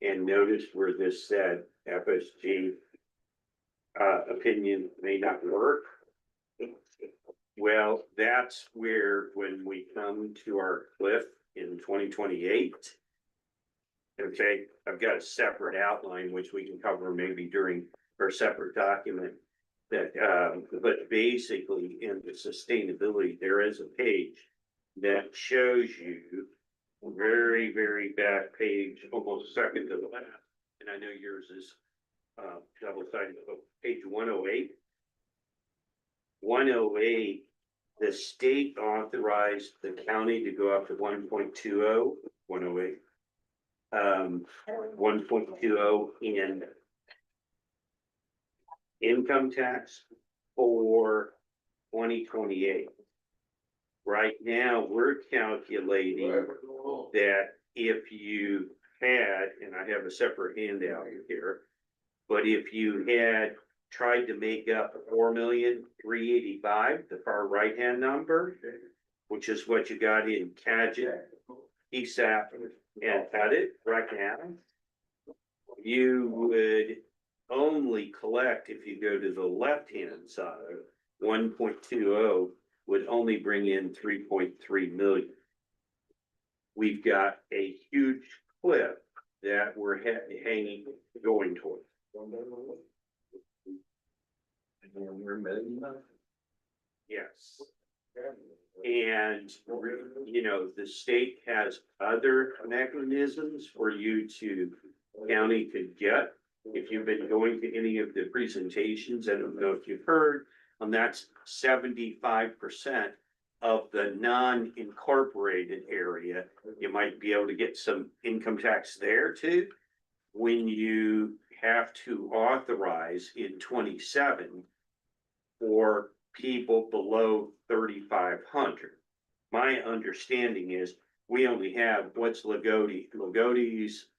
and notice where this said FSG opinion may not work. Well, that's where, when we come to our cliff in 2028. Okay, I've got a separate outline, which we can cover maybe during our separate document. That, but basically in the sustainability, there is a page that shows you very, very back page, almost second to the last. And I know yours is double sided, but page 108. 108, the state authorized the county to go up to 1.20, 108. 1.20 in income tax for 2028. Right now, we're calculating that if you had, and I have a separate handout here, but if you had tried to make up 4,385,000, the far right hand number, which is what you got in CAGIT, ESAP, and cut it right now, you would only collect, if you go to the left hand side, 1.20 would only bring in 3.3 million. We've got a huge cliff that we're hanging, going towards. Yes. And, you know, the state has other mechanisms for you to, county could get. If you've been going to any of the presentations, I don't know if you've heard, that's 75% of the non-incorporated area. You might be able to get some income tax there too. When you have to authorize in 27 for people below 3,500. My understanding is we only have, what's Lagodi? Lagodi's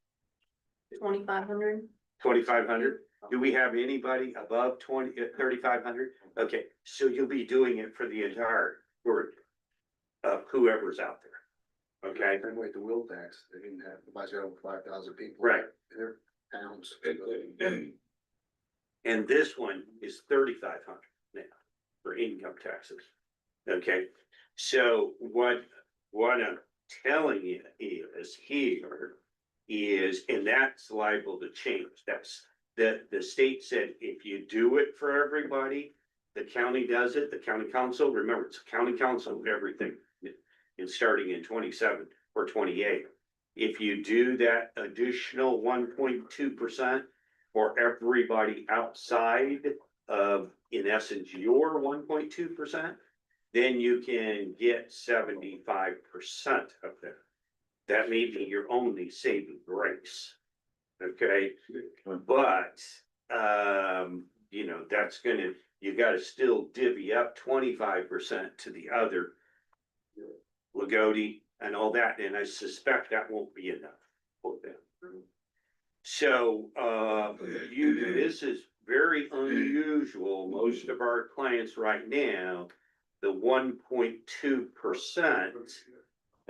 2,500. 2,500. Do we have anybody above 3,500? Okay, so you'll be doing it for the entire group of whoever's out there. Okay. Same way with the wheel tax, they didn't have, about 5,000 people. Right. Their towns. And this one is 3,500 now for income taxes. Okay, so what I'm telling you is here is, and that's liable to change. That's the state said, if you do it for everybody, the county does it, the county council, remember, it's county council, everything. And starting in 27 or 28. If you do that additional 1.2% for everybody outside of, in essence, your 1.2%, then you can get 75% of that. That may be your only saving grace. Okay, but you know, that's gonna, you gotta still divvy up 25% to the other Lagodi and all that, and I suspect that won't be enough for them. So this is very unusual. Most of our clients right now, the 1.2%,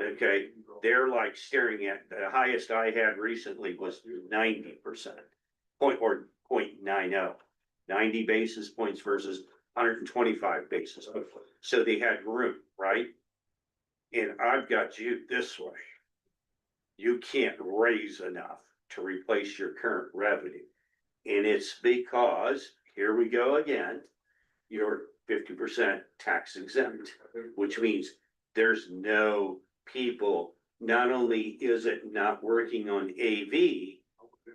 okay, they're like staring at, the highest I had recently was 90%, 0.90, 90 basis points versus 125 basis points. So they had room, right? And I've got you this way. You can't raise enough to replace your current revenue. And it's because, here we go again, you're 50% tax exempt, which means there's no people, not only is it not working on AV,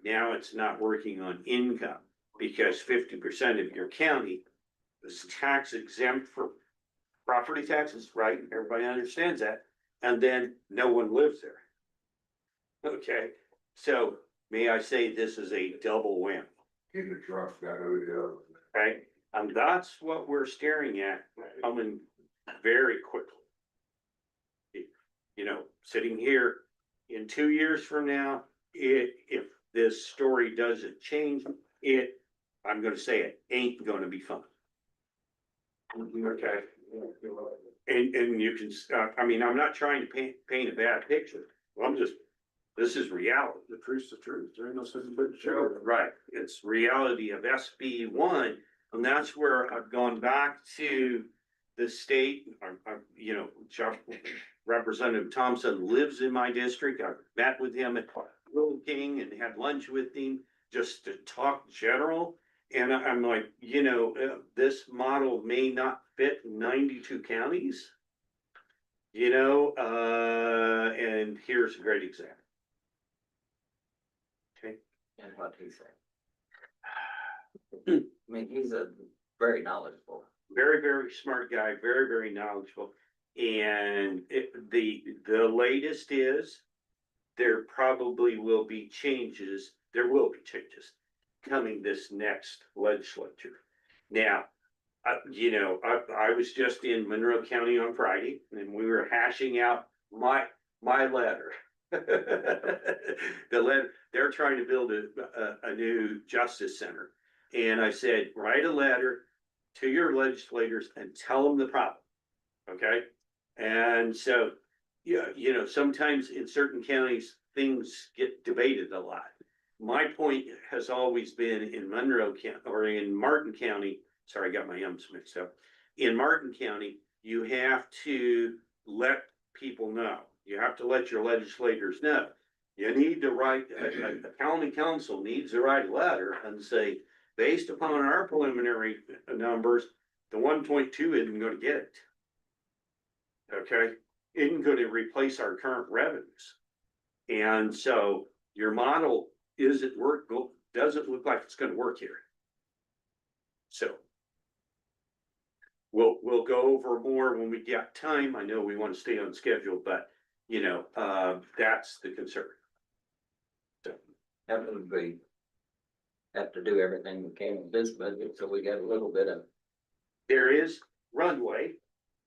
now it's not working on income, because 50% of your county is tax exempt for property taxes, right? Everybody understands that. And then no one lives there. Okay, so may I say this is a double whammy? In the truck, got over there. Okay, and that's what we're staring at coming very quickly. You know, sitting here in 2 years from now, if this story doesn't change, I'm gonna say it ain't gonna be fun. Okay. And you can, I mean, I'm not trying to paint a bad picture. I'm just This is reality. The truth's the truth. There ain't no such but true. Right, it's reality of SB one, and that's where I've gone back to the state, you know, Representative Thompson lives in my district, I've met with him at Little King and had lunch with him just to talk general. And I'm like, you know, this model may not fit 92 counties. You know, and here's a great example. Okay. And what he said. I mean, he's a very knowledgeable. Very, very smart guy, very, very knowledgeable. And the latest is there probably will be changes, there will be changes coming this next legislature. Now, you know, I was just in Monroe County on Friday and we were hashing out my letter. The letter, they're trying to build a new justice center. And I said, write a letter to your legislators and tell them the problem, okay? And so, yeah, you know, sometimes in certain counties, things get debated a lot. My point has always been in Monroe County, or in Martin County, sorry, I got my M's mixed up. In Martin County, you have to let people know. You have to let your legislators know. You need to write, a county council needs to write a letter and say, based upon our preliminary numbers, the 1.2 isn't gonna get it. Okay, isn't gonna replace our current revenues. And so your model isn't doesn't look like it's gonna work here. So we'll go over more when we get time. I know we want to stay on schedule, but you know, that's the concern. So That would be. Have to do everything we can with this budget, so we got a little bit of. there is runway,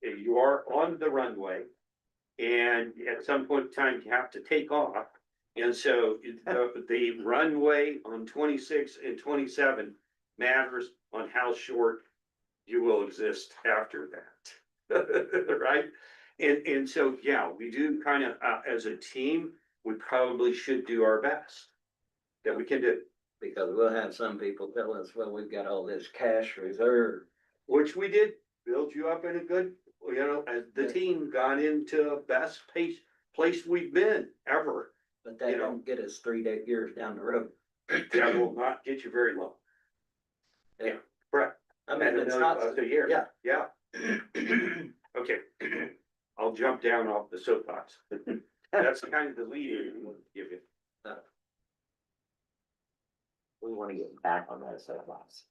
you are on the runway. And at some point in time, you have to take off. And so the runway on 26 and 27 matters on how short you will exist after that. Right? And so, yeah, we do kind of, as a team, we probably should do our best that we can do. Because we'll have some people tell us, well, we've got all this cash reserve. Which we did build you up in a good, you know, as the team got into the best place we've been ever. But that You know. don't get us 3 years down the road. That will not get you very low. Yeah. Right. I mean, it's not. A year. Yeah. Yeah. Okay. I'll jump down off the soapbox. That's kind of the lead I'm gonna give you. We wanna get back on that soapbox.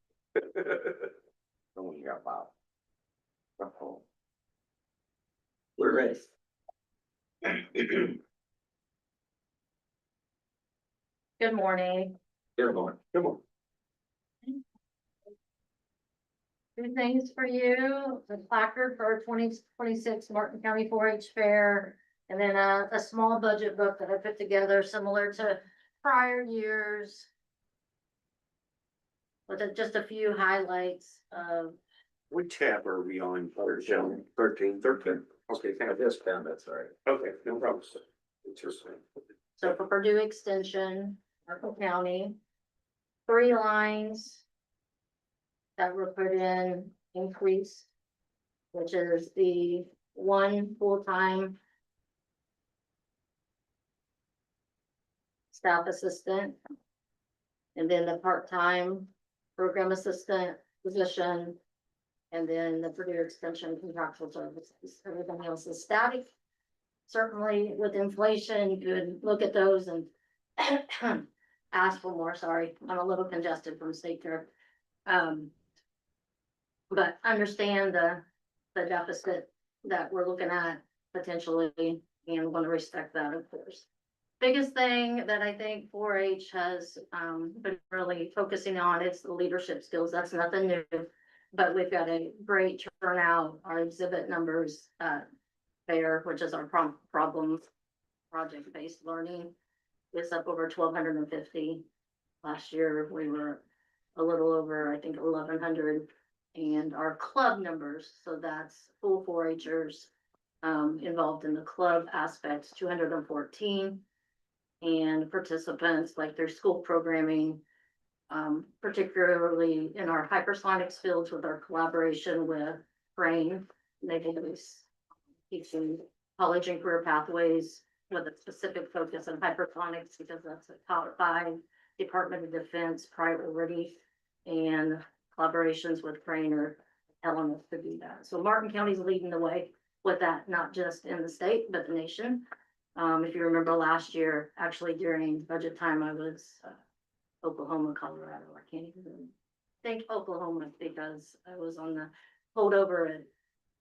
Don't want to hear about. We're ready. Good morning. Good morning. Come on. Two things for you, the placard for our 2026 Martin County 4-H Fair. And then a small budget book that I put together similar to prior years. With just a few highlights of, What tab are we on? 13. 13. Okay, At this time, that's all right. okay, no problem. Interesting. so for Purdue Extension, Martin County. 3 lines. That were put in increase. Which is the 1 full-time. Staff assistant. And then the part-time program assistant position. And then the Purdue Extension contractual services, everything else is static. Certainly with inflation, you could look at those and ask for more, sorry, I'm a little congested from state fair. But understand the deficit that we're looking at potentially, and want to respect that, of course. Biggest thing that I think 4-H has been really focusing on is the leadership skills. That's nothing new. But we've got a great turnout. Our exhibit numbers fair, which is our problem project-based learning, is up over 1,250. Last year, we were a little over, I think, 1,100. And our club numbers, so that's full 4-Hers involved in the club aspects, 214. and participants, like their school programming. Particularly in our hypersonics fields with our collaboration with Crane, Naval Base, teaching college and career pathways with a specific focus on hypersonics, because that's a top 5 Department of Defense priority, and collaborations with Crane are telling us to do that. So Martin County's leading the way with that, not just in the state, but the nation. If you remember last year, actually during budget time, I was Oklahoma, Colorado, I can't even think Oklahoma, because I was on the pulled over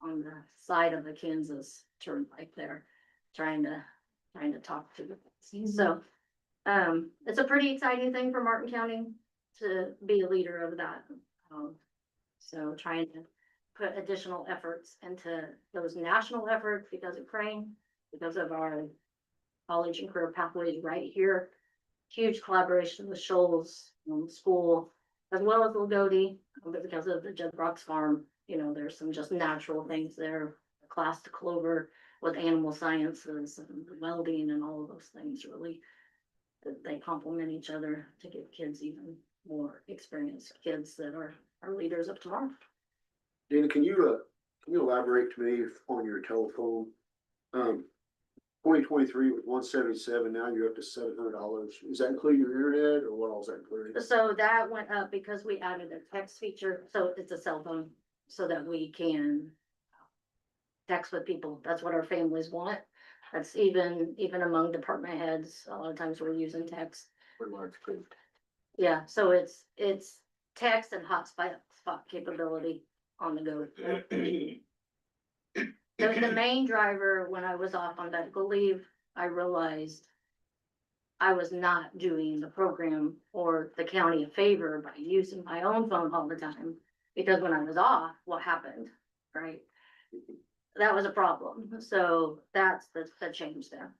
on the side of the Kansas turnpike there, trying to talk to the, so. It's a pretty exciting thing for Martin County to be a leader of that. So trying to put additional efforts into those national efforts because of Crane, because of our college and career pathways right here. Huge collaboration with Shoals School, as well as Lagodi, but because of the Jed Brooks Farm, you know, there's some just natural things there. Class to Clover with animal sciences and welding and all of those things, really, they complement each other to give kids even more experienced kids that are leaders of tomorrow. Dana, can you elaborate to me on your telephone? 2023 was $177, now you're up to $700. Does that include your internet, or what all is that including? So that went up because we added a text feature, so it's a cell phone, so that we can text with people. That's what our families want. That's even among department heads, a lot of times we're using text. For large group. Yeah, so it's text and hotspot capability on the go. The main driver, when I was off on medical leave, I realized I was not doing the program or the county a favor by using my own phone all the time. Because when I was off, what happened, right? That was a problem. So that's the change there.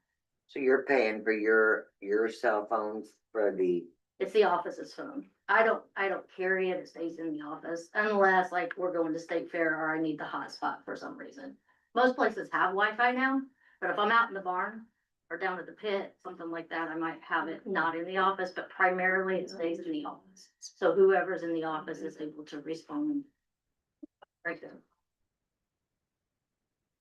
So you're paying for your cell phones for the, It's the office's phone. I don't carry it. It stays in the office unless like we're going to state fair or I need the hotspot for some reason. Most places have Wi-Fi now, but if I'm out in the barn or down at the pit, something like that, I might have it not in the office, but primarily it stays in the office. So whoever's in the office is able to respond right there.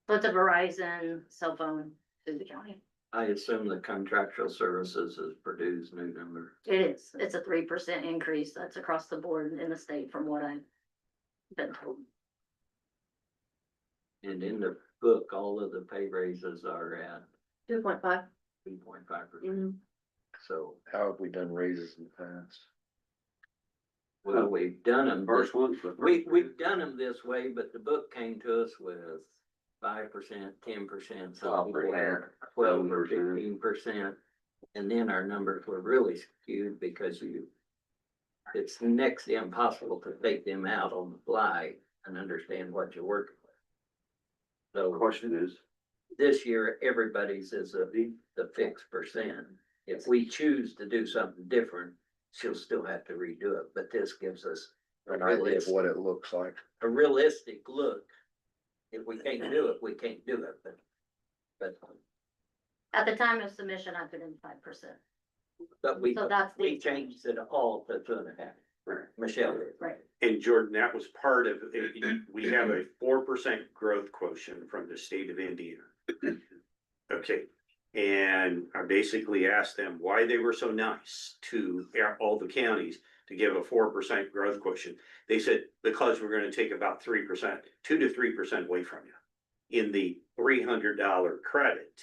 So it's a Verizon cell phone through the county. I assume the contractual services is Purdue's new number. It is. It's a 3% increase. That's across the board in the state from what I've been told. And in the book, all of the pay raises are at 2.5. 2.5%. So, How have we done raises in the past? well, we've done them. First one's the first. We've done them this way, but the book came to us with 5%, 10%, some people had 12 or 15%. And then our numbers were really skewed because it's next to impossible to take them out on the fly and understand what you're working with. So The question is, this year, everybody's is the fixed percent. If we choose to do something different, she'll still have to redo it, but this gives us An idea of what it looks like. a realistic look. If we can't do it, we can't do it, but At the time of submission, I put in 5%. we So that's we the, changed it all to 2.5. Right. Michelle, right. and Jordan, that was part of, we have a 4% growth quotient from the state of Indiana. Okay, and I basically asked them why they were so nice to all the counties to give a 4% growth quotient. They said, because we're gonna take about 3%, 2 to 3% away from you. In the $300 credit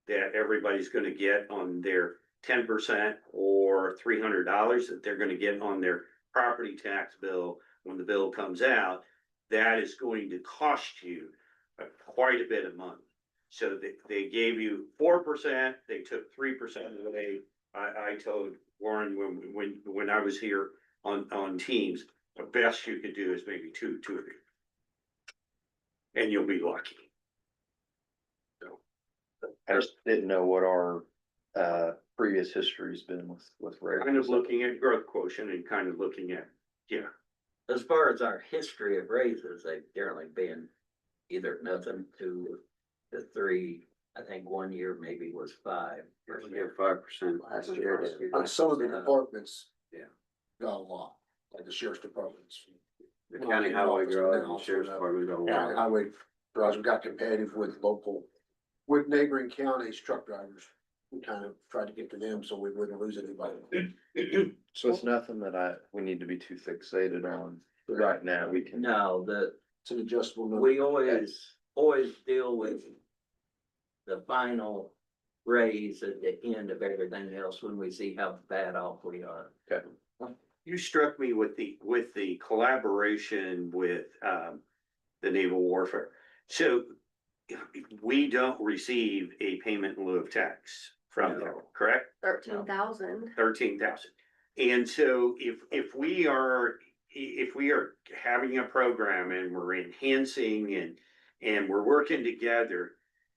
that everybody's gonna get on their 10% or $300 that they're gonna get on their property tax bill when the bill comes out, that is going to cost you quite a bit of money. So they gave you 4%, they took 3% away. I told Warren when I was here on Teams, the best you could do is maybe two or three. And you'll be lucky. I just didn't know what our previous history's been with raises. Kind of looking at growth quotient and kind of looking at, yeah. as far as our history of raises, they've generally been either nothing to the 3. I think one year maybe was 5%. 5%. Last year it is. But some of the departments. Yeah. Got a lot, like the sheriff's departments. The county highway garage and sheriff's department don't. County highway drivers got competitive with neighboring counties truck drivers. We kind of tried to get to them so we wouldn't lose anybody. So it's nothing that we need to be too fixated on right now. We can. No, It's an adjustable number. we always deal with the final raise at the end of everything else when we see how bad off we are. Okay. You struck me with the collaboration with, the naval warfare. So we don't receive a payment in lieu of tax from them, correct? 13,000. 13,000. And so if we are having a program and we're enhancing and we're working together,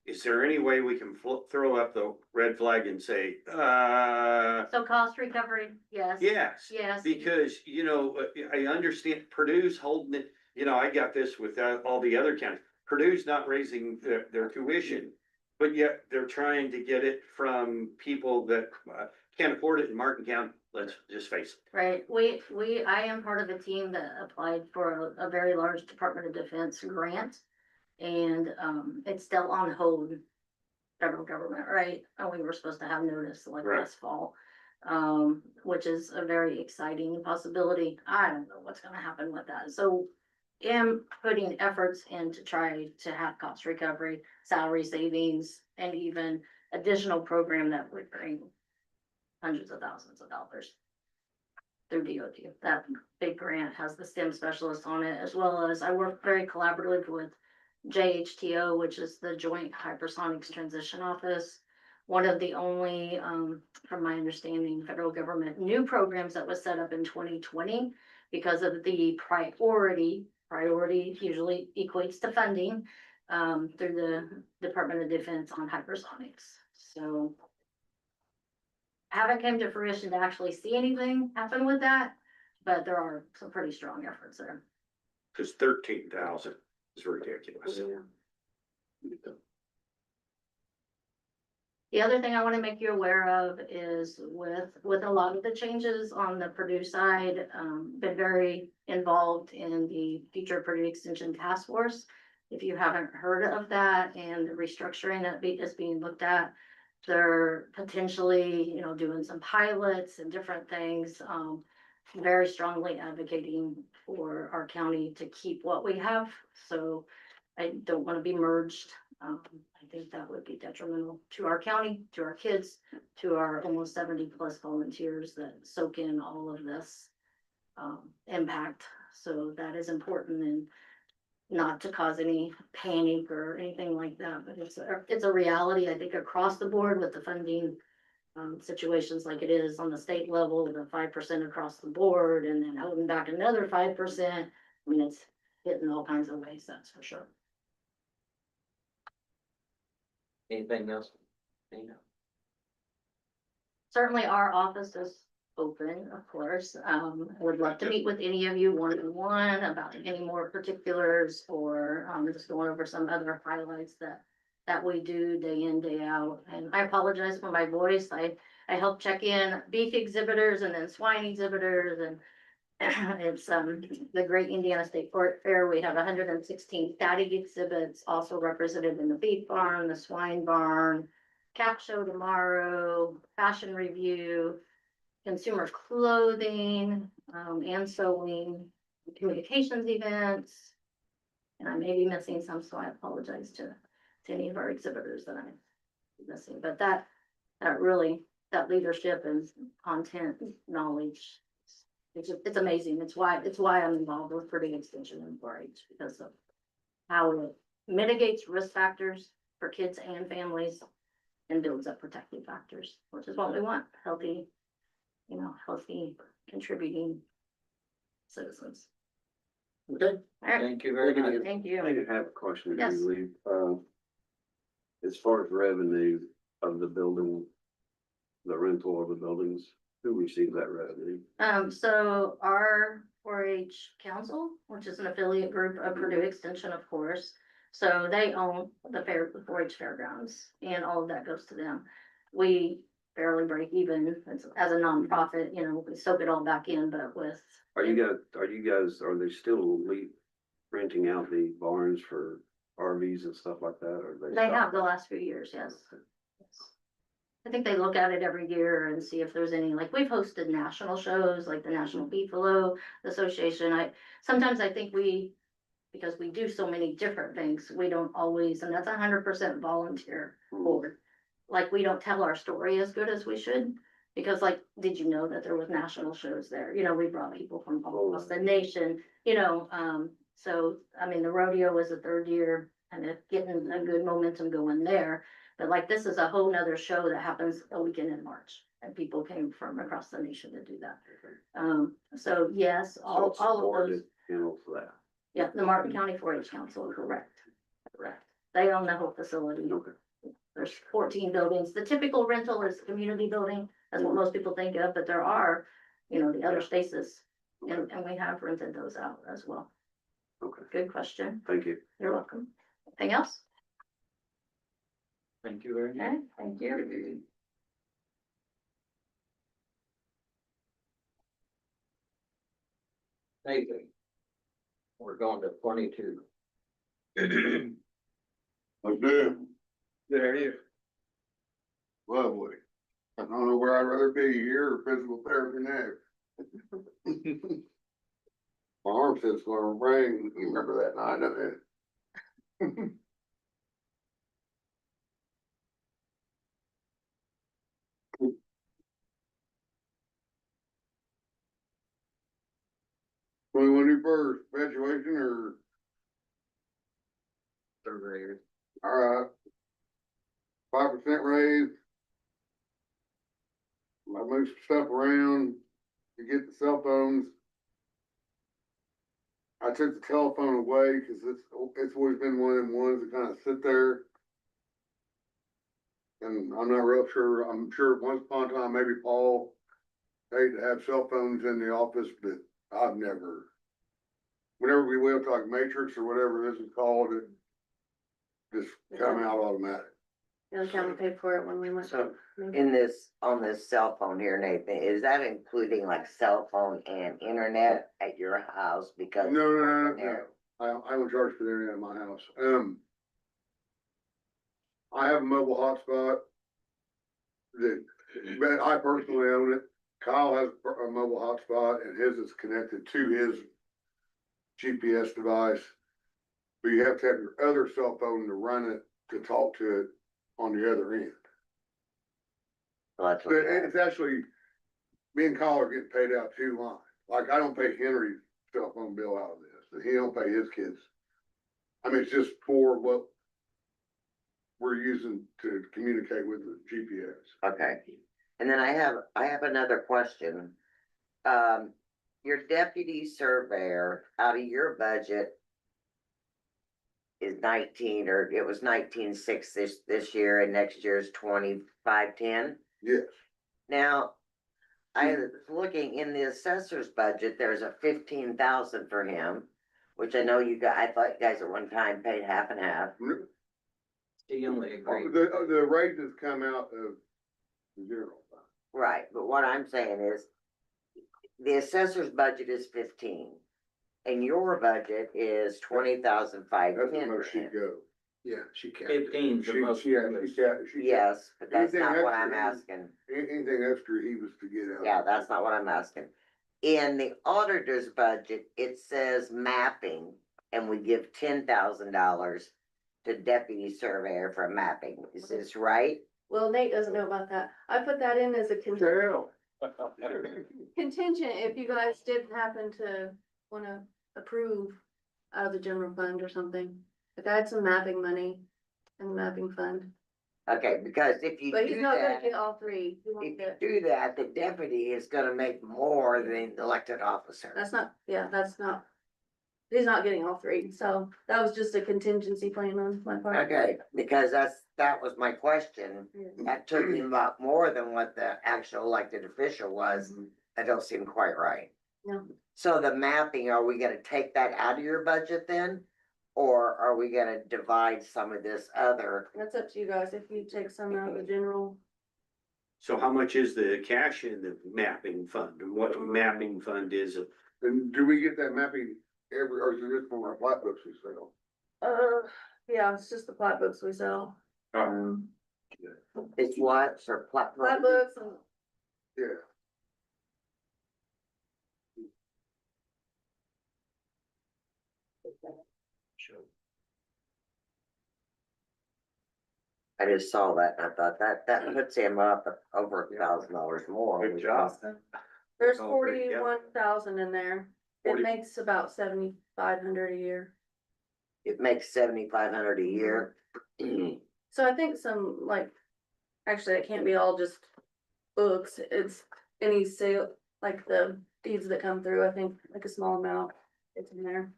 is there any way we can throw up the red flag and say, So cost recovery, yes. yes? Yes. Because, I understand Purdue's holding it, I got this with all the other counties. Purdue's not raising their tuition, but yet they're trying to get it from people that can't afford it in Martin County. Let's just face it. Right, I am part of a team that applied for a very large Department of Defense grant. And, it's still on hold, federal government, right? And we were supposed to have notice like Right. last fall. Which is a very exciting possibility. I don't know what's gonna happen with that, so. Am putting efforts in to try to have cost recovery, salary savings, and even additional program that would bring hundreds of thousands of dollars through DOT. That big grant has the STEM specialist on it, as well as I work very collaborative with JHTO, which is the Joint Hypersonics Transition Office. One of the only, from my understanding, federal government new programs that was set up in 2020 because of the priority usually equates to funding, through the Department of Defense on hypersonics. So haven't came to fruition to actually see anything happen with that, but there are some pretty strong efforts there. Cause 13,000 is ridiculous. The other thing I want to make you aware of is with a lot of the changes on the Purdue side, been very involved in the future Purdue Extension Task Force. If you haven't heard of that and the restructuring that is being looked at, they're potentially, doing some pilots and different things. Very strongly advocating for our county to keep what we have, so I don't want to be merged. I think that would be detrimental to our county, to our kids, to our almost 70+ volunteers that soak in all of this impact. So that is important, and not to cause any panic or anything like that, but it's a reality, I think, across the board with the funding situations like it is on the state level, the 5% across the board, and then holding back another 5%. I mean, it's hitting all kinds of ways, that's for sure. Anything else? Certainly our office is open, of course. Would love to meet with any of you one-on-one about any more particulars, or just going over some other highlights that we do day in, day out. And I apologize for my voice. I help check in beef exhibitors and then swine exhibitors, and it's the Great Indiana State Fair. We have 116 static exhibits also represented in the beef barn, the swine barn, cat show tomorrow, fashion review, consumer clothing, and sewing, communications events. And I may be missing some, so I apologize to any of our exhibitors that I'm missing, but that leadership and content knowledge, it's amazing. It's why I'm involved with Purdue Extension and 4-H, because of how it mitigates risk factors for kids and families and builds up protective factors, which is what we want. Healthy contributing citizens. Okay, All right, Thank you very much. thank I you. did have a question Yes. before you leave. As far as revenue of the building, the rental of the buildings, who receives that revenue? So our 4-H Council, which is an affiliate group of Purdue Extension, of course, So they own the 4-H fairgrounds, and all of that goes to them. We barely break even as a nonprofit, you know, we soak it all back in, but with. Are are they still renting out the barns for RVs and stuff like that, or They have the last few years, yes. I think they look at it every year and see if there's any, like, we've hosted national shows, like the National Beefalo Association. Sometimes I think because we do so many different things, we don't always, and that's 100% volunteer board. Like, we don't tell our story as good as we should, because like, did you know that there was national shows there? You know, we brought people from all across the nation, you know, so, I mean, the rodeo was the 3rd year and it's getting a good momentum going there. But like, this is a whole nother show that happens a weekend in March, and people came from across the nation to do that. So yes, all of those, Handle for that. yeah, the Martin County 4-H Council, correct. They own the whole facility. Okay. There's 14 buildings. The typical rental is community building. That's what most people think of, but there are, you know, the other spaces. And we have rented those out as well. Okay, Good question. thank you. You're welcome. Anything else? Thank you very much. Okay, thank you. Nathan. We're going to 22. Let's do it. Good, how are you? Lovely. I don't know where I'd rather be, here or physical therapy next. My arm says gonna rain, you remember that night, don't you? What do you wanna do first, graduation or, Surveyor. alright. 5% raise. I move some stuff around to get the cell phones. I took the telephone away, cause it's always been one of them ones that kinda sit there. And I'm not real sure, I'm sure once upon a time, maybe Paul paid to have cell phones in the office, but I've never. Whenever we went to like Matrix or whatever this is called, it just come out automatic. The county paid for it when we went. So in this, on this cell phone here, Nathan, is that including like cell phone and internet at your house? Because. No. I don't charge for the internet in my house. I have a mobile hotspot that, but I personally own it. Kyle has a mobile hotspot and his is connected to his GPS device. But you have to have your other cell phone to run it, to talk to it on the other end. Well, that's But what. it's actually, me and Kyle are getting paid out 2 lines. Like, I don't pay Henry's cell phone bill out of this, and he don't pay his kids. I mean, it's just for what we're using to communicate with the GPS. Okay, and then I have another question. Your deputy surveyor, out of your budget is 19, or it was 19.6 this year, and next year is 25.10. Yes, Now, I was looking in the assessor's budget, there's a 15,000 for him, which I know I thought you guys at one time paid half and half. He only agreed. the raises come out of the general fund. Right, but what I'm saying is, the assessor's budget is 15, and your budget is 20,510 That's the for most she'd him. go. Yeah, she can't. 15's the most. Yes, but that's Anything not what I'm extra- asking. Anything extra he was to get out. Yeah, that's not what I'm asking. In the auditor's budget, it says mapping, and we give $10,000 to deputy surveyor for mapping. Is this right? Well, Nate doesn't know about that. I put that in as a contingent if you guys did happen to wanna approve out of the general fund or something. Like I had some mapping money in the mapping fund, Okay, because if you but he's do not gonna that, get all 3. He won't if you get- do that, the deputy is gonna make more than the elected officer. That's not, he's not getting all 3, so that was just a contingency plan on my part. Okay, because that was my question. That took me about more than what the actual elected official was. That don't seem quite right. No. So the mapping, are we gonna take that out of your budget then? Or are we gonna divide some of this other? That's up to you guys, if you take some out of the general. So how much is the cash in the mapping fund, and what mapping fund is it? And do we get that mapping every, or is it just from our flat books we sell? Yeah, it's just the plat books we sell. Oh. It's what, for plat? Plat books and Yeah. I just saw that and I thought that puts him up over $1,000 more. Good job. there's Oh, great, yeah. 41,000 in there. 40. It makes about 7,500 a year. It makes 7,500 a year. So I think some like, actually, it can't be all just books, it's any sale, like the deeds that come through, I think like a small amount, it's in there.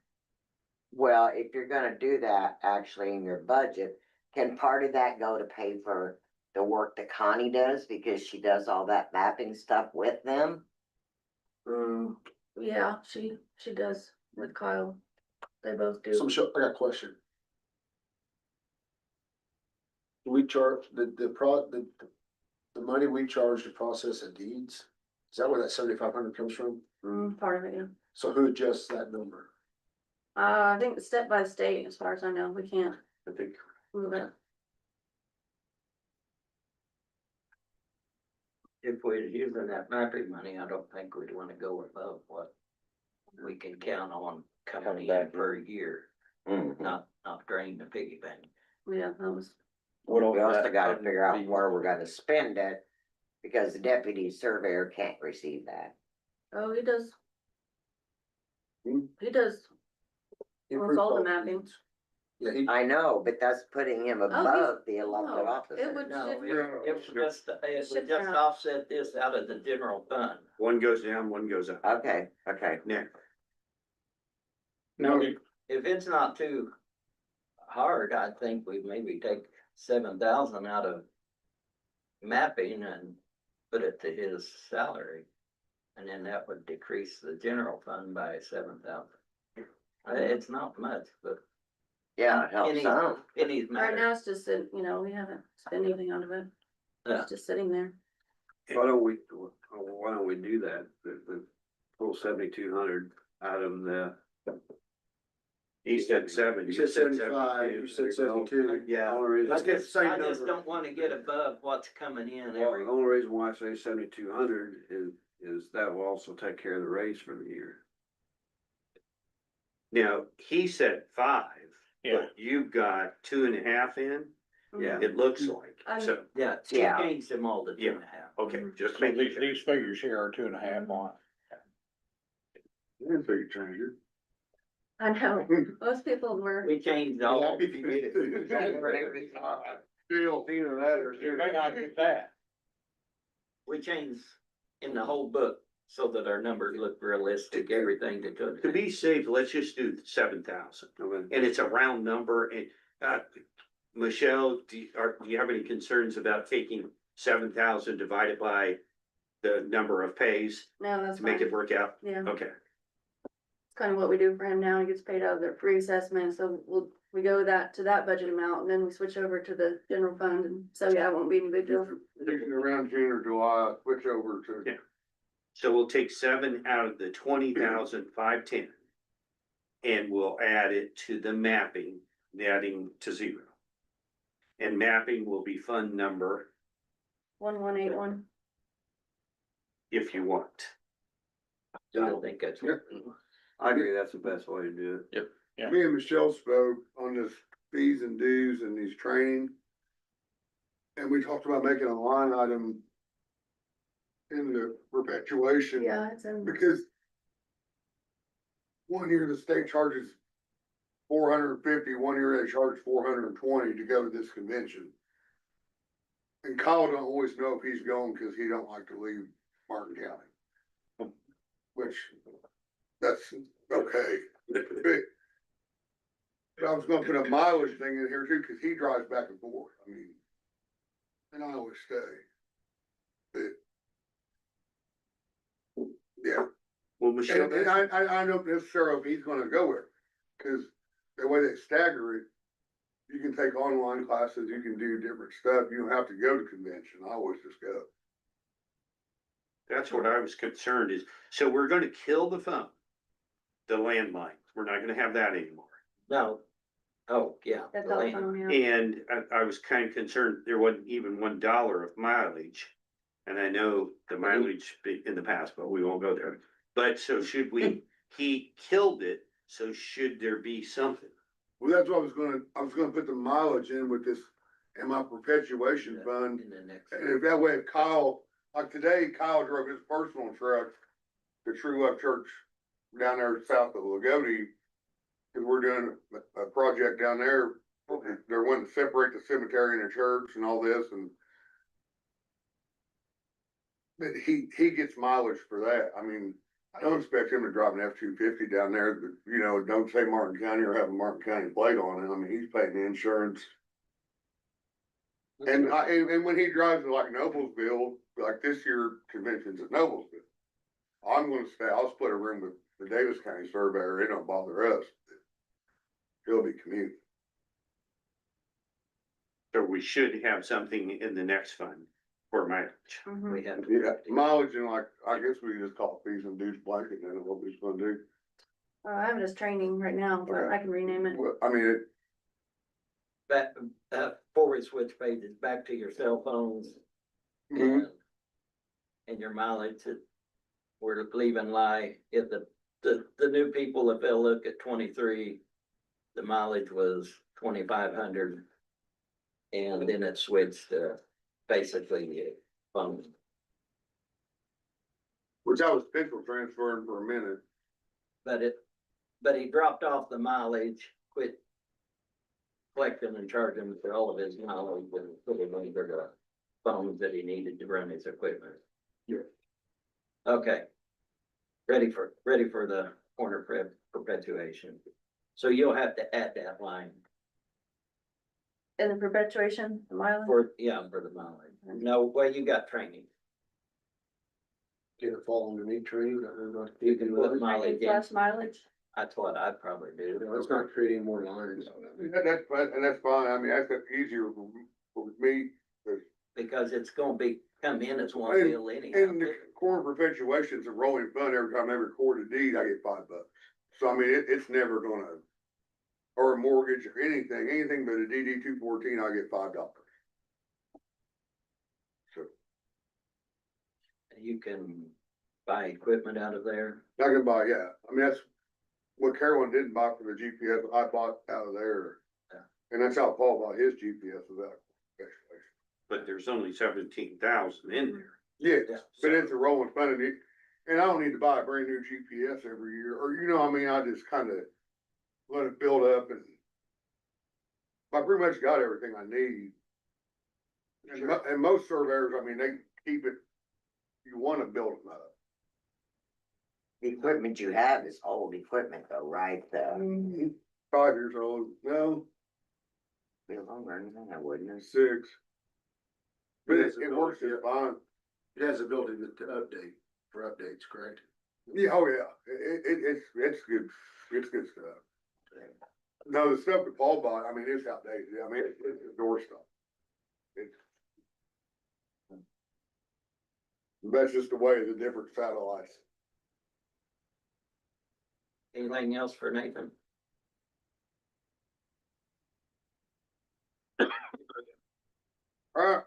Well, if you're gonna do that actually in your budget, can part of that go to pay for the work that Connie does because she does all that mapping stuff with them? Yeah, she does with Kyle, they both do. I got a question. Do we charge, the money we charge to process the deeds, is that where that 7,500 comes from? Part of it, yeah. So who adjusts that number? I think it's step by state, as far as I know, we can't I think, move it. If we're using that mapping money, I don't think we'd wanna go above what we can count on coming in per year, Mhm. not drain the piggy bank. Yeah, that was, We also gotta figure out where we're gonna spend it, because the deputy surveyor can't receive that. oh, he does. Hmm. He does, He Well, it's all the approves mapping. deeds. Yeah, he, I know, but that's putting him above the elected no, officer. it would- No, Should- it would just, it Should would just count. offset this out of the general fund. one goes down, one goes up. Okay, Now, Now, if it's not too hard, I think we maybe take 7,000 out of mapping and put it to his salary. And then that would decrease the general fund by 7,000. It's not much, but yeah, it helps Any- some. pennies right matter. now it's just, we haven't spent anything out of it. Yeah. It's just sitting there. why don't we do that, the full 7,200 out of the. he said seven. you said 75, you said 72. Yeah. Let's get the same I just number. don't wanna get above what's coming in Well, every. the only reason why I say 7,200 is that will also take care of the raise for the year. Now, he said 5, Yeah. but you've got 2.5 in, Yeah. it looks like, I'm- so, Yeah, she Yeah. changed them all to 2.5. okay, just So making these, sure. these figures here are 2.5 on. I didn't think you changed it. I know, most people were, We changed all. Happy if you get it. Deal. Either that or. You may not get that. We changed in the whole book so that our numbers look realistic, everything that took. To be safe, let's just do 7,000, and it's a round number, and, Michelle, do you have any concerns about taking 7,000 divided by the number of pays no, that's to make fine, it work out? yeah, Okay, it's kind of what we do for him now, he gets paid out of their free assessment, so we go with that, to that budget amount, and then we switch over to the general fund, and so, yeah, it won't be any big deal. Usually around June or July, switch over to. Yeah. so we'll take 7 out of the 20,510. And we'll add it to the mapping, netting to 0. And mapping will be fund number 1181, if you want. I think that's. I agree, that's the best way to do it. Yeah. Me and Michelle spoke on this fees and dues and these training. And we talked about making a line item in the perpetuation. yeah, it's in, Because one year the state charges 450, 1 year they charge 420 to go to this convention. And Kyle don't always know if he's going because he don't like to leave Martin County. Which, that's okay. But I was gonna put a mileage thing in here too, cause he drives back and forth, I mean. And I always stay. But. Yeah. Well, Michelle, And I don't necessarily if he's gonna go with, cause the way they stagger it, you can take online classes, you can do different stuff, you don't have to go to convention, I always just go. That's what I was concerned is, so we're gonna kill the phone. The landline, we're not gonna have that anymore. No. Oh, yeah. That's the all land. phone, yeah. And I was kind of concerned there wasn't even $1 of mileage. And I know the mileage in the past, but we won't go there. But so should we, he killed it, so should there be something? Well, that's what I was gonna put the mileage in with this, in my perpetuation fund. In the next. And if that way, if Kyle, like today, Kyle drove his personal truck to True Love Church down there south of Lagodi. Cause we're doing a project down there, they're wanting to separate the cemetery and the church and all this and. But he gets mileage for that, I mean, I don't expect him to drive an F-250 down there, but, you know, don't say Martin County or have a Martin County plate on it, I mean, he's paying the insurance. And and when he drives to like Noblesville, like this year convention's at Noblesville. I'm gonna stay, I'll split a room with the Davis County surveyor, it don't bother us. He'll be commuting. So we should have something in the next fund for mileage. Mhm. We have. Yeah, mileage and like, I guess we just call it fees and dues blanket, and then what we just gonna do. I have it as training right now, but I can rename it. Well, I mean, Back, before we switch pages, back to your cell phones. Mhm. And your mileage, we're leaving lie, if the new people, if they'll look at 23, the mileage was 2,500. And then it switched to basically the phone. which I was pencil transferring for a minute. But he dropped off the mileage, quit collecting and charging for all of his mileage and put it under the phones that he needed to run his equipment. Okay. Ready for the corner perpetuation. So you'll have to add that line In the perpetuation, the mileage. for the mileage. No, well, you got training. Get it fall underneath training. You can put mileage in. Plus mileage. That's what I'd probably do. Let's not create any more lines. That's fine, and that's fine, I mean, that's easier for me, Because it's gonna come in as one And- bill anyhow. and the corn perpetuation's a rolling fund, every time they record a deed, I get $5. So I mean, it's never gonna, or a mortgage or anything but a DD 214, I get $5. So You can buy equipment out of there. I can buy, yeah, I mean, that's what Carolyn didn't buy for the GPS, I bought out of there. Yeah. And that's how Paul bought his GPS without perpetuation. But there's only 17,000 in there. Yes, Yeah. but it's a rolling fund and I don't need to buy a brand new GPS every year, or, you know, I mean, I just kinda let it build up and I pretty much got everything I need. And most surveyors, I mean, they keep it, you wanna build them up. The equipment you have is old equipment though, right? Mm-hmm. 5 years old, no, Be longer than that, wouldn't it? 6. But Yes, it works just fine. It has the ability to update, for updates, correct? Yeah, oh yeah, it's good, it's good stuff. No, the stuff that Paul bought, I mean, it's outdated, I mean, it's door stuff. It's. That's just the way of the different satellites. Anything else for Nathan? Alright.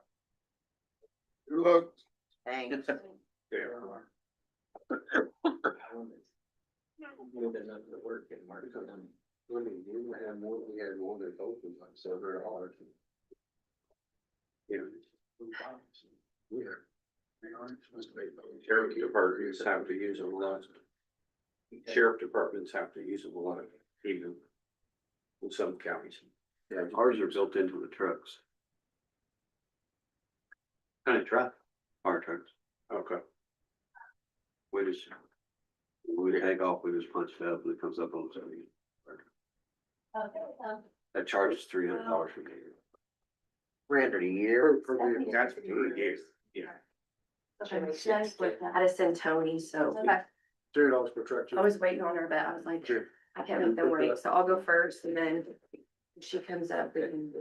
Good luck. Thanks. There. Moving up to work in Martin. We had one that opens like $700. Yeah. Yeah. They aren't supposed to be. Sheriff departments have to use them a lot. Sheriff departments have to use them a lot, even in some counties. Yeah, ours are built into the trucks, Kind of truck. our trucks. Okay. We just, when we take off, we just punch it up and it comes up on the screen. That charges $300 for the year. 300 a year. That's for 3 years. Yeah. I had to send Tony, so Okay. $3 per truck. I was waiting on her, but I was like, Sure. I can't make them wait, so I'll go first and then if she comes up. then-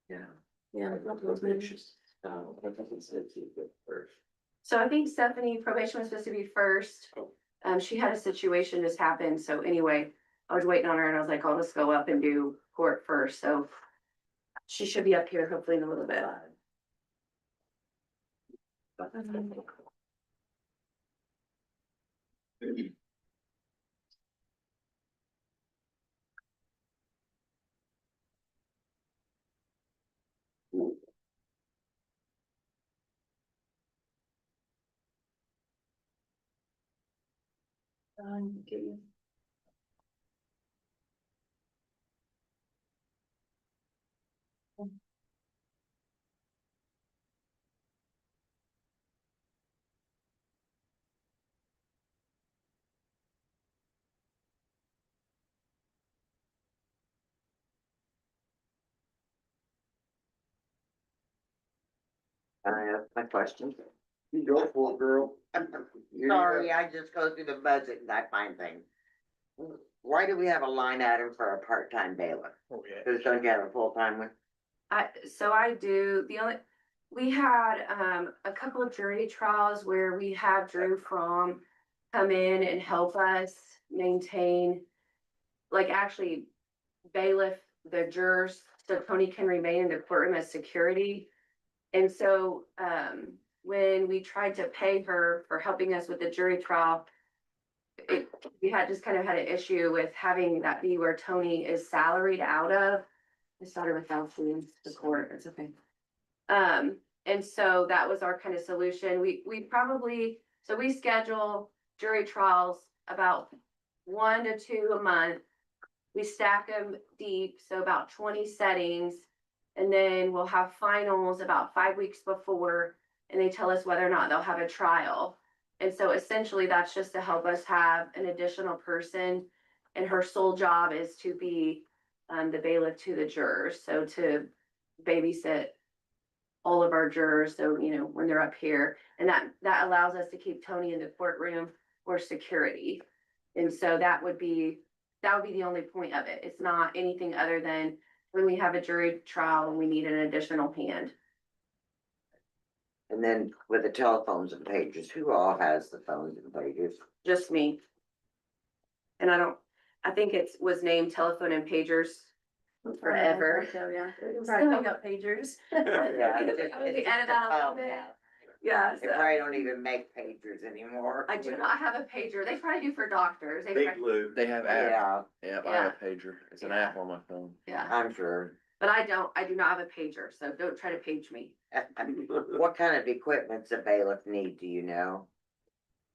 Yeah. Yeah. So I think Stephanie probation was supposed to be first. She had a situation just happen, so anyway, I was waiting on her and I was like, I'll just go up and do court first, so. She should be up here hopefully in a little bit. I have my question. You go for it, girl. Sorry, I just go through the budget and I find things. Why do we have a line item for a part-time bailiff? Cause don't you have a full-time one? So I do, we had, a couple of jury trials where we had Drew Fromm come in and help us maintain, like actually bailiff the jurors, so Tony can remain in the courtroom as security. And so, when we tried to pay her for helping us with the jury trial, we had just kind of had an issue with having that be where Tony is salaried out of. I started without the court, it's okay. And so that was our kind of solution. We probably, so we schedule jury trials about 1 to 2 a month. We stack them deep, so about 20 settings. And then we'll have finals about 5 weeks before, and they tell us whether or not they'll have a trial. And so essentially that's just to help us have an additional person, and her sole job is to be the bailiff to the jurors, so to babysit all of our jurors, so you know, when they're up here, and that allows us to keep Tony in the courtroom for security. And so that would be the only point of it. It's not anything other than when we have a jury trial and we need an additional hand. And then with the telephones and pages, who all has the phones and pages? Just me. And I think it was named telephone and pagers forever. So, yeah, probably pick up pagers. Yeah. We added that a little bit. Yeah, They so probably don't even make pagers anymore. I do not have a pager. They probably do for doctors. They Big probably- Lou. They have apps. Yeah, Yeah, I have a pager. It's an Yeah. app on my phone. Yeah, I'm sure. but I do not have a pager, so don't try to page me. What kind of equipment's a bailiff need, do you know?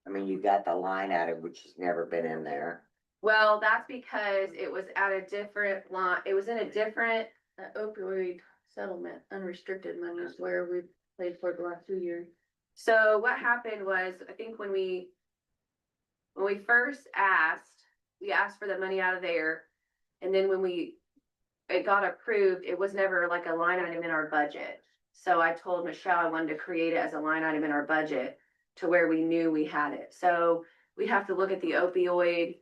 I mean, you got the line item, which has never been in there. Well, that's because it was at a different line. It was in a different, Opioid settlement, unrestricted money is where we played for the last 2 years. so what happened was, I think when we first asked, we asked for the money out of there. And then when it got approved, it was never like a line item in our budget. So I told Michelle I wanted to create it as a line item in our budget to where we knew we had it. So we'd have to look at the opioid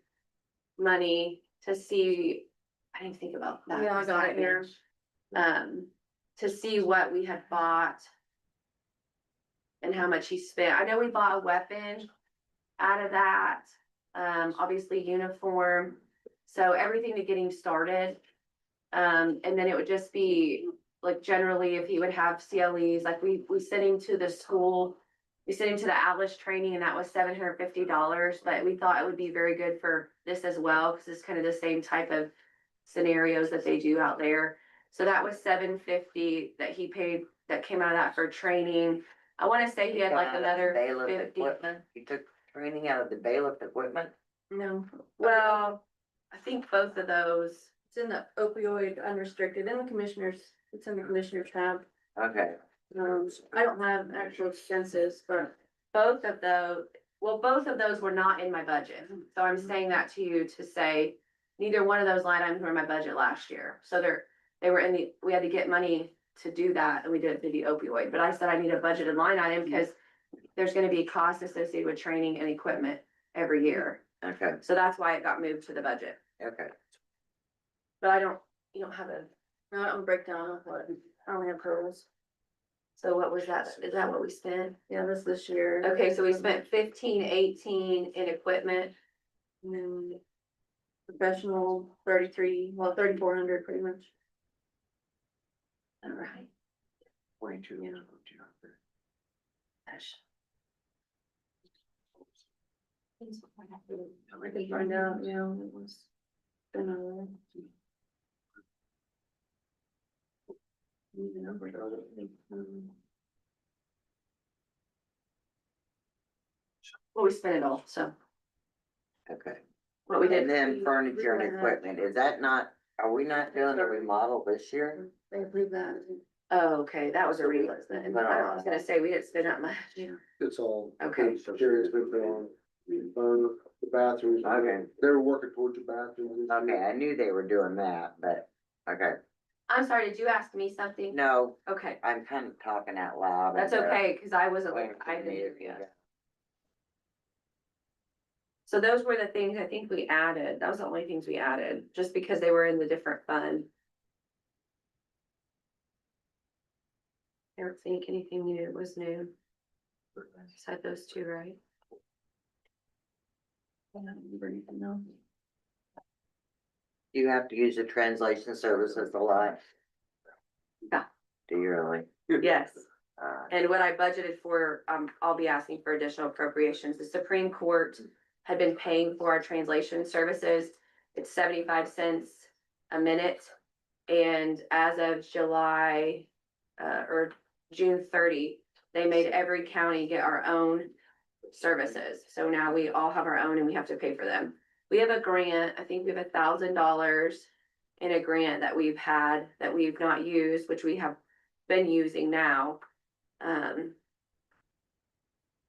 money to see, I didn't think about that. Yeah, I got it here. To see what we had bought and how much he spent. I know we bought a weapon out of that, obviously uniform, so everything to get him started. And then it would just be like generally if he would have CLEs, like we sent him to the school. We sent him to the Atlas training and that was $750, but we thought it would be very good for this as well, because it's kind of the same type of scenarios that they do out there. So that was $750 that he paid, that came out of that for training. I wanna say he had like another Bailiff 50. equipment, you took training out of the bailiff equipment? No, Well, I think both of those, it's in the opioid unrestricted, in the commissioners, it's in the commissioners tab. Okay, I don't have actual expenses, but both of those were not in my budget. So I'm saying that to you to say, neither one of those line items were in my budget last year. So they were we had to get money to do that, and we did it through the opioid. But I said I need a budgeted line item because there's gonna be costs associated with training and equipment every year. Okay, So that's why it got moved to the budget. okay. But you don't have a, No, I don't break down what, I only have totals. so what was that? Is that what we spent? Yeah, this year. Okay, so we spent 15, 18 in equipment. And then professional, 33, well, 3,400 pretty much. All right. 22. Yeah. Gosh. I can find out, yeah, it was. Been a. Even over. Well, we spent it all, so Okay. what we did. And then furniture and equipment, is that not, are we not doing a remodel this year? They approved that. Oh, okay, that was a reload then. I was gonna say, we didn't spend that much. It's all. Okay. Jerry's been on, the bathrooms. Okay. They were working towards the bathrooms. Okay, I knew they were doing that, but, okay, I'm sorry, did you ask me something? no, Okay, I'm kind of talking out loud. that's and, okay, cause I wasn't, I didn't hear you. So those were the things I think we added. That was the only things we added, just because they were in the different fund. I don't think anything new was new. Just had those two, right? I don't remember anything else. Do you have to use the translation services a lot? Yeah. Do you really? Yes. Uh, And what I budgeted for, I'll be asking for additional appropriations. The Supreme Court had been paying for our translation services. It's 75 cents a minute. And as of July, or June 30, they made every county get our own services. So now we all have our own and we have to pay for them. We have a grant, I think we have $1,000 in a grant that we've had that we've not used, which we have been using now.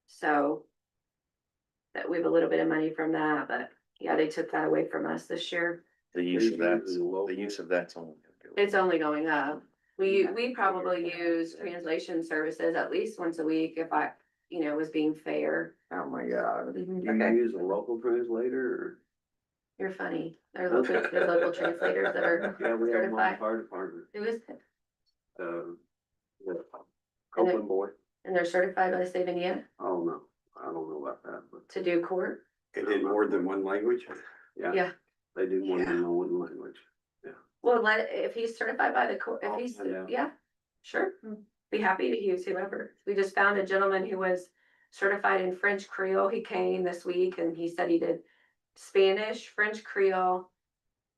So that we have a little bit of money from that, but yeah, they took that away from us this year. The use of that's only. It's only going up. We probably use translation services at least once a week if I, was being fair. oh my God. Do you Okay. use a local translator You're funny. There's local translators that or? are Yeah, we have one certified. fire department, Who is it? yeah. Copeland boy, And they're certified by the state of Indiana oh no, I don't know about that, but to do court? And in more than one language? yeah. Yeah. They do more than one language. Well, if he's certified by the court, if I'll he's, find out. yeah, sure. Be happy to use whoever. We just found a gentleman who was certified in French Creole. He came this week and he said he did Spanish, French Creole.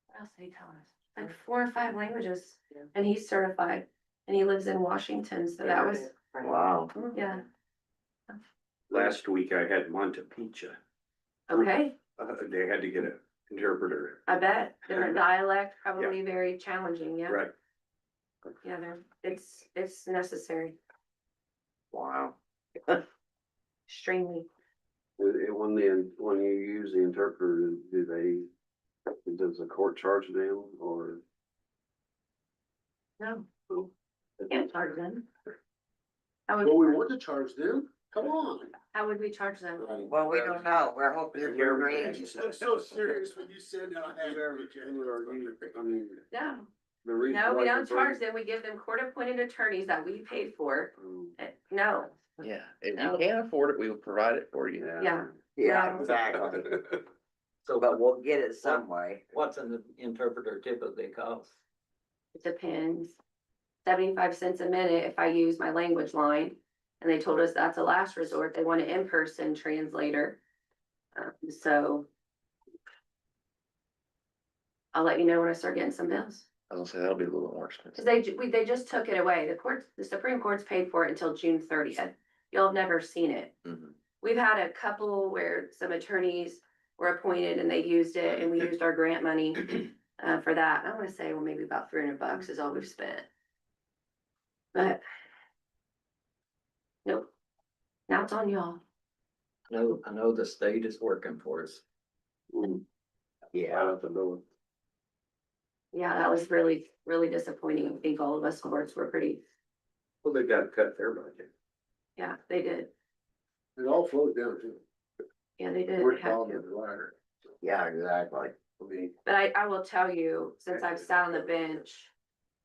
What else did he tell us? Like 4 or 5 languages. And he's certified and he lives in Washington. So that was, Wow. yeah, Last week I had Montepetya. okay. They had to get an interpreter. I bet. Different dialect, probably very challenging. Yeah. Right. Yeah, it's necessary. Wow. Extremely. When you use the interpreter, does the court charge them or? No. Can't charge them. How Well, we would, want to charge them, come on. how would we charge them? Well, we don't know. We're hoping you're agreeing. I'm so serious when you said that. I mean, No, the reason. no, we why don't we're charge them. We give them court-appointed attorneys that we paid for. bringing- No, Yeah, if No. you can't afford it, we will provide it for you. yeah. Yeah, No. exactly. So But we'll get it some way. what's an interpreter typically cost? It depends. 75 cents a minute if I use my language line. And they told us that's a last resort. They want an in-person translator. So I'll let you know when I start getting some bills. I was gonna say, that'll be a little more expensive. Cause they just took it away. The Supreme Court's paid for it until June 30th. Y'all have never seen it. Mhm. We've had a couple where some attorneys were appointed and they used it and we used our grant money for that. I wanna say, well, maybe about $300 is all we've spent. But. Nope. Now it's on y'all. I know the state is working for us. Right out the door. Yeah, that was really, really disappointing. I think all of us courts were pretty, Well, they got to cut their budget. yeah, they did. It all flows down to. Yeah, they did. We're They had following to. the ladder. Yeah, exactly. But I will tell you, since I've sat on the bench,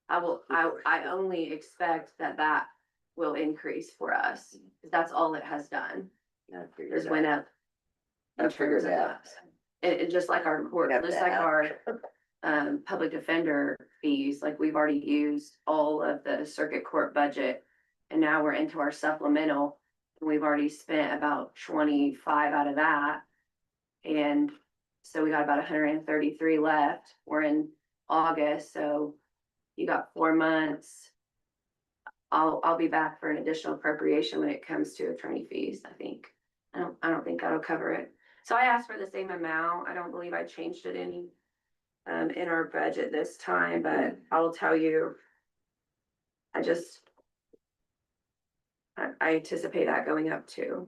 I only expect that will increase for us. 'Cause that's all it has done, I figured is went that. up. I in figured terms of that. And just like our court, Have just to like ask. our public defender fees, like we've already used all of the circuit court budget. And now we're into our supplemental, and we've already spent about 25 out of that. And so we got about 133 left. We're in August, so you got 4 months. I'll be back for an additional appropriation when it comes to attorney fees, I think. I don't think that'll cover it. So I asked for the same amount. I don't believe I changed it any in our budget this time, but I'll tell you, I anticipate that going up too.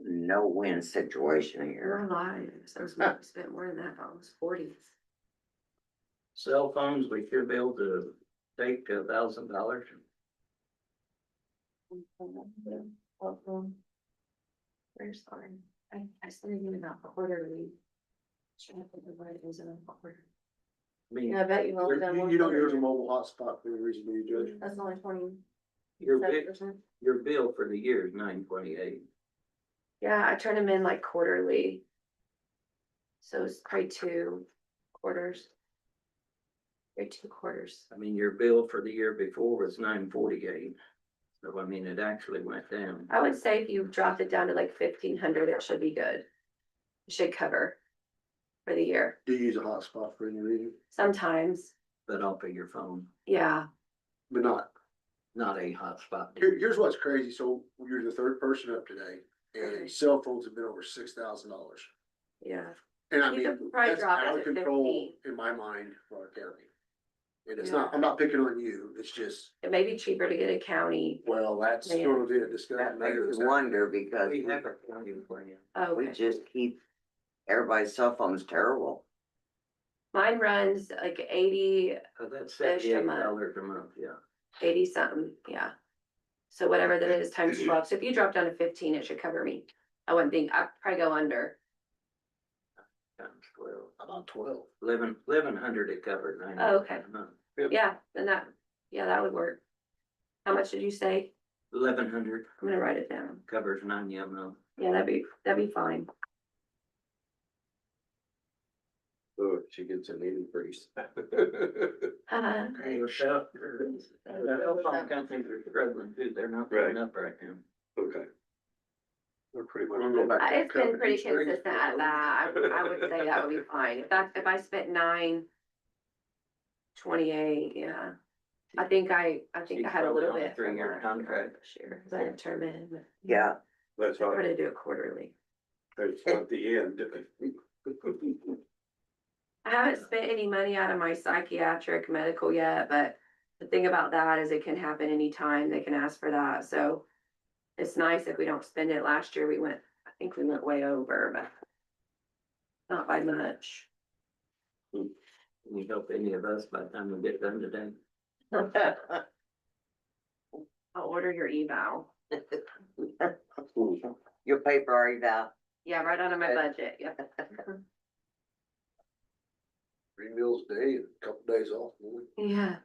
No win situation You're here. lying. So we spent more than that, almost 40. Cell phones, we should be able to take $1,000. Where's sorry, I started getting about quarterly. Trying to think of what it is in a quarter. I mean, Yeah, I bet you only done one. You don't use a quarter. mobile hotspot for any reason, do you, Judge? That's only 27%. your bill for the year is $928. Yeah, I turn them in like quarterly. So it's probably 2 quarters. Probably 2 quarters. I mean, your bill for the year before was $948. So I mean, it actually went down, I would say if you dropped it down to like 1,500, it should be good. It should cover for the year. Do you use a hotspot for any reason? Sometimes, but off of your phone, yeah. But not. not a hotspot. Here's what's crazy. So you're the third person up today Okay. and cell phones have been over $6,000. Yeah, And I You mean, could probably that's drop it out to of control 15. in my mind for our county. And it's Yeah. not, I'm not picking on you. It's just, it may be cheaper to get a county. well, that's Yeah. sort of the discussion. That makes me wonder because We have a county plan. Oh, we okay. just keep, everybody's cell phone's terrible. Mine runs like 80, That's Ish a month. $78 a month, yeah. 80 something, yeah. So whatever that is times 12. So if you drop down to 15, it should cover me. I wouldn't think, I'd probably go under. Times 12. About 12. 1,100 it covered. Oh, okay. a month. Yeah, then that would work. How much did you say? 1,100 I'm gonna write it down. covers 90 of them. Yeah, that'd be fine. Oh, she gets an increase. Hey, Rochelle, the cell phone companies are struggling too, they're not going up right now. Okay. We're pretty much. It's been pretty consistent at that. I would say that would be fine. If I spent 928, yeah. I think I had a little She's probably on a bit. from 3-year that contract. This year, 'cause I didn't turn in. but Yeah, That's I all, try to do it quarterly. that's not the end. I haven't spent any money out of my psychiatric medical yet, but the thing about that is it can happen anytime. They can ask for that, so. It's nice if we don't spend it. Last year I think we went way over, but. Not by much. Can you help any of us by the time we get done today? I'll order your eval. you'll pay for our eval. Yeah, right under my budget, yep. 3 meals a day and a couple days off. Yeah,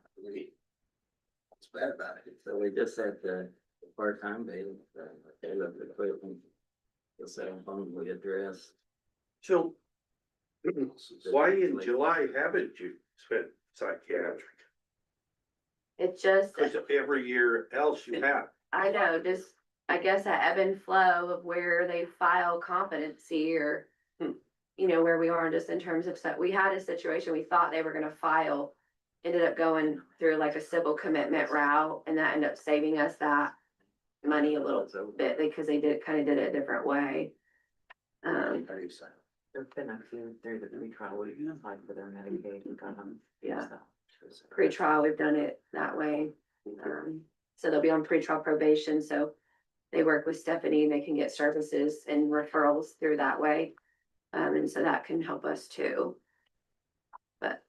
What's bad about it? So we just had the part-time bailiff, they love the equipment. The cell phone we address. So why in July haven't you spent psychiatric? it just, Cause every year else you have. I know, just, I guess, a ebb and flow of where they file competency or. You know, where we are just in terms of, we had a situation, we thought they were gonna file. Ended up going through like a civil commitment route, and that ended up saving us that money a little bit, because they kind of did it a different way. How do you say? There's been a few through the pre-trial, we applied for their Medicaid and got them. Yeah. Pre-trial, we've done it that way. So they'll be on pre-trial probation, so they work with Stephanie, they can get services and referrals through that way. And so that can help us too. But.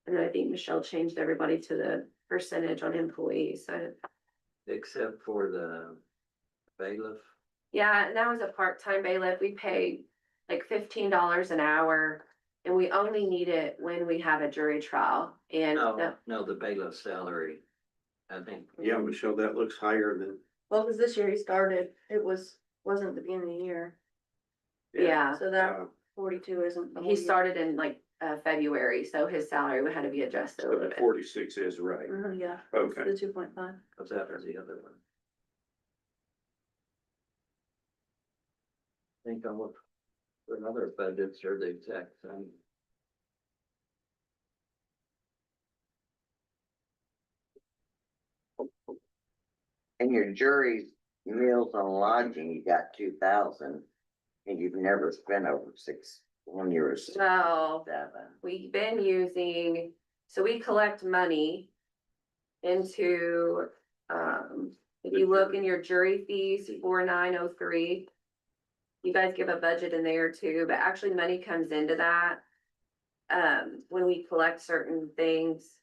And then I think Michelle changed everybody to the percentage on employees, so. Except for the bailiff. Yeah, and that was a part-time bailiff. We paid like $15 an hour. And we only need it when we have a jury trial and No, the bailiff salary, I think. Yeah, Michelle, that looks higher than. Well, cause this year he started, wasn't at the beginning of the year, yeah, so that uh, 42 isn't. the whole he year. started in like February, so his salary had to be adjusted a So little the bit. 46 is right. Yeah. Okay. The 2.5. Cause that was the other one. I think I'm looking for another budgets are the exact same. And your jury's meals and lodging, you got 2,000, and you've never spent over 6, 1 year or 6, Well, 7. we've been using, so we collect money into, if you look in your jury fees, 4903. You guys give a budget in there too, but actually money comes into that. When we collect certain things.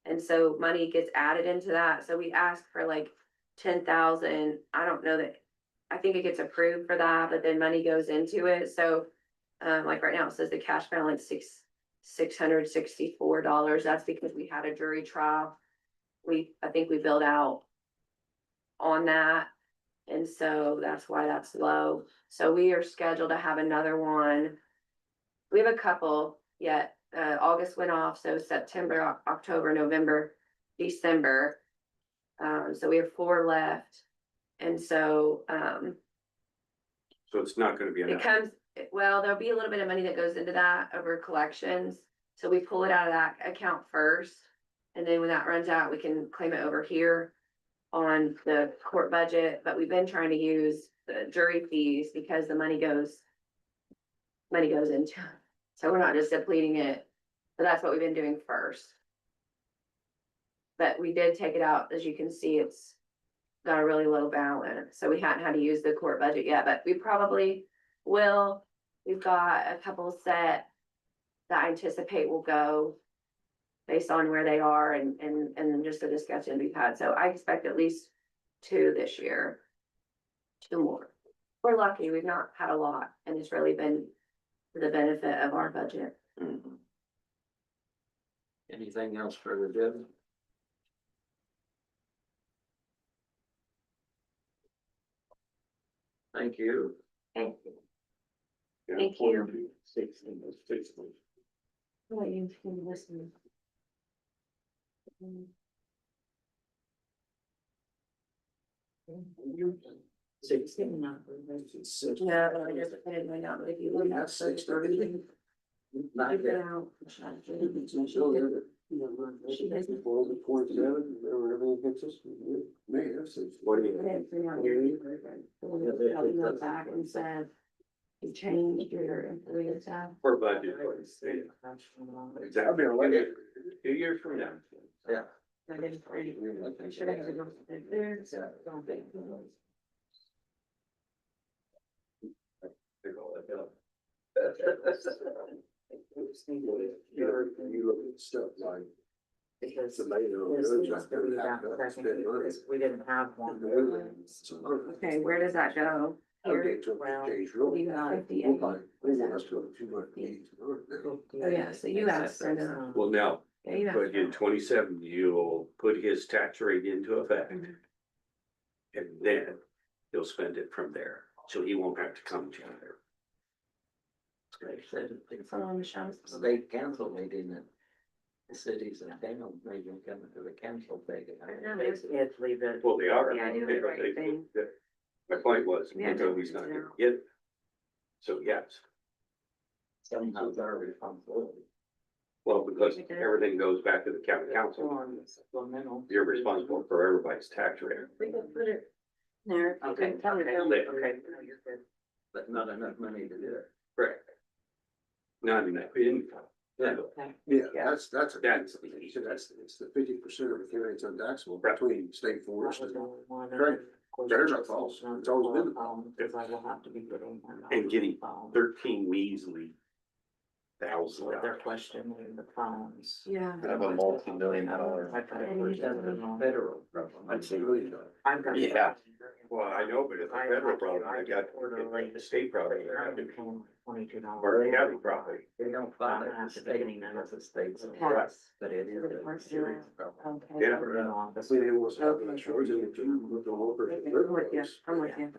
And so money gets added into that. So we ask for like 10,000. I don't know that, I think it gets approved for that, but then money goes into it. So, like right now it says the cash balance $664. That's because we had a jury trial. I think we billed out on that. And so that's why that's low. So we are scheduled to have another one. We have a couple yet. August went off, so September, October, November, December. So we have 4 left. And so, So it's not gonna be it enough. comes, well, there'll be a little bit of money that goes into that over collections. So we pull it out of that account first. And then when that runs out, we can claim it over here on the court budget. But we've been trying to use the jury fees because the money goes into it. So we're not just depleting it. So that's what we've been doing first. But we did take it out. As you can see, it's got a really low balance. So we hadn't had to use the court budget yet, but we probably will. We've got a couple set that I anticipate will go based on where they are and then just the discussion we've had. So I expect at least 2 this year. 2 more. We're lucky. We've not had a lot and it's really been to the benefit of our budget. Anything else for the Jim? Thank you. Thank you. Yeah, Thank you. 42, 16, 16. Oh, you can listen. Yeah, I just put it right now, but if you look at 6:30. Not yet. She doesn't. Everything hits us. Man, that's it. What do you? Back and said, you changed your employee tab. For budget. Exactly. 2 years from now. Yeah. I didn't agree. I should have gone there. You look at stuff like. Because the mayor of this the needs judge, to be that that's second, been running. because we didn't have one. Okay, where does that go? Okay, so Well, change really. You got 58. That's what you want to eat. Oh, yeah, so you asked for the. Well, now, Yeah, you asked but in for 27, you'll put his tax rate into effect. Mhm. And then he'll spend it from there, so he won't have to come to you there. They said it. On the shows. state council meeting and the cities and towns may be coming to the council taking. Kids leave it. Well, they are. Yeah, do the right thing. My point was, Yeah, Toby's not gonna get it. So, yes, Somehow it's our responsibility. well, because everything goes back to the county council, you're responsible for everybody's tax rate. We could put it There. Okay, tell me, Okay. no, you're good. But not enough money to do it. Correct. Not enough income. Yeah. Yeah, that's That's it's the 50% of the county that's untaxable Right. between state forest That was and. the only one. Right. Of course, There's our it's fault. not It's always been the phone, because I will have to be getting. And getting 13 measly thousand What they're dollars. questioning the phones. Yeah. I have a multi-million dollar. I put it first, That's a federal problem. I'd say really. I've got. Yeah. Well, I know, but it's a federal problem, I got, the state property, or the county property. They don't file it in the state, none of the states, Pass. but it is a serious problem. Yeah. We didn't want to stop that shores in the look all over. I'm with you, I'm with you.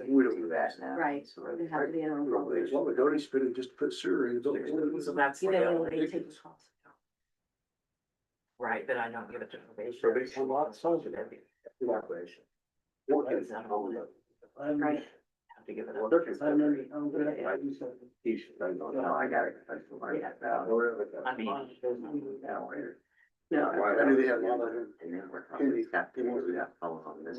We don't do that now. Right, it have to be in a. Well, we don't spend it just to put sewer in. So that's. You the know, other when they thing. take the cost. Right, but I don't give it to probation. Probation. Evaluation. Is that all of it? Right. Have to give it up. No, I got it. I mean. No. I knew they had a lot of them. And then we're talking, we got on this.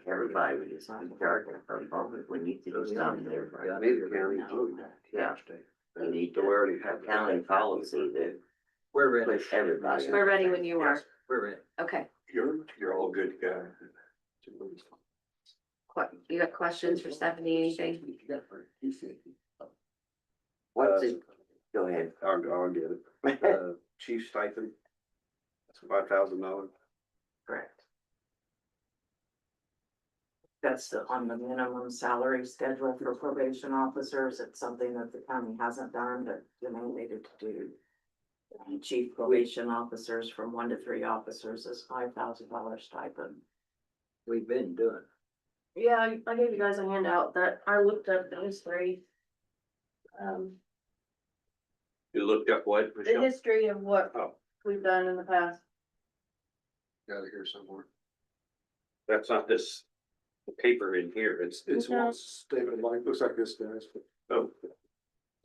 Everybody would just be charged for phone, we need to do something there. Maybe the county too. Yeah. We need to, We already have county policy that We're ready. puts everybody. We're ready when you are. Yes. We're ready. Okay, You're all good to go. You got questions for Stephanie, anything? What's it? Go ahead. I'll get it. Chief stipend. That's $5,000. Correct. That's on the minimum salary schedule for probation officers. It's something that the county hasn't done, but you know, needed to do. Chief probation officers from 1 to 3 officers is $5,000 stipend. We've been doing. Yeah, I gave you guys a handout that I looked up those three. You looked up what, The Michelle? history of what Oh. we've done in the past. Got it here somewhere. That's not this paper in here, it's, It's No. one statement, like, looks like this, guys. oh,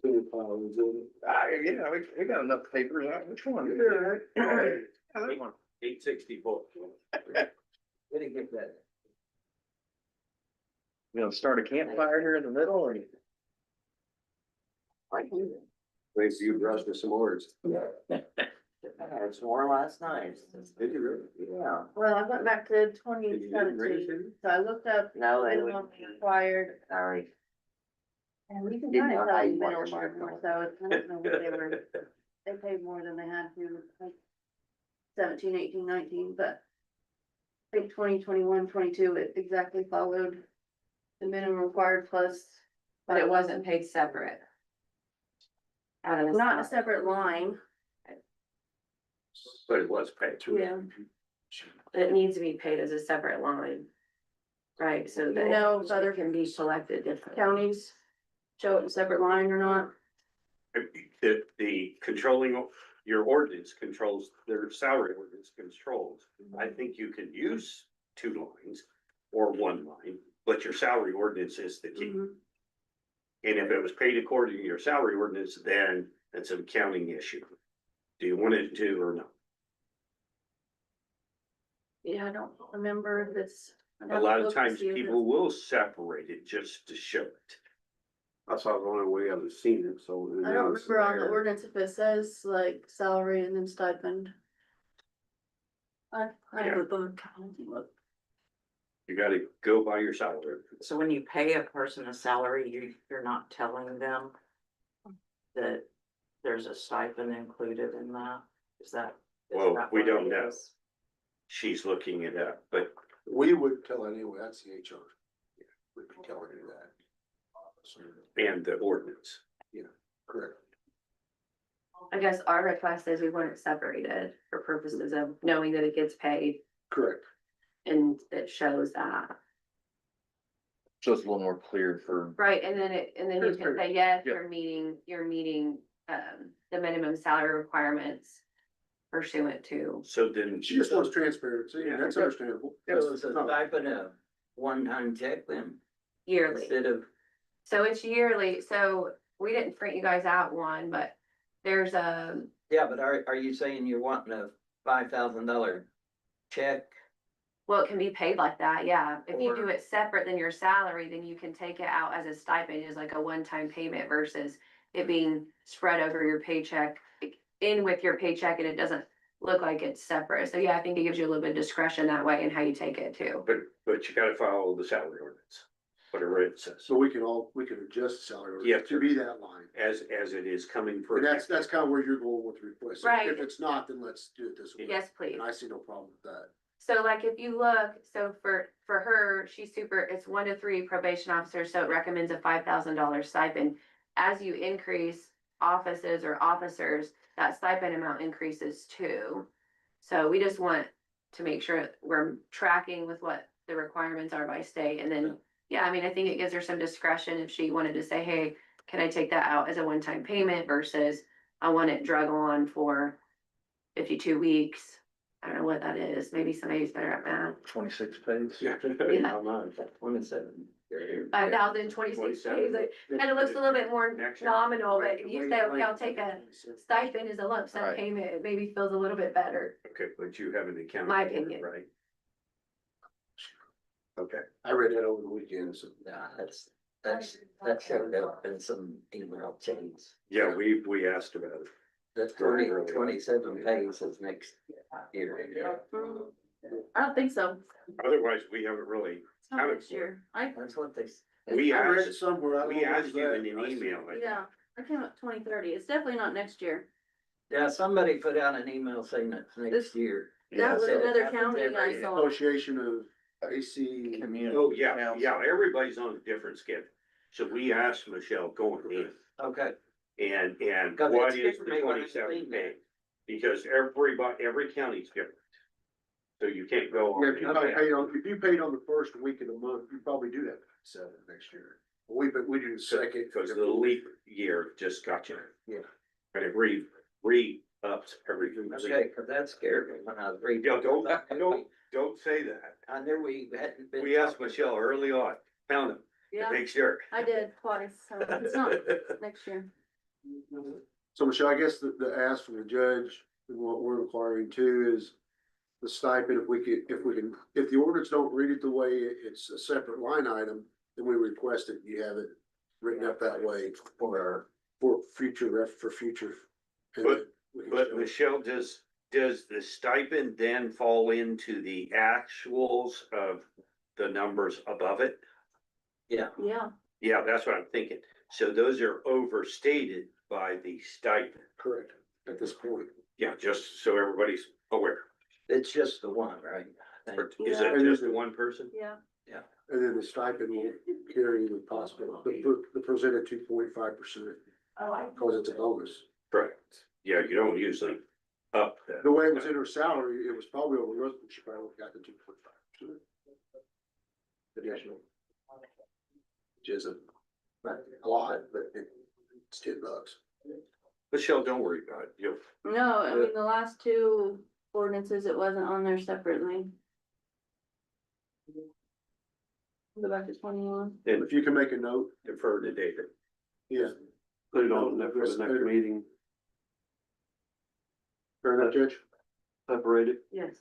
Yeah, we got enough papers out, which one? That one. 864. We didn't get that. You know, start a campfire here in the middle or? Wait for you to brush with some words. I had some more last night. Did you really? Yeah. Well, I went back to twenty Did you get it ready, seventeen, so I looked up No, they minimum would. required, Sorry. and we can Didn't kind know of how tell you you want middle your mark mark. more, so it's, I don't know what they were, they paid more than they had to, like 17, 18, 19, but I think 20, 21, 22, it exactly followed the minimum required plus. But it wasn't paid separate. Out of the. Not a separate line, But it was paid. yeah. It needs to be paid as a separate line. Right, so that. No, if other it can be collected differently. counties show it in a separate line or not. The controlling, your ordinance controls, their salary ordinance controls. I think you can use 2 lines or 1 line, but your salary ordinance is the key. Mhm. And if it was paid according to your salary ordinance, then it's an accounting issue. Do you want it to or no? Yeah, I don't remember this. A lot of times people will separate it just to show it. That's the only way I haven't seen it, so. I don't remember on the ordinance if it says like salary and then stipend. I have a book. Look. You gotta go by your salary. ordinance. So when you pay a person a salary, you're not telling them that there's a stipend included in that? Is that? is Well, that we what don't it know. is? She's looking it up, but We would tell anyway, that's the HR. We'd be telling you that. and the ordinance. Correct. I guess our request is we want it separated for purposes of knowing that it gets paid Correct. and it shows that. So it's a little more clear for, Right, and then you can say, yes, Yeah. you're meeting, the minimum salary requirements pursuant to. So then. She just wants transparency, Yeah. and that's understandable. So it's a stipend of one-time check then, Yearly, instead of, so it's yearly, so we didn't print you guys out one, but there's a, yeah, but are you saying you're wanting a $5,000 check? well, it can be paid like that, yeah. If you do Or- it separate than your salary, then you can take it out as a stipend, as like a one-time payment versus it being spread over your paycheck, in with your paycheck, and it doesn't look like it's separate. So yeah, I think it gives you a little bit of discretion that way in how you take it too. But you gotta follow the salary ordinance, whatever it says, So we can adjust the salary Yeah, ordinance to be that line. as it is coming for. And that's kind of where you're going with the request. Right. If it's not, then let's do it this way. Yes, please. And I see no problem with that. So like if you look, so for her, she's super, it's 1 to 3 probation officers, so it recommends a $5,000 stipend. As you increase offices or officers, that stipend amount increases too. So we just want to make sure we're tracking with what the requirements are by state, and then, yeah, I mean, I think it gives her some discretion if she wanted to say, hey, can I take that out as a one-time payment versus I want it drug on for 52 weeks. I don't know what that is. Maybe somebody's better at math. 26 pays. Yeah. Yeah. 27. 5,000, 26 days, and it looks a little bit more Next year. nominal, but if you say, okay, I'll take a stipend as a lump sum Right. payment, it maybe feels a little bit better. Okay, but you haven't accounted. My for it, opinion. Right? Okay, I read that over the weekend, so. Yeah, that showed up in some email chains. yeah, we asked about it. That 27 pays is next year. I don't think so. Otherwise, we haven't really, It's not next year. That's what they. we I read it asked, somewhere. I don't we know asked you in exactly. an email. I think. Yeah, I came up 2030. It's definitely not next year. Yeah, somebody put out an email saying it's next year. That was Said it another happens county every I year. saw. Association of AC. Community. Oh, yeah, council. yeah, everybody's on a different schedule. So we asked Michelle going in, Okay, and Because what it's is different the than what I've 27 seen pay? Because every county's different. So you can't go Yeah, on. if you paid on the first week of the month, you probably do that seven next year. We do the second. Because the leap year just got you. Yeah. And it ups everything. okay, cause that scared me when I was reading. Yeah, don't say that. I knew we hadn't been. We asked talking Michelle early on, found him, Yeah, to make sure. I did twice, so it's not next year. So Michelle, I guess the ask from the judge, and what we're requiring too is the stipend, if the ordinance don't read it the way it's a separate line item, then we request that you have it written up that way for future. and But- we can But show- Michelle, does the stipend then fall into the actuals of the numbers above it? Yeah, Yeah, that's what I'm thinking. So those are overstated by the stipend. Correct, at this point. Yeah, just so everybody's aware. It's just the one, right? I think. Or is Yeah. it just the one person? yeah. And then the stipend will carry the possible, the presented 2.5%, because it's a bonus. Correct. Yeah, you don't usually up that. The way it was in her salary, it was probably over, she probably got the 2.5%. Additional. Which isn't a lot, but it's $10. Michelle, don't worry about it. You'll, No, I mean, the last two ordinances, it wasn't on there separately. Go back to 21. and If you can make a note, defer to David. yeah. Put it on for the next meeting, Fair enough, Judge? separate it, Yes.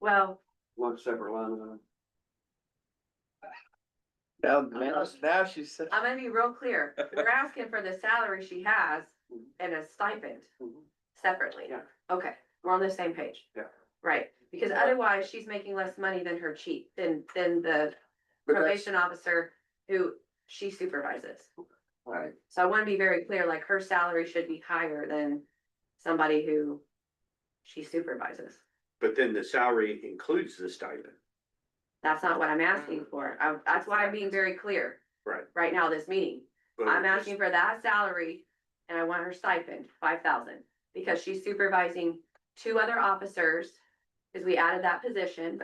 Well, one separate line item. Now she said. I'm gonna be real clear. We're asking for the salary she has and a stipend separately. Yeah. Okay, we're on the same page. Yeah. Right, because otherwise she's making less money than her chief, than the But that's, probation officer who she supervises. right, So I wanna be very clear, like her salary should be higher than somebody who she supervises. But then the salary includes the stipend. That's not what I'm asking for. That's why I'm being very clear Right. right now, this meeting. But I'm asking for that salary and I want her stipend, 5,000, because she's supervising 2 other officers. Cause we added that position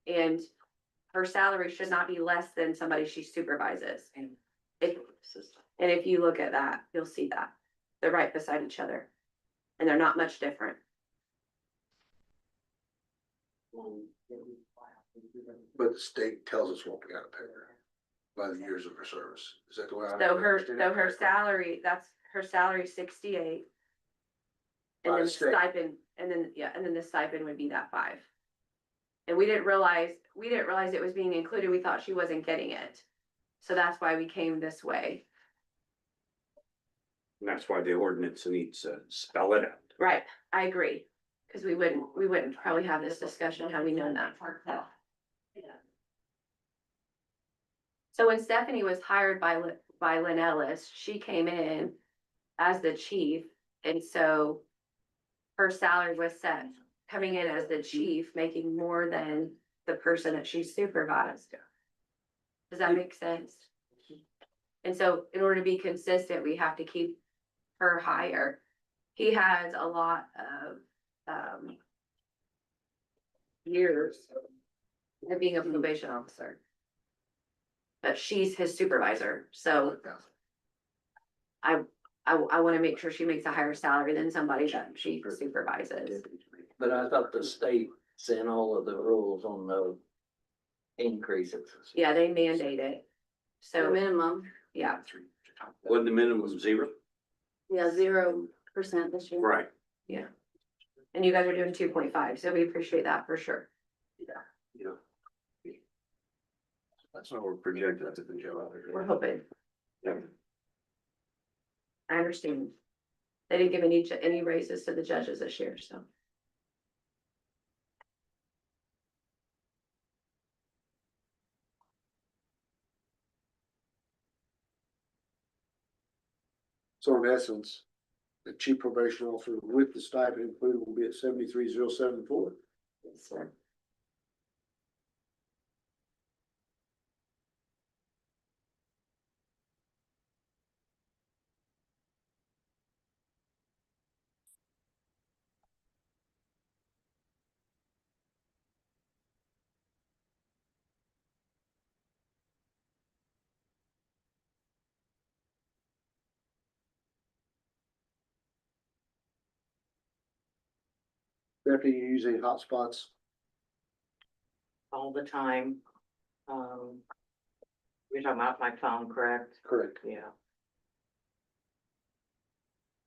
and her salary should not be less than somebody she supervises. And if you look at that, you'll see that they're right beside each other and they're not much different. but the state tells us what we gotta pay her by the years of her service. Is that the way I? So her understand it? salary, that's her salary 68. And By then the the state. stipend, and then the stipend would be that 5. And we didn't realize it was being included. We thought she wasn't getting it. So that's why we came this way. And that's why the ordinance needs to spell it out. Right, I agree. Cause we wouldn't probably have this discussion had we known that. So when Stephanie was hired by Lynn Ellis, she came in as the chief, and so her salary was set coming in as the chief, making more than the person that she supervised. Does that make sense? And so in order to be consistent, we have to keep her higher. He has a lot of, years of being a probation officer. But she's his supervisor, so I wanna make sure she makes a higher salary than somebody that she supervises. But I thought the state sent all of the rules on the increases. Yeah, they mandate it. The So, minimum, yeah, Wasn't the minimum 0? yeah, 0% this year. Right. and you guys are doing 2.5, so we appreciate that for sure. Yeah. That's what we're projecting, that's a good job. We're hoping. Yeah. I understand. They didn't give any raises to the judges this year, so. So in essence, the chief probation officer with the stipend included will be at 73,074. So, Deputy, you use any hotspots? All the time. You're talking about my phone, correct? Correct. Yeah.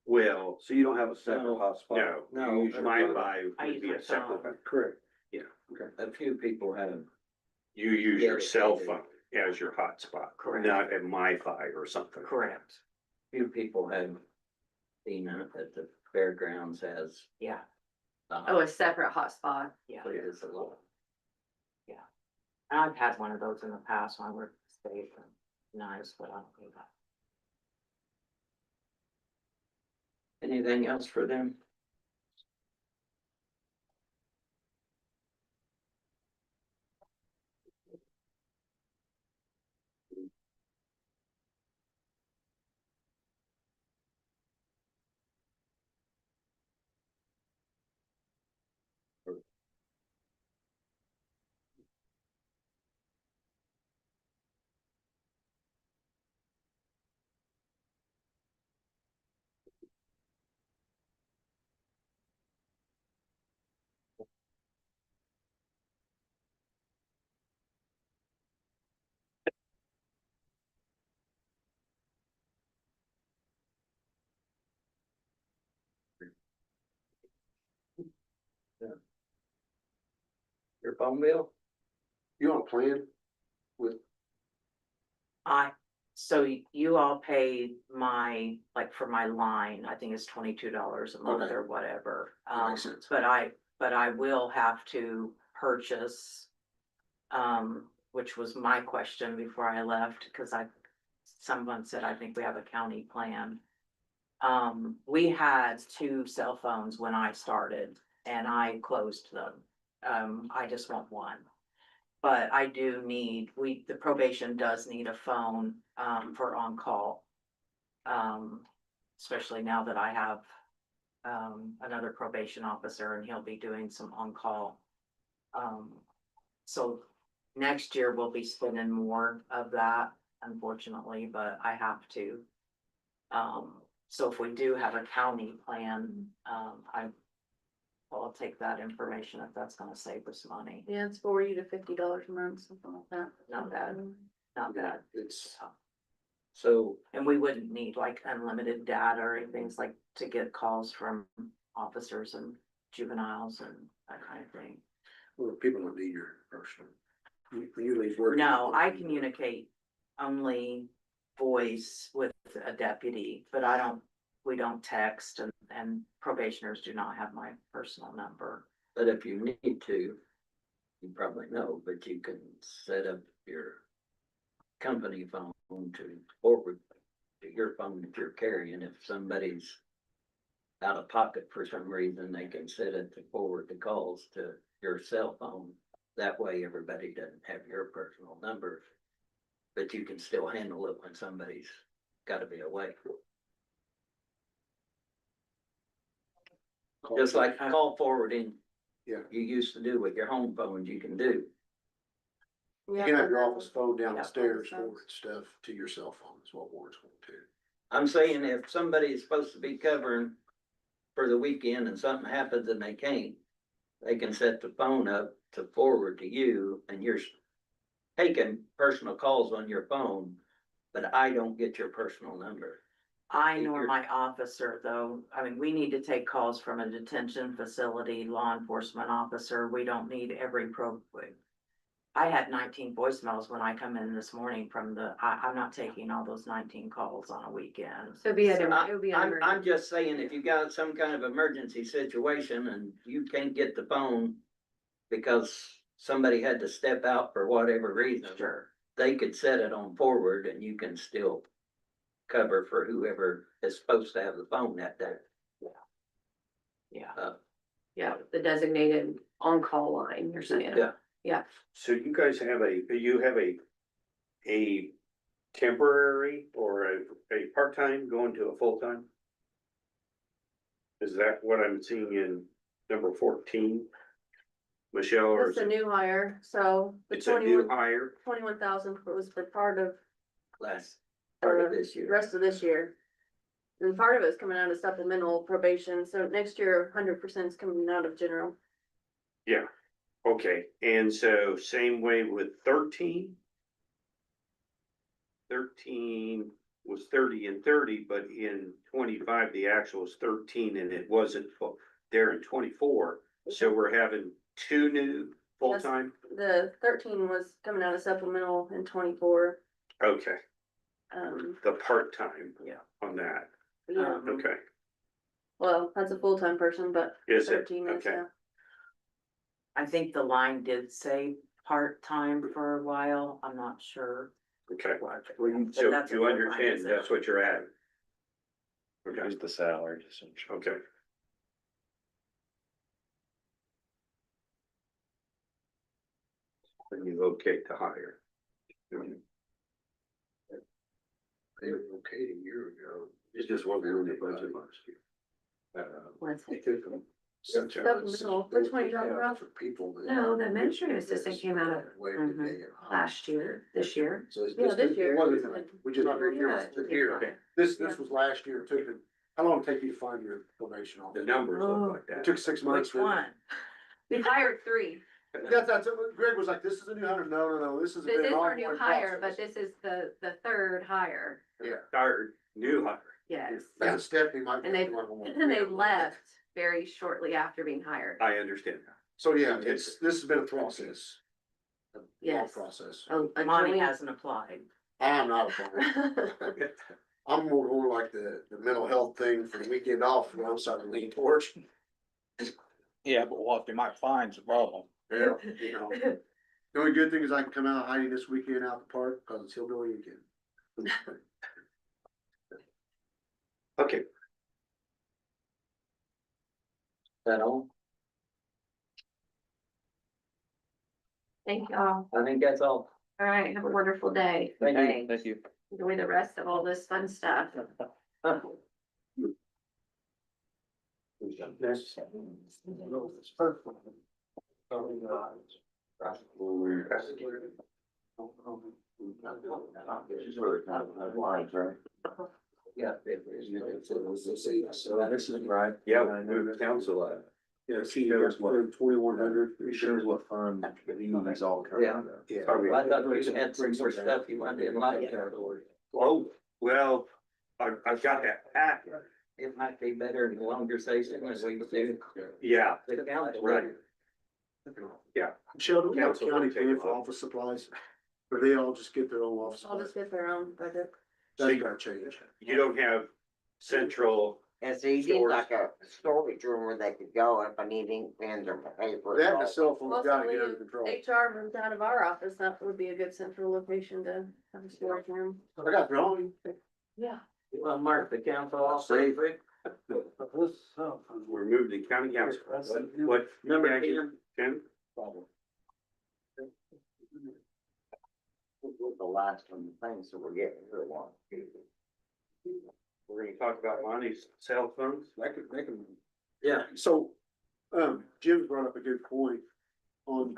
Well, So you don't have a separate No. hotspot? no, No, you use MiFi I would use be my a separate, phone. Correct. A few people have, you use your cell Dedicated. phone as your hotspot, Correct. not a MiFi or something. Correct, few people have seen it at the fairgrounds has. yeah, oh, a separate hotspot. yeah. It is a lot. And I've had one of those in the past when I worked at the state, and nice, but I don't do that. Anything else for them? Your phone bill? You on a plan with, So you all pay my, like for my line, I think it's $22 a month Okay. or whatever. Makes sense. But I will have to purchase, which was my question before I left, cause someone said, I think we have a county plan. We had 2 cell phones when I started and I closed them. I just want one. But I do need, the probation does need a phone, for on-call. Especially now that I have, another probation officer and he'll be doing some on-call. So next year we'll be spending more of that, unfortunately, but I have to. So if we do have a county plan, I'll take that information if that's gonna save us money. Yeah, it's $40 to $50 a month, something like that. Not bad. Not bad. it's, So And we wouldn't need like unlimited data or anything, it's like to get calls from officers and juveniles and that kind of thing. well, people don't need your personal. You leave work. No, I communicate only voice with a deputy, but we don't text and probationers do not have my personal number. but if you need to, you probably know, but you can set up your company phone to forward to your phone that you're carrying if somebody's out of pocket for some reason, they can set it to forward the calls to your cell phone. That way, everybody doesn't have your personal number, but you can still handle it when somebody's gotta be away. Just like call forwarding. Yeah. You used to do with your home phones, you can do. You can have your office phone downstairs forward stuff to your cell phone is what Warren's going to. I'm saying if somebody is supposed to be covering for the weekend and something happens and they can't, they can set the phone up to forward to you and you're taking personal calls on your phone, but I don't get your personal number. I nor my officer, though, I mean, we need to take calls from a detention facility, law enforcement officer, we don't need every I had 19 voicemails when I come in this morning from I'm not taking all those 19 calls on a weekend. So it'd be it would be under. I'm just saying, if you got some kind of emergency situation and you can't get the phone because somebody had to step out for whatever reason. Sure. They could set it on forward and you can still cover for whoever is supposed to have the phone that day. Yeah. Yeah, the designated on-call line, you're saying. Yeah. So you guys have a temporary or a part-time going to a full-time? Is that what I'm seeing in number 14? Michelle, or It's is a it, new hire, so the it's a new 21 hire? 21,000 was for part of Last part of the this year. rest of this year. And part of it's coming out of supplemental probation, so next year, 100% is coming out of general. Yeah, okay, and so same way with 13? 13 was 30 and 30, but in 25, the actual was 13 and it wasn't there in 24. So we're having two new full-time? The 13 was coming out of supplemental in 24. Okay, Um, the part-time. Yeah. On that, yeah, okay, well, that's a full-time person, but is it? 13 is, Okay, yeah. I think the line did say part-time for a while, I'm not sure. okay, But so that's a you full-time understand, position. that's what you're at. Okay, Here's the salary, essentially. okay. When you locate to hire. They were okay a year ago. It just wasn't in the budget last year. What's They it? took them. Supplemental, which one you talking about? For people. that- No, the administrative assistant came out of Way Mhm. to day. last year, this year. So it's Yeah, this year. It wasn't, we just. Yeah, Took here. This was last year. It took, how long did it take you to find your probation The officer? numbers look Oh. like It that. took 6 months. Which one? We hired 3. That's what Greg was like, this is a new hunter. No, this is. This is our new hire, but this is the third hire. Our new hire. Yes. Yeah, Stephanie might. And they left very shortly after being hired. I understand that. So yeah, this has been a process. A long Yes. Process. Oh, Monty Julie- hasn't applied. I'm not a I'm more like the mental health thing for the weekend off when I'm starting to lean towards. Yeah, but what they might find's the problem. Yeah, you know. The only good thing is I can come out hiding this weekend out the park because it's hillbilly weekend. Okay, That all? Thank you all. I think that's all. All right, have a wonderful day. Thank you. Thank you. Enjoy the rest of all this fun stuff. Yeah. So this is right. yeah, move the council up. Yeah, see, there's 2,100. It shows what fund these all come out of. Yeah. I thought you had some more stuff you wanted in my category. Oh, well, I've got that packet. It might be better in a longer session as we do. Yeah, The council. right. Yeah, Michelle, do we have Council will county take paying it for up. office supplies? Or they all just get their own office I'll supplies? just get their own budget. That's gotta change. you don't have central, And so you need like a storage room where they could go if I need ink pens or paper. That and the cell phone's gotta get Mostly under control. HR moved out of our office, that would be a good central location to have a storage room. I got drawing. Yeah. Well, Mark, the council all say, We're moving to county council. What? Number Yeah, 10. 10? The last one, the thing, so we're getting through one. We're gonna talk about Lonnie's cell phones. They can. Yeah. So, Jim brought up a good point on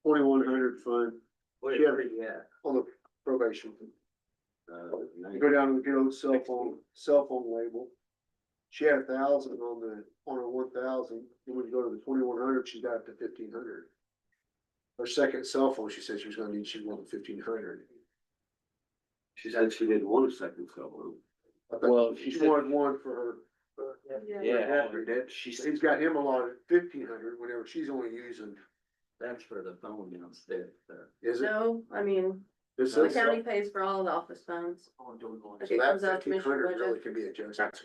2100 fund What Yeah. are you at? on the probation. You Uh, go down and get a cell phone label. She had 1,000 on her 1,000, and when you go to the 2100, she got it to 1,500. Her second cell phone, she said she was gonna need, she wanted 1,500. she said she didn't want a second cell phone. Well, She she said- wanted one for her. Yeah, She's got him allotted 1,500 whenever she's only using, That's for the phone downstairs there. is it? No, I mean, Is the it? county pays for all the office phones. So Like, it that comes out of commissioner 1,500 really budget. can be adjusted. That's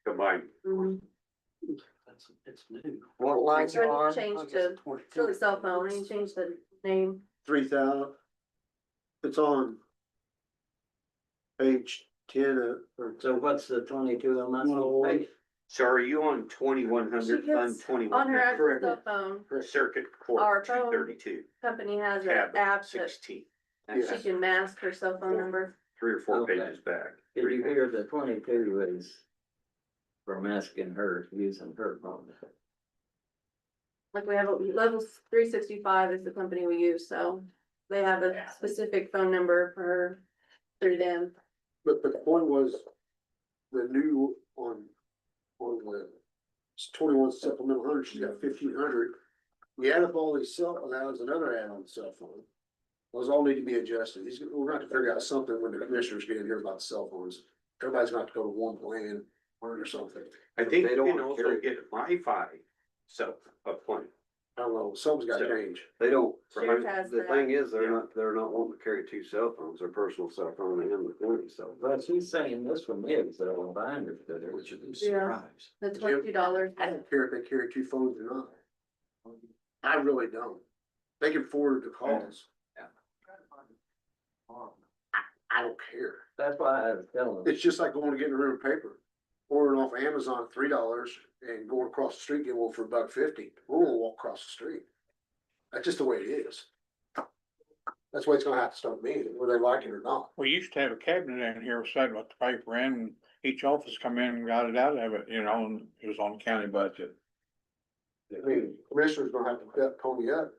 combined. Mhm. It's new. What line So you when you on? change to, to the cell phone, and you change the name, 3,000. It's on page 10 or. So what's the 22 a month? 101. pay? So are you on 2100 She fund gets twenty-one? on her actual cell phone, Circuit Our court phone. 232, company has an tab app that 16, she can mask her cell phone number. 3 or 4 Okay. pages back. Did you hear the 22 is from asking her, using her phone? Like we have a level 365 is the company we use, so they have a specific phone number for her through them. But the point was, the new on the 21 supplemental 100, she's got 1,500. We add up all these cell, now there's another add-on cell phone. Those all need to be adjusted. We're gonna have to figure out something when the commissioners get in here about cell phones. Everybody's gonna have to go to one plan or something. I think They you don't can wanna also carry- get Wi-Fi cell phone. I don't know, something's gotta So- change. They don't, Sheriff has the that. thing is, Yeah. they're not wanting to carry two cell phones, their personal cell phone and the county cell phone. But she's saying this one is, so if I understood her. Which is Yeah. surprise. The $22. I don't care if they carry two phones or not. I really don't. They can forward the calls. Yeah. I don't care. That's why I was telling her. It's just like going to get a room of paper, ordering off Amazon $3 and going across the street, getting one for $1.50. We're gonna walk across the street. That's just the way it is. That's the way it's gonna have to start being, whether they like it or not. We used to have a cabinet in here, said what the paper in, and each office come in and got it out of it, you know, and it was on the county budget. I mean, commissioner's gonna have to pony up.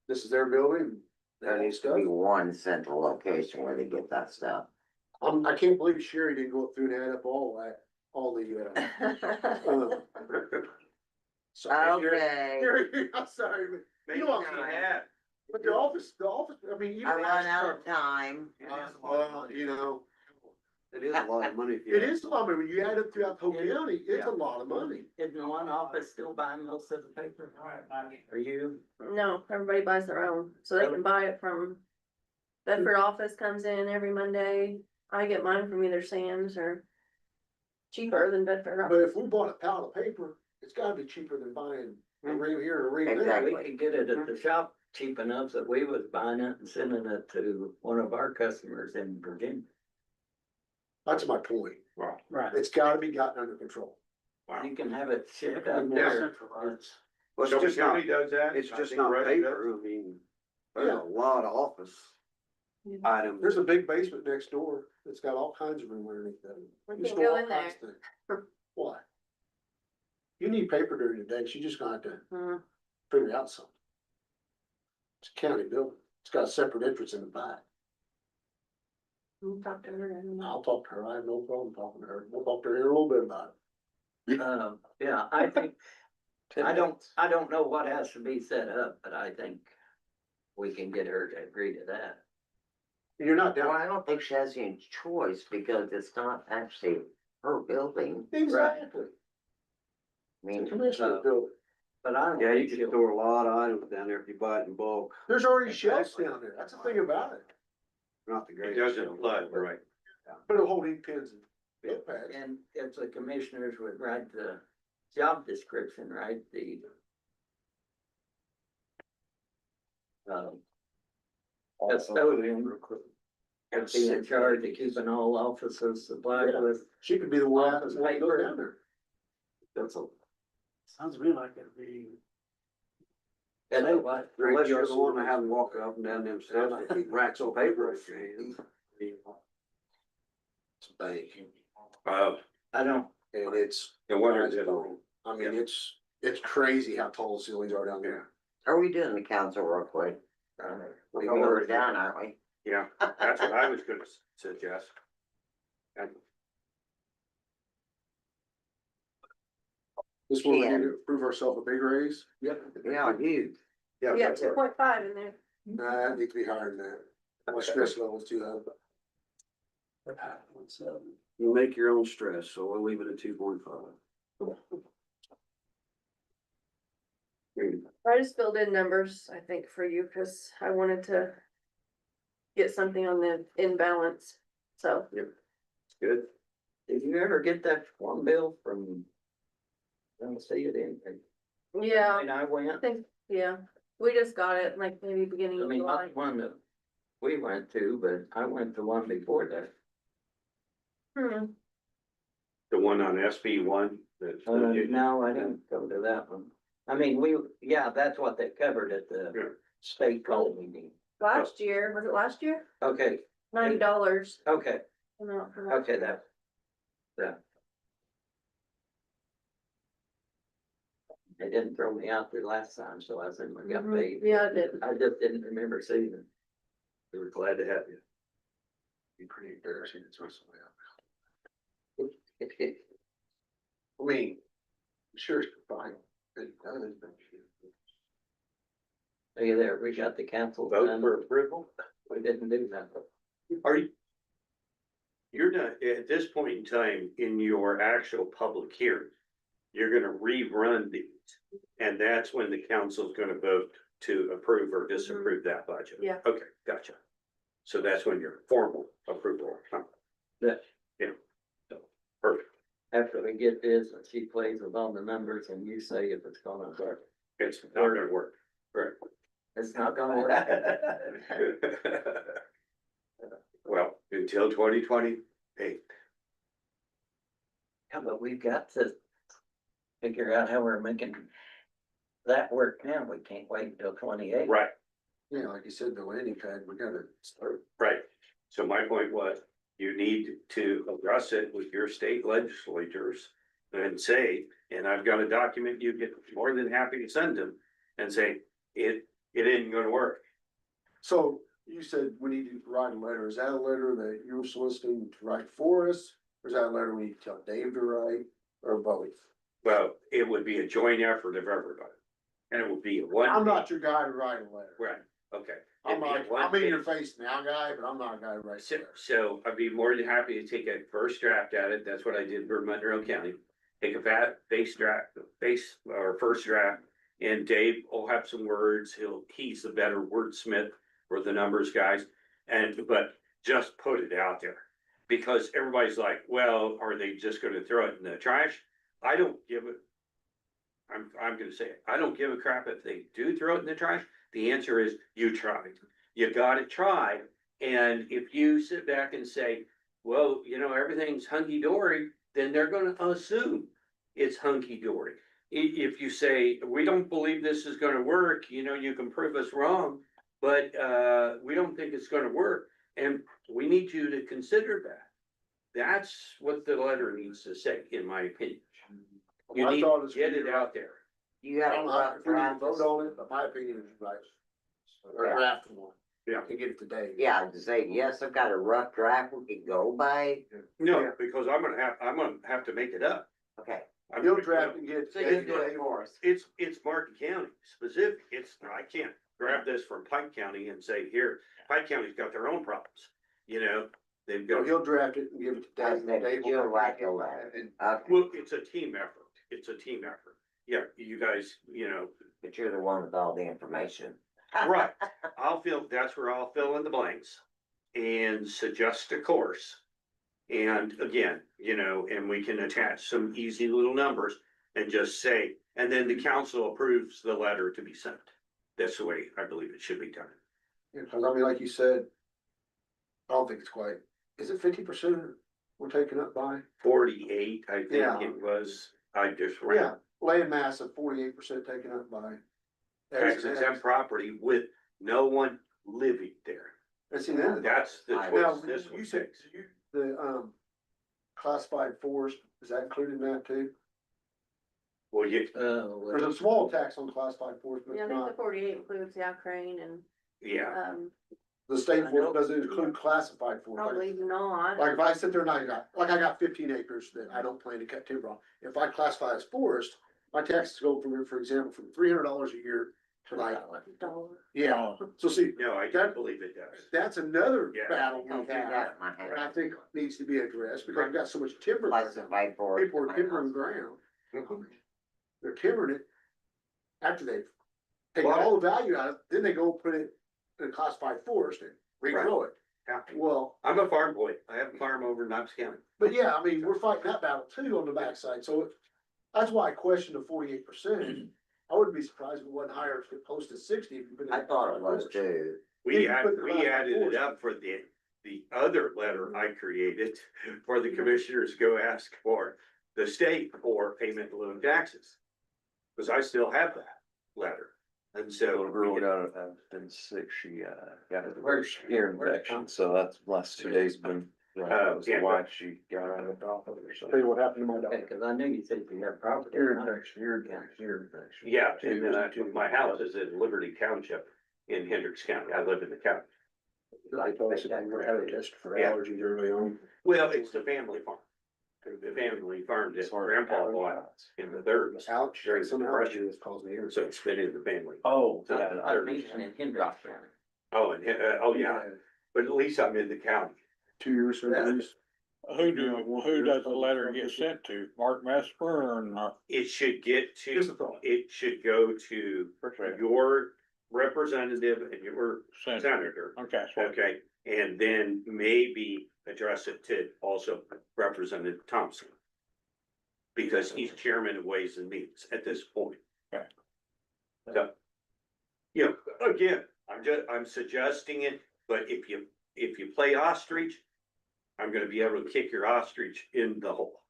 This is their building. There needs to be one central location where they get that stuff. I can't believe Sherry didn't go through and add up all the, so. Okay. Sherry, I'm sorry, but Maybe know what she I'm had. but the office, I mean, you. I run out of time. Well, you know, It is a lot of money. if you it is a lot of money. When you add it throughout the whole Yeah. county, it's a lot of money. Isn't one office still buying most of the paper? Are you? No, everybody buys their own, so they can buy it from Bedford office comes in every Monday. I get mine from either Sam's or cheaper than Bedford. But if we bought a pallet of paper, it's gotta be cheaper than buying a ring here and a ring there. Exactly. We could get it at the shop cheap enough that we was buying it and sending it to one of our customers in Virginia. That's my point. Wow. Right. It's gotta be gotten under control. Wow. You can have it shipped out Yeah. there. Well, it's Shelby just not, County does that. it's I just think not Rush paper, I mean, there's Yeah. a lot of office items. There's a big basement next door that's got all kinds of room underneath that. We You can store go all in there. kinds of things. Why? You need paper during the day, she just gonna have to Hmm. figure out something. It's a county building, it's got a separate entrance in the back. We'll talk to her and- I'll talk to her, I have no problem talking to her, we'll talk to her here a little bit about it. Yeah, I think, I don't know what has to be set up, but I think we can get her to agree to that. You're not Well, down. I don't think she has any choice because it's not actually her building. Exactly. I mean, Commissioner building, But I don't. Yeah, you think can she'll- store a lot of items down there if you buy it in bulk, there's already shelves down there, that's the thing about it, not the It greatest. doesn't flood, right? but it'll hold ink pens and notepads. And if the commissioners would write the job description, right, the. Custodian, Be in charge of keeping all offices supplied with. She could be the one Office that go paper. down there. That's a. Sounds to me like it'd be. And they what? Unless you're the one that have them walk up and down them steps and keep racks of paper in your hands. It's a bank, I don't, and it's, the one is I mean, it's crazy how tall the ceilings are down there. Are we doing the council real quick? We're down, aren't we? yeah, that's what I was gonna suggest. And This one, we need to approve ourselves a big raise. Yep. Yeah, huge. Yeah, We got that's two right. point five in there. Nah, it needs to be higher than that. My stress level's too high. You make your own stress, so we'll leave it at 2.5. I just filled in numbers, I think, for you, cause I wanted to get something on the imbalance, so. Good. did you ever get that one bill from? I don't see it in, Yeah, and I went, I think, yeah, we just got it like maybe beginning I of mean, July. not the one that we went to, but I went to one before that. the one on SB one, No, I didn't go to that one. I mean, yeah, that's what they covered at Yeah. the state call meeting. Last year, was it last year? Okay, $90. okay, No, okay, that. They didn't throw me out there last time, so I said, I got paid. Yeah, I did. I just didn't remember seeing it. we were glad to have you. Be pretty embarrassing to throw somebody out. Okay, I mean, sure, it's fine. It does, but. there, we got the council Vote done. for approval? We didn't do that. Are you? You're not, at this point in time, in your actual public hearing, you're gonna rerun these. And that's when the council's gonna vote to approve or disapprove that budget. Yeah. Okay, gotcha. So that's when your formal approval will come. That, So, perfect. after we get this, and she plays with all the numbers and you say if it's gonna work. It's not gonna work. Right. It's not gonna work. Well, until 2028. Yeah, but we've got to figure out how we're making that work now. We can't wait until 28. Right, Yeah, like you said, the landing pad, we gotta start. right. So my point was, you need to address it with your state legislators and say, and I've got a document you get more than happy to send them and say, it ain't gonna work. So you said we need to write a letter. Is that a letter that you're soliciting to write for us? Or is that a letter we need to tell Dave to write or both? Well, it would be a joint effort of everybody. And it would be a one. I'm not your guy to write a letter. Right, okay. I'm It'd be a not, one I'm in page. your face now, guy, but I'm not a guy to write a So, letter. so I'd be more than happy to take a first draft at it, that's what I did for Monroe County. Take a first draft, and Dave will have some words, he's the better wordsmith for the numbers guys. But just put it out there, because everybody's like, well, are they just gonna throw it in the trash? I don't give it. I'm gonna say it, I don't give a crap if they do throw it in the trash, the answer is, you tried. You gotta try, and if you sit back and say, well, everything's hunky-dory, then they're gonna assume it's hunky-dory. If you say, we don't believe this is gonna work, you can prove us wrong, but, we don't think it's gonna work, and we need you to consider that. That's what the letter needs to say, in my opinion. You My need thought to is get we it need out there. You I have a don't know rough if we need to draft. vote on it, but my opinion is right. Or Okay. draft one. Yeah. And get it to Dave. Yeah, I'd say, yes, I've got a rough draft we could go by. No, because I'm gonna have to make it up. Okay. I'm He'll gonna- draft and get it. So you do it for us. It's Martin County specific, I can't grab this from Pike County and say, here, Pike County's got their own problems, they've So got. he'll draft it and give it to I Dave. think Dave will you'll make write it. the letter. And Okay, Well, it's a team effort, yeah, you guys, but you're the one with all the information. right, that's where I'll fill in the blanks and suggest a course. And again, and we can attach some easy little numbers and just say, and then the council approves the letter to be sent. That's the way I believe it should be done. Because I mean, like you said, I don't think it's quite, is it 50% we're taking up by? 48, I think Yeah. it was, I just Yeah, ran. land mass of 48% taken up by. Tax exempt property with no one living there. And see, that, That's the now, twist this you one said, takes. the, classified forest, is that included in that too? Well, you, There's a small tax on classified forest, but Yeah, I it's think the not, 48 includes, yeah, Crane and, yeah, the state I forest know. doesn't include classified forest. probably not. Like if I sit there and I got 15 acres that I don't plan to cut timber on, if I classify as forest, my taxes go from, for example, from $300 a year to like, Dollar. yeah, so see, no, I don't believe it does. that's another Yeah. battle I'll we do have. that in my And I head. think needs to be addressed because we've got so much timber. there now. Classified forest. People are timbering ground. They're timbering it after they've taken all the value out of it, then they go put it in a classified forest and regrow it. Yeah. Well, I'm a farm boy. I have a farm over in Knox County. but yeah, I mean, we're fighting that battle too on the backside, so that's why I question the 48%. I wouldn't be surprised if it wasn't higher if it posted 60. If you put it in I thought it was forest. too. We If you had, put the we classified added it forest- up for the other letter I created for the commissioners to go ask for the state for payment of loan taxes. Cause I still have that letter. And so. Little girl we got been sick, she got a Where's- ear infection, so that's the last 2 days been. That was yeah. why she got out of the office or Tell something. you what happened to my dog. Cause I knew you said you had property. Ear infection, ear infection. Yeah, and then my house is in Liberty Township in Hendricks County. I live in the county. They told us that we were having a test for Yeah. allergies early on. Well, it's the family farm. The family farm that grandpa bought in the thirties. Ouch, During the some Depression. allergy has caused me ear. So it's been in the family. Oh, Yeah, yeah. I was in Hendricks County. Oh, and, oh, yeah, but at least I'm in the county. 2 years surgeries. Who does the letter get sent to? Mark Mesper or not? It should get Just a to, thought. it should go to your representative and your Sent, senator. okay, so Okay, and then maybe address it to also Representative Thompson. Because he's chairman of Ways and Means at this point. Okay. So, you know, again, I'm suggesting it, but if you play ostrich, I'm gonna be able to kick your ostrich in the hole.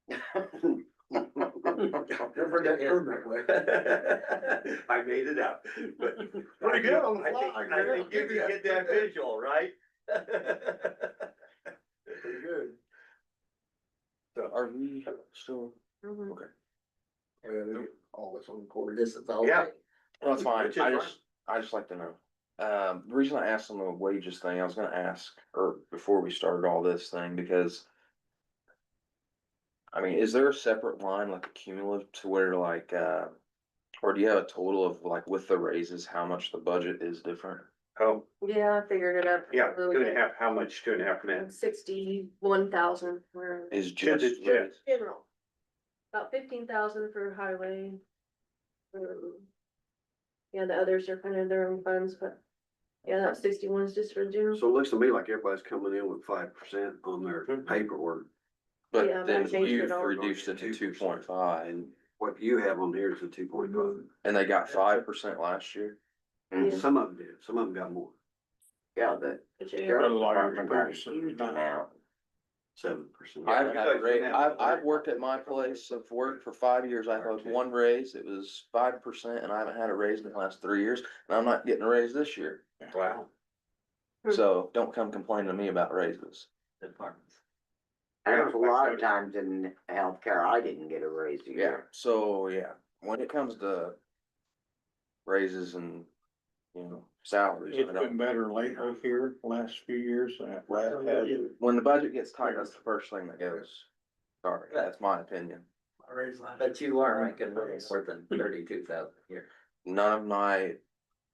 Never heard that term that way. I made it up, but. Pretty good on the I think- fly. I think you can get that visual, right? Pretty good. Are we still? Mhm. Okay. Oh, yeah, they get all this on recording. This is all. Yeah. That's fine, Which is I just like to know. The reason I asked on the wages thing, I was gonna ask, or before we started all this thing, because. I mean, is there a separate line, like a cumulative to where like, or do you have a total of like with the raises, how much the budget is different? Oh, Yeah, I figured it out. yeah, 2.5, how much 2.5 men? 61,000 for Is just. Yeah. general. About 15,000 for highway. Yeah, the others are kind of their own funds, but yeah, that 61 is just for general. So it looks to me like everybody's coming in with 5% on their Mhm. paperwork. But Yeah, then that changed you've it all. reduced it to 2.5, And what you have on here is a 2.5. and they got 5% last year. Yeah. Some of them did, some of them got more, Yeah, the But yeah. sheriff's Like, department got a it's huge not- amount. 7%. I haven't had a you guys raise, don't have- I've worked at my place of work for 5 years, I had one raise, it was 5%, and I haven't had a raise in the last 3 years, and I'm not getting a raise this year. Wow. So don't come complain to me about raises. Departments. There was a lot of times in healthcare, I didn't get a raise a Yeah, year. so, yeah, when it comes to raises and, you know, salaries, it's I been don't. better lately here, last few years than it has. When the budget gets tight, that's the first thing that goes. Sorry, that's my opinion. But you are making more than 32,000 a year. None of my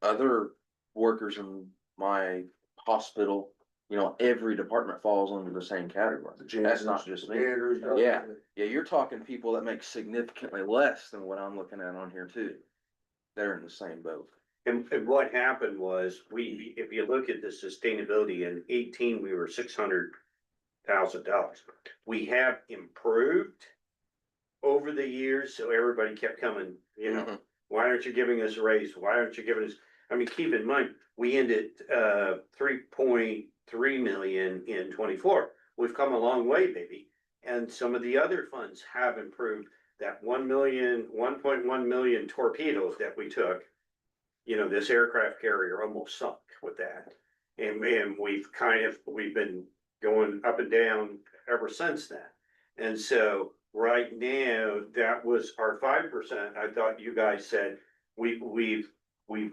other workers in my hospital, you know, every department falls under the same category. That's not just me. Yeah. Yeah, you're talking people that make significantly less than what I'm looking at on here too. They're in the same boat. And what happened was, if you look at the sustainability in 18, we were $600,000. We have improved over the years, so everybody kept coming, you know, Mhm. why aren't you giving us a raise? Why aren't you giving us? I mean, keep in mind, we ended, 3 million in 24. We've come a long way, baby. And some of the other funds have improved. That 1.1 million torpedoes that we took. You know, this aircraft carrier almost sunk with that. And we've been going up and down ever since then. And so right now, that was our 5%. I thought you guys said we've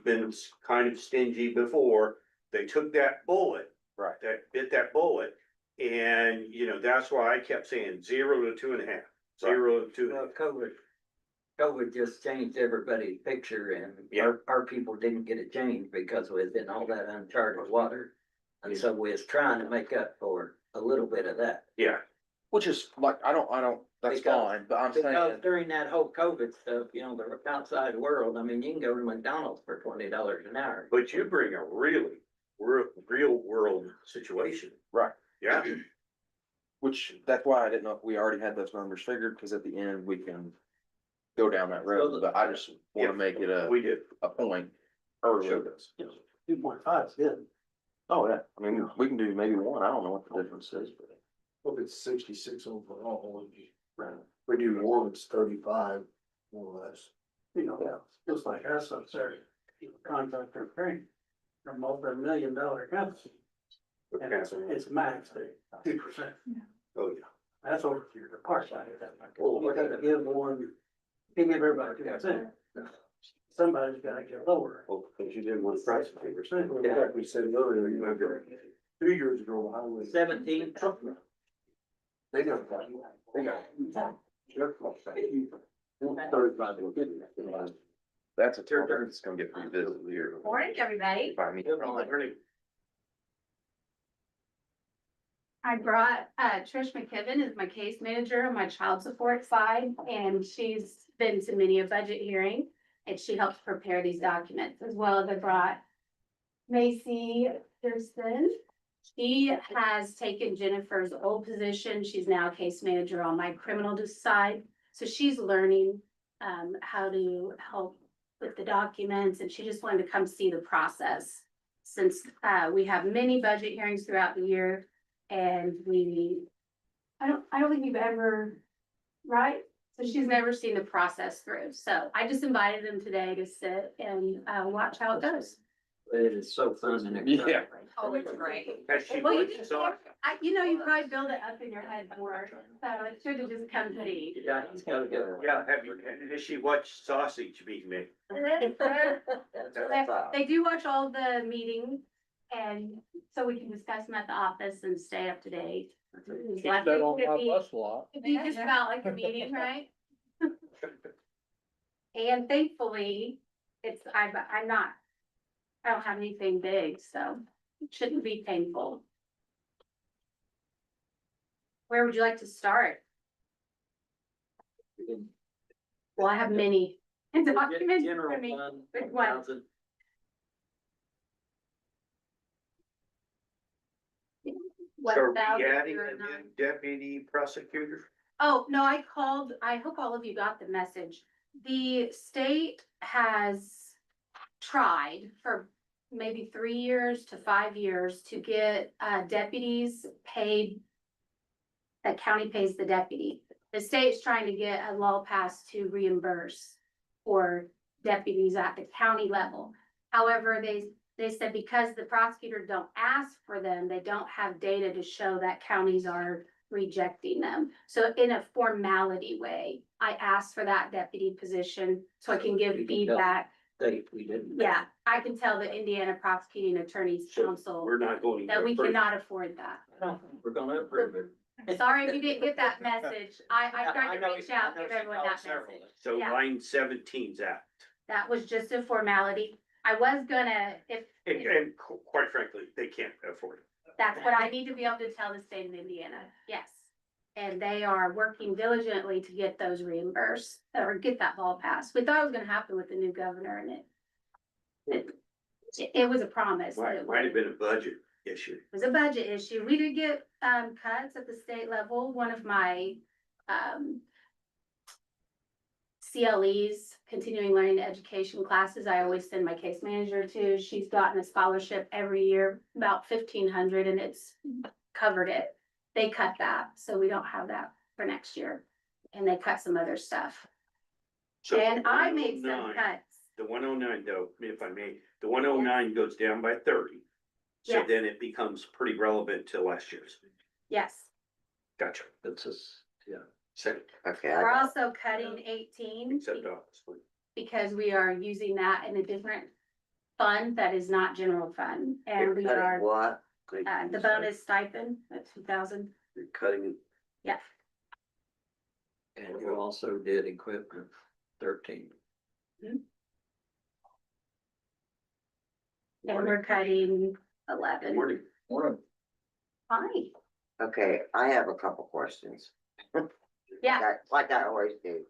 been kind of stingy before. They took that bullet. Right. That bit that bullet. And, you know, that's why I kept saying 0 to 2.5, 0 to 2. Well, COVID just changed everybody's picture and our people didn't get it changed because we was in all that uncharted water. And so we was trying to make up for a little bit of that. Yeah, Which is like, I don't, that's Because- fine, but I'm Because saying, during that whole COVID stuff, you know, the outside world, I mean, you can go to McDonald's for $20 an hour. but you bring a really real world situation. right, Yeah, which, that's why I didn't know if we already had those numbers figured, cause at the end, we can go down that road, but I just wanna make it we did. a point early. 2.5 is good. Oh, yeah, I mean, we can do maybe one, I don't know what the difference is, but. Well, it's 66 overall, we do one, it's 35, more or less. You know, just like us, I'm sorry, contractor paying, a multi-million-dollar company. And it's max 2%. Oh, yeah. That's over to the park side of that. Well, we gotta give one, give everybody 2%. Somebody's gotta get lower. Well, because you did one price. 2%. Like we said earlier, you remember, 2 years ago, I was. 17. They never got, they got. That's a topic that's gonna get pretty busy here. Morning, everybody. By me. I brought, Trish McKibben is my case manager on my child support side, and she's been to many a budget hearing. And she helps prepare these documents, as well as I brought Macy Thurston. She has taken Jennifer's old position. She's now case manager on my criminal side. So she's learning, how to help with the documents, and she just wanted to come see the process. Since, we have many budget hearings throughout the year, and I don't think we've ever, right? So she's never seen the process through. So I just invited them today to sit and, watch how it goes. It is so fun and Yeah. exciting. Oh, it's great. Has she Well, you watched just, Sausage? You probably build it up in your head more, so it should have just come to me. Yeah, he's gotta go. Yeah, has she watched Sausage being made? They do watch all the meetings, and so we can discuss them at the office and stay up to date. Keep that on my bus a lot. It'd be just about like a meeting, right? And thankfully, I don't have anything big, so it shouldn't be painful. Where would you like to start? Well, I have many documents for General me. fund, Which one? 1,000. So are we 1,000 adding or a none? new deputy prosecutor? Oh, no, I called, I hope all of you got the message. The state has tried for maybe 3 years to 5 years to get deputies paid. That county pays the deputy. The state's trying to get a law passed to reimburse for deputies at the county level. However, they said because the prosecutors don't ask for them, they don't have data to show that counties are rejecting them. So in a formality way, I asked for that deputy position so I can give feedback. We didn't. Yeah, I can tell the Indiana Prosecuting Attorneys Council We're not going. that we further. cannot afford that. No, we're gonna approve it. Sorry if you didn't get that message. I tried to know- reach out, I know give she everyone called that several message. of us. So Yeah. line 17's out. That was just a formality. I was gonna, And quite frankly, they can't afford it. that's what I need to be able to tell the state of Indiana, yes. And they are working diligently to get those reimbursed, or get that law passed. We thought it was gonna happen with the new governor, and it was a promise. that it Might have would. been a budget issue. It was a budget issue. We did get, cuts at the state level. One of my, CLEs continuing learning education classes, I always send my case manager to. She's gotten a scholarship every year, about 1,500, and it's covered it. They cut that, so we don't have that for next year. And they cut some other stuff. So And I made some 109 cuts. The 109 though, if I may, the 109 goes down by 30. So Yes. then it becomes pretty relevant to last year's. Yes, Gotcha. That's just, yeah. Second, Okay, we're I, also cutting 18 except office. because we are using that in a different fund that is not general fund. And you're we cutting are, what? the bonus stipend at 2,000. You're cutting it. Yeah, And you also did equipment 13. and we're cutting 11. Morning. Hi. Okay, I have a couple questions. Yeah, Like I always do.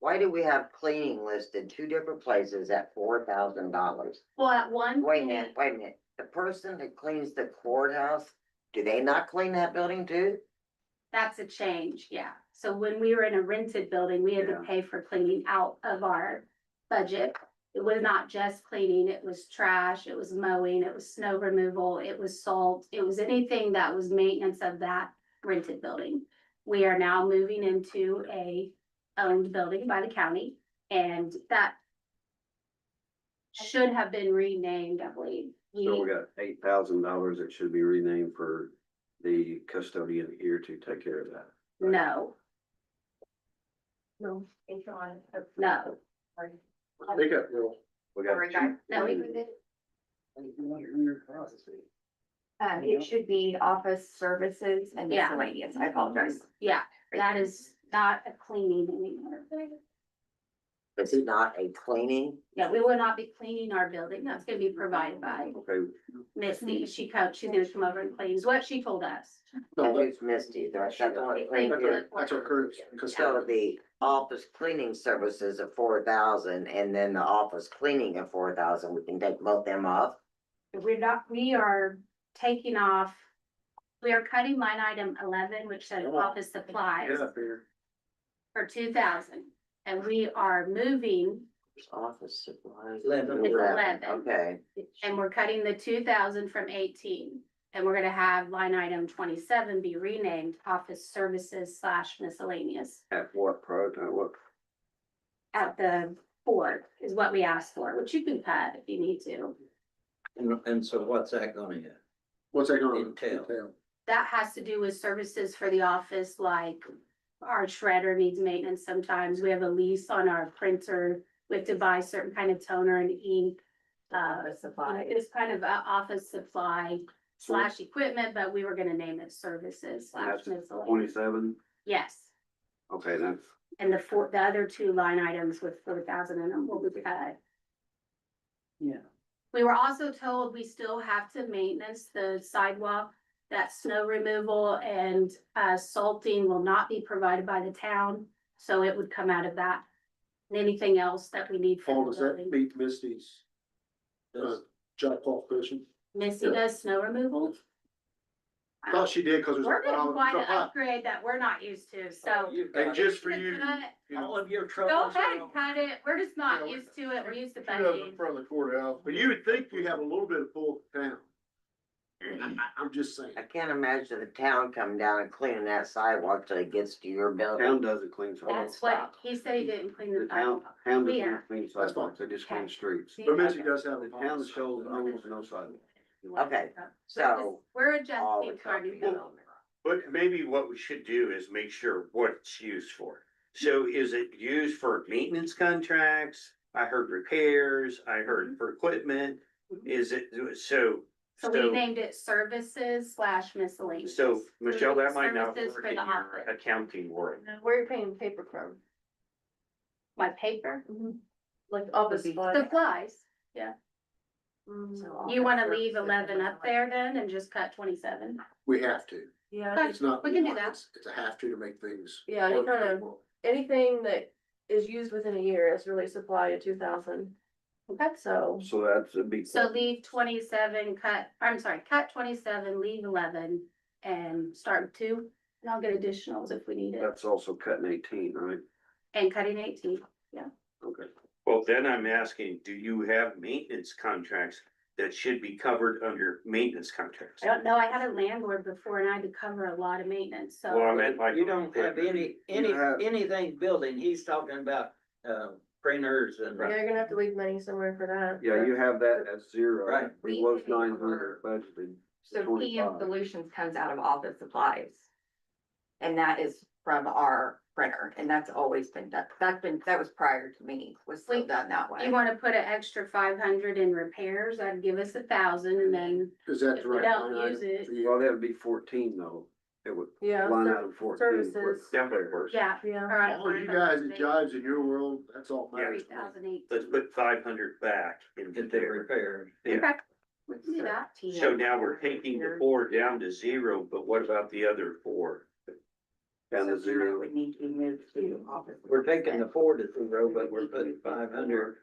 Why do we have cleaning listed two different places at $4,000? well, at one Wait a point, minute, wait a minute. The person that cleans the courthouse, do they not clean that building too? that's a change, yeah. So when we were in a rented building, we had to Yeah. pay for cleaning out of our budget. It was not just cleaning, it was trash, it was mowing, it was snow removal, it was salt, it was anything that was maintenance of that rented building. We are now moving into a owned building by the county, and that should have been renamed, I believe. So we got $8,000 that should be renamed for the custodian here to take care of that. No, No, it's on. no, They got real. We got two- No, it should be office services and Yeah. miscellaneous. I apologize. yeah, that is not a cleaning anymore. It's not a cleaning? Yeah, we will not be cleaning our building. That's gonna be provided by Okay, Misty. She's gonna come over and clean, is what she told us. No, that- Who's Misty? That's the one that cleans it. that's our current. So the office cleaning services of 4,000 and then the office cleaning of 4,000, we can take both them off? We are taking off, we are cutting line item 11, which says office supplies Get up here. for 2,000. And we are moving, Office supplies. It's 11. Okay, and we're cutting the 2,000 from 18. And we're gonna have line item 27 be renamed office services / miscellaneous. at what what? At the board is what we asked for, which you can cut if you need to. And so what's that gonna get? What's that gonna Entail. entail? That has to do with services for the office, like our shredder needs maintenance sometimes. We have a lease on our printer. We have to buy certain kind of toner and ink. Supply. It's kind of a office supply / equipment, but we were gonna name it services / That's miscellaneous. 27? Yes, Okay, that's, and the other two line items with 4,000 in them will be cut. Yeah. We were also told we still have to maintenance the sidewalk, that snow removal and salting will not be provided by the town, so it would come out of that. And anything else that we need Paul, for does the that building. meet Misty's job qualification? Missy does snow removal. Thought she did, cause there's. We're doing quite an a lot. upgrade that we're not used to, so. And just for you, Cut- you know, All of your Go troubles. ahead, cut it, we're just not Yeah, used to it, we're used to should have it budgeting. in front of the courthouse, but you would think you have a little bit of pull down. I'm just saying. I can't imagine the town coming down and cleaning that sidewalk till it gets to your building. town doesn't clean sidewalks. That's what, he said he didn't clean The the town, sidewalk. town We are. doesn't clean sidewalks, they just clean streets. But Missy does have The a town policy. shows owns no sidewalk. Okay, so We're all adjusting the to our new companies. building. But maybe what we should do is make sure what it's used for. So is it used for maintenance contracts? I heard repairs, I heard for equipment. Is it, So we named it services / miscellaneous. so Michelle, that might not Services work for in the your office. accounting world. Where are you paying paper from? My paper, Like office supplies? supplies, Mm, you wanna leave 11 up there then and just cut 27? We have to. Yeah, It's not. We can do that. It's a have to make things. Yeah, you work kinda- very well. anything that is used within a year is really supply of 2,000, Okay. so. So that's a big. So leave 27, cut 27, leave 11 and start with 2. And I'll get additionals if we need it, That's also cutting 18, right? and cutting 18. Okay. Well, then I'm asking, do you have maintenance contracts that should be covered under maintenance contracts? I don't know, I had a landlord before and I had to cover a lot of maintenance, so. Well, I meant like. You don't have anything building, he's talking about, printers and. Yeah, you're gonna have to leave money somewhere for that. Yeah, you have that at zero. Right. It was 900 budgeted. So PM 25. Solutions comes out of office supplies. And that is from our printer, and that's always been done, that was prior to me, was still Wait, done that way. You wanna put an extra 500 in repairs, that'd give us 1,000 and then Is that if the we right? don't line use item it, for you? Well, that would be 14 though. It would, Yeah. line ser- item 14. Services. Definitely worse. yeah. Yeah. or on All you one guys, of it those, jives in your world, that's all Yeah. matters. 3,008. Let's put 500 back into Get the there. repair. Yeah. Okay, we can do that. So now we're taking the 4 down to 0, but what about the other 4? Down to So that 0. would need to be moved to office. We're taking the 4 to 0, but we're putting 500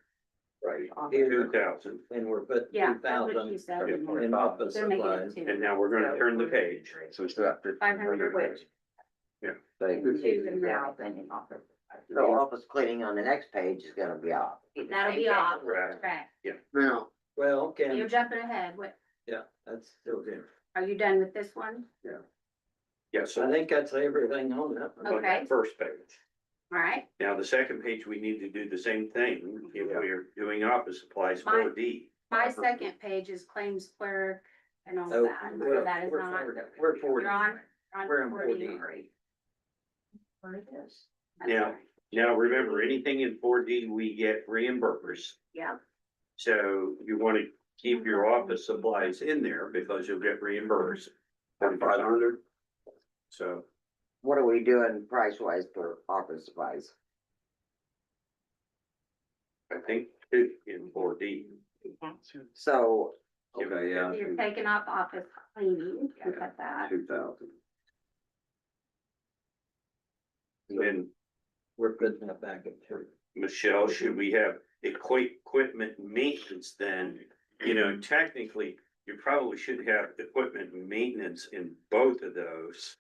Right, here, 2,000. and we're putting Yeah, two that's what thousand she said. in office They're making supplies. it And now we're gonna turn the page. So we still got 500 1,500. which, Thank Two you. thousand in office. So office cleaning on the next page is gonna be off. that'll be off, Right. correct. Now, Well, You're can, jumping ahead, what, yeah, that's still good. are you done with this one? Yeah, I so think that's everything on that. one. on that Okay. first page. All right, Now, the second page, we need to do the same thing if we're doing office supplies Mine- 4D. my second page is claims clerk and all Oh, that, so we're- that is we're not. 40. We're 40. You're on We're in 40. 4D. That's Now, right. now remember, anything in 4D, we get reimbursed. Yeah, So you wanna keep your office supplies in there because you'll get reimbursed. 500. So, What are we doing price wise for office supplies? I think in 4D. So, Okay, yeah. so you're taking off office cleaning, look at that. 2,000. And then, We're putting that back at 2. Michelle, should we have equipment maintenance then? You know, technically, you probably should have equipment maintenance in both of those.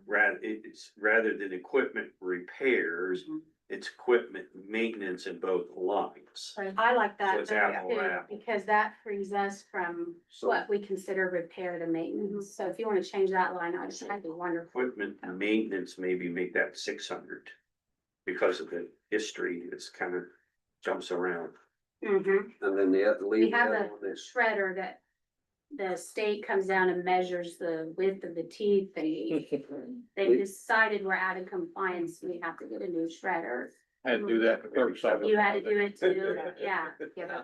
Rather than equipment repairs, it's equipment maintenance in both lines. I like So that it's better apple too, to apple. because that frees us from So- what we consider repair to maintenance. So if you wanna change that line, item, that'd be wonderful. Equipment maintenance, maybe make that 600. Because of the history, it's kind of jumps around. Mm-hmm. And then the other, We leave the have other a one is shredder that the state comes down and measures the width of the teeth. They decided we're out of compliance, we have to get a new shredder. Had to do that in the clerk's office. You had to do it too, yeah.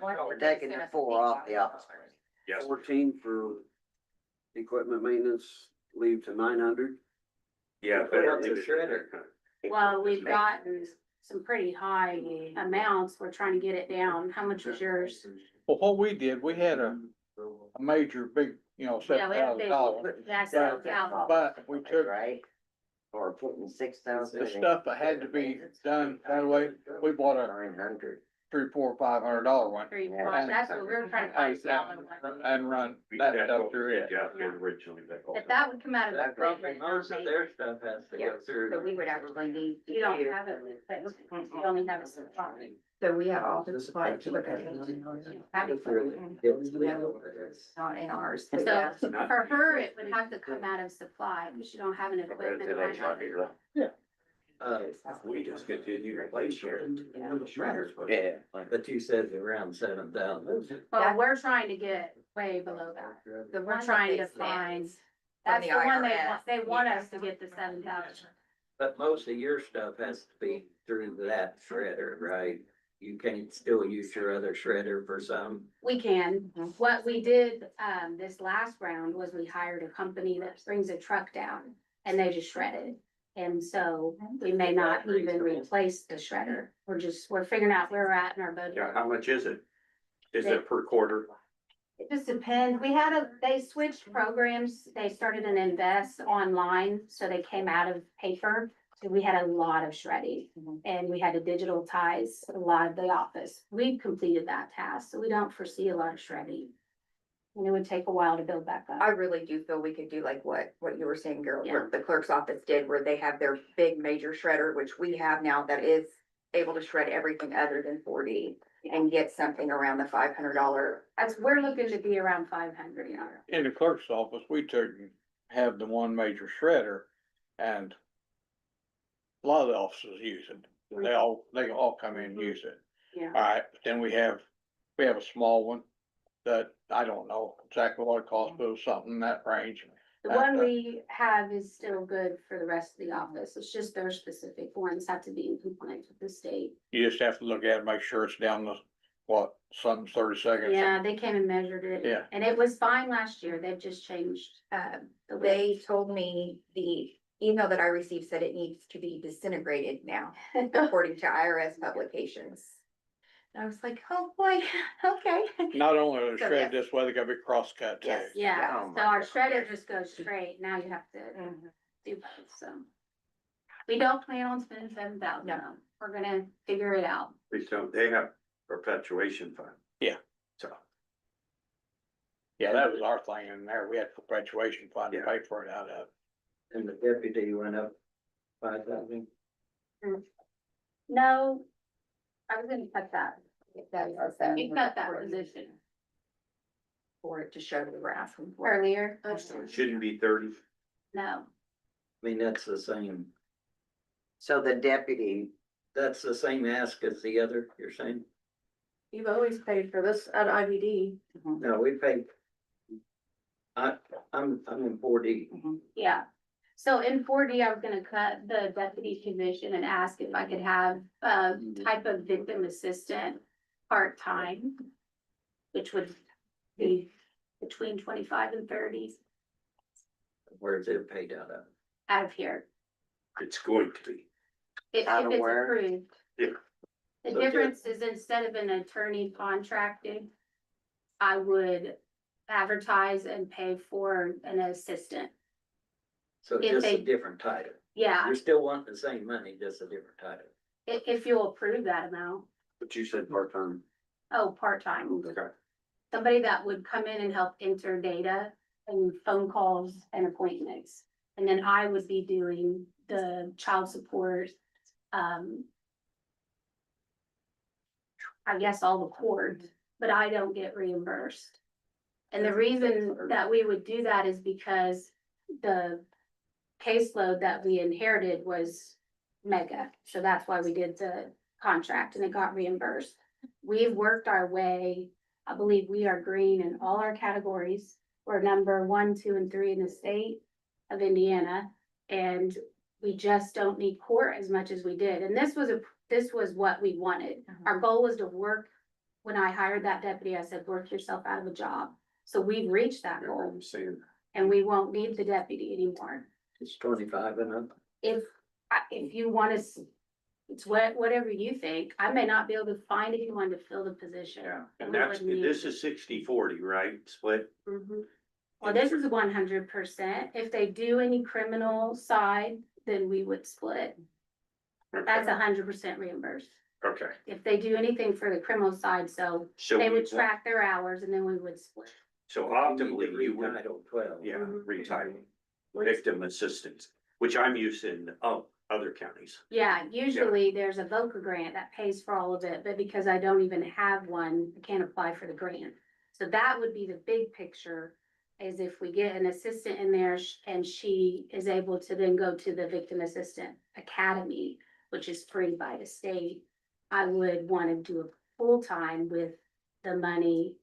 we're taking the 4 off the office. Yes, 14 for equipment maintenance, leave to 900. yeah. What's better a leave it shredder? there. Well, we've gotten some pretty high amounts, we're trying to get it down. How much was yours? Well, what we did, we had a major big, Yeah, $7,000. we had a big, that's, yeah. But we took Right? Or putting 6,000. the stuff that had to be done that way, we bought a 900. $300, $400, $500 one Three, Yeah. four, that's what we're trying to find. and run that That's stuff what through it. we got there originally. that If that would come out of the That probably equipment, most of their stuff has to go through. So we would actually need. to you don't do- have it, but you only have a supply. So we have office supplies to look at. Not in ours. So for her, it would have to come out of supply, because you don't have an equipment. line. We just continue to replace your. Yeah. But you said around 7,000. Well, we're trying to get way below that. The We're one trying to that they find, sent that's the the one IRS. they want us to get the 7,000. But most of your stuff has to be through that shredder, right? You can't still use your other shredder for some. We can. What we did, this last round was we hired a company that brings a truck down and they just shred it. And so we may not even replace the shredder. We're figuring out where we're at in our budget. Yeah, how much is it? Is it per quarter? It just depends. They switched programs. They started an Invest online, so they came out of paper. So we had a lot of shredding and we had to digitalize a lot of the office. We've completed that task, so we don't foresee a lot of shredding. And it would take a while to build back I up. really do feel we could do like what you were saying, girl, Yeah. what the clerk's office did, where they have their big major shredder, which we have now that is able to shred everything other than 4D and get something around the $500. we're looking to be around 500, yeah. In the clerk's office, we took and have the one major shredder and a lot of the offices use it. They all come in and use it. Yeah. Alright, but then we have a small one that I don't know exactly what it costs, but it was something in that range. The one we have is still good for the rest of the office. It's just their specific ones have to be in compliance with the state. You just have to look at it, make sure it's down to, what, something 30 seconds? Yeah, they came and measured it. Yeah. And it was fine last year. They've just changed. The way. They told me the email that I received said it needs to be disintegrated now, according to IRS publications. I was like, oh boy, okay. Not only are they So, shredded yes. this way, they gotta be cross-cut too. Yes. Yeah, Oh so my our God. shredder just goes straight. Now you have to do both, so. We don't plan on spending 7,000. No. We're gonna figure it out. They have perpetuation fund. Yeah. So, Yeah, that was our thing in there. We had perpetuation fund to Yeah. pay for it out of. And the deputy went up 5,000. No, I was gonna cut that. That was, You cut that position for it to show the graph. earlier. so it shouldn't be 30. No, I mean, that's the same So the deputy, ask as the other, you're saying? You've always paid for this at IVD. No, we paid. I'm in 4D. yeah. So in 4D, I was gonna cut the deputy position and ask if I could have a type of victim assistant part-time, which would be between 25 and 30 Where's it paid out of? out of here. It's going to be. Out If of it's where? approved. Yeah. The So difference is instead of an attorney contracted, I would advertise and pay for an assistant. So If just a they- different title. Yeah, You're still wanting the same money, just a different title. if you'll approve that amount. But you said part-time. Oh, part-time. Okay. Somebody that would come in and help enter data and phone calls and appointments. And then I would be doing the child support, I guess all the court, but I don't get reimbursed. And the reason that we would do that is because the caseload that we inherited was mega. So that's why we did the contract and it got reimbursed. We've worked our way, I believe we are green in all our categories. We're number 1, 2, and 3 in the state of Indiana. And we just don't need court as much as we did. And this was what we wanted. Our goal was to work, when I hired that deputy, I said, work yourself out of a job. So we've reached that Remember goal I'm saying, and we won't need the deputy anymore. It's 25 and up. If you want to, it's whatever you think. I may not be able to find anyone to fill the position. yeah, and We that's, wouldn't need- this is 60-40, right, split? Mhm. Well, this is 100%. If they do any criminal side, then we would split. That's 100% reimbursed. Okay, If they do anything for the criminal side, so so. they we would want- track their hours and then we would split. So optimally, you would, Title 12. yeah, Mhm. retitle, victim assistance, which I'm used in, other counties. Yeah, usually there's a VOCA grant that pays for all of it, but because I don't even have one, I can't apply for the grant. So that would be the big picture, is if we get an assistant in there and she is able to then go to the Victim Assistant Academy, which is free by the state, I would want to do a full-time with the money,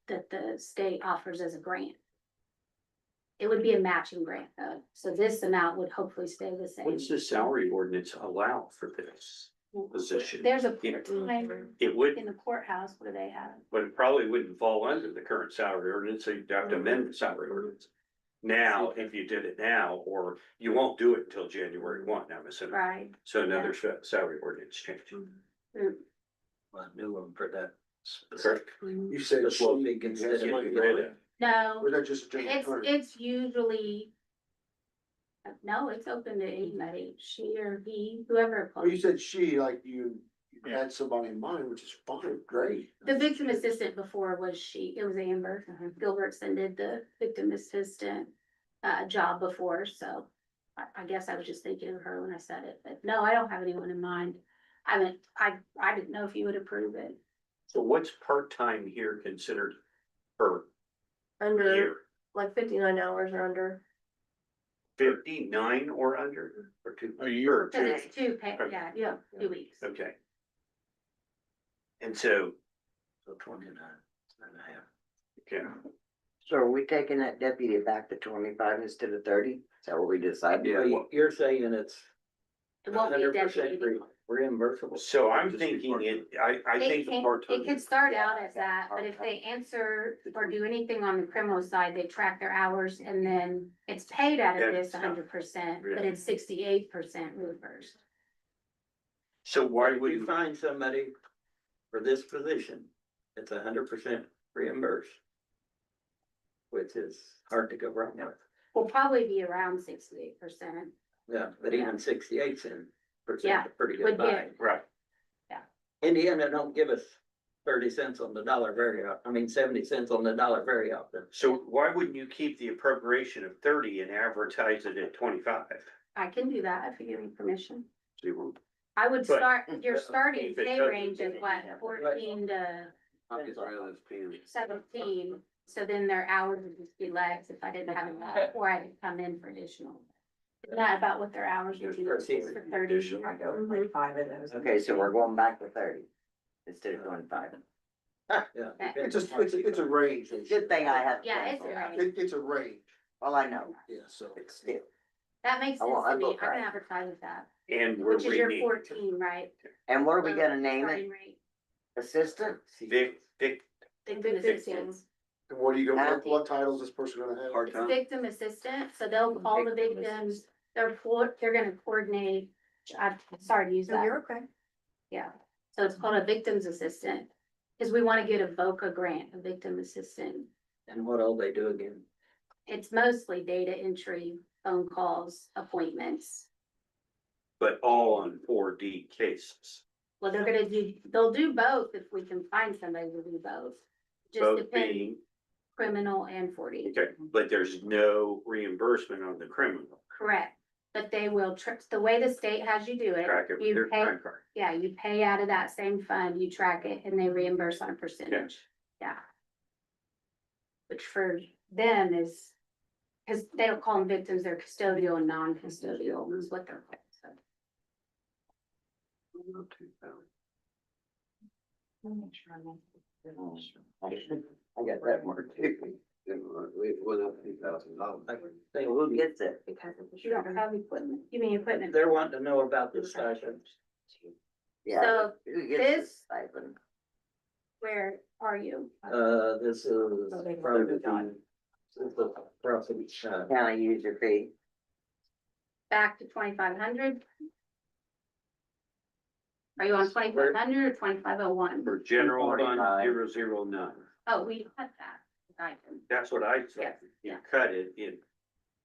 that the state offers as a grant. It would be a matching grant though, so this amount would hopefully stay the same. What's the salary ordinance allow for this position? There's a Yeah. part-time It would, in the courthouse, what do they have? but it probably wouldn't fall under the current salary ordinance, so you'd have to amend the salary ordinance. Now, if you did it now, or you won't do it until January 1, I'm assuming, Right. so another salary ordinance change. A new one for that. Correct. You said. That's what we consider Has money it. for it? No, Or is that just a general term? it's usually. No, it's open to anybody, she or he, whoever Oh, you applies. said she, like you Yeah. had somebody in mind, which is fine, great. The victim assistant before was she, it was Amber. Gilbertson did the victim assistant job before, so I guess I was just thinking of her when I said it, but no, I don't have anyone in mind. I mean, I didn't know if you would approve it. So what's part-time here considered per Under, year? like 59 hours or under. 59 or under, or two? A year. Or Cause two? it's two pay, yeah, 2 weeks. Okay. And so, So 29 and a half. okay, So are we taking that deputy back to 25 instead of 30? Is that what we decided? Yeah, you're saying it's It won't be a 100% deputy. reimbursable. so I'm thinking I think the part-time. It could start out as that, but if they answer or do anything on the criminal side, they track their hours and then it's paid out of this That's- 100%, but it's 68% reimbursed. So why If would you find somebody for this position, it's 100% reimbursed. Which is hard to go wrong with. Will probably be around 68%. Yeah, but even 68 in Yeah, percent, a pretty good would buy. get- right, Indiana don't give us 30 cents on the dollar very often, 70 cents on the dollar very often. so why wouldn't you keep the appropriation of 30 and advertise it at 25? I can do that if you give me permission. So you won't- I would But- start, your starting If it pay doesn't- range is what, 14 to I'd rather spend 17, so then their hours would just be less if I didn't have enough, or I could come in for additional. Isn't that about what their hours would be for 30? I go with like 5 of those. Okay, so we're going back to 30 instead of 25. Yeah. It's a range. Good thing I have. Yeah, it's a range. It's a range, Well, I know, yeah, so. it's still. That makes I sense want- to I me, I look can right. advertise with that, And we're which is your renaming 14, right? And what are we gonna name Starting it? rate. Assistant? Vic, Victim assistance. And what are you gonna, what titles is this person gonna have? It's part-time. victim assistant, so they'll call the victims, they're gonna coordinate, I'm sorry to use No, that. you're okay. Yeah, so it's called a victim's assistant, cause we wanna get a VOCA grant, a victim assistant. And what all they do again? It's mostly data entry, phone calls, appointments. but all on 4D cases. Well, they'll do both if we can find somebody to do both. Just Both depends, being, criminal and 40. okay, but there's no reimbursement on the criminal. Correct, but they will, the way the state has you do it, Track it with you their pay, time card. yeah, you pay out of that same fund, you track it, and they reimburse on a percentage, yeah. Which for them is, cause they don't call them victims, they're custodial and non-custodial is what they're called, so. I got that mark too. We went up $2,000. I think Who gets it? Because of the. You don't have equipment, you mean equipment? they're wanting to know about the stipends. Yeah. So, Who gets this- the stipend? Where are you? This is they from voted on. this is the profit, County user fee. Back to 2,500? Are you on 2,500 or 2,501? For general fund 45. 009. Oh, we cut that. Item. That's what I said. Yes, You yeah. cut it in.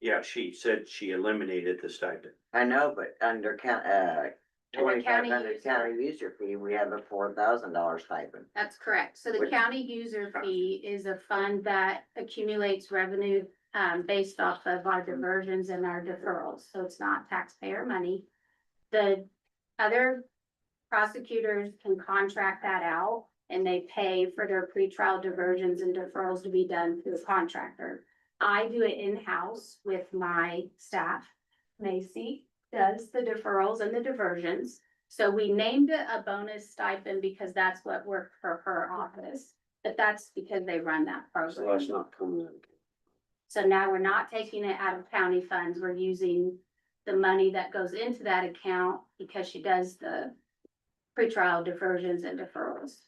Yeah, she said she eliminated the stipend. I know, but under county 2,500 user. county user fee, we have a $4,000 stipend. That's correct. So the Which- county user fee is a fund that accumulates revenue based off of our diversions and our deferrals. So it's not taxpayer money. The other prosecutors can contract that out and they pay for their pretrial diversions and deferrals to be done through a contractor. I do it in-house with my staff. Macy does the deferrals and the diversions. So we named it a bonus stipend because that's what worked for her office. But that's because they run that So that's program. not coming in. So now we're not taking it out of county funds. We're using the money that goes into that account because she does the pretrial diversions and deferrals.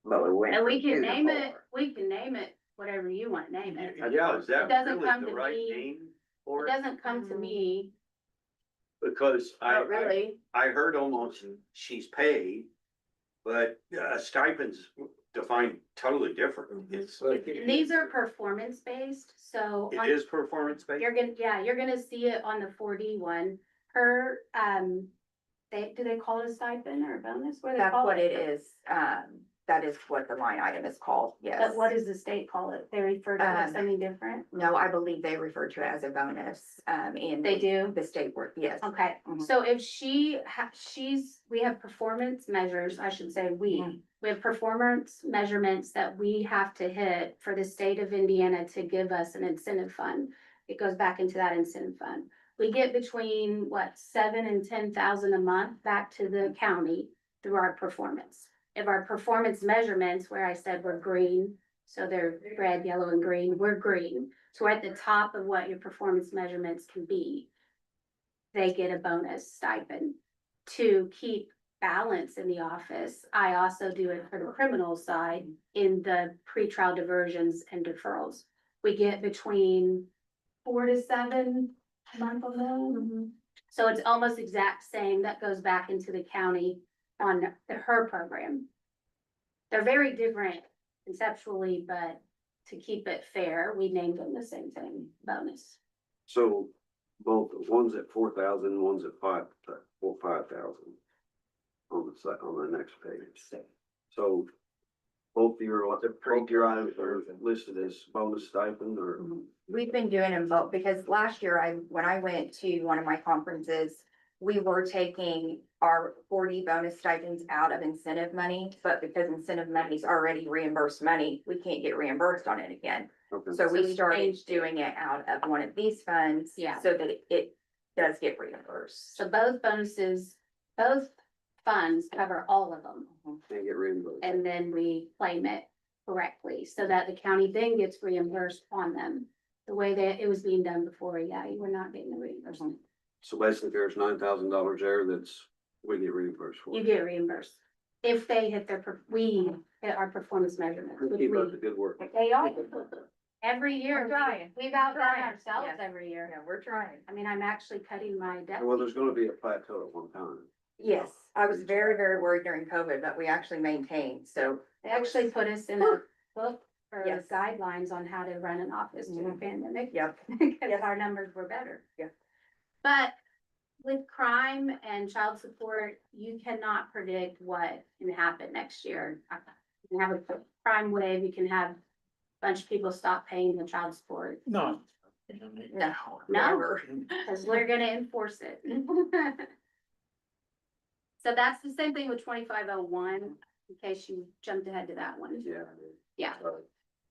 But we went. And we from can 2 to name it, 4. we can name it whatever you want to name it. Yeah, is that It doesn't really come the to right me. name It for it? doesn't come to me, Because not really. I heard almost she's paid, but stipends defined totally different. It's, And these are performance based, so. it on- is performance based. You're gonna see it on the 4D one. Her, do they call it a stipend or a bonus? What do they That's call what it is. That is what the line item is called, yes. But what does the state call it? They refer to it as something different? No, I believe they refer to it as a bonus, in. They do? The state work, yes. Okay, Mhm. so if we have performance measures, I should say we have performance measurements that we have to hit for the state of Indiana to give us an incentive fund. It goes back into that incentive fund. We get between, what, 7 and 10,000 a month back to the county through our performance. If our performance measurements, where I said we're green, so they're red, yellow, and green, we're green. So we're at the top of what your performance measurements can be. They get a bonus stipend to keep balance in the office. I also do it for the criminal side in the pretrial diversions and deferrals. We get between 4 to 7 a month on those. So it's almost exact same. That goes back into the county on her program. They're very different conceptually, but to keep it fair, we named them the same thing, bonus. So both, one's at 4,000, one's at 5,000 on the site, on the next page. So both your items are listed as bonus stipend or? We've been doing them both, because last year when I went to one of my conferences, we were taking our 40 bonus stipends out of incentive money, but because incentive money is already reimbursed money, we can't get reimbursed on it again. Okay. So we we started changed it. doing it out of one of these funds. Yeah. So that it does get reimbursed. So both bonuses, both funds cover all of them. Can't get reimbursed. And then we claim it correctly so that the county then gets reimbursed on them. The way that it was being done before, yeah, you were not getting the reimbursement. So basically there's $9,000 there we get reimbursed for. You get reimbursed. If they hit we hit our performance measurements, which Keep up the we, good work. they are. Every year, We're trying. we've outdone Trying, ourselves yes. every year. Yeah, we're trying. I mean, I'm actually cutting my debt. Well, there's gonna be a plateau at one time. Yes, I was very, very worried during COVID, but we actually maintained, so. They actually put us in a book for Yes. guidelines on how to run an office during the pandemic. Yep. Because our numbers were better. Yeah. But with crime and child support, you cannot predict what can happen next year. You can have a crime wave, you can have a bunch of people stop paying the child support. No. No. No. never. Cause we're gonna enforce it. So that's the same thing with 2501, in case you jumped ahead to that one. Yeah. Yeah.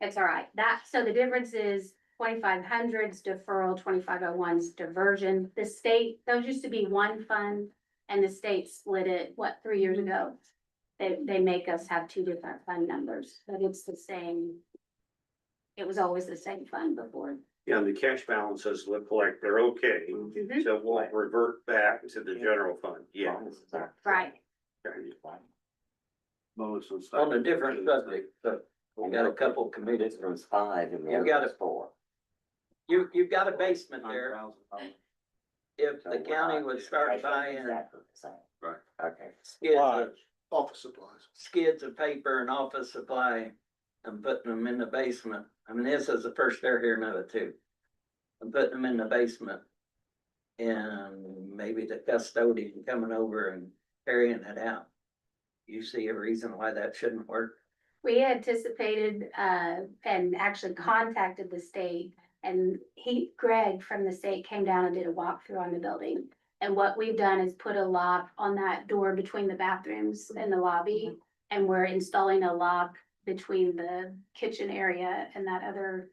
It's all right. So the difference is 2500's deferral, 2501's diversion. The state, those used to be one fund and the state split it, 3 years ago? They make us have 2 different fund numbers, but it's the same. It was always the same fund before. Yeah, and the cash balances look like they're okay, Mhm. so we'll revert back to the general fund, yeah. Right. Bonus and On a different subject, but we got a couple committed. It was 5 and the You other got was it. 4. You've got a basement there. If the county would start buying Exactly the same. Right. Okay. Office supplies. skids of paper and office supply and putting them in the basement. I mean, this is the first they're hearing of it too. And putting them in the basement. And maybe the custodian coming over and carrying it out. You see a reason why that shouldn't work? We anticipated, and actually contacted the state, and Greg from the state came down and did a walkthrough on the building. And what we've done is put a lock on that door between the bathrooms and the lobby, and we're installing a lock between the kitchen area and that other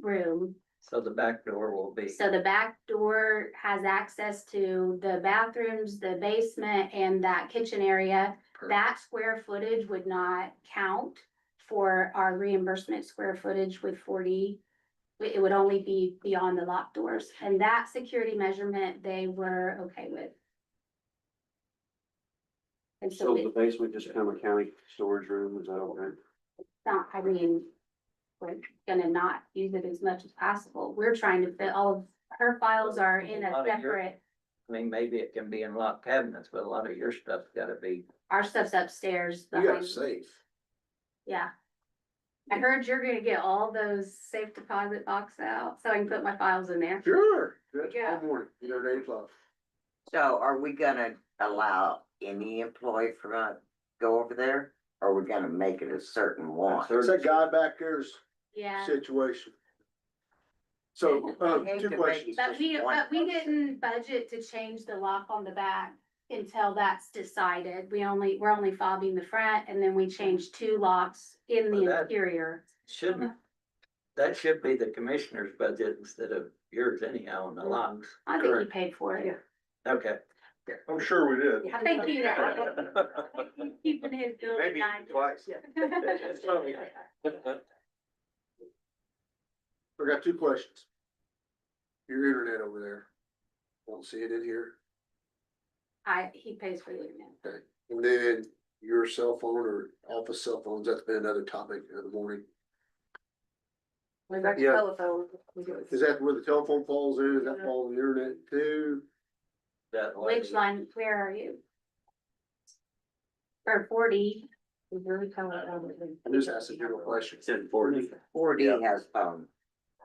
room. So the back door will be. So the back door has access to the bathrooms, the basement, and that kitchen area. That square footage would not count for our reimbursement square footage with 40. It would only be beyond the locked doors, and that security measurement they were okay with. And so So the it's basement just become a county storage room, is that okay? not, I mean, we're gonna not use it as much as possible. We're trying to fit all of her files are in a lot of your- separate, I mean, maybe it can be in locked cabinets, but a lot of your stuff's gotta be. our stuff's upstairs. You got a behind- safe. Yeah. I heard you're gonna get all those safe deposit boxes out, so I can put my files in there. Sure. That's Yeah. all morning, 8 o'clock. So are we gonna allow any employee from go over there? Or we're gonna make it a certain one? It's that guy back there's Yeah, situation. So, I hate two to make questions. but we One didn't budget to change the lock on the back until that's decided. We're only fobbing the front and then we changed 2 locks in Well, the that- interior. Shouldn't, that should be the commissioner's budget instead of yours anyhow on the locks. I think he Correct. paid for it. Okay. I'm sure we did. I think he keeping his bill Maybe at twice. I got 2 questions. Your internet over there. Don't see it in here. He pays for the internet. Okay. And then your cell phone or office cell phones, that's been another topic of the morning. We've got Yeah. telephone. Is that where the telephone falls in? Does that fall on the internet too? That Which line, where are you? Or 40? I'm just asking you a question. It's in 40. 4D has phone.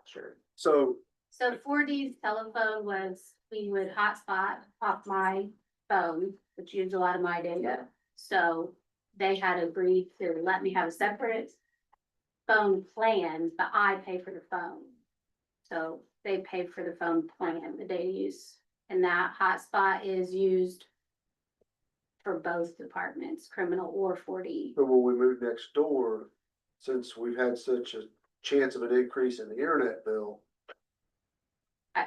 Sure. So, So 4D's telephone was, we would hotspot off my phone, which used a lot of my data. So they had agreed to let me have a separate phone plan, but I pay for the phone. So they pay for the phone plan, the data use, and that hotspot is used for both departments, criminal or 4D. but when we move next door, since we've had such a chance of an increase in the internet bill,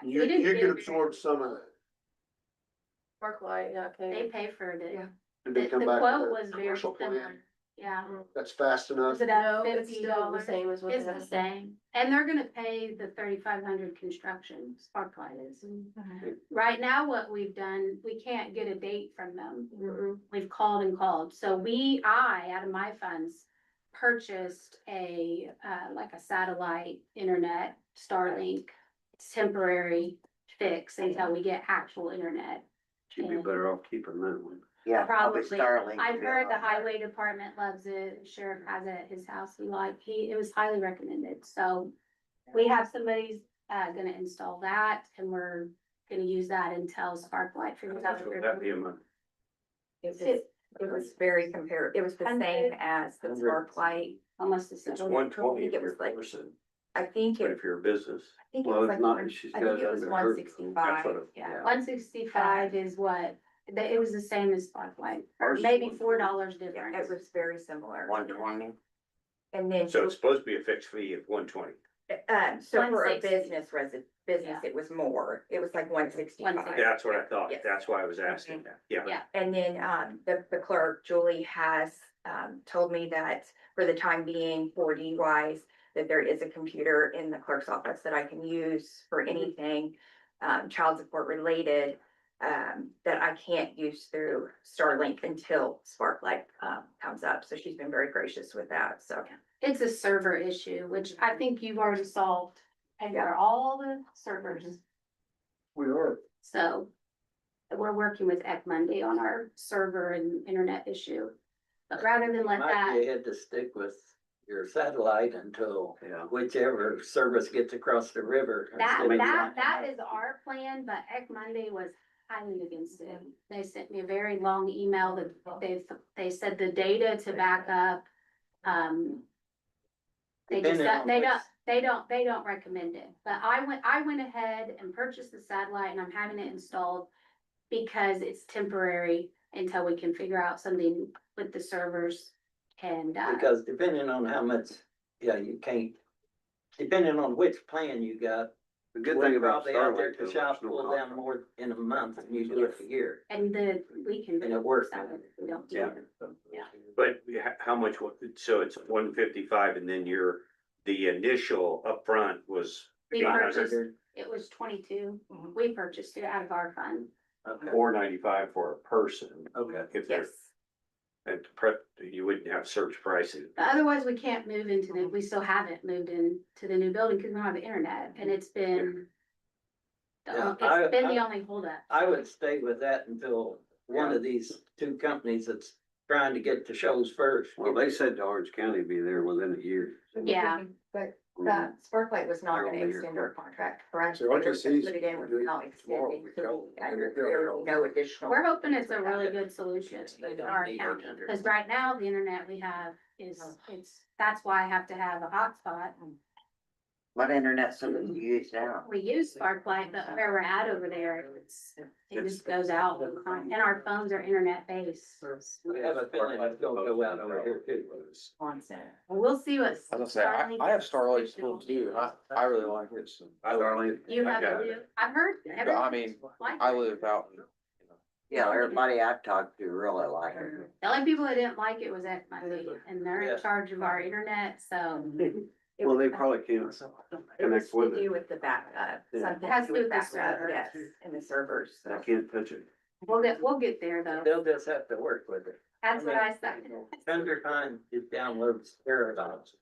you They didn't can get- absorb some of that. Sparklight, yeah, They okay. pay for it. Yeah. Did The they come the back quote with was a very commercial similar, plan? yeah. That's fast enough? Is it at No, it's still the $50? same as what It's they the have. same, and they're gonna pay the 3,500 construction, Sparklight is. Right now, what we've done, we can't get a date from them. Mm-mm. We've called and called, so I, out of my funds, purchased like a satellite internet, Starlink. It's temporary fix until we get actual internet. You'd be better off keeping that one. Yeah, probably Probably. Starlink. I've would be heard a the lot better. highway department loves it, sheriff has it at his house, it was highly recommended, so. We have somebody's, gonna install that, and we're gonna use that until Sparklight figures out. So that'd be a month. It was very it was the same as the Sparklight. Almost the It's same. 120 if It you're was like- a person, I think but it, if you're a business. I think it Well, was it's like, not, one- she's I got think it it was under her. 165, That's what yeah. 165 is what, it was the same as Sparklight, or Ours is maybe $120. $4 Yeah, difference. it was very similar. 120. And then, So it's supposed to be a fixed fee of 120. so for a 160. business, Yeah. it was more, it was like 165. 160. That's what I thought. Yes. That's why I was asking that. Yeah. Yeah. And then, the clerk, Julie, has, told me that for the time being, 4D wise, that there is a computer in the clerk's office that I can use for anything, child support related, that I can't use through Starlink until Sparklight, comes up. So she's been very gracious with that, so. It's a server issue, which I think you've already solved, and for all the servers, We are. so. We're working with Monday on our server and internet issue, but rather than let Might that, be had to stick with your satellite until Yeah. whichever service gets across the river. instead of- that is our plan, but Monday was highly against it. They sent me a very long email that they said the data to back up, they just, Depending on they don't recommend it, but I went ahead and purchased the satellite and I'm having it installed because it's temporary until we can figure out something with the servers and, Because depending on how much, yeah, you can't, depending on which plan you got. The good we're thing about probably out there Starlink. to though, shop there's no pull down hotspot. more in a month than you do it a year. and we can. And it works. We don't do Yeah. it. Yeah. But how much, so it's 155 and then the initial upfront was We 800. purchased, it was 22, we purchased it out of our fund. Okay. 495 for a person. Okay. If they're, Yes. and you wouldn't have surge pricing. But otherwise, we can't move we still haven't moved into the new building because we don't have the internet and it's been. Yeah, It's been the I- only holdup. I would stay with that until one of these two companies that's trying to get the shows first. Well, they said Orange County would be there within a year. Yeah. But That Sparklight was not gonna extend our contract, correct? So like I They see, were gonna Put it in without extending, so there was no additional. We're hoping it's a really good solution They for don't our need county, it. because right now, the internet we have is, that's why I have to have a hotspot. What internet service do you use now? We use Sparklight, but where we're at over there, it just goes out, and our phones are internet based. We have a feeling it's gonna go out over here too. We'll see what. I was gonna say, I have Starlight still too, and I really like it, so. Starlink. You have got to it. do, I've heard. I mean, I live out, Yeah, everybody I've talked to really like it. The only people that didn't like it was FMIT, and they're Yeah. in charge of our internet, so. Well, they probably can't It was connect to with it. do with the backup, Yeah. something Has to to do do with with the backup, server. yes, and the servers, They so. can't touch it. We'll get there though. They'll just have to work with it. That's what I said. Thunder time is downloads paradox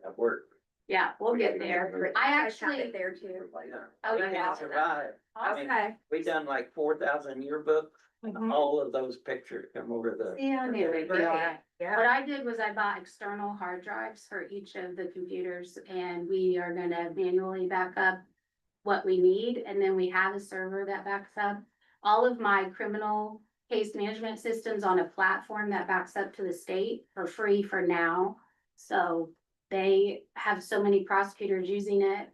at work. Yeah, we'll get there. I Have it actually, there too. Oh, We yeah. can't survive. I mean, Okay. we done like 4,000 yearbooks, Mhm. all of those pictures come over the. see, I knew it'd be all right. Yeah. What I did was I bought external hard drives for each of the computers, and we are gonna manually back up what we need, and then we have a server that backs up. All of my criminal case management systems on a platform that backs up to the state for free for now. So they have so many prosecutors using it,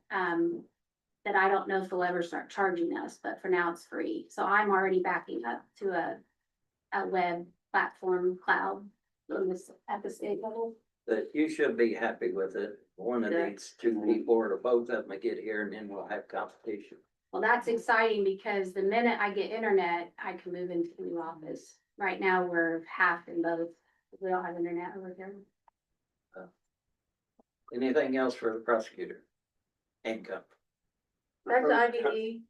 that I don't know if they'll ever start charging us, but for now it's free. So I'm already backing up to a web platform cloud in this, at the state level. But you should be happy with it. One of Yeah. these two people or both of them will get here and then we'll have competition. Well, that's exciting because the minute I get internet, I can move into the new office. Right now, we're half in both. We don't have internet over here. Anything else for the prosecutor? Income. Back to IDD.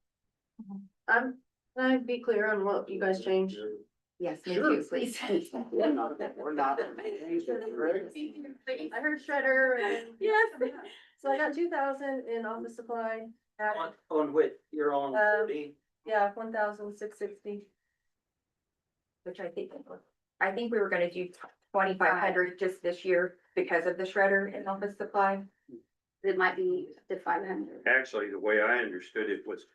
Can I be clear on what you guys changed? Yes, me Sure. too, please. We're not. I heard shredder and, yes, so I got 2,000 in office supply. On which you're on Um, 40. Yeah, 1,660. Which I think we were gonna do 2,500 just this year because of the shredder and office supply. It might be to 500. Actually, the way I understood it was,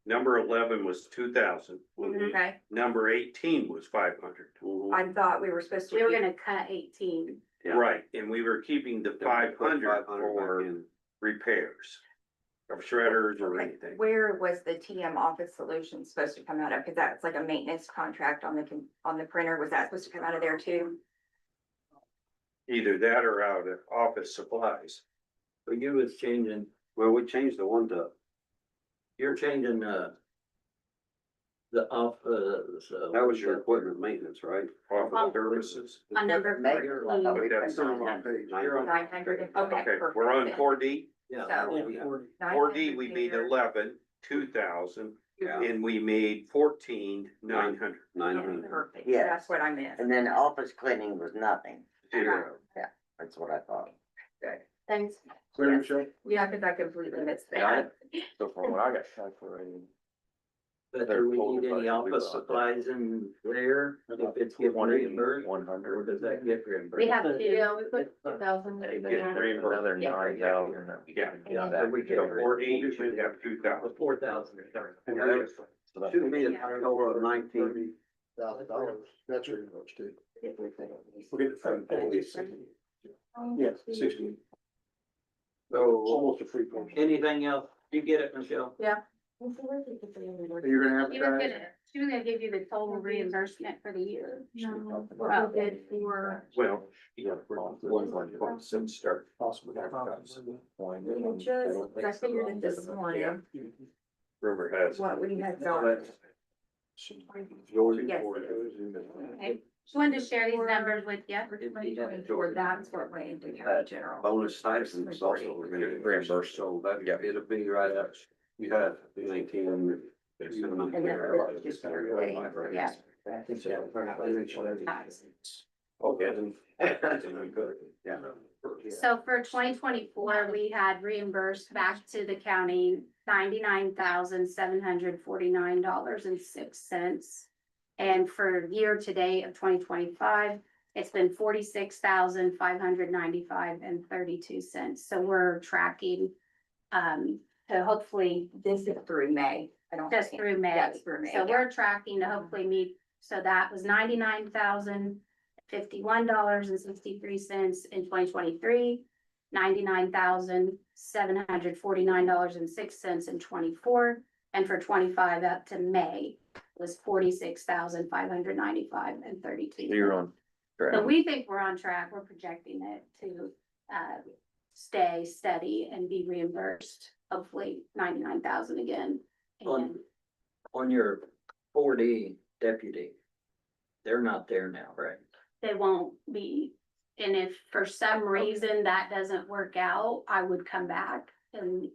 number 11 was 2,000. Okay, Number 18 was 500. I thought we were supposed to. We were keep- gonna cut 18. Yeah. Right, and we were keeping the 500 for repairs of shredders or Okay, anything. where was the TM Office Solutions supposed to come out of? Cause that's like a maintenance contract on the printer. Was that supposed to come out of there too? Either that or out of office supplies. So you was changing, Well, we changed the one to, you're changing, the office. that was your equipment maintenance, right? Office services. On number Mayor, I thought we But put that's still on 900. page. You're on. 900, okay, Okay, perfect. we're on 4D. Yeah. So- Four D, we 900 made there. 11, 2,000, Yeah. and we made 14, 900. 900. Perfect, Yeah. that's what I meant. And then office cleaning was nothing. Zero. That's what I thought. Thanks. Clear, Michelle? Yeah, cause I completely missed Yeah. that. so from what I got calculated, But Their do we total need any budget, we office were- supplies in there? If it's getting 180, reimbursed, or 100. does that get reimbursed? We have two. Yeah, we put 2,000. They get reimbursed. Another 9,000. Yeah. So we get So 4D, we should have 2,000. 4,000. So that's- Shouldn't be a total of 19. $1,000. That's your approach too. We'll get it from. Yes, 60. So Almost a free portion. anything else? You get it, Michelle? Yeah. You're gonna She was advertise. gonna give you the total reimbursement for the year. What I did for, Well, yeah, we're on 1.7 start. Possibly. Just, I figured it this morning, Rumor has. it. what we had got. Yes. Okay. Just wanted to share these numbers with you. Or that's what went into county general. Bonus stipends also were gonna be reimbursed, so that, Yeah. it'll be right up. You had 19. And then just yeah. Okay. Yeah. So for 2024, we had reimbursed back to the county $99,749.06. And for year to date of 2025, It's been 46,595.32. So we're tracking, to hopefully This is through May. I don't. just through May. That's through May, So yeah. we're tracking to hopefully meet, so that was $99,051.63 in 2023, $99,749.06 in 24, and for 25 up to May was 46,595.32. You're on So track. we think we're on track. We're projecting it to stay steady and be reimbursed, hopefully 99,000 again. And On your 4D deputy, they're not there now, right? they won't be. And if for some reason that doesn't work out, I would come back and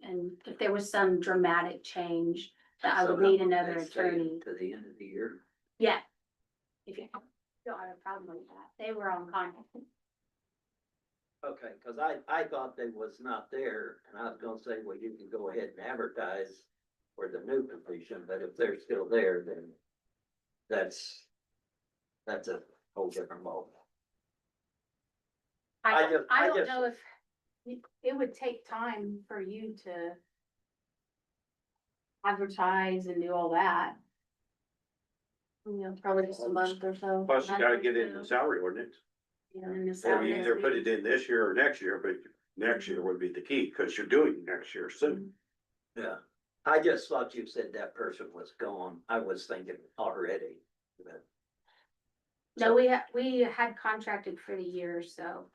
if there was some dramatic change, that I So would need how long another they stay attorney. To the end of the year. Yeah. If you don't have a problem with that, they were on contract. Okay, cause I thought they was not there, and I was gonna say, well, you can go ahead and advertise for the new position, but if they're still there, then that's a whole different ball. I I just- I don't just- know if, it would take time for you to advertise and do all that. You know, probably just a month or so. Plus you gotta get in the salary ordinance. And the Or salary you either put it in this year or next year, but next year would be the key, cause you're doing next year soon. Yeah, I just thought you said that person was gone. I was thinking already. but- No, we had contracted for the year, so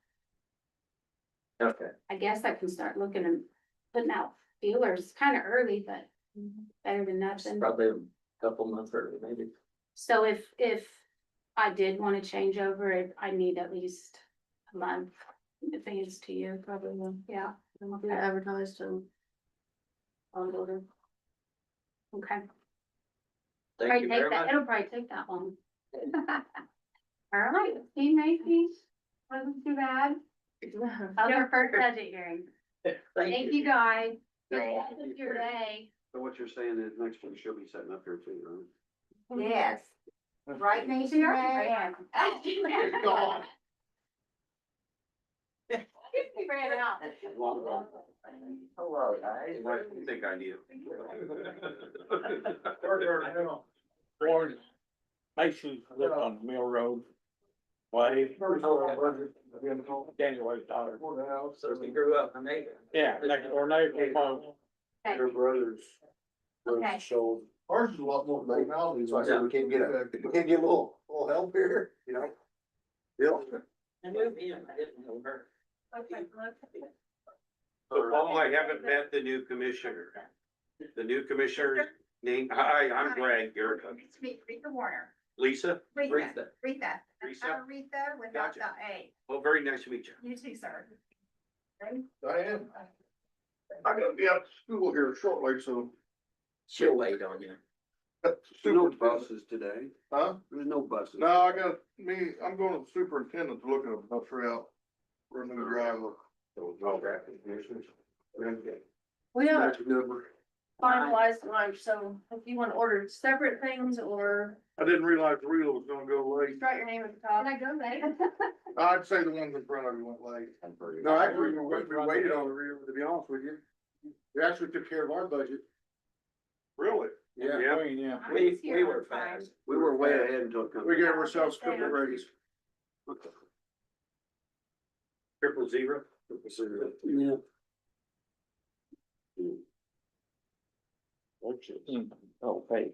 Okay, I guess I can start looking and putting out feelers, kinda early, but better than it's nothing. probably a couple months early, maybe. So if I did wanna change over, I need at least a month advance to you, probably, yeah. Get it advertised and on order. Okay. Thank Probably you take very that, much. it'll probably take that long. All right, see, Macy, wasn't too bad. Other first budget hearing. Thank you guys. Good luck with your day. So what you're saying is next week she'll be setting up here too, right? Yes. Right, Mason? God. We ran out. Hello, guys. I think I need Warren, Mason lived on Mill Road. Way. January's daughter. So we grew up in Macon. Yeah, next door neighbor, Paul. Their brothers. Okay. So ours is a lot more than houses, so I said, we can't get a little help here, you know? Yep. I knew him, I didn't know her. So Paul, I haven't met the new commissioner. The new commissioner named, hi, I'm Greg, you're It's to be Rita Warner. Lisa. Rita, Rita. Rita. Rita? Rita without Gotcha. the A. Well, very nice to meet you. You too, sir. Diane, I gotta be out to school here shortly, so. She'll wait on you. No Superintendent, buses today. huh? There's no buses. No, I'm going to the superintendent to look at a bus route for a new driver. We have Magic number. finalized lunch, so if you wanna order separate things or I didn't realize the reel was gonna go late. write your name at the top. Can I go later? I'd say the ones in front of you went late. No, actually, we waited on the real, to be honest with you. We actually took care of our budget. Really? Yeah, Yeah. We were fast. We were way ahead until it comes. we gave ourselves a couple of raise. Triple zero. Yeah. Oh, hey.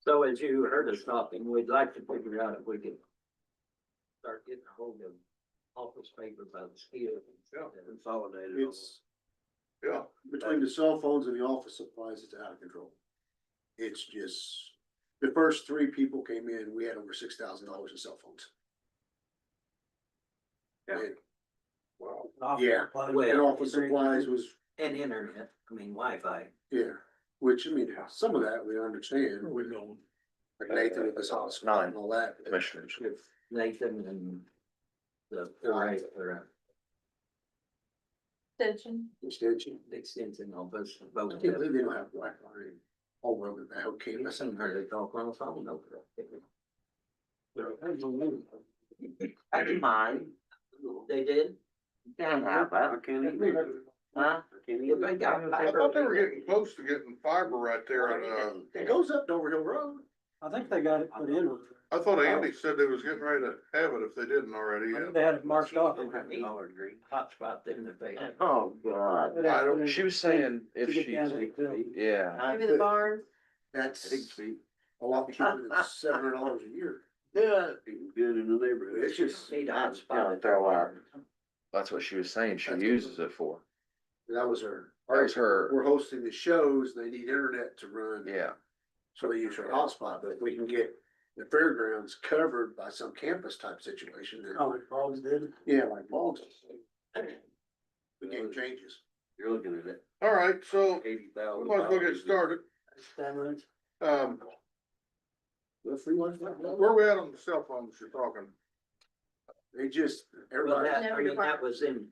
So as you heard us talking, we'd like to figure out if we could start getting a hold of office paper by the skill. Consolidated. It's, Yeah. between the cell phones and the office supplies, it's out of control. It's just, the first 3 people came in, we had over $6,000 in cell phones. Yeah. And- Wow. Yeah, and Well, office supplies was, and internet, I mean, Wi-Fi. yeah, which, I mean, some of that we understand, like Nathan with his hospital and all that. Commissioners. With Nathan and the rest, or Extension. extension. Extension office, I both. can't believe they don't have Wi-Fi all over the whole campus. Some heard they talk on the phone over there. I do mine. They did? Can have I it, can't even. huh? I can't If even. they got I thought they were getting close to getting fiber right there It goes up Dover Hill Road. I think they got it put in. I thought Andy said they was getting ready to have it if they didn't already. They had it marked off. Collard Green. Hotspot them if they had. Oh, God. I don't- She was saying if she's, yeah, Maybe the barn. That's Six feet. a lot cheaper than $700 a year. Yeah. Good in the neighborhood. It's just, Need a Yeah, hotspot. throw out. that's what she was saying she That's uses it for. that was her. That was her, We're hosting the shows, they need internet to run. yeah. So they use her hotspot, but if we can get the fairgrounds covered by some campus type situation, then. like Boggs did. Yeah, like Boggs. The game changes. You're looking at it, All right, so 80,000. we might as well get started. The free ones, Where we at on the cell phones you're talking? they just, Well, everybody, that, I mean, that was in.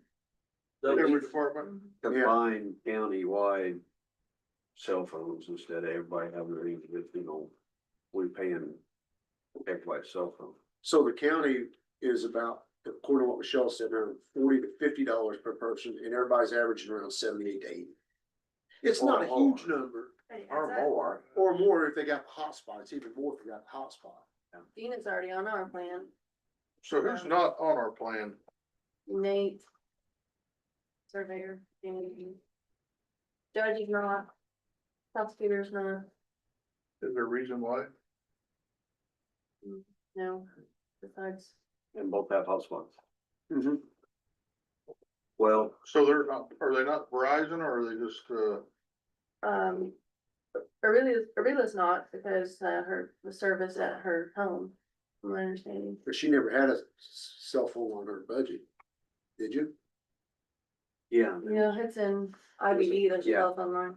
Every department? Combined county-wide cell phones instead of everybody having their individual, we paying everybody's cell phone. so the county is about, according to what Michelle said, around $40 to $50 per person, and everybody's averaging around 78 to 80. It's not a huge number, Or more. or more if they got the hotspot, it's even more if they got the hotspot. Dina's already on our plan. So who's not on our plan? Nate. Surveyor. Judge is not. Prosecutor's not. Is there a reason why? No, besides. And both have hotspots. Mm-hmm. Well, So they're not, are they not Verizon or are they just, Arila's not because, the service at her home, from my understanding. But she never had a cell phone on her budget, did you? yeah. Yeah, it's in IBD, the Yeah. telephone line,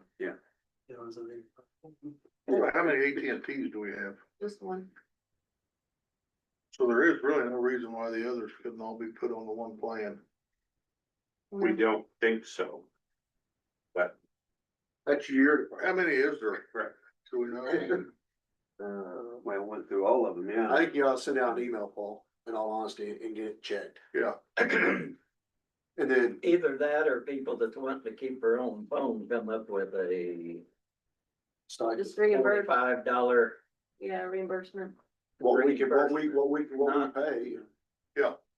how many AT&Ts do we have? just one. So there is really no reason why the others couldn't all be put on the one plan. We don't think so. But That's your How many is there? Right. Do we know? Well, went through all of them, yeah. I think you ought to send out an email, Paul, in all honesty, and get it checked. Yeah. And then, Either that or people that want to keep their own phone come up with a Just reimburse, $45. yeah, reimbursement. what we pay,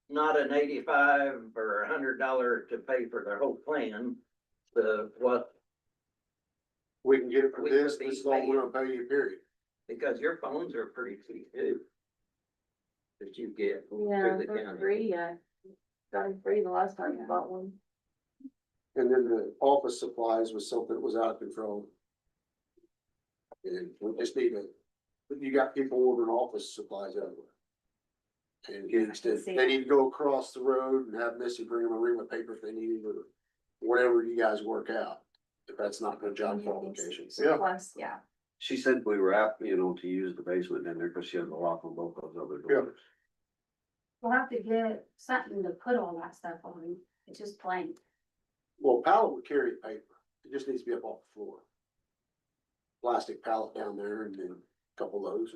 Not an 85 or $100 to pay for their whole plan. What, we can get it for We this, could be this is all we're gonna pay you, period. because your phones are pretty cheap too. That you get Yeah, through the for county. free, I got it free the last time I bought one. And then the office supplies was something that was out of control. And we just need to, you got people ordering office supplies everywhere. And again, instead, they need to go across the road and have Missy bring them a ream of paper if they need it, or whatever you guys work out. If that's not good job qualifications. Yeah. Plus, yeah. She said we were apt, to use the basement in there because she has a lock on both those other doors. We'll have to get something to put all that stuff on, it's just plain. Well, pallet would carry paper, it just needs to be up off the floor. Plastic pallet down there and then a couple of those.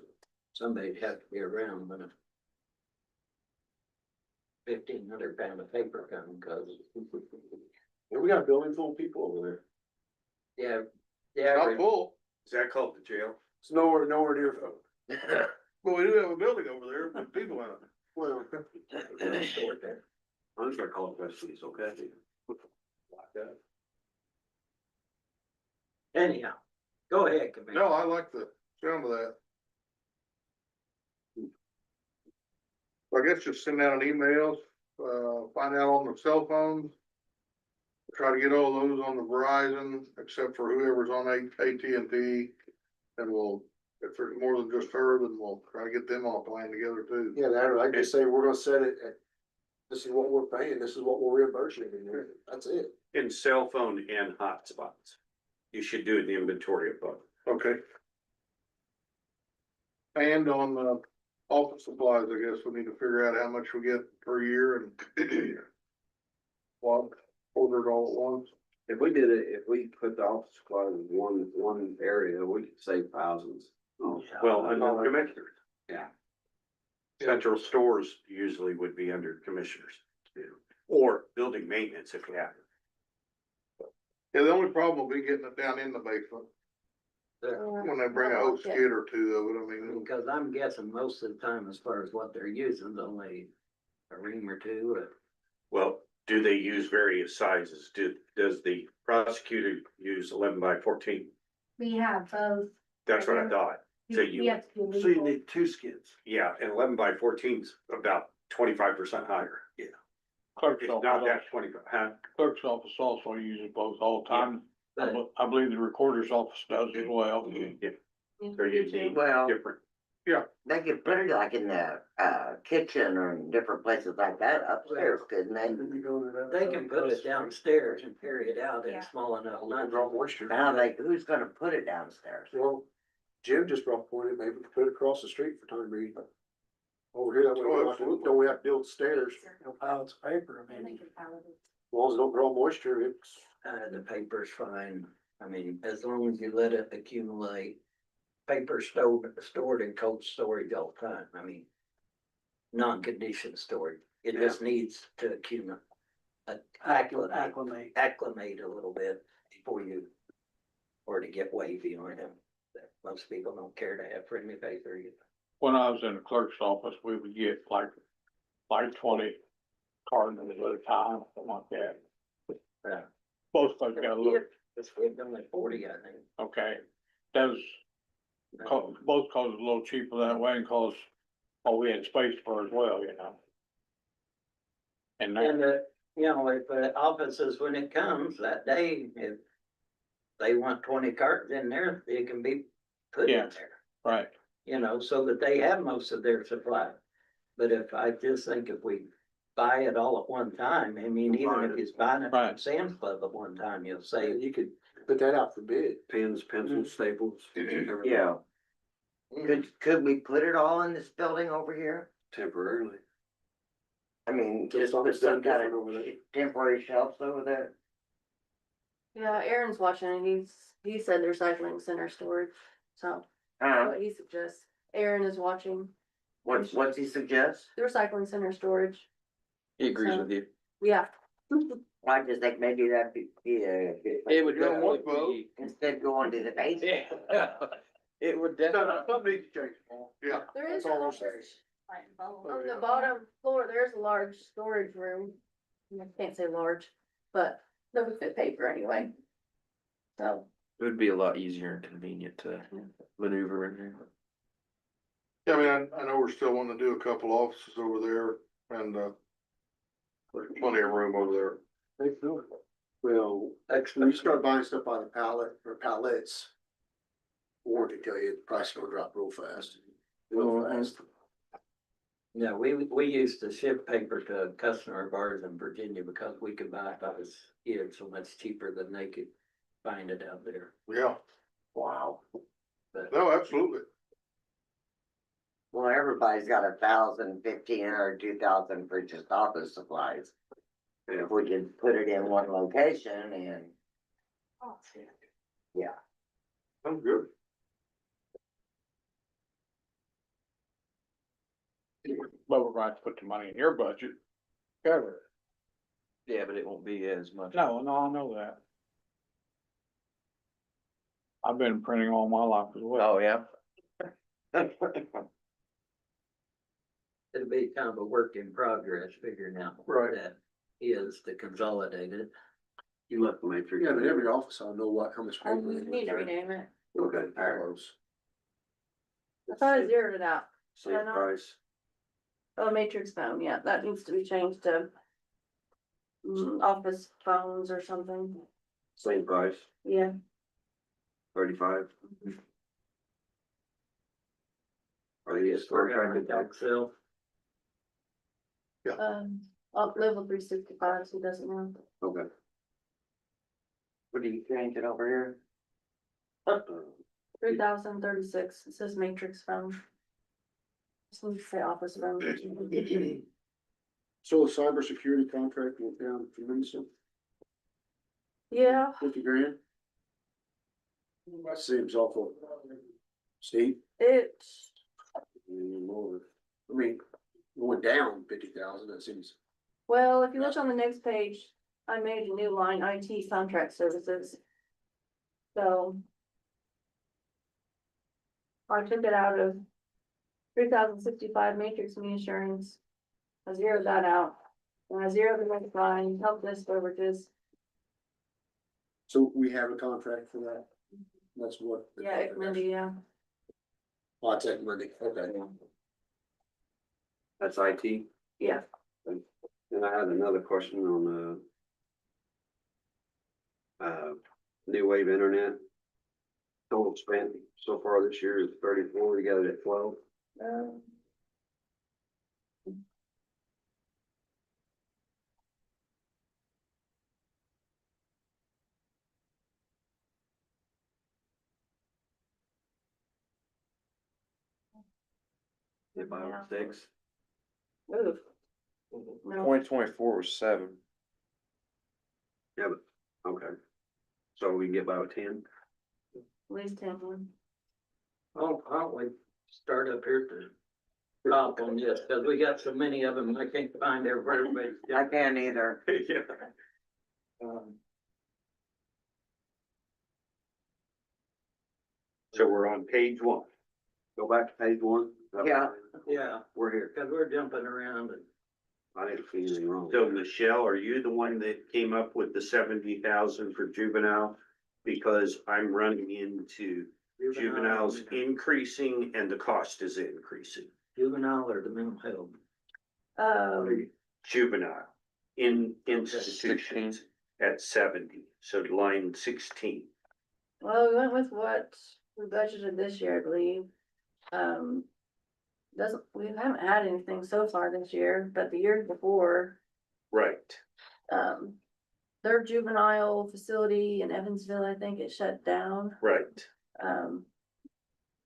Somebody'd have to be around when a 1,500 pound of paper comes, cause. And we got a building full of people over there. Yeah, Not full, is that called the jail? It's nowhere near full. but we do have a building over there with people in it. Well, I'm just gonna call it questions, okay? anyhow, go ahead, Commissioner. No, I like the sound of that. I guess just send out an email, find out on the cell phones. Try to get all those on the Verizon, except for whoever's on AT&T. And we'll, if there's more than just her, then we'll try to get them all playing together too. yeah, that, I just say, we're gonna set it at, this is what we're paying, this is what we're reimbursing, and that's it. In cell phone and hotspots. You should do the inventory of both. Okay. And on the office supplies, I guess we need to figure out how much we get per year and. Well, order it all at once. If we did it, if we put the office supplies in one area, we could save thousands. Well, and the commissioners. Yeah. Central stores usually would be under commissioners. Or building maintenance if we have. Yeah, the only problem will be getting it down in the basement, when they bring a whole skid or two of it, I mean. Because I'm guessing most of the time, as far as what they're using, is only a ream or two. Well, do they use various sizes? Does the prosecutor use 11x14? We have both. That's what I thought. So We you, have to do So you legal. need two skids. yeah, and 11x14's about 25% higher. Yeah. Clerk's It's not that office, 25, huh? clerk's office also uses both all the time. But I believe the recorder's office does as well. Yeah. So you need Well, different. they could put it like in the, kitchen or in different places like that upstairs, couldn't they? they can put it downstairs and carry it out in Yeah. small enough. Draw moisture. How who's gonna put it downstairs? Well, Jim just brought a point, maybe we could put it across the street for time being. Over here, that way we don't have to, don't we have to build stairs, Piles of paper, as long as it don't draw moisture, it's. The paper's fine. I mean, as long as you let it accumulate. Paper stored in cold storage all the time. I mean, non-conditioned storage. It just needs to accumulate. Acclimate a little bit before you, or to get wavy on them. Most people don't care to have friendly paper. When I was in the clerk's office, we would get like 20 cartons at a time, something like that. Yeah. Both folks got a little, It's only 40, I think. okay, those, both cause it a little cheaper that way and cause, well, we had space for as well, you know. And And, that, you know, if offices, when it comes that day, if they want 20 cartons in there, they can be put in Yeah. there. right, You know, so that they have most of their supply. But if I just think if we buy it all at one time, I mean, even if he's buying it from Right. Sam's Club at one time, you'll say. You could Put that out for bid. pins, pencils, staples. everything Yeah. Could we put it all in this building over here? Temporarily. I mean, Just just on put it's done some kind different over there. of temporary shelves over there? Yeah, Aaron's watching and he said the recycling center storage, so what he suggests. Aaron is watching What's he suggest? the recycling center storage, He agrees with you. yeah. I just think maybe that'd be, It would definitely be, instead going to the basement. yeah, it would definitely. Something needs to change, Paul. Yeah. There is That's all I'm office. saying. On the bottom floor, there's a large storage room. I can't say large, but that would fit paper anyway. So, It would be a lot easier and convenient to maneuver in there. Yeah, I mean, I know we're still wanting to do a couple offices over there and, there's plenty of room over there. They do it. Well, when you start buying stuff by the pallet or pallets, warranty tell you the price is gonna drop real fast. Real fast. Yeah, we used to ship paper to a customer of ours in Virginia because we could buy it by the skid so much cheaper than they could find it out there. Yeah, Wow. But no, absolutely. Well, everybody's got 1,000, 1,500, 2,000 for just office supplies. If we could put it in one location and, yeah. I'm good. but we're going to put the money in your budget. Cover it. Yeah, but it won't be as much. No, I know that. I've been printing all my life as well. Oh, yeah. it'll be kind of a work in progress figuring out what Right. that is to consolidate it. You left the matrix. Yeah, but every office, I'll know how much. I paper they need use, to right? rename it. Okay, Close. I thought I zeroed it out. same price. Oh, matrix phone, yeah, that needs to be changed to office phones or something, Same price, yeah. 35. Are you just We're contracted trying to sell. Level 365, so he doesn't know. Okay. What do you change it over here? 3,036, it says matrix phone. Just need to say office phone. So the cybersecurity contract went down tremendously. Yeah, 50 grand? That seems awful steep. it, Lord. I mean, going down 50,000, that seems. well, if you look on the next page, I made a new line, IT contract services. So. I took it out of 3,065 matrix me insurance. I zeroed that out. And I zeroed the next line, help desk overages. So we have a contract for that? That's what. Yeah, it Monday, yeah. Oh, it's at Monday, okay. That's IT. Yeah. And I had another question on, New Wave Internet. Total spent so far this year is 34, you got it at 12. About Yeah. 6. Oof. No, 2024 was 7. Yeah, but, okay. So we can get about 10. at least 10 one. Oh, why don't we start up here at the top on this, cause we got so many of them, I can't find everybody. I can't either. Yeah. So we're on page 1. Go back to page 1. Yeah. Yeah, We're here. cause we're jumping around and. I didn't see anything wrong. So Michelle, are you the one that came up with the 70,000 for juvenile? Because I'm running into juveniles increasing and the cost is increasing. Juvenile or the mental health? Juvenile in institutions at 70, so line 16. Well, we went with what we budgeted this year, I believe. We haven't had anything so far this year, but the years before, Right. their juvenile facility in Evansville, I think it shut down. Right.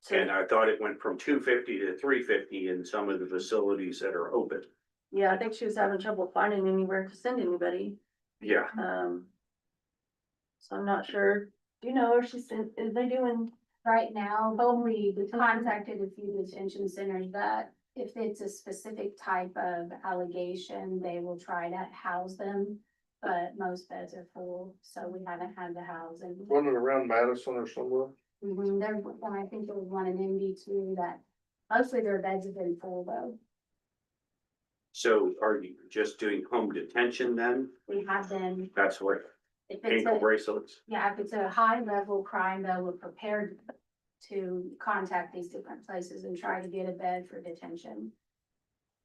So, And I thought it went from 250 to 350 in some of the facilities that are open. yeah, I think she was having trouble finding anywhere to send anybody. Yeah. So I'm not sure. Do you know if is they doing? Right now, we contacted a few detention centers that if it's a specific type of allegation, they will try to house them. But most beds are full, so we haven't had to house them. Wasn't it around Madison or somewhere? I think there was one in MD2 that mostly their beds have been full though. So are you just doing home detention then? We have them, That's what if it's ankle a, bracelets? yeah, if it's a high level crime, though, we're prepared to contact these different places and try to get a bed for detention.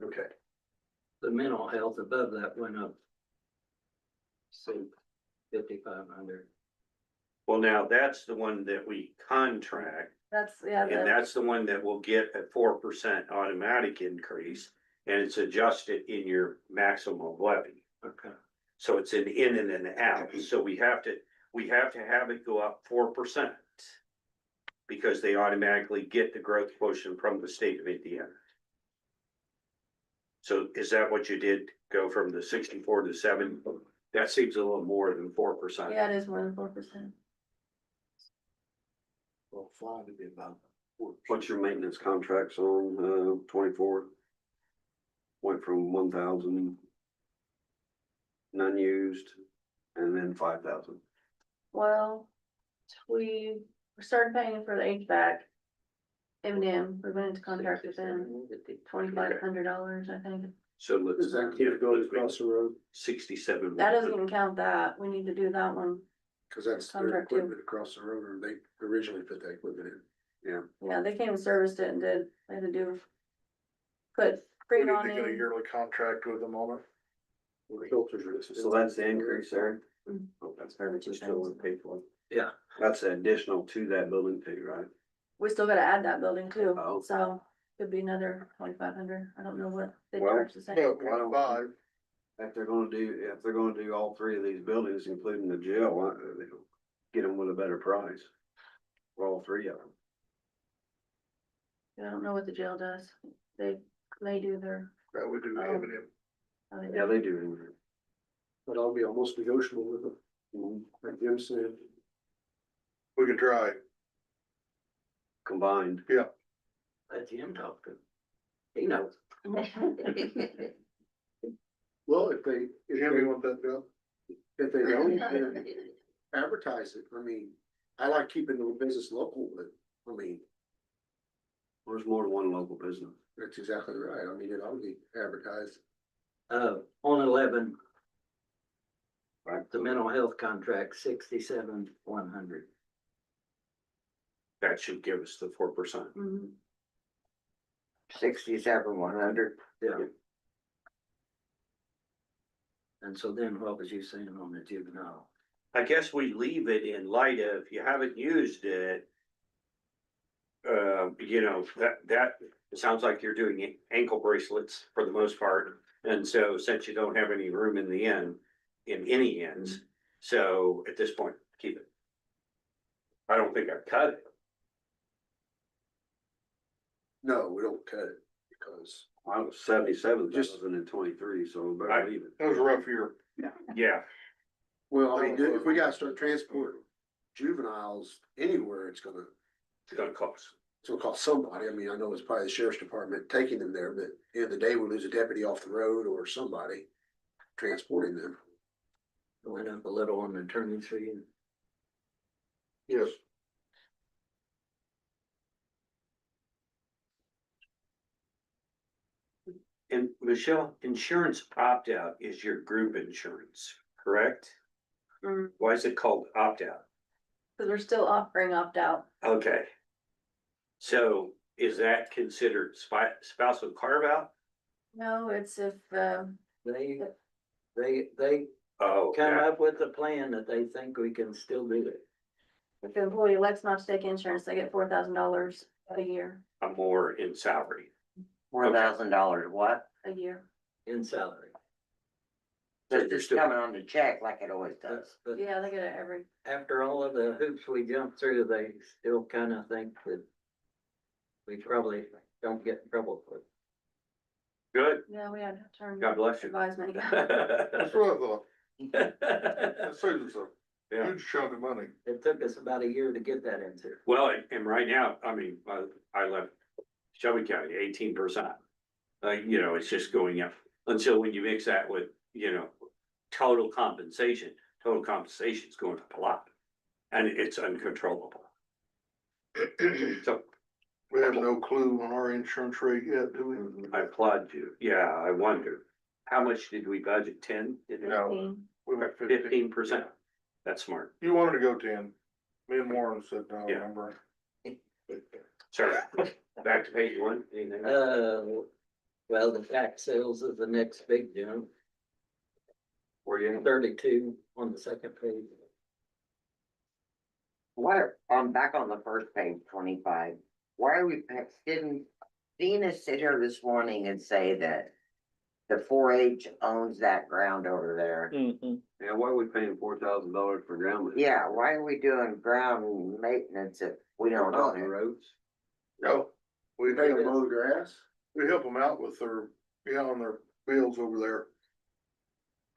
Okay. The mental health above that went up. Say 5,500. Well, now that's the one that we contract, That's, yeah, and that's the one that will get a 4% automatic increase. And it's adjusted in your maximum levy. Okay. So it's an in and an out. So we have to have it go up 4%. Because they automatically get the growth quotient from the state of Indiana. So is that what you did? Go from the 64 to 7? That seems a little more than 4%. yeah, it is more than 4%. Well, flying to be about. What's your maintenance contracts on, 24? Went from 1,000 none used and then 5,000. Well, we started paying for the HVAC. M&M, we went into contract with them, $2,500, I think. So let's. Does that keep going across the road? 67. That doesn't even count that, we need to do that one. Cause that's their Contract too. equipment across the road, or they originally put that equipment in. Yeah, they came and serviced it and they had to do. Put We freon need to get a in. yearly contract with them on it. The filters are. So that's the increase there? Mhm. Oh, that's For the two still things. paid for. Yeah. That's additional to that building too, right? We still gotta add that building too, Oh. so could be another 2,500, I don't know what they Well, charge the same. Yeah, Why don't- 5. If they're gonna do all 3 of these buildings, including the jail, why don't they get them with a better price? For all 3 of them. I don't know what the jail does, they do their. That we do Oh. M&M. how they do Yeah, it. they do. But I'll be almost negotiable with them. Like Jim said. We can try. Combined. Let Jim talk to him. He knows. Well, if they, Jim, you want that job? if they don't, then advertise it. I mean, I like keeping the business local, but I mean, There's more than one local business. that's exactly right. I mean, it ought to be advertised. On 11. The mental health contract, 67,100. That should give us the 4%. 67,100. Yeah. And so then what was you saying on the juvenile? I guess we leave it in light of, if you haven't used it. You know, that it sounds like you're doing ankle bracelets for the most part. And so since you don't have any room in the end, in any ends, so at this point, keep it. I don't think I've cut it. No, we don't cut it because I was 77,000 and 23, so we better leave it. That was a rough year. Yeah, well, I mean, if we gotta start transporting juveniles anywhere, it's gonna cost. somebody. I mean, I know it's probably the sheriff's department taking them there, but at the end of the day, we lose a deputy off the road or somebody transporting them. It went up a little on the attorney's fee. Yes. And Michelle, insurance opt-out is your group insurance, correct? Mm. Why is it called opt-out? Cause we're still offering opt-out. Okay. So is that considered spousal carve-out? No, it's if, They Oh, come yeah. up with a plan that they think we can still do it. if the employee elects not to take insurance, they get $4,000 a year, I'm more in salary. $4,000, what? a year. In salary. So it's just coming on the check like it always does. But Yeah, they get it every, after all of the hoops we jumped through, they still kind of think that we probably don't get in trouble with it. Good. yeah, we had to turn. God bless you. Advisement. That's what I thought. That saves us a Yeah. huge chunk of money. It took us about a year to get that into. Well, and right now, I mean, I left Shelby County 18%. You know, it's just going up until when you mix that with, you know, total compensation is going up a lot. And it's uncontrollable. So We have no clue on our insurance rate yet, do we? I applaud you. Yeah, I wonder, how much did we budget? 10? No. We went 15. 15%. That's smart. You wanted to go 10. Me and Warren said, no, Yeah. remember? Sorry, back to page 1, anything? Well, the tax sales is the next big jump. Were you? 32 on the second page. What, I'm back on the first page, 25. Why are we, didn't Dina sit here this morning and say that the 4-H owns that ground over there? Yeah, why are we paying $4,000 for ground? maintenance? Yeah, why are we doing ground maintenance if we don't On own the it? roads. No. We They don't mow the grass. we help them out with their, on their bills over there.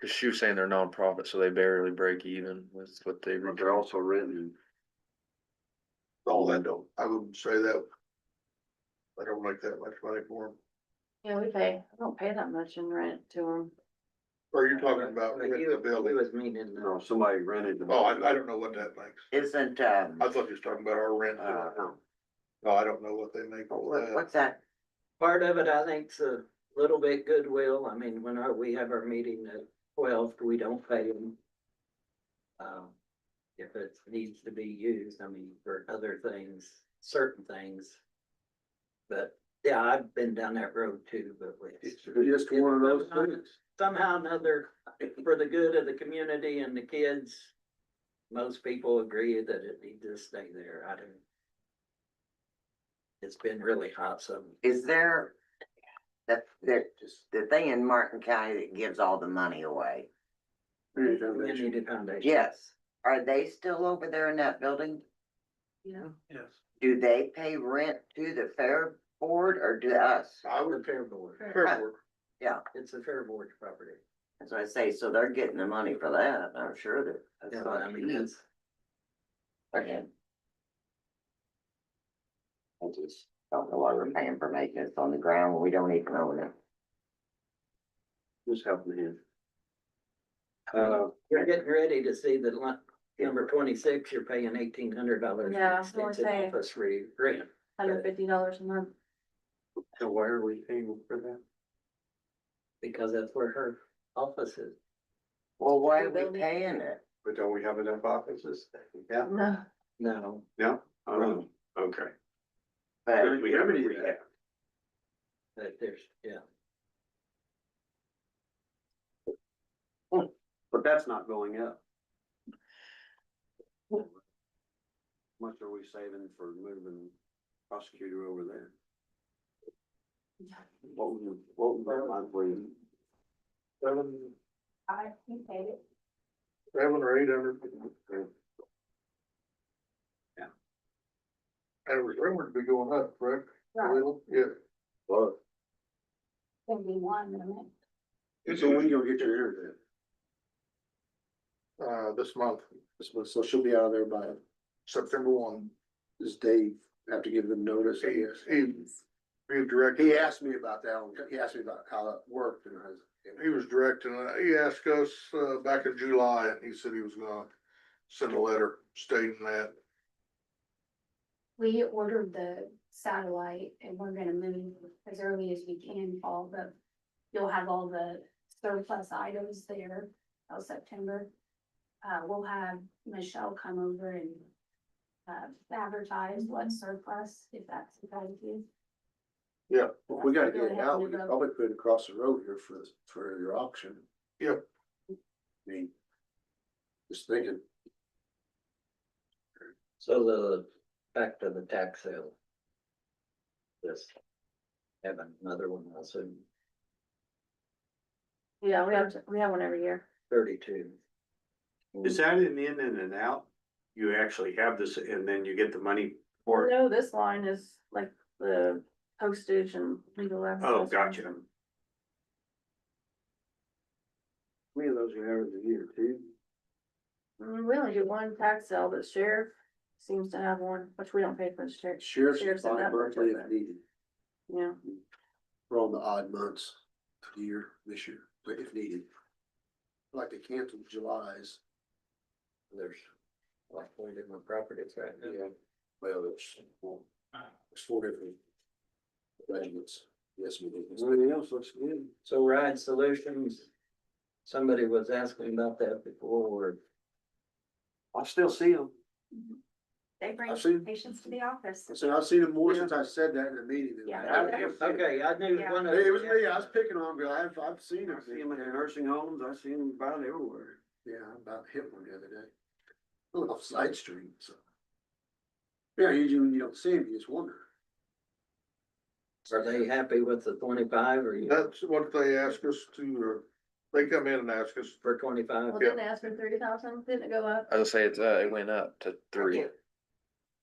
Cause she was saying they're nonprofit, so they barely break even with what they. But they're also renting. Oh, I wouldn't say that. I don't make that much money for them. yeah, I don't pay that much in rent to them. Or are you talking about But renting you- the building? you was meaning, No, somebody rented the. Oh, I don't know what that makes. Isn't, I thought you was talking about our rent. no. No, I don't know what they make for that. What's that? part of it, I think's a little bit goodwill. I mean, when we have our meeting at 12, we don't pay them. If it needs to be used, I mean, for other things, certain things. But yeah, I've been down that road too, but It's just one of those things. somehow or another, for the good of the community and the kids, most people agree that it needs to stay there. I don't. It's been really hot, so. Is there, the thing in Martin County that gives all the money away? Community Foundation. Yes. Are they still over there in that building? Yeah. Yes. Do they pay rent to the fair board or to us? I would, The Fair Board. fair board. Yeah, It's a Fair Board property. As I say, so they're getting the money for that, I'm sure that. that's Yeah, not I mean, cheap. that's, Again. I just don't know why we're paying for maintenance on the ground when we don't even own it. Just helping him. you're getting ready to see that number 26, you're paying $1,800. Yeah, I was saying. Office rent. $150 a month. So why are we paying for that? Because that's where her office is. Well, why are we paying it? But don't we have enough offices? Yeah. No. No, No? Oh, okay. But We have a rehab. but there's, yeah. But that's not going up. How much are we saving for moving prosecutor over there? What would that monthly? I paid it. 700 or 800. Yeah. And it was rumored to be going up, correct? A Right. little? Yeah. Well, Gonna be one, isn't it? So when you gonna get your internet? This month, So she'll be out of there by, September 1. does Dave have to give them notice, I guess? He directed. He asked me about that, he asked me about how that worked, and I was. He was directing, he asked us, back in July, and he said he was gonna send a letter stating that. We ordered the satellite and we're gonna move as early as we can, all the, you'll have all the surplus items there till September. We'll have Michelle come over and advertise what's surplus, if that's the idea. Well, if we gotta get it out, we could probably put it across the road here for your auction. Yep. I mean, just thinking, So back to the tax sale. Just having another one also, Yeah, we have one every year. 32. Is that an in and an out? You actually have this and then you get the money for it? No, this line is like the postage and legal access. Oh, gotcha. how many of those you have a year, two? We only do one tax sale, but sheriff seems to have one, which we don't pay for the sheriff. sheriff's Sheriff's in fine that much monthly of if it. needed. Yeah, We're on the odd months of the year, this year, but if needed. Like they canceled July's. There's like 4 different properties right now. Yeah. Well, there's four different regiments. Yes, we did. Everything else looks good. So Ride Solutions, somebody was asking about that before. I still see them. They bring I've seen- patients to the office. So I've seen them more since I said that in the meeting. than Yeah. I have. Okay, I knew Yeah. one of. Hey, it was me, I was picking on them, but I've seen I them. see them in the nursing homes, I see them about everywhere. Yeah, I about hit one the other day. Off side street, so. Yeah, usually when you don't see them, you just wonder. Are they happy with the 25 or you That's what they asked us to, they come in and ask us. for 25? well, didn't they ask for 30,000, didn't it go up? I was gonna say, it went up to 3.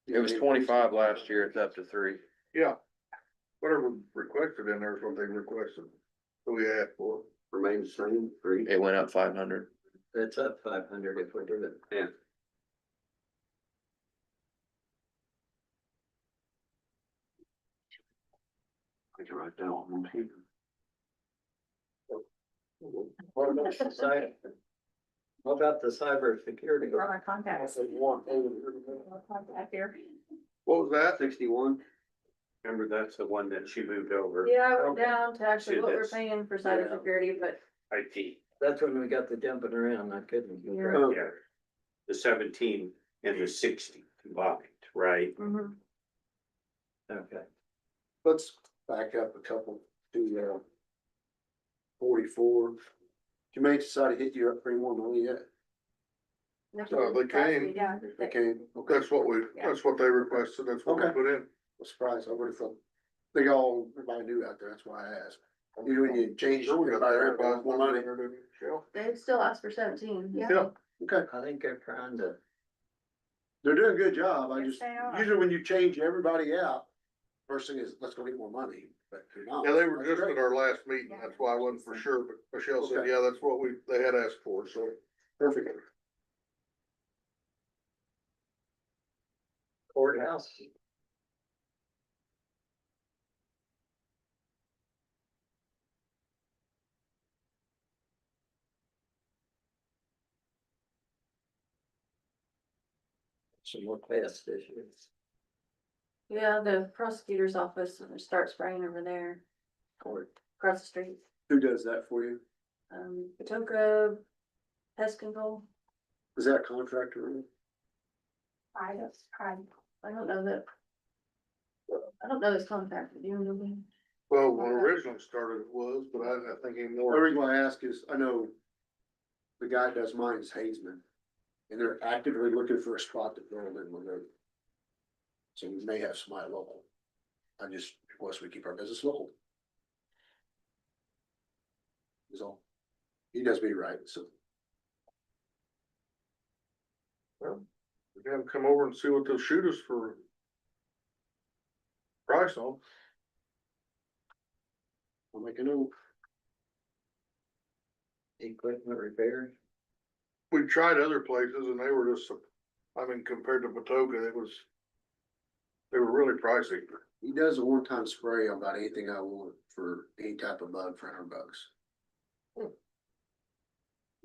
It was 25 last year, it's up to 3. Yeah. Whatever requested in there is what they requested. So we asked for. Remain the same, three. It went up 500. It's up 500 if we do it. Yeah. I can write down one here. What about the cyber security? We're on contact. Contact here. What was that? 61. Remember, that's the one that she moved over. Yeah, I went down to actually See, what we're that's- paying for cybersecurity, but IT. That's when we got the jumping around, I couldn't. keep track. Oh, yeah. The 17 and the 60 combined, right? mhm. Okay, Let's back up a couple to, 44. Jermaine decided to hit you up for any more money yet? They came. Yeah. Okay, okay, That's what they requested, that's what we Okay. put in. I'm surprised, I would've thought, they all, everybody knew out there, that's why I asked. Usually when you change, everybody around for more money. They still asked for 17. Yeah. Okay, I think they're trying to, they're doing a good job, I Yes, just, they are. usually when you change everybody out, first thing is, let's go get more money. but they're not. Yeah, they were That's just great. at our last meeting, that's why I wasn't for sure, but Michelle said, Okay. yeah, that's what they had asked for, so. Perfect. Courthouse. Some more pest issues. Yeah, the prosecutor's office starts spraying over there, Court. across the street. Who does that for you? Patoka Pest Control. Is that a contractor? I don't know that. I don't know his contact, do you know him? Well, when originally started it was, but I think The anymore. reason why I ask is, I know the guy that does mine is Hazeman, and they're actively looking for a spot to build in Monroe. So we may have somebody local. I just, request we keep our business local. Is all. He does me right, so. Well, we can have them come over and see what they'll shoot us for. Price on. I'll make a note. Equipment repairs. We tried other places and they were just, I mean, compared to Patoka, they were really pricey. He does a one-time spray on about anything I want for any type of bug for $100.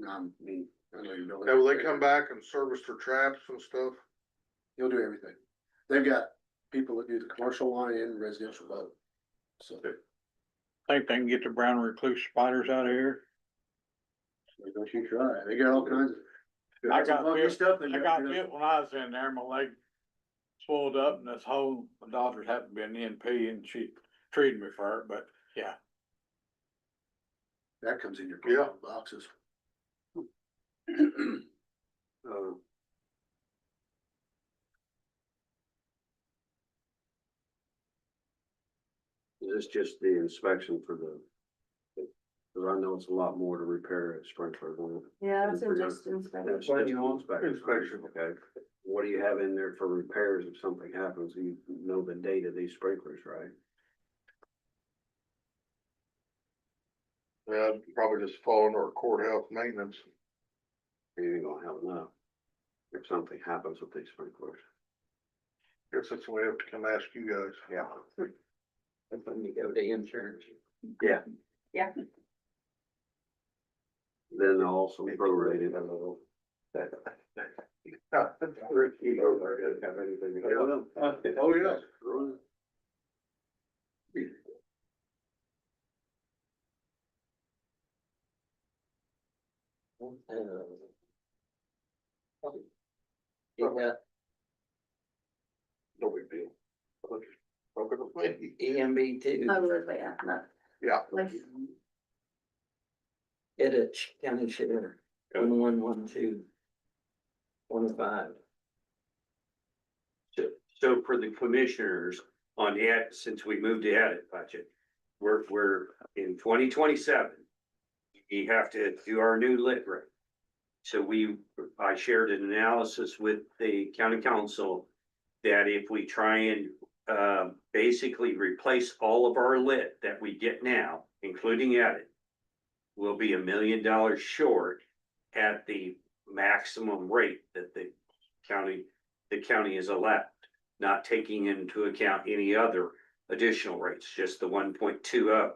I mean, I know you know. Yeah, will they come back and service their traps and stuff? He'll do everything. They've got people that do the commercial line and residential both. So Think they can get the brown recluse spiders out of here? don't you try. They got all kinds of. I got some funky bit, stuff. They I got bit when I was in there, my leg swelled up and this whole, my daughter's happened to be an NP and she treated me for it, but yeah. That comes in your Yeah. boxes. Is this just the inspection for the? Cause I know it's a lot more to repair a sprinkler than. Yeah, it's just inspection. It's just inspection. Inspection. Okay, what do you have in there for repairs if something happens? You know the date of these sprinklers, right? Yeah, probably just fall under our courthouse maintenance. You ain't gonna have enough. If something happens with these sprinklers. Guess that's why we have to come ask you guys. Yeah. And when you go to insurance. Yeah. Yeah. Then they'll also prorate it a little. Oh, yeah. Yeah, No big deal. Okay, okay. EMB two. Oh, really, yeah, not Yeah. like, Edit County Sheriff, 1112. 15. So for the commissioners on the ed, since we moved to edit budget, we're in 2027. We have to do our new lit rate. So I shared an analysis with the county council that if we try and basically replace all of our lit that we get now, including edit, we'll be $1 million short at the maximum rate that the county is allowed, not taking into account any other additional rates, just the 1.20.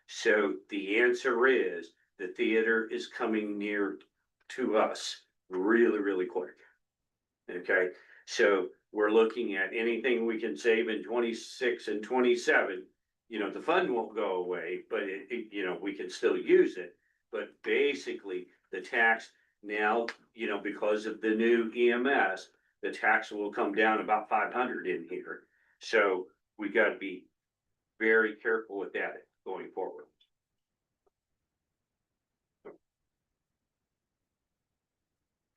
So the answer is the theater is coming near to us really, really quick. Okay, so we're looking at anything we can save in 26 and 27. You know, the fund won't go away, but you know, we can still use it. But basically, the tax now, you know, because of the new EMS, the tax will come down about 500 in here. So we got to be very careful with that going forward.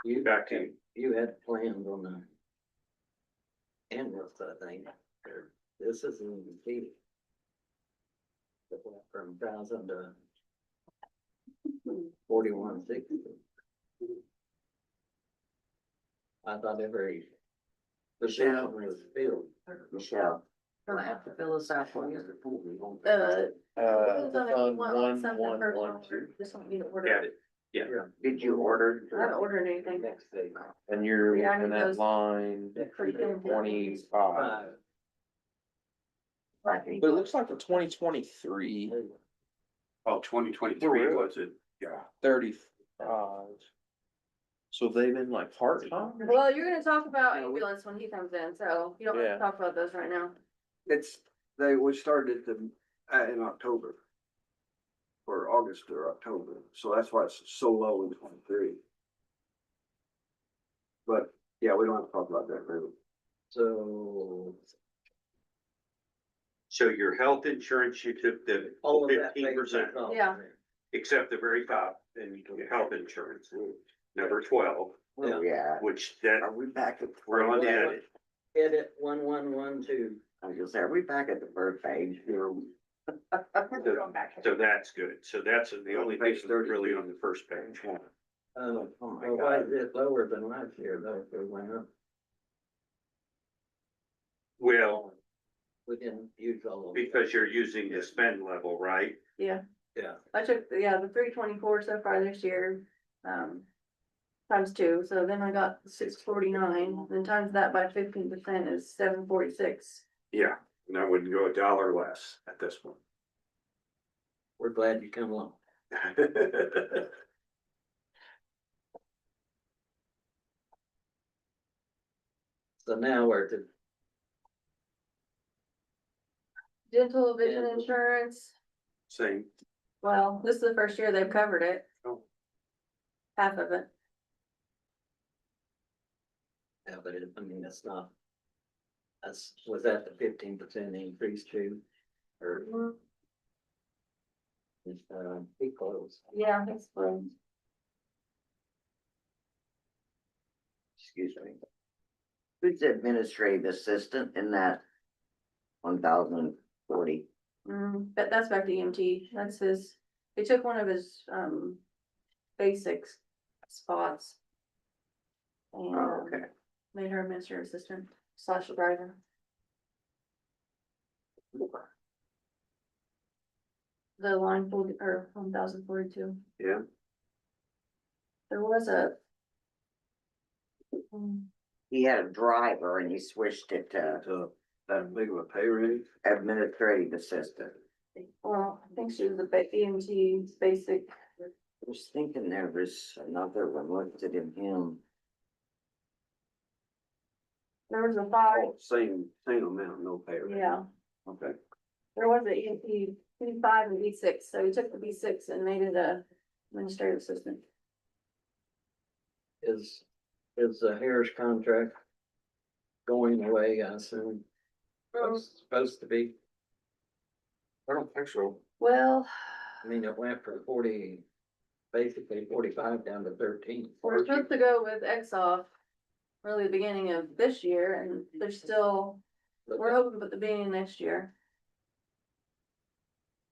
You Back to you. You had plans on the ambulance, I think. This isn't key. From 1,000 to 4160. I thought every. The Michelle. was filled. Michelle, I'll have to fill this out for you. Fund Something one, for one, personal, one, two. just want you to order. Got it. Yeah. Did you order? I haven't ordered anything. And you're Yeah, I looking need at those. line Pretty good. 25. But it looks like the 2023, Oh, 2023 Really? was it? yeah, 35. So they've been like part-time? Well, you're gonna talk about ambulance when he comes in, so you don't have Yeah. to talk about those right now. We started them in October. Or August or October, so that's why it's so low in 23. But, yeah, we don't have to talk about that really. So. So your health insurance, you took the All of that. 15%, Yeah. except the very top, and you took health insurance, number 12, Where we at? which that, Are we back at? we're on edit. Edit 1112. I was gonna say, are we back at the first page? So that's good. So that's the only thing that's really on the first page. Oh my Well, why is it lower than last year though, if it went up? Well, We didn't use all of it. because you're using the spend level, right? Yeah, Yeah, I took, the 324 so far this year, times two, so then I got 649, then times that by 15% is 746. Yeah, and I wouldn't go $1 less at this point. we're glad you come along. So now we're to, Dental vision Yeah. insurance, Same. well, this is the first year they've covered it. Oh. Half of it. yeah, but it, I mean, that's not. Was that the 15% increase too? Or, be close. Yeah, that's fine. Excuse me. Who's the administrative assistant in that 1040? But that's back to EMT, that's his, they took one of his, basics spots. And Oh, okay. made her administrative assistant slash driver. The line 40 or 1042. Yeah. There was a. He had a driver and he switched it to So, that big of a pay raise? administrative assistant. Well, I think she was the EMT basic. I was thinking there was another one listed in him. There was a 5, Same amount, no pay raise. yeah, Okay. there was a EMT, B5 and B6, so he took the B6 and made it a administrative assistant. Is the Harris contract going away, I assume? It's supposed to be. I don't think so. Well, I mean, it went from 40, basically 45 down to 13. we're supposed to go with Exoff really the beginning of this year, and they're still, we're hoping for the beginning of next year,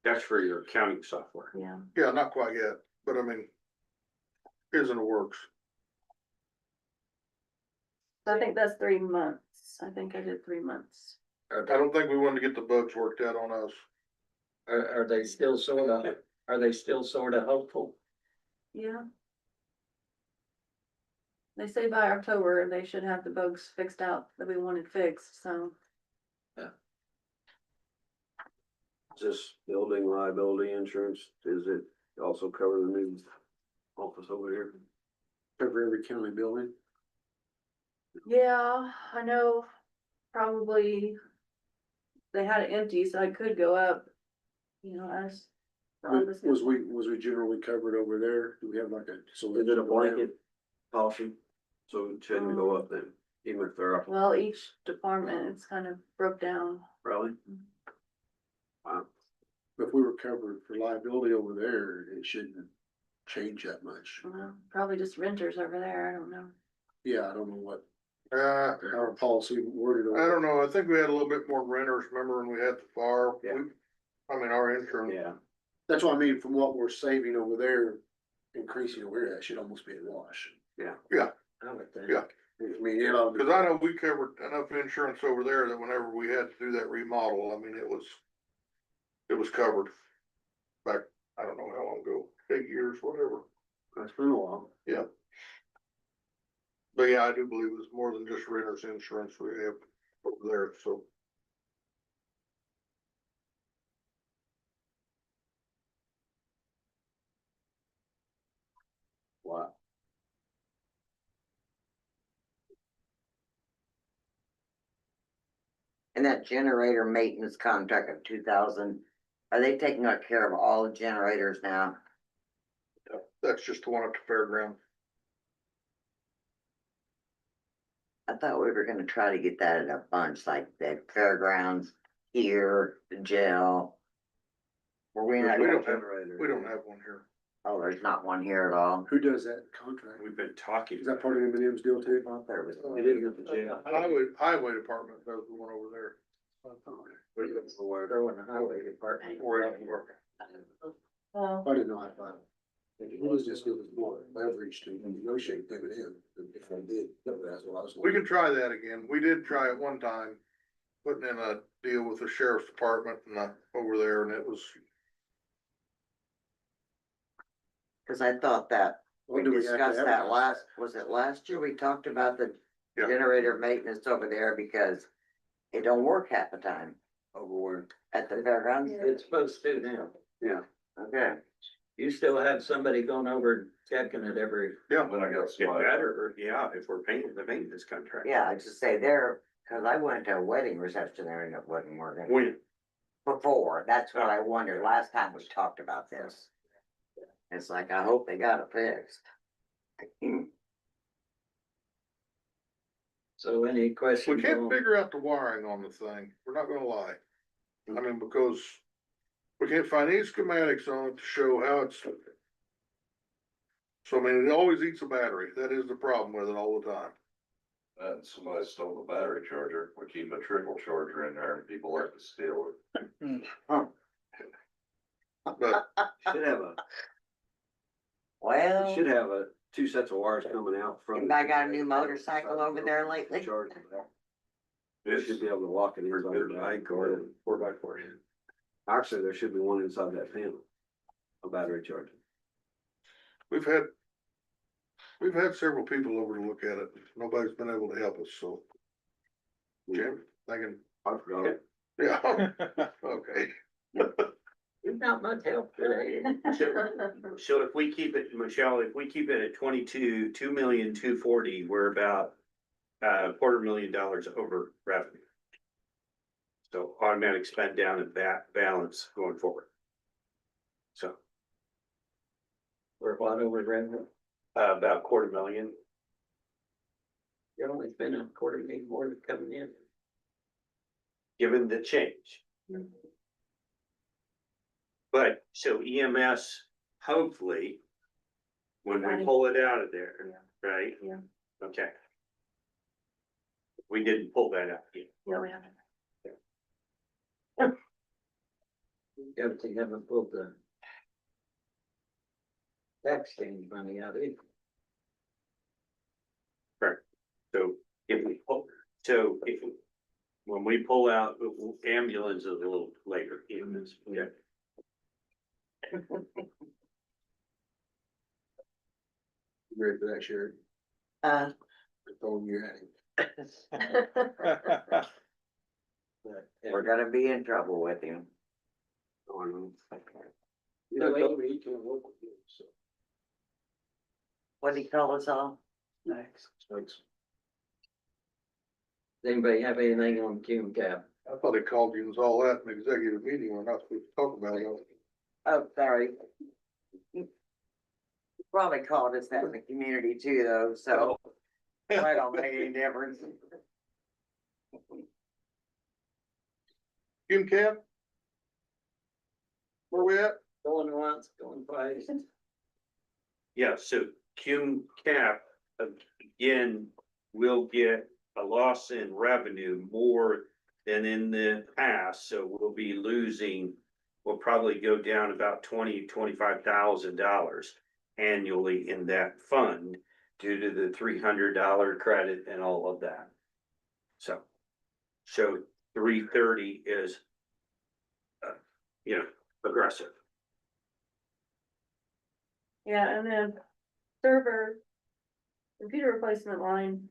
That's for your accounting software. yeah. Yeah, not quite yet, but I mean, is in the works. So I think that's 3 months, I think I did 3 months. I don't think we wanted to get the bugs worked out on us. Are they still sort of hopeful? Yeah. They say by October, they should have the bugs fixed out that we wanted fixed, so. Is this building liability insurance, is it also cover the new office over here? Cover every county building. Yeah, I know, probably. They had it empty, so I could go up, as. Was we generally covered over there? Do we have like a? Is it a blanket policy? So it shouldn't go up then, even if they're up, Well, each department, it's kind of broke down. probably? Wow. If we were covered for liability over there, it shouldn't change that much. Probably just renters over there, I don't know. Yeah, I don't know what Uh, our policy worded. I don't know, I think we had a little bit more renters, remember when we had the fire? Yeah. Our insurance. Yeah. That's what I mean, from what we're saving over there, increasing over here, that should almost be a wash. I would think. Yeah. I mean, you know. Cause I know we covered enough insurance over there that whenever we had to do that remodel, I mean, it was covered. Back, I don't know how long ago, 8 years, whatever. That's been a while. Yeah. But yeah, I do believe it was more than just renter's insurance we have over there, so. Wow. And that generator maintenance contract of 2,000, are they taking care of all the generators now? That's just the one at the fairground. I thought we were gonna try to get that in a bunch, like the fairgrounds here, the jail. Were we not, We don't have one here. oh, there's not one here at all. Who does that contract? We've been talking. Is that part of M&M's deal too? I thought there was. It is at the jail. Highway department does the one over there. Throw in the highway department. Well, I didn't know I thought. It was just, it was more leverage to negotiate M&M, if I did, that's what I was. We can try that again. We did try it one time, putting in a deal with the sheriff's department and over there, and it was, Cause I thought that we When do we have to discussed that advertise? was it last year? We talked about the Yeah. generator maintenance over there because it don't work half the time Over where? at the fairgrounds. It's supposed to now. Yeah. Okay. You still have somebody going over and checking it every, yeah. When I got Get somebody. better, or, yeah, if we're paying the maintenance contract. Yeah, I just say there, cause I went to a wedding reception there and it wasn't working. When, Before, that's what I wondered, last time we talked about this. It's like, I hope they got it fixed. so any questions? We can't on- figure out the wiring on the thing. We're not gonna lie. I mean, because we can't find any schematics on it to show how it's. So I mean, it always eats a battery. That is the problem with it all the time. Somebody stole the battery charger. We keep a trickle charger in there and people like to steal it. But Should have Well, have two sets of wires coming out from. anybody got a new motorcycle over there lately? It should be able to lock it inside. good the bike back. or 4x4. Actually, there should be one inside that panel. A battery charger. we've had several people over to look at it. Nobody's been able to help us, so. Jim, thinking, I forgot. yeah, okay. You're not much help today. So if we keep it, Michelle, if we keep it at 2,240,000, we're about $250,000 over revenue. So automatic spend down and balance going forward. So We're what over revenue? about $250,000. You're only spending $250,000 more than coming in. Given the change. But so EMS, hopefully, when we pull it out of there, right? Yeah. Okay. We didn't pull that out yet. Yeah, we have. Everything haven't pulled the tax change money out either. So if we pull, so if, when we pull out, ambulance is a little later, EMS, yeah. You ready for that, Sherry? Uh, I told you had him. we're gonna be in trouble with him. Oh, I know. Yeah, I told me he can't work with you, so. What'd he call us all? Thanks. Does anybody have anything on Cume Cap? I thought he called you and was all that in the executive meeting. We're not supposed to talk about it. Oh, sorry. You probably called us that in the community too, though, so I don't make any difference. Kim Cap? Where we at? Going once, going twice. Yeah, so Cume Cap, again, will get a loss in revenue more than in the past, so we'll be losing. We'll probably go down about $20,000 to $25,000 annually in that fund. due to the $300 credit and all of that. So 330 is, aggressive. Yeah, and then server, computer replacement line,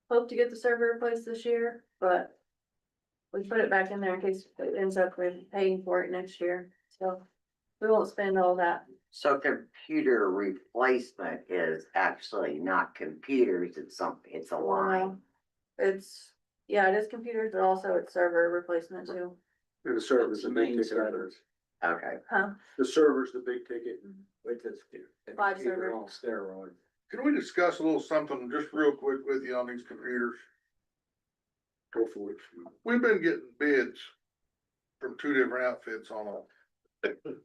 hope to get the server replaced this year, but we put it back in there in case it ends up with paying for it next year, so we won't spend all that. So computer replacement is actually not computers, it's something, it's a line. It's, yeah, it is computers, but also it's server replacement too. And the server's That's the the big main ticket item. servers. Okay. Huh? The server's the big ticket. Which is. a 5 computer servers. on steroids. Can we discuss a little something just real quick with you on these computers? Go for it. We've been getting bids from two different outfits on them.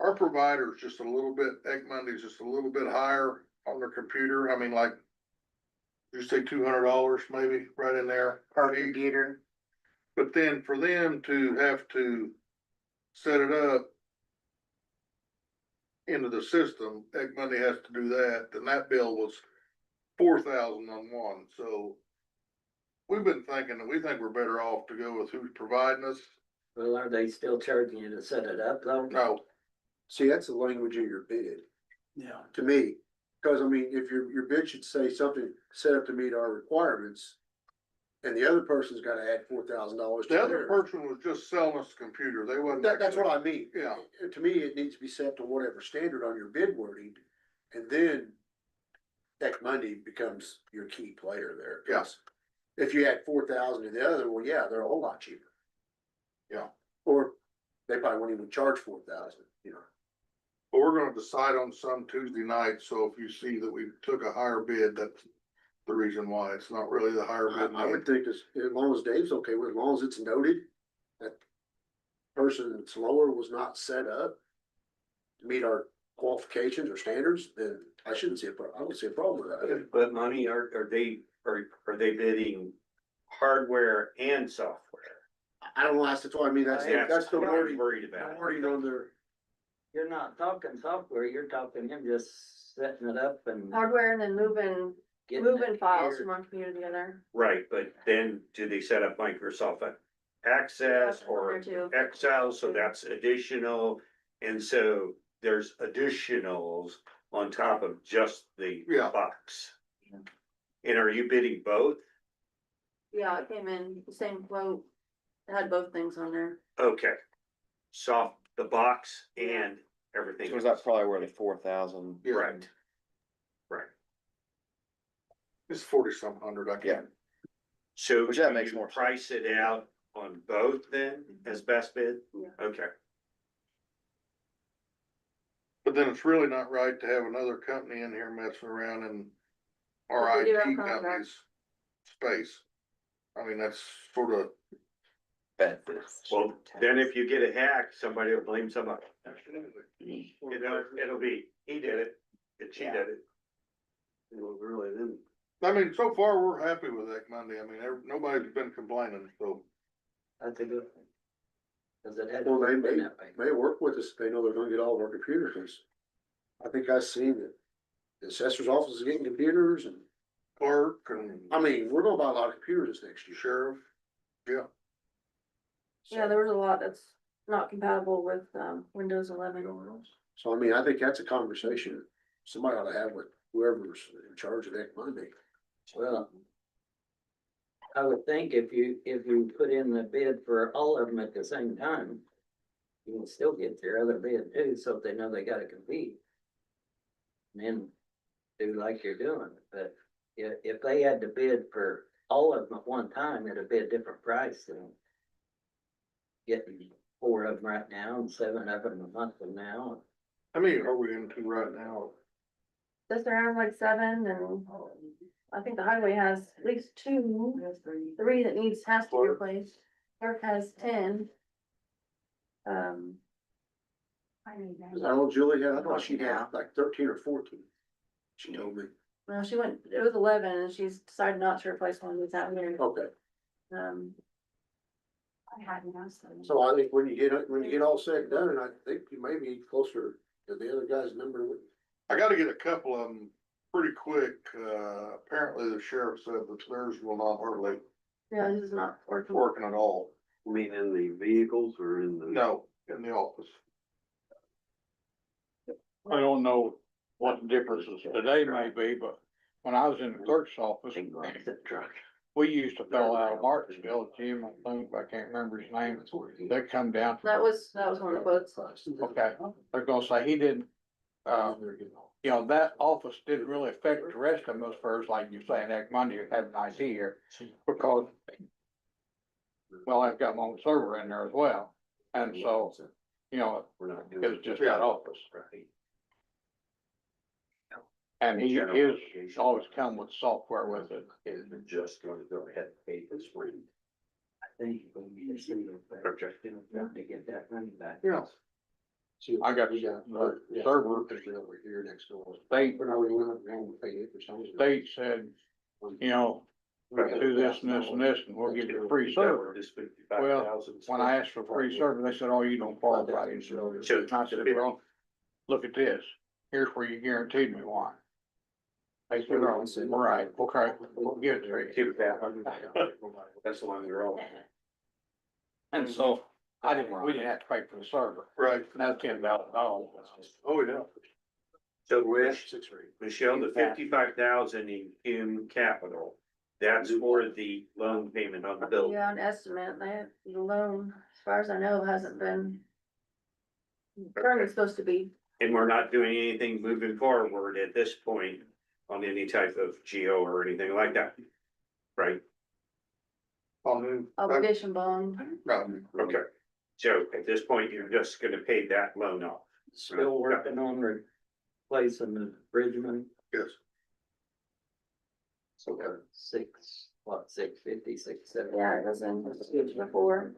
Our provider's just a little bit, Egg Monday's just a little bit higher on their computer. I mean, like, you say $200 maybe right in there. Per computer, But then for them to have to set it up into the system, Egg Monday has to do that, then that bill was 4,000 on one, so. We've been thinking that we think we're better off to go with who's providing us. Well, are they still charging you to set it up though? No, See, that's the language of your bid, Yeah. to me, cause I mean, if your bid should say something set up to meet our requirements. And the other person's gotta add $4,000 to the other theirs. person was just selling us a computer, they wasn't. That's what actually- I mean. Yeah. To me, it needs to be set to whatever standard on your bid wording, and then Tech Monday becomes your key player there. 'Cause if you add 4,000 to the other, well, yeah, they're a whole lot cheaper. Yeah. Or they probably won't even charge 4,000, But we're gonna decide on some Tuesday night, so if you see that we took a higher bid, that's the reason why, it's not really the higher bid. I would think as long as Dave's okay with, it, as long as it's noted that person that's lower was not set up to meet our qualifications or standards, then I shouldn't see I don't see a problem with that. But money, are they bidding hardware and software? I don't know, that's why I mean, that's the what I'm wording, worried the about. wording on their. You're not talking software, you're talking him just setting it up and. Hardware and then moving getting it files here. from one computer to the other. Right, but then do they set up Microsoft Access or There too. Excel, so that's additional, and so there's additionals on top of just the Yeah. box. And are you bidding both? Yeah, it came in the same quote. It had both things on there. Okay. The box and everything. So is that probably where the 4,000? Yeah. Right. Right. It's 40-some hundred, I Yeah. can't. So Which that do makes you more sense. price it out on both then as best bid? Yeah. Okay. But then it's really not right to have another company in here messing around in our But we do have IT contracts. company's space. I mean, that's sort of, Benefits. Well, then if you get a hack, somebody will blame somebody. It'll be, he did it, and she did it. Well, really, then. I mean, so far, we're happy with that Monday. I mean, nobody's been complaining, so. That's a good thing. Cause it had. Well, they been that way. may work with us, if they know they're gonna get all of our computers. I think I've seen that the assessor's office is getting computers and, Clerk and I mean, we're gonna buy a lot of computers this next year. sheriff, yeah. Yeah, there was a lot that's not compatible with, Windows 11. So I mean, I think that's a conversation somebody ought to have with whoever's in charge of that Monday. Well. I would think if you put in the bid for all of them at the same time. You can still get their other bid too, so they know they gotta compete. And then do like you're doing, but if they had to bid for all of them at one time, it'd be a different price than. Getting 4 of them right now and 7 of them a month from now. How many are we into right now? This around like 7 and I think the highway has at least 2, 3 that has to be replaced. Clerk has 10. Is that all Julie had? I thought she had like 13 or 14. She told me. Well, it was 11 and she's decided not to replace one that's out here. Okay, I hadn't asked them. so I think when you get all said and done, I think you may be closer to the other guy's number. I gotta get a couple of them pretty quick, apparently the sheriff said that theirs will not hardly Yeah, this is not working. working at all. I mean, in the vehicles or in the? No, in the office. I don't know what the differences today may be, but when I was in the clerk's office, we used to fill out Martinsville, Jim, I think, I can't remember his name, they come down. That was one of the quotes. Okay, they're gonna say he didn't, you know, that office didn't really affect the rest of them as far as like you saying, next Monday, you have an IT here, because. Well, I've got my own server in there as well, and so, you know, it's just that office. And his always come with software with it. Is just gonna go ahead and pay this rent. I think we should to get that money back. Yeah. I got the server, Over here next door. state, But are we gonna pay it for some? state said, you know, do this and this and this, and we'll give you a free server. Well, when I asked for free server, they said, oh, you don't qualify. And I said, well, look at this, here's where you guaranteed me one. They said, oh, right, okay, we'll give it to you. That's the one we're all. And so, we didn't have to pay for the server, Right. and that's $10,000. Oh, yeah. So Rich, Michelle, the 55,000 in capital, that's for the loan payment on the building. Yeah, an estimate, the loan, as far as I know, hasn't been. Currently supposed to be. And we're not doing anything moving forward at this point on any type of GO or anything like that. Right? Obligation bond. Okay. So at this point, you're just gonna pay that loan off. Still working on replacing the Bridgman. Yes. So six, what, 650, 670? Yeah, it was in before.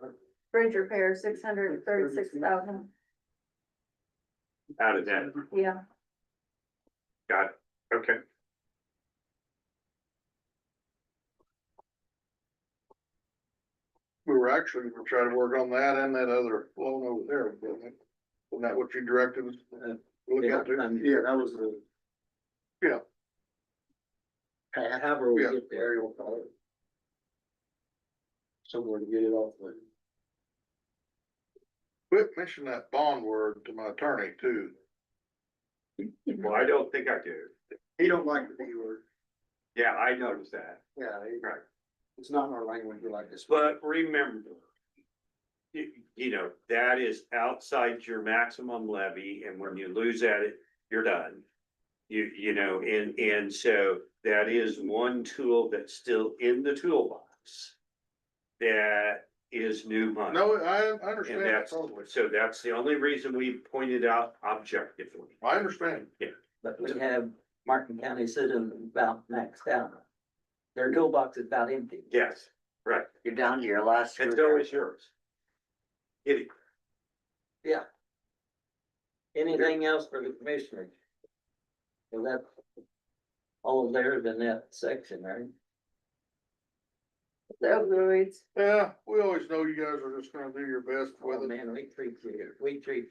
Bridge repair, 636,000. Out of that, Yeah. got it, okay. We were actually gonna try to work on that and that other loan over there, wasn't that what you directed us to look Yeah, at too? Yeah, that was the. Yeah. However we Yeah. get there. Aerial call it. Somewhere to get it off the. Quit mentioning that bond word to my attorney too. Well, I don't think I do. He don't like the B word. Yeah, I noticed that. Yeah, Right. it's not in our language, we like this. But remember, you know, that is outside your maximum levy, and when you lose at it, you're done. You know, and so that is one tool that's still in the toolbox. That is new money. No, I And understand. that's, Totally. so that's the only reason we pointed out objectively. I understand. But we have Martin County sitting about maxed out. Their toolbox is about empty. Yes, right. You're down to your last. And so is yours. Get it. Yeah. Anything else for the commissioners? Well, that's all of theirs in that section, right? The opioids. Yeah, we always know you guys are just gonna do your best with Oh, it. man, we treat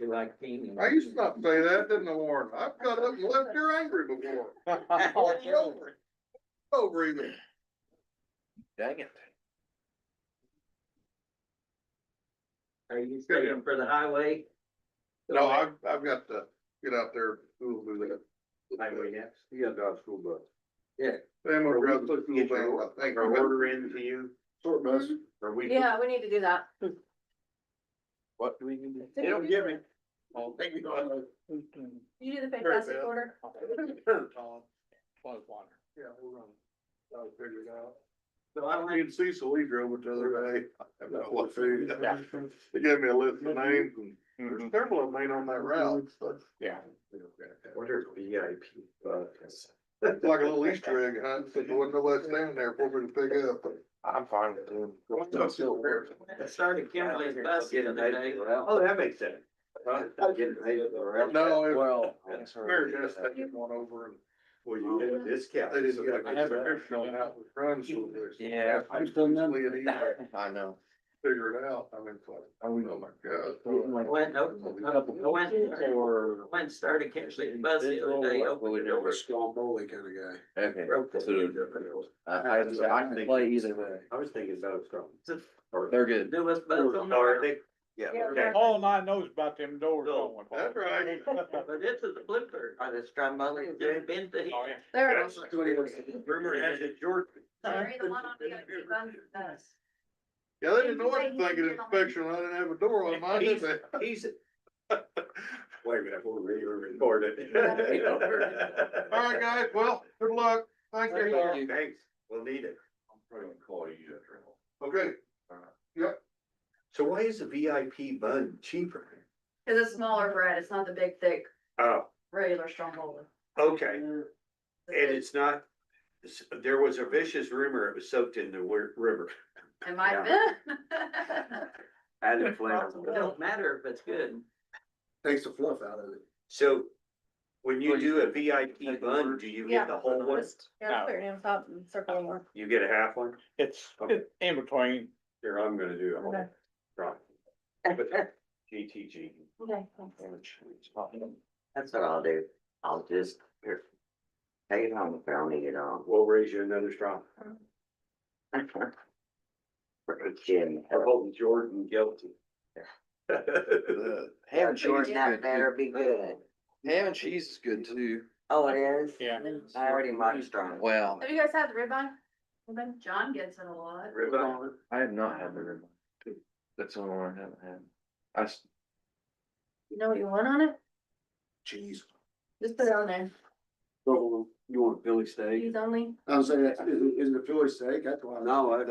you like king. I used to not say that, didn't I, Warren? I've got up and left here angry before. Over even. Dang it. Are you staying for the highway? No, I've got to get out there, who'll do that. Highway next. You got Dodge School Bus. Yeah. Then we'll grab the school Get van, your I think. order in to you, Short bus. or we. Yeah, we need to do that. What do we need to? They don't give me. Did you do the Very fantastic bad. order? Close water. Yeah, we'll run. I'll figure it out. So I don't even see Cecil, he drove it the other day. I don't know what food. They gave me a list of names and there's several of them ain't on that route, but. Yeah. What are VIP? It's like a little Easter egg hunt, so there wasn't nobody standing there for me to pick up. I'm fine with them. It started Kimberly's bus today. Oh, that makes sense. No, it Well. Mary Jess taking one over and Well, you get a discount. they didn't get I have a a picture on out with runs. So there's- Yeah. I'm still. It I know. figure it out, I mean, it's like, Are we oh my God. Went and started catching the bus the other day, opened the door. Strong bowling kind of guy. Okay, Broke the so window. I can play either way. I was thinking about strong. They're good. Do us both on the Or road. they, Yeah. okay. All I know is about them doors going. That's right. But this is a flipper. Are the Stromboli Just good? bent the. Oh, yeah. There. Rumor has it Jordan. Sorry, the one on the gun does. Yeah, they didn't know what to think of inspection, I didn't have a door on mine, did He's, they? he's. Wait a minute, we'll record it. All right, guys, well, good luck, thank you. Thanks, we'll need it. I'm probably gonna call you after. Okay. Yep. So why is the VIP bun cheaper? Cause it's smaller bread, it's not the big, thick, Oh, regular Stromboli. okay, and it's not, there was a vicious rumor it was soaked in the river. It might have been. Added flavor. It don't matter if it's good. Takes the fluff out of it. So when you do a VIP bun, do you get the whole one? Yeah, put your name on top and circle more. You get a half one? It's in between. Here, I'm gonna do a whole. Okay. Right. GTG. Okay. That's what I'll do. I'll just, here, take it home if I don't need it on. We'll raise you another straw. For a chin. We're holding Jordan guilty. Ham and cheese Jordan, is that good. better be good. Ham and cheese is good too. Oh, it is? Yeah. I already like strong. Well, Have you guys had the ribeye? John gets it a lot. Ribeye. I have not had the ribeye. That's the only one I haven't had. I, You know what you want on it? Cheese. Just put it on there. You want Philly steak? Cheese only. I was saying, isn't it Philly steak? That's why. No, I'd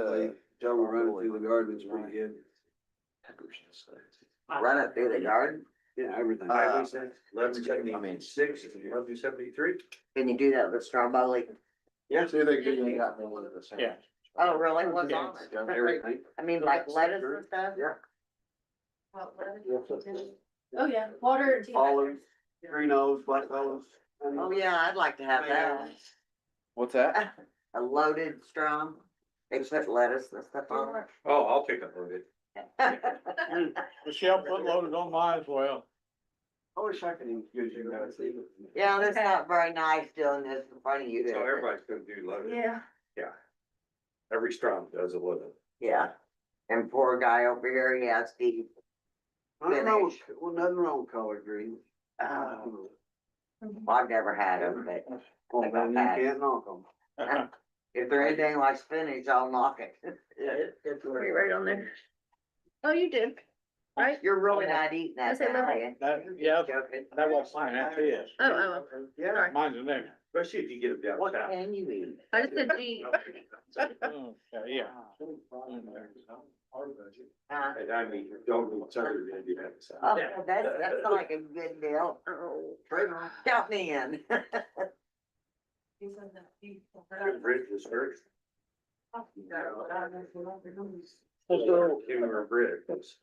tell them run it through the garden, it's pretty good. Run it through the garden? Yeah, everything. Highway 1176, 1173. Can you do that with Stromboli? See, they get You you. got one of the same. Yeah. Oh, really? What's on it? Everything. I mean, like lettuce and stuff? Yeah. Oh, yeah, water. tea Olives, green olives, black olives. Oh, yeah, I'd like to have that. what's that? A loaded strom. They put lettuce and stuff on Oh, I'll take a look at it. it. Michelle put loaded on mine as well. I wish I could use you guys. Yeah, that's not very nice doing this in front of you. So everybody's gonna do loaded. Yeah. Every strong does a loaded. Yeah. And poor guy over here, he has to, Nothing wrong, with- well, nothing wrong with collard greens. well, I've never had them, but Well, then you can't knock them. if they're anything like spinach, I'll knock it. Yeah, it's Put it right on there. Oh, you did. Right? You're really not eating that, I said no. are you? That, yeah, that was mine, that's his. Oh, Yeah, Mine's in there. especially if you get them down What south. can you eat? I just said G. Oh, yeah. Huh? And I mean, don't eat Southern if you have the south. Oh, that's not like a good deal. Count me in. Good bridge was first. So, Humor bridge. thanks.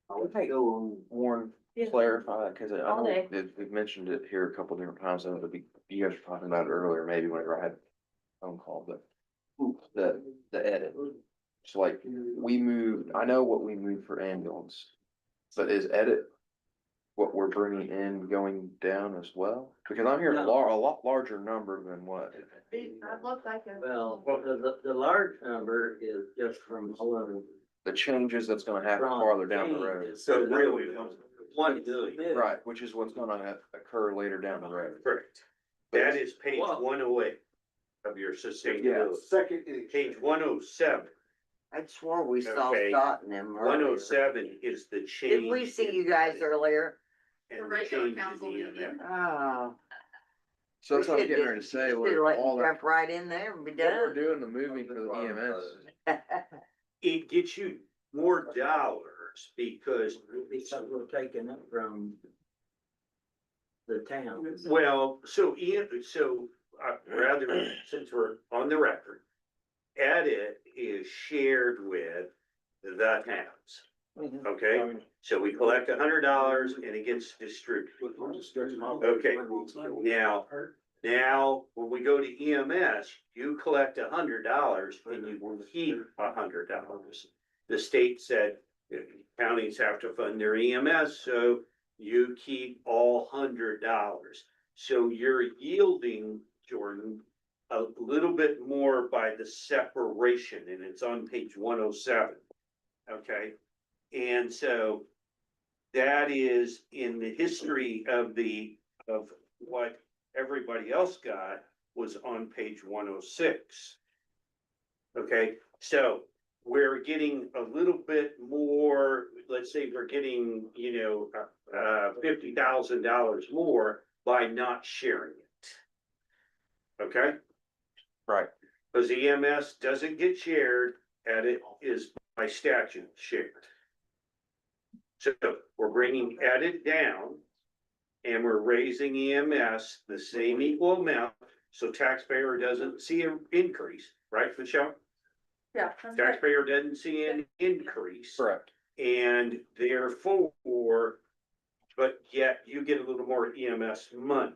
I would go on Warren, Yeah. clarify, cause I All know day. that we've mentioned it here a couple different times, and it'll be, you guys were talking about it earlier, maybe whenever I had a phone call, but the edit. So like, we moved, I know what we moved for ambulance, but is edit what we're bringing in going down as well? Because I'm hearing a No. lot larger number than what. That looked like a. Well, the large number is just from all of them. The changes that's gonna happen farther down the road. So really, 1 million. Right, which is what's gonna occur later down the road. Correct. That is page Well- 108 of your sustainability. Second. Page 107. I swore we saw Okay. Scott in them earlier. 107 is the change. Did we see you guys earlier? And the regular change in council the meeting. EMF. Oh. So that's what I'm getting ready to say, with Like all that, jump right in there and be what we're done. doing, the moving for the EMS. It gets you more dollars because, Because we're taking it from the town. well, so rather, since we're on the record, edit is shared with the towns. Okay, so we collect $100 and it gets distributed. Okay, now, when we go to EMS, you collect $100 and you keep $100. the state said counties have to fund their EMS, so you keep all $100. So you're yielding, Jordan, a little bit more by the separation, and it's on page 107. Okay, and so that is in the history of what everybody else got was on page 106. Okay, so we're getting a little bit more, let's say we're getting, $50,000 more by not sharing it. Okay? Right. Because EMS doesn't get shared, and it is by statute shared. So we're bringing edit down and we're raising EMS the same equal amount, so taxpayer doesn't see an increase, right, Michelle? Yeah. that's right. Taxpayer doesn't see an increase. Correct. And therefore, but yet you get a little more EMS money.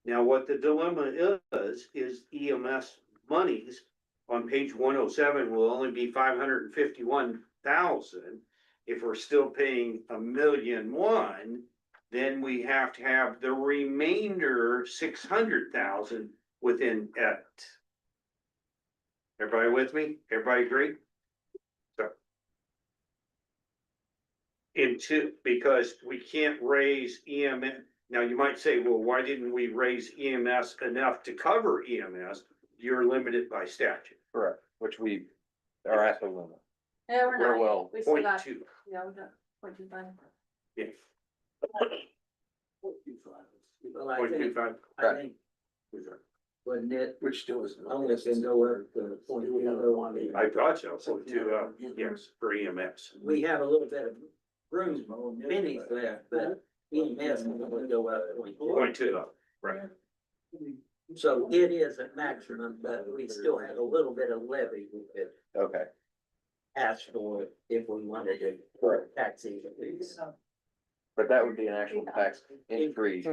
Now, what the dilemma is EMS monies on page 107 will only be 551,000. If we're still paying $1.1 million, then we have to have the remainder 600,000 within it. Everybody with me? Everybody agree? So. Because we can't raise EMS. Now you might say, well, why didn't we raise EMS enough to cover EMS? You're limited by statute. Correct, which we are at the limit. Yeah, we're not. well, We still Point got, two. yeah, we got 0.25. Yeah. Well, I Point two think, five. I think, wouldn't it, Which still is. only can go up to 0.201. I thought so, point two, yes, for EMS. We have a little bit of room, pennies left, but EMS will go up to 0.2. Point two, right. So it is at maximum, but we still have a little bit of levy we could Okay. ask for if we wanted to. Correct. Tax increase. But that would be an actual tax increase,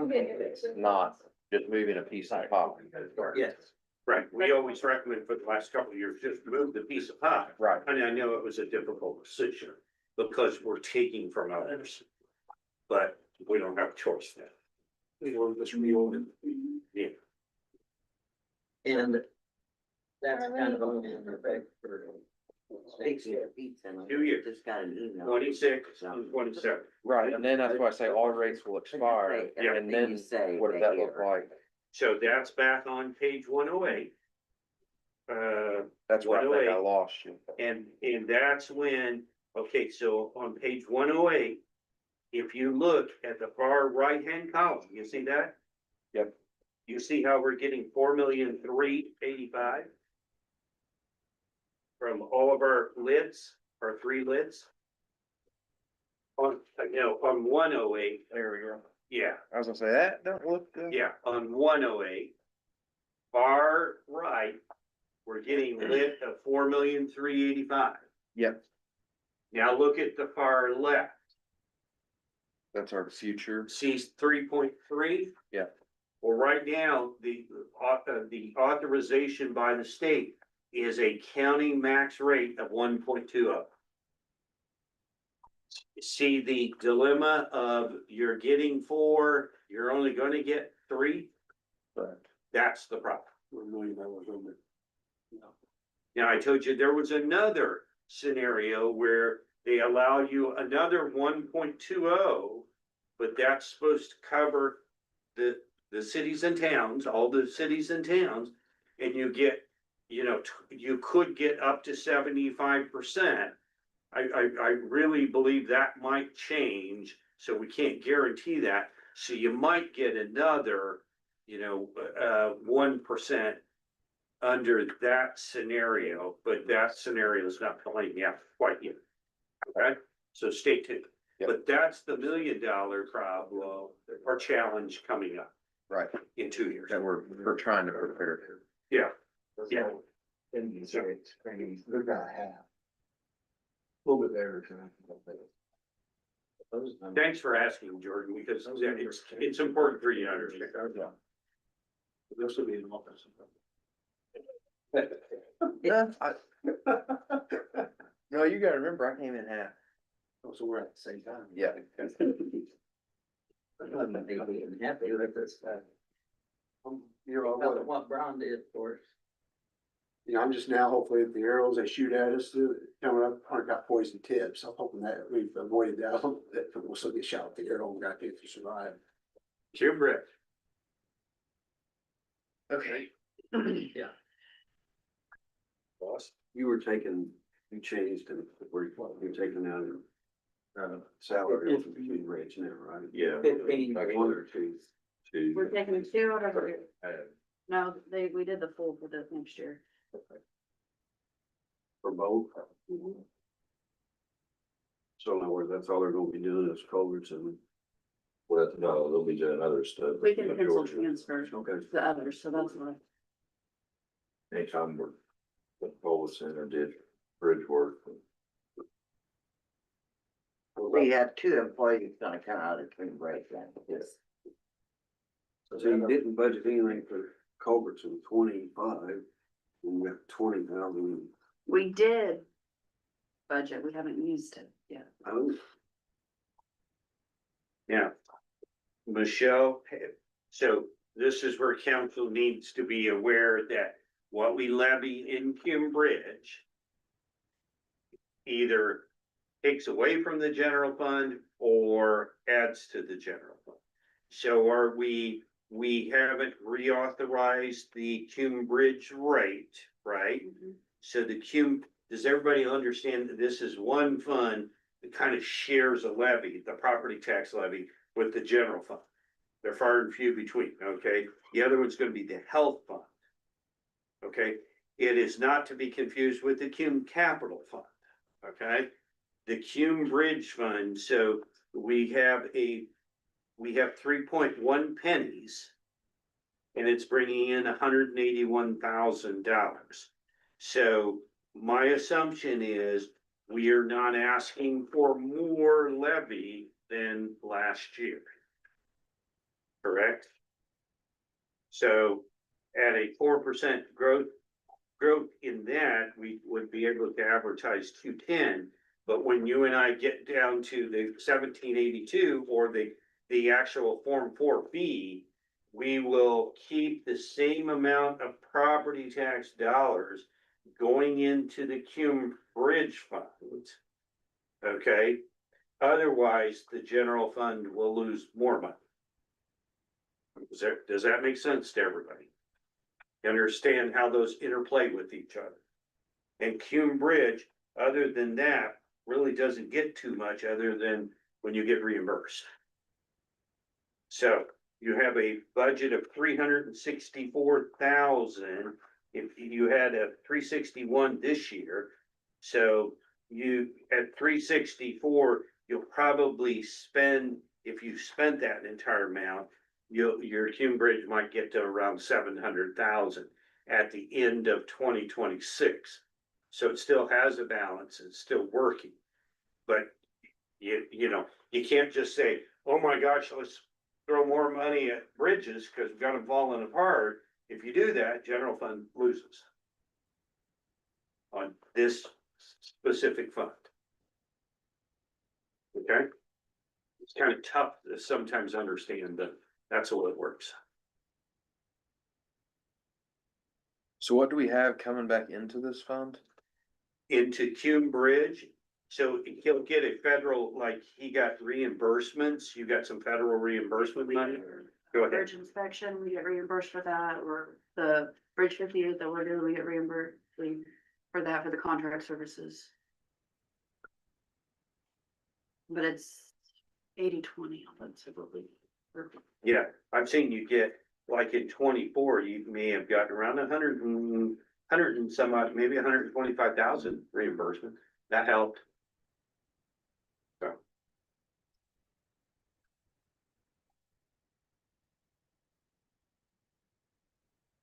not just moving a piece of pie. Yes. Right, we always recommend for the last couple of years, just move the piece of pie. Right. And I know it was a difficult decision because we're taking from others. But we don't have a choice now. We will just reopen it. Yeah. And that's kind of only in effect for 6 years. 2 years. Just got an email. 26 and 27. Right, and then that's why I say all rates will expire, Yeah. and then what does that look like? So that's back on page 108. That's where I think I 108. lost you. And that's when, okay, so on page 108, if you look at the far right-hand column, you see that? Yep. You see how we're getting 4,385,000 from all of our lids, our 3 lids? On 108, There we go. yeah, I was gonna say, that don't look good. yeah, on 108. Far right, we're getting lit of 4,385,000. Yep, Now look at the far left. that's our future. See 3.3? Yeah. Well, right now, the authorization by the state is a county max rate of 1.20. See the dilemma of you're getting 4, you're only gonna get 3? Correct. That's the problem. $1 million over. Now, I told you there was another scenario where they allow you another 1.20, but that's supposed to cover the cities and towns, all the cities and towns, and you get, you could get up to 75%. I really believe that might change, so we can't guarantee that. So you might get another, 1% under that scenario, but that scenario is not playing out quite yet. Okay, so stay tuned. Yep. But that's the $1 million problem or challenge coming up Right, in 2 years. that we're trying to prepare. Yeah, yeah. They're gonna have. A little bit there. Thanks for asking, Jordan, because it's important for you to understand. This will be an office. Yeah, no, No, you gotta remember, I came in half. So we're at the same time. Yeah. I'm not even happy with this. You're all Well, right. what Brown did for us. You know, I'm just now hopefully if the arrows they shoot at us, coming up, aren't got poison tips. I'm hoping that we've avoided that, that we'll still get shot with the arrow and got to survive. Jim Brick. Okay. Yeah. Boss, you were taking, you changed it, you're taking out salary of the rates now, right? Yeah. 15. Like one or two. We're taking 2 out of it. No, we did the full for the next year. For both? So in other words, that's all they're gonna be doing is culverts and. Well, no, they'll be doing other stuff. We can pencil transfer Okay. the others, so that's why. Anytime we're, the Polis Center did bridge work. We have 2 employees gonna come out of Twin Bridge then. Yes. So you didn't budget anything for culverts in 25, and we have 20,000. We did budget, we haven't used it yet. Oh, Yeah. Michelle, so this is where council needs to be aware that what we levy in Cume Bridge either takes away from the general fund or adds to the general fund. So we haven't reauthorized the Cume Bridge rate, right? So the Cume, does everybody understand that this is one fund that kind of shares a levy, the property tax levy, with the general fund? They're far and few between, okay? The other one's gonna be the health fund. Okay, it is not to be confused with the Cume Capital Fund, okay? The Cume Bridge Fund, so we have 3.1 pennies. And it's bringing in $181,000. So my assumption is we are not asking for more levy than last year. Correct? So at a 4% growth in that, we would be able to advertise 210. But when you and I get down to the 1782 or the actual Form 4B, we will keep the same amount of property tax dollars going into the Cume Bridge Fund. Okay, otherwise the general fund will lose more money. Does that make sense to everybody? You understand how those interplay with each other? And Cume Bridge, other than that, really doesn't get too much other than when you get reimbursed. So you have a budget of 364,000. If you had a 361 this year, so you at 364, you'll probably spend, if you spent that entire amount, your Cume Bridge might get to around 700,000 at the end of 2026. So it still has a balance, it's still working. But you know, you can't just say, oh my gosh, let's throw more money at bridges because we've got them falling apart. If you do that, general fund loses on this specific fund. Okay? It's kind of tough to sometimes understand, but that's the way it works. So what do we have coming back into this fund? Into Cume Bridge, so he'll get a federal, like he got reimbursements, you got some federal reimbursement money? Go ahead. Bridge inspection, we get reimbursed for that, or the Bridge 58 that we're doing, we get reimbursed for that, for the contract services. But it's 80-20 offensively. Yeah, I've seen you get, like in 24, you may have gotten around 100 and some odd, maybe 125,000 reimbursement. That helped.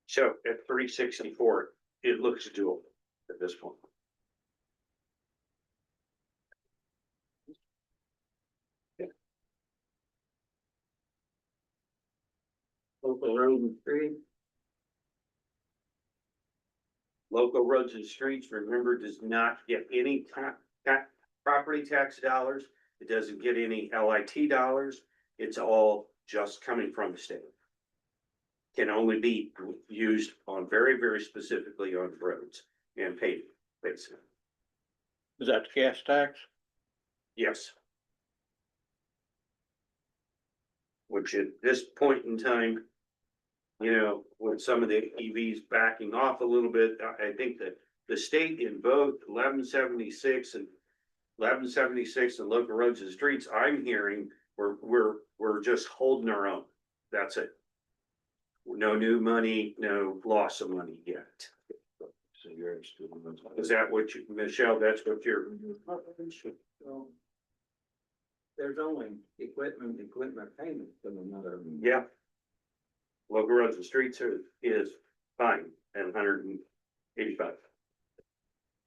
So at 364, it looks doable at this point. Local road and street. Local roads and streets, remember, does not get any property tax dollars. It doesn't get any LIT dollars. It's all just coming from the state. Can only be used on very, very specifically on roads and paving, basically. Is that the gas tax? Yes. Which at this point in time, you know, with some of the EVs backing off a little bit, I think that the state in both 1176 and local roads and streets, I'm hearing, we're just holding our own. That's it. No new money, no loss of money yet. So you're interested in those. Is that what you, Michelle, that's what you're? Well, there's only equipment payment from another. Yeah. Local roads and streets is fine at 185.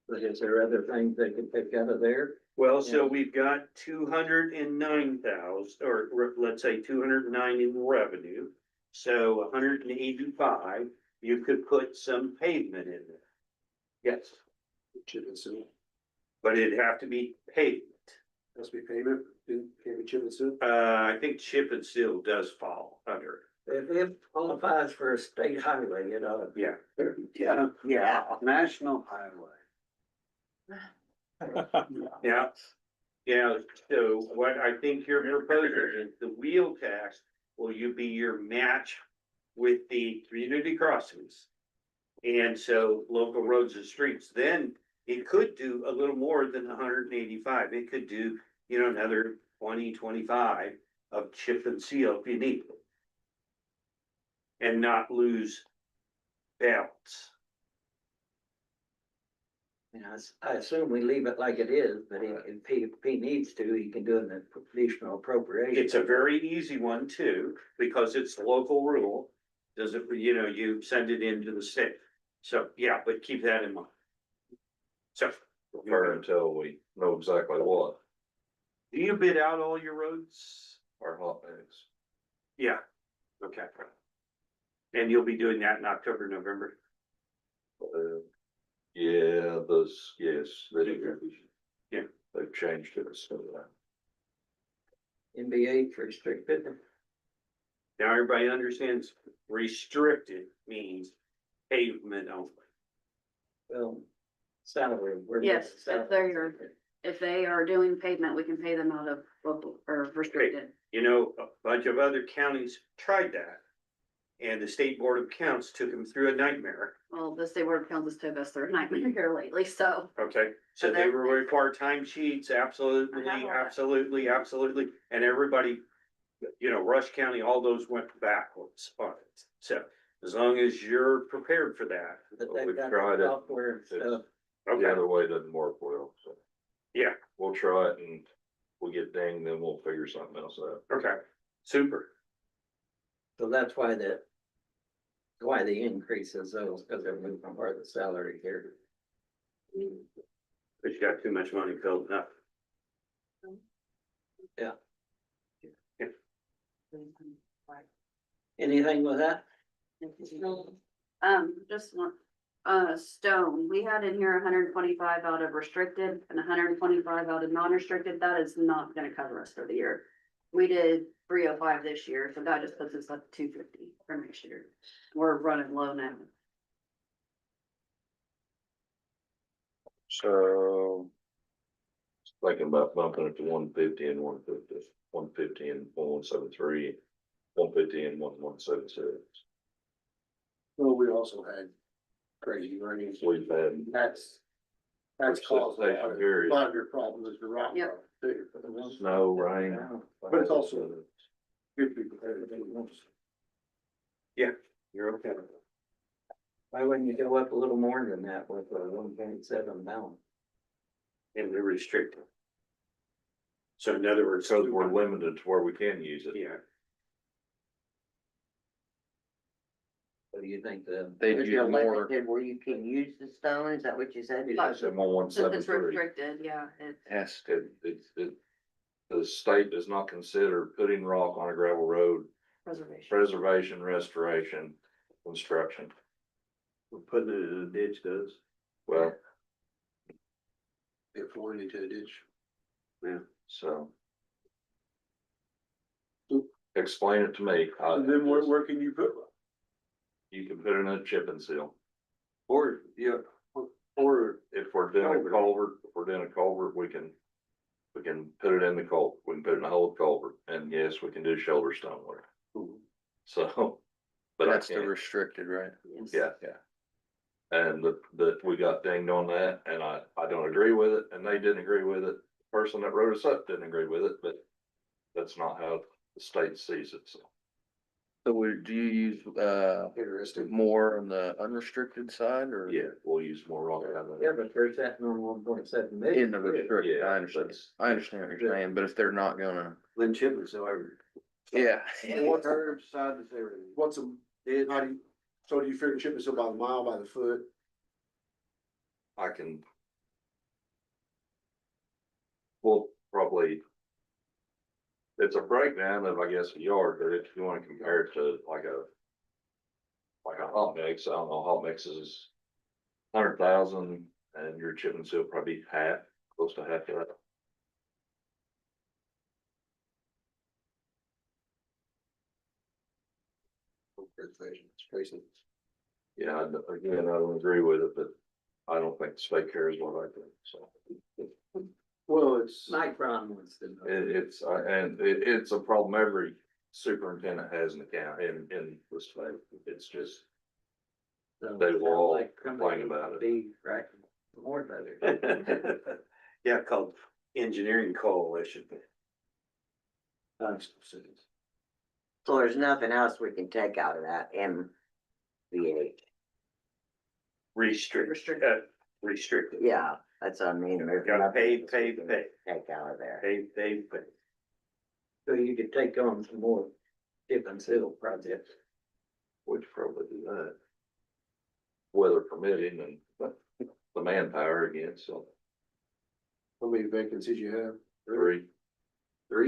But is there other things they could pick out of there? Well, so we've got 209,000, or let's say 209 in revenue. So 185, you could put some pavement in there. Yes, Chip and seal, but it'd have to be pavement. has to be payment, can't be chip and seal. I think chip and seal does fall under If it qualifies for a state highway, it ought to. it. Yeah, Yeah. national highway. Yeah. Yeah, so what I think you're proposing is the wheel tax, will you be your match with the community crossings? And so local roads and streets, then it could do a little more than 185. It could do, you know, another 20, 25 of chip and seal if you need it. And not lose balance. Yeah, I assume we leave it like it is, but if he needs to, he can do an additional appropriation. It's a very easy one too, because it's local rule. Does it, you know, you send it into the state. So, yeah, but keep that in mind. So. Until we know exactly what Do you bid out all your roads? our hot mix. Yeah, okay. And you'll be doing that in October, November? Yeah, those, yes, they do. Yeah. They've changed it, so NBA restricted. Now, everybody understands restricted means pavement only. Well, salary. we're not Yes, salary. if they are doing pavement, we can pay them out of local or restricted. You know, a bunch of other counties tried that. And the State Board of Accounts took them through a nightmare. Well, the state board of councils took us through a nightmare here lately, so. Okay, so they were required time sheets, absolutely, I have all that. absolutely, and everybody, you know, Rush County, all those went backwards on it. So as long as you're prepared for that. But We've they've got tried it. software and stuff. the Okay, other way doesn't work well, so. Yeah. We'll try it and we get dinged, then we'll figure something else out. okay, super. So that's why the increase is those, because they're moving from part of the salary here. But you got too much money building up. Anything with that? Just one, stone, we had in here 125 out of restricted and 125 out of non-restricted, that is not gonna cover us for the year. We did 305 this year, so that just puts us up to 250 for next year. We're running low now. So. Thinking about bumping it to 150 and 150, 150 and 1173, 150 and 1176. Well, we also had crazy rains. We've had. That's caused a Precipitation varies. lot of your problems is the rock. Yep. too. Snow, rain. But it's also good to be prepared. You're okay. Why wouldn't you go up a little more than that with a 1.7 down? And they're restricted. So in other words. So we're limited to where we can use it. Yeah, What do you think the? They'd If use you're more. limited where you can use the stone, is that what you said? I said 1173. Restricted, yeah, it's. Yes, the state does not consider putting rock on a gravel road, Preservation. preservation, restoration, construction. we're putting it in a ditch does. Well. It flowing into a ditch. So. Explain it to me. And then where can you put one? You can put it in a chip and seal. Or, yeah, or If we're doing a culvert, we can put it in the culvert, we can put it in the whole culvert, and yes, we can do shoulder stone work. So, but I That's the can't, restricted, right? yeah. And we got dinged on that, and I don't agree with it, and they didn't agree with it. The person that wrote us up didn't agree with it, but that's not how the state sees it, so. So do you use, Interesting. more on the unrestricted side or? Yeah, we'll use more rock out of Yeah, it. but there's that number 1.7 million. In the restricted, Yeah, I understand, that's- I understand what you're saying, but if they're not gonna, Lynn Chipman, so every. yeah. Curbside is everything. What's a, how do you, so do you figure chip and seal by the mile, by the foot? I can. Well, probably. It's a breakdown of, I guess, a yard, but if you wanna compare it to like a. Like a hot mix, I don't know, hot mix is 100,000 and your chip and seal probably half, close to half of that. It's crazy. Yeah, again, I don't agree with it, but I don't think the state cares what I think, so. Well, it's. Micron wants to know. It's a problem every superintendent has in the county, in the state, it's just. So They will all like somebody complain about it. Be right, more better. Yeah, called Engineering Coalition. So there's nothing else we can take out of that MVH. Restricted. Yeah, that's what I mean. There's Gotta nothing pay, else pay, we can pay. Take out of there. They. So you could take on some more chip and seal projects. Would probably do that. Weather permitting and the manpower again, so How many vacancies you have? 3.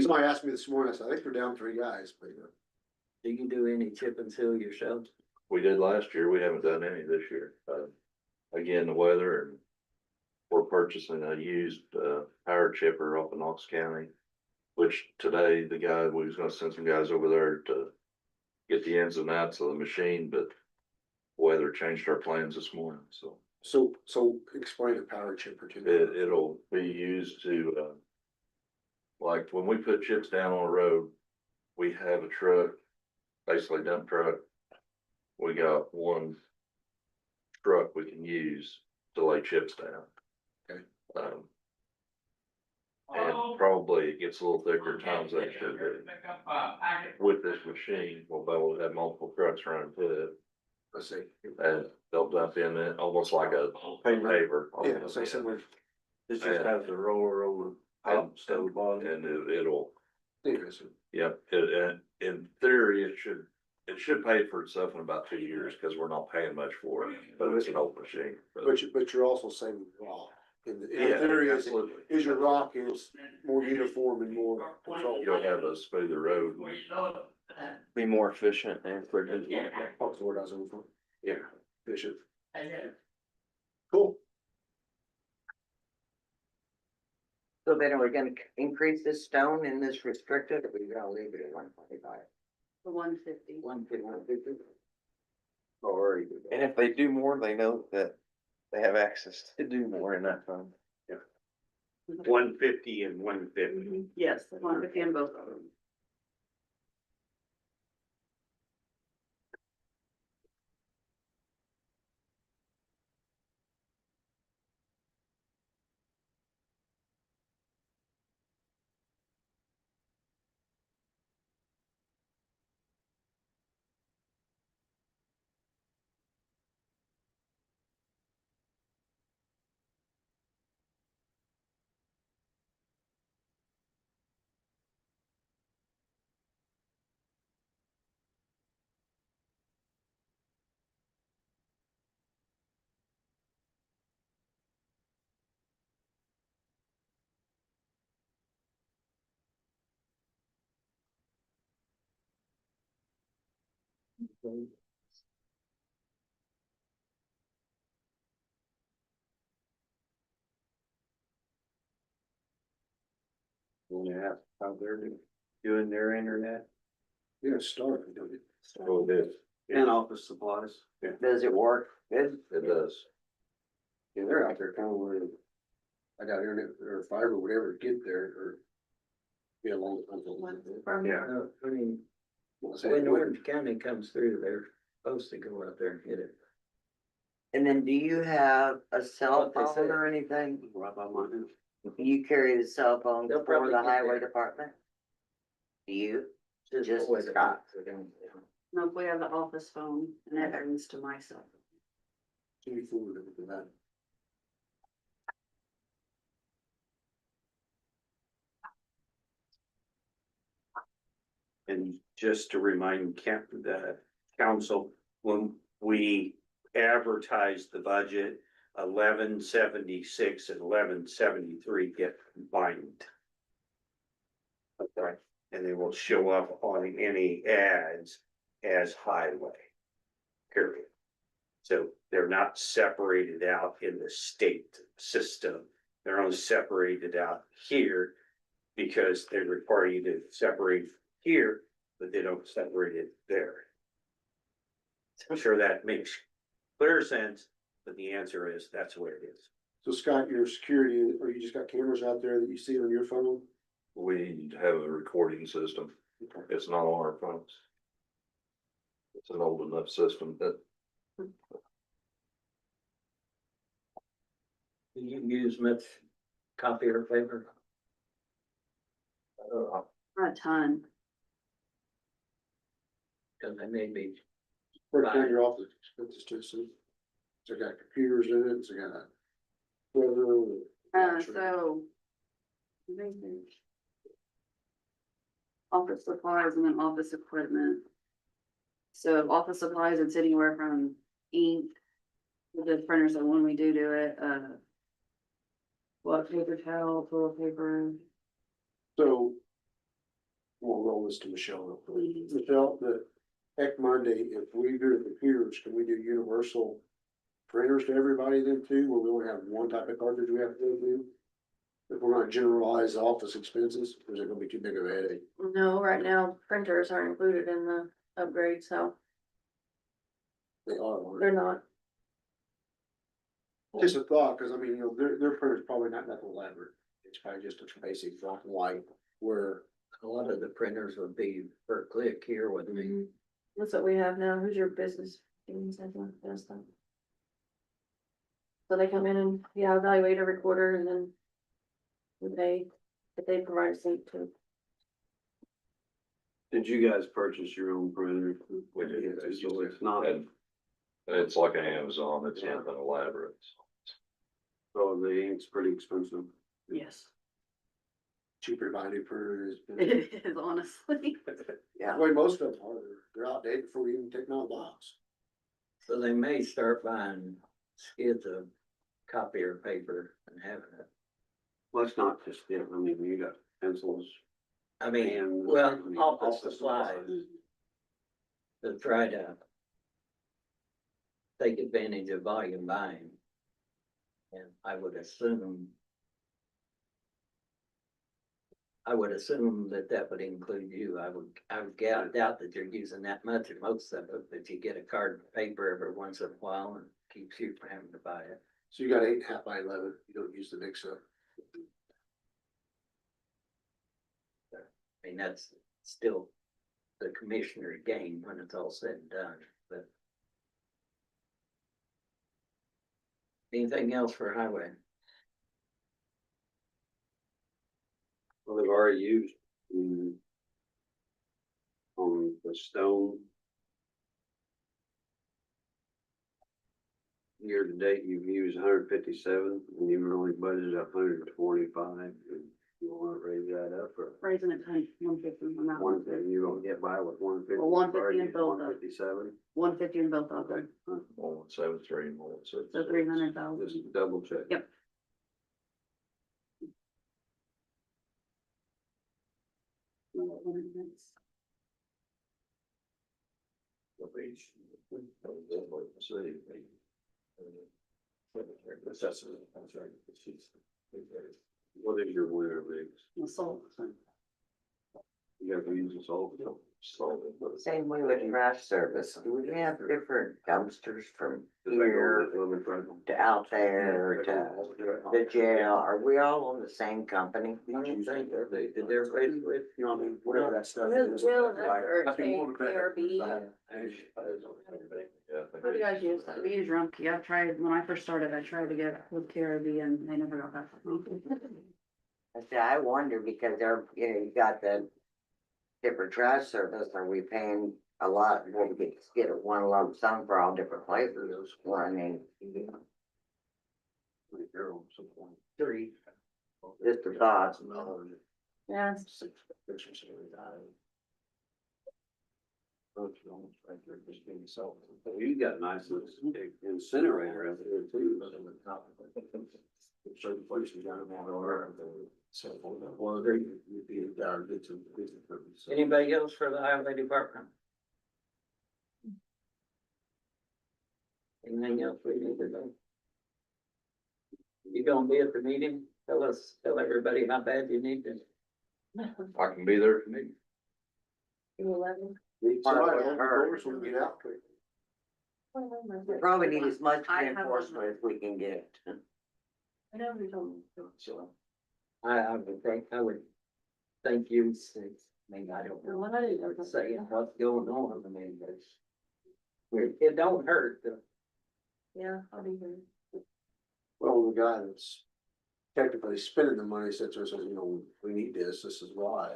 Somebody asked me this morning, I said, I think we're down 3 guys, but. Do you do any chip and seal yourselves? We did last year, we haven't done any this year, again, the weather and. We're purchasing a used, power chipper up in Knox County. Which today, the guy, we was gonna send some guys over there to get the ins and outs of the machine, but. Weather changed our plans this morning, so. So explain a power chipper to me. It'll be used to, like, when we put chips down on a road, we have a truck, basically dump truck. We got one truck we can use to lay chips down. Okay. And probably it gets a little thicker at times than it should be. With this machine, we'll be able to have multiple trucks running to it, Let's see. and they'll dump in it almost like a paver. Yeah, say somewhere. It just has the roller over top stove bottom. And it'll, Interesting. yep, and in theory, it should pay for itself in about 2 years, cause we're not paying much for it, but it's an old machine. But you're also saving rock. In the Yeah, theory absolutely. is your rock is more uniform and more controlled. You'll have a smoother road. Be more efficient and quicker. That's the word I was looking for. Yeah, efficient. Cool. So then are we gonna increase this stone in this restricted, or we gonna leave it at 125? The 150. 150. Alright. And if they do more, they know that they have access to do more in that fund. 150 and 150. Yes, the 150 on both of them. Yeah, how they're doing their internet. Yeah, start, don't it? Oh, it is. And office supplies. Yeah, Does it work? Good? it does. Yeah, they're out there kind of where I got internet or fiber, whatever, to get there or. Be a long time. Yeah. I mean, Well, say, when Orange County comes through, they're supposed to go out there and hit it. And then do you have a cell What they phone said. or anything? Right by my house. You carry the cell phone They'll for probably the get highway there. department? Do you? Just always Scott. No, we have the office phone and that brings to my cell. And just to remind the council, when we advertise the budget, 1176 and 1173 get combined. Okay, and they will show up on any ads as highway. Period. So they're not separated out in the state system. They're only separated out here because they require you to separate here, but they don't separate it there. I'm sure that makes clear sense, but the answer is that's the way it is. So Scott, your security, or you just got cameras out there that you see on your phone? We have a recording system. It's not on our phones. It's an old enough system that Do you use much copier paper? A ton. Cause they may be, Where to figure off the expenses to see? So it got computers in it, so it got a. So. I think there's office supplies and then office equipment. So office supplies, it's anywhere from ink, the printers, that when we do it, what, paper towel, toilet paper. So. We'll roll this to Michelle real quick. Michelle, the Heck Monday, if we do the computers, can we do universal printers to everybody then too, where we only have one type of cartridge we have to go through? If we're gonna generalize office expenses, or is it gonna be too big of a headache? No, right now printers aren't included in the upgrade, so They are. they're not. Just a thought, cause I mean, their printer's probably not that elaborate. It's probably just a basic black and white, where a lot of the printers would be per click here with me. That's what we have now. Who's your business? Does that? So they come in and, yeah, evaluate every quarter and then if they provide a sync too. Did you guys purchase your own printer? We did. So it's not, And it's like an Amazon, it's nothing elaborate. so the ink's pretty expensive. Yes. cheaper to buy a new printer is. It is, honestly. Yeah, the way most of them are, they're outdated before we even take them out of the box. So they may start buying skids of copier paper and having it. Well, it's not just it, I mean, you got pencils. I mean, And- well, office supplies to try to take advantage of volume buying. And I would assume that would include you. I would doubt that you're using that much of most of it, but you get a card of paper every once in a while and keeps you from having to buy it. So you got 8.5 by 11, you don't use the mix up. I mean, that's still the commissioner gain when it's all said and done, but. Anything else for highway? Well, they've already used. On the stone. Year to date, you've used 157 and you've only budgeted 125. You wanna raise that up or Raising it to 150 on that one. you're gonna get by with 150? Well, 150 in both of them. 157. 150 in both of them, 173 and 176. so 300,000. Just double check. Yep. What is your winter mix? So, You have to use this all, Same way with trash service, do we have different dumpsters from here to out there to the jail? Are we all on the same company? I don't think did everybody with? You know what I mean, whatever that stuff Will, is. Will, Like, or KRB. What do you guys use? We use Rumpke. I tried, when I first started, I tried to get with Caribbean, and they never got back with me. I say, I wonder because they're, you know, you got the different trash service, are we paying a lot, well, we get it one lump sum for all different places, well, I mean. Three. Just a thought. Yeah. You got nice incinerator out there too. Certain places down in Florida, so, well, they, you'd be down, get some business. Anybody else for the highway department? Anything else we need to know? You gonna be at the meeting? Tell everybody how bad you need to. I can be there if you need. 11. Somebody open the doors when we get out. We probably need as much reinforcement as we can get. I know we told me. So. I would thank you, since, I mean, I don't know what to say, what's going on, I mean, it don't hurt to. Yeah, I'll be here. Well, the guy that's technically spending the money said to us, you know, we need this is why.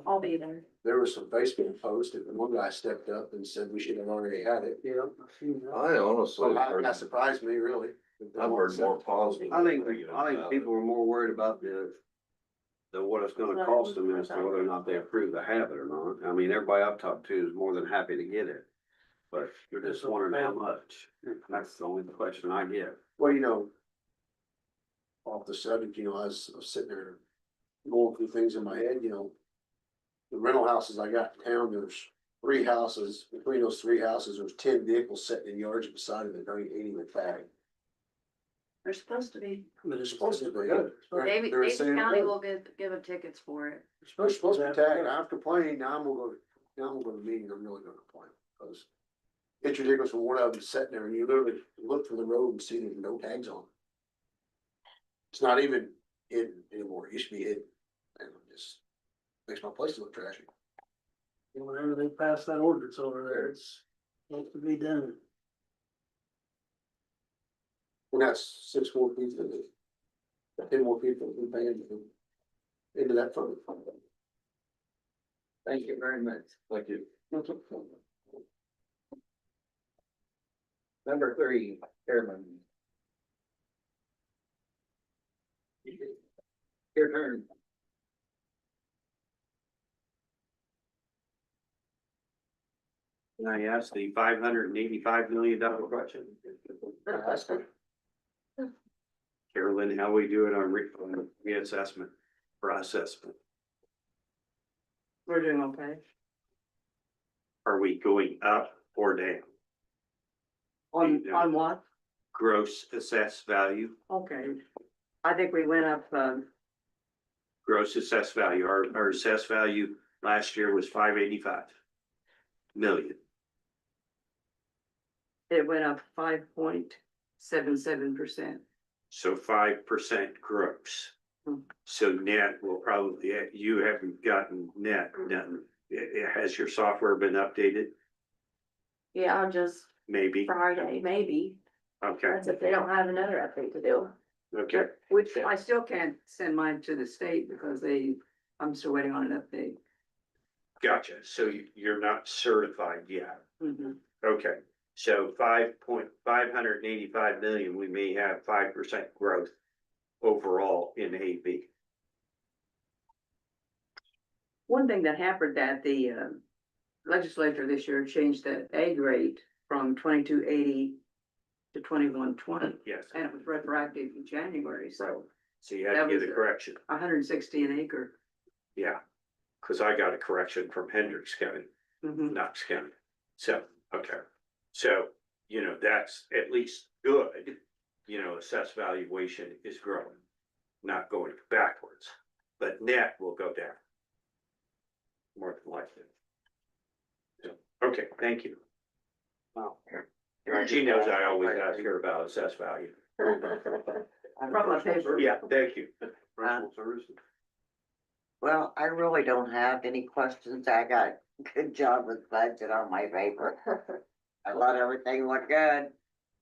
I'll be there. There was some Facebook posts, and one guy stepped up and said we should have already had it. Yeah. I honestly, That surprised me, really. I've heard more positive. I think people were more worried about the what it's gonna cost them as to whether or not they approve the habit or not. I mean, everybody I've talked to is more than happy to get it. But you're just wondering how much. That's the only question I get. Well, you know, off the subject, you know, I was sitting there going through things in my head, you know. The rental houses I got in town, there's 3 houses, between those 3 houses, there's 10 vehicles sitting in yards beside of it, ain't even tagged. They're supposed to be. They're supposed to be. Davis County will give them tickets for it. They're supposed to be tagged, I've complained, now I'm gonna go to the meeting, I'm really gonna complain, because it's ridiculous when one of them sitting there and you literally look from the road and see there's no tags on it. It's not even hidden anymore, it used to be hidden, and it just makes my place look trashy. Whenever they pass that ordinance over there, it's supposed to be done. And that's 6 more people, 10 more people who pay into that fund. Thank you very much. Thank you. Number 3, Chairman. Your turn. Can I ask the $585 million question? Carolyn, how we doing on reassessment, assessment? We're doing okay. Are we going up or down? On what? Gross assessed value, Okay. I think we went up, gross assessed value, our assessed value last year was 585 million. it went up 5.77%. So 5% gross. Hmm. So net will probably, you haven't gotten net done. Has your software been updated? Yeah, I'll just Maybe, Friday, maybe. okay, That's if they don't have another update to do. okay. Which I still can't send mine to the state because I'm still waiting on an update. Gotcha. So you're not certified yet. Mhm. Okay, so 585 million, we may have 5% growth overall in AB. One thing that happened that the legislature this year changed the egg rate from 22.80 to 21.20. Yes, And it was retroactive in January, so so you had that to was get a correction. 160 an acre. Yeah, cause I got a correction from Hendricks County, Mhm. Knox County. So, okay, so, you know, that's at least good. assessed valuation is growing, not going backwards, but net will go down. More than likely. So, okay, thank you. Wow. She knows I always ask her about assessed value. I brought my paper. Yeah, thank you. Professional services. Well, I really don't have any questions. I got good job with budget on my paper. I thought everything looked good.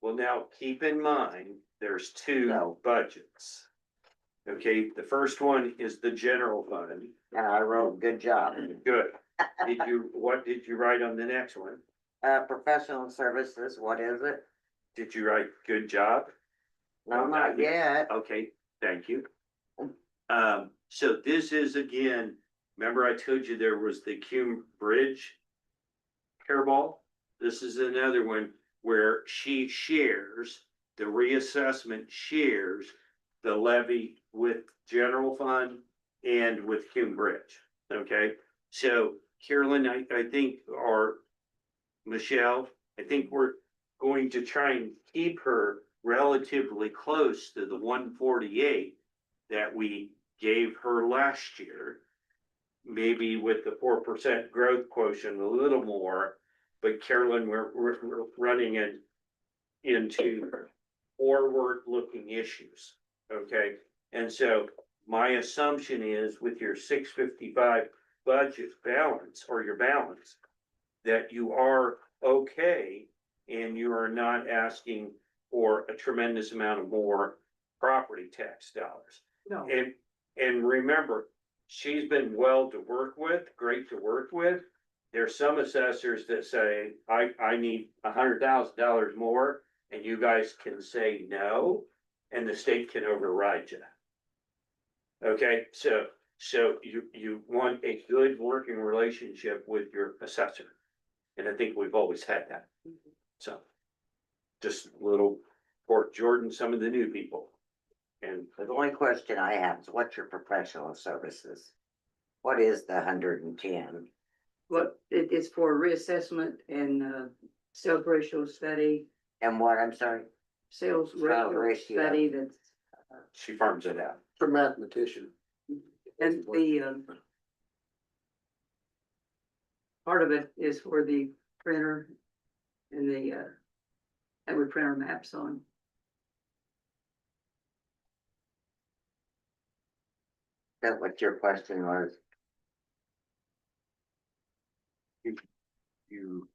Well, now, keep in mind, there's two No. budgets. Okay, the first one is the general fund. And I wrote good job. Good. What did you write on the next one? Professional services, what is it? Did you write good job? No, not yet. Okay, thank you. So this is again, remember I told you there was the Cume Bridge hairball? This is another one where she shares, the reassessment shares the levy with general fund and with Cume Bridge, okay? So Carolyn, I think, or Michelle, I think we're going to try and keep her relatively close to the 148 that we gave her last year. Maybe with the 4% growth quotient a little more, but Carolyn, we're running into forward-looking issues, okay? And so my assumption is with your 655 budget balance or your balance, that you are okay and you are not asking for a tremendous amount of more property tax dollars. No. And remember, she's been well to work with, great to work with. There's some assessors that say, I need $100,000 more, and you guys can say no, and the state can override you. Okay, so you want a good working relationship with your assessor. And I think we've always had that. So just a little Fort Jordan, some of the new people. And The only question I have is what's your professional services? What is the 110? What, it is for reassessment and, sales ratio study, And what, I'm sorry? sales Sales ratio ratio. study that's, she farms it out. For mathematician. and the, part of it is for the printer and the, that we print our maps on. That what your question was? You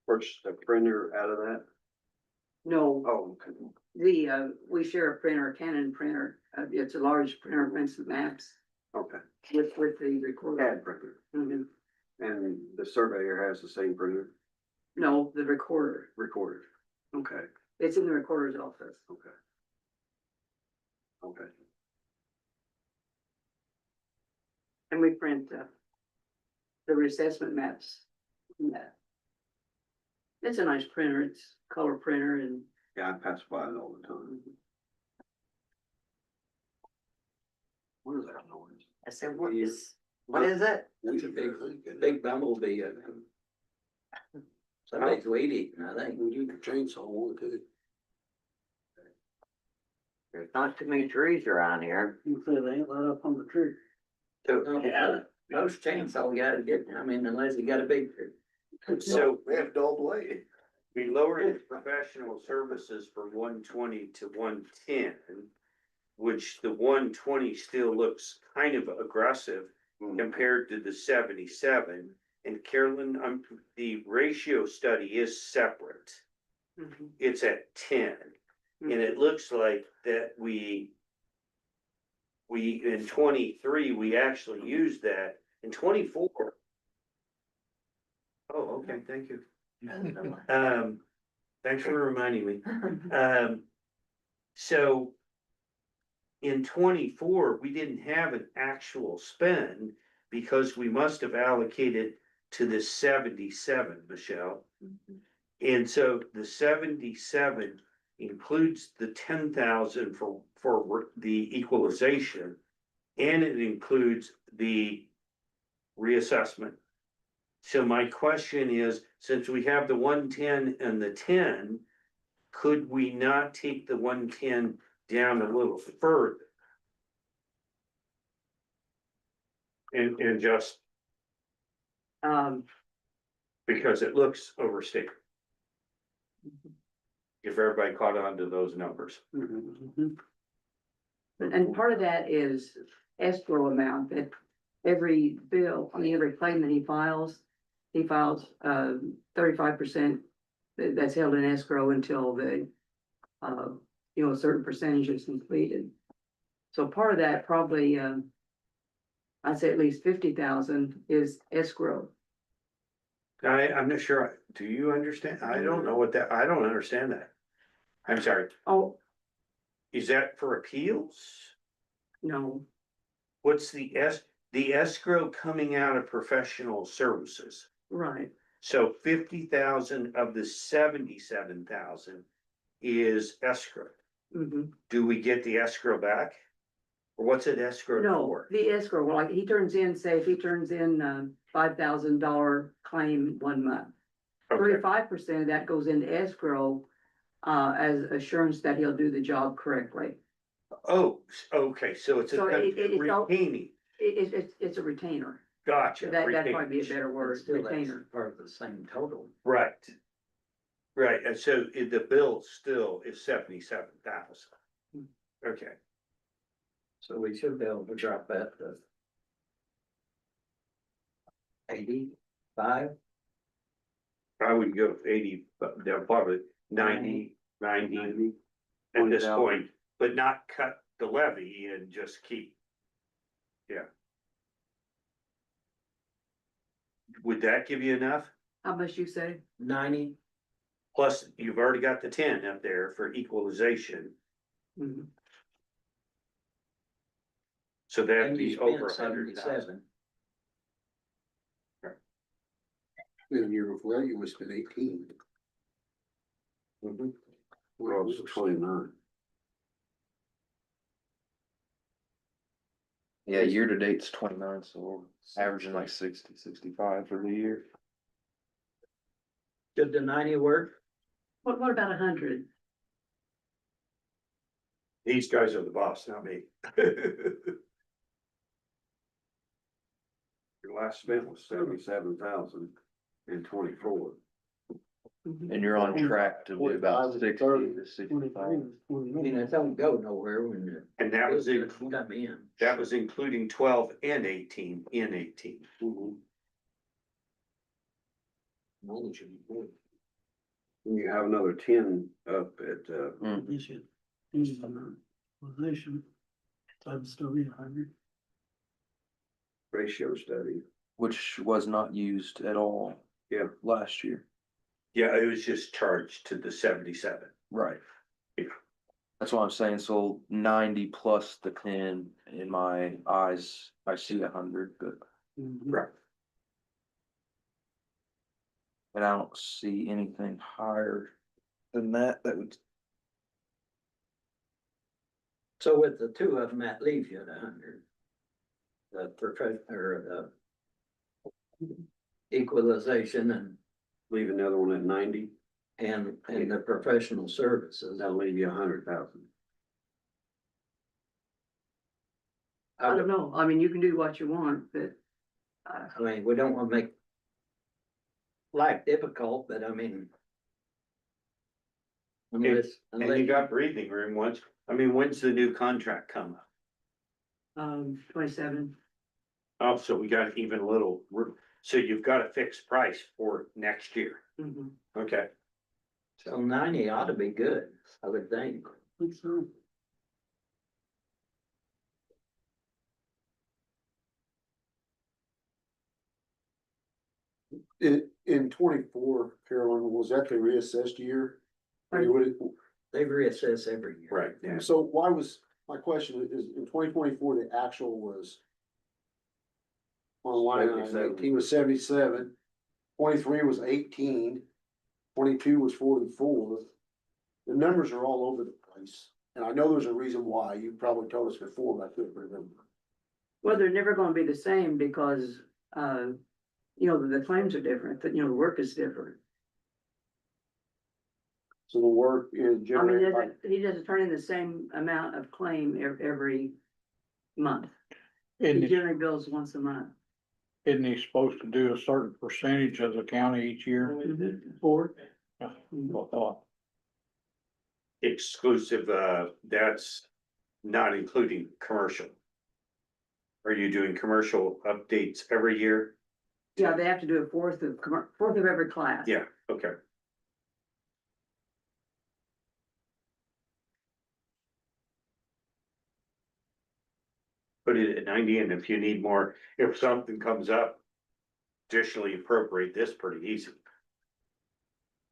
purchased a printer out of that? No, Oh, okay. the, we share a printer, Canon printer, it's a large printer, prints the maps Okay. with the recorder. Printer. Mhm. And the surveyor has the same printer, No, the recorder, recorder. Okay, it's in the recorder's office. okay. Okay. And we print, the reassessment maps. from that. It's a nice printer, it's color printer and. Yeah, I pass by it all the time. What is that noise? I said, what is it? It's a big bumblebee, somebody's weed eating, I think. We do the chainsaw one too. There's not too many trees around here. You say they ain't let up on the tree. Yeah, most chainsaw gotta get, I mean, unless you got a big tree. So We have dull blade. we lowered the professional services from 120 to 110, which the 120 still looks kind of aggressive compared to the 77. And Carolyn, the ratio study is separate. It's at 10. And it looks like that we in 23, we actually used that. In 24. Oh, okay, thank you. Thanks for reminding me. So in 24, we didn't have an actual spend because we must have allocated to the 77, Michelle. And so the 77 includes the 10,000 for the equalization, and it includes the reassessment. So my question is, since we have the 110 and the 10, could we not take the 110 down a little further? And just because it looks overstated. If everybody caught on to those numbers. And part of that is escrow amount that every bill, I mean, every claim that he files 35%. That's held in escrow until the, a certain percentage is completed. So part of that probably, I'd say at least 50,000 is escrow. I'm not sure, do you understand? I don't know what that, I don't understand that. I'm sorry, Oh, is that for appeals? no, What's the escrow coming out of professional services? right. So 50,000 of the 77,000 is escrow. Mm-hmm. Do we get the escrow back? Or what's it escrow No, for? the escrow, well, like he turns in, say, if he turns in $5,000 claim 1 month. Okay, 35% of that goes into escrow, as assurance that he'll do the job correctly. oh, okay, so it's a So it's all- retaining, It's a retainer. gotcha. That'd retaining. probably be a better word, Still, that's retainer. part of the same total. Right. Right, and so the bill still is 77,000. Okay, So we should be able to drop that to 85. I would go 80, but they'll probably 90 at this 20,000. point, but not cut the levy and just keep. Yeah. Would that give you enough? How much you say? 90. Plus, you've already got the 10 up there for equalization, Mhm. so that'd And you be spent over 100,000. 77. In a year before that, you must have been 18. Well, it's 29. Yeah, year to date's 29, so we're averaging like 60, 65 for the year. Did the 90 work? What about 100? These guys are the boss, not me. Your last spent was 77,000 in 24. And you're on track to do about 60 to 65. I mean, it don't go nowhere when the. And that was bills in, come in. that was including 12 and 18 in 18. And you have another 10 up at, Position. Position. I'd still be 100. ratio study. Which was not used at all. Yeah. Last year. Yeah, it was just charged to the 77. Right. Yeah. That's what I'm saying, so 90 plus the 10, in my eyes, I see 100, but. Right. And I don't see anything higher than that, that would. So with the two of them, that leaves you at 100. The profession or the equalization and Leave another one at 90, and the professional services. that'll leave you 100,000. I don't know. I mean, you can do what you want, but. I mean, we don't wanna make life difficult, but I mean. Unless, And unless you got breathing room once, I mean, when's the new contract come up? 27. Oh, so we got even a little, so you've got a fixed price for next year. Mhm. Okay. so 90 ought to be good, I would think. Think so. In 24, Carolyn, was that the reassessed year? I mean, They reassess every year. Right, yeah. So why was, my question is, in 2024, the actual was on line item 77. 18 was 77, 23 was 18, 22 was 44. The numbers are all over the place, and I know there's a reason why. You probably told us before, but I couldn't remember. Well, they're never gonna be the same because, the claims are different, that, the work is different. So the work is I mean, generated by. he doesn't turn in the same amount of claim every month. Isn't He he, generally bills once a month. isn't he supposed to do a certain percentage of the county each year? Four. Yeah, I thought. Exclusive, that's not including commercial. Are you doing commercial updates every year? Yeah, they have to do a fourth of every class. Yeah, okay. Put it at 90, and if you need more, if something comes up, additionally appropriate this pretty easy.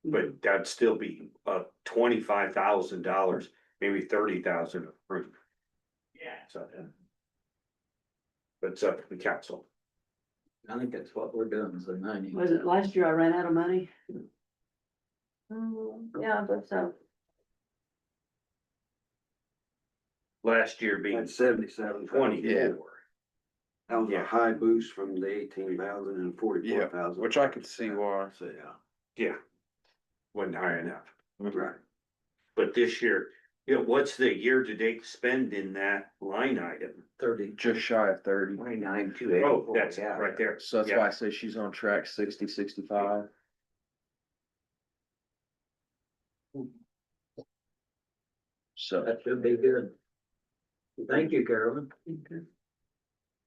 But that'd still be $25,000, maybe 30,000 approved. Yeah. So. But it's up to the council. I think that's what we're doing, so 90. Was it last year I ran out of money? Yeah, but so, Last year being That's 77. 24. That was Yeah. a high boost from the 18,000 and 44,000. Which I could see why. So, yeah. Yeah. Wasn't high enough. Right. But this year, what's the year-to-date spend in that line item? 30. Just shy of 30. 29, Oh, that's it right there. So that's Yeah. why I say she's on track 60, 65. So. That should be good. Thank you, Carolyn.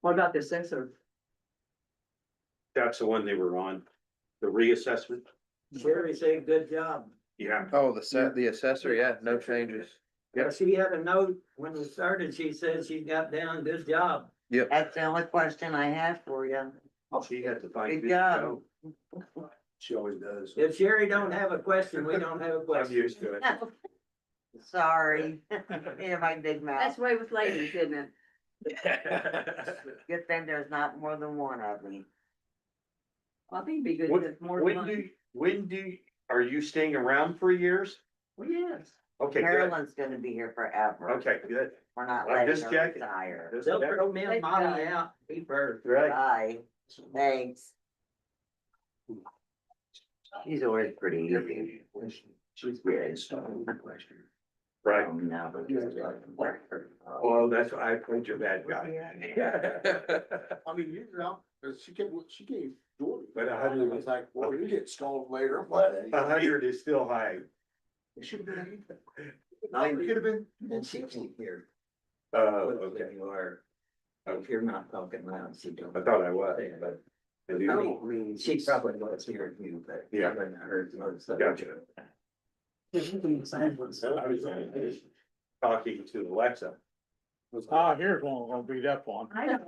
What about the assessor? That's the one they were on, the reassessment. Sherry said, good job. Yeah. Oh, the assessor, yeah, no changes. Yeah, she had a note when we started, she said she got down, good job. That's the only question I have for you. She had to fight. Good job. She always does. If Sherry don't have a question, we don't have a I'm question. used to it. Sorry. Yeah, my big mouth. That's the way with ladies, isn't it? Good thing there's not more than one of me. Well, I think it'd be good When to more when money. are you staying around for years? Well, yes. Okay, good. Carolyn's gonna be here forever. Okay, good. We're not I'm letting just her checking. retire. Just They'll checking. throw me and Molly out, be first. Right. Bye. Thanks. She's always pretty easy. She's good. Right. No, but she's like. Well, that's why I played your bad guy. I mean, you're out, she gave Jordan. But I was like, well, you get stalled later, but. 100 is still high. It should have been. 90. Could have been. And 60 here. Okay. You are, if you're not talking loud, she don't. I thought I was, but. I mean, she probably was hearing you, but. Yeah. I wouldn't have heard most of it. Gotcha. I was talking to Alexa. Ah, here's one, gonna beat up on. I don't.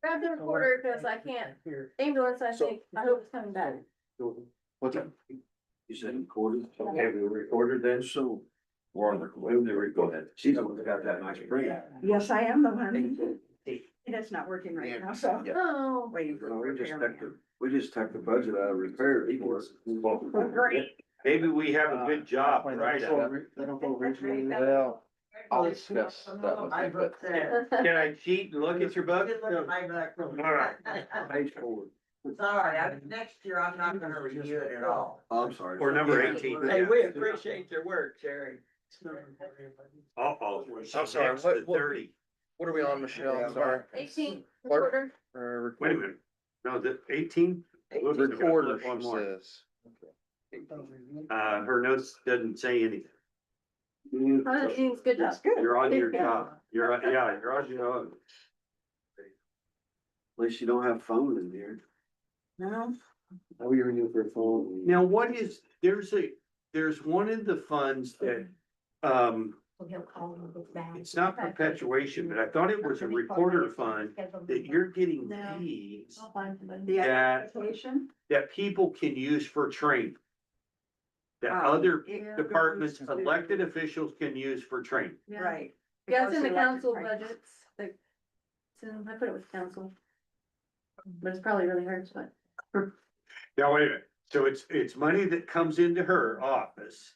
Grab the recorder, cause I can't, ambulance, I think, I hope it's coming back. What's that? You said recorded? Okay, we recorded then. So. We're on the, go ahead. She's the one that got that nice ring. Yes, I am the one. It's not working right now, so. Oh. Waiting for. We just took the budget out of repair for us. Great. Maybe we have a good job, right? Well, I'll discuss that with you, but Can I cheat and look at your book? All right. Page 4. Sorry, next year I'm not gonna review it at all. Oh, I'm sorry. Or number 18. Hey, we appreciate your work, Sherry. I'm sorry, The what- 30. what are we on, Michelle? I'm sorry. 18 Clerk? recorder. Wait a minute. No, the 18? Recorder, One she more. says. Her notes doesn't say anything. It's good job. You're on your job. You're on your own. At least you don't have phone in here. No. Oh, you're in for a phone. Now, what is, there's one of the funds that, it's not perpetuation, but I thought it was a recorder fund that you're getting No. fees The that, application? that people can use for training. That Oh, other yeah. departments, elected officials can use for training. Right. Yeah, it's in the Because council elected budgets, like, I put it with council. But it's probably really hard, but. Now, wait a minute, so it's money that comes into her office.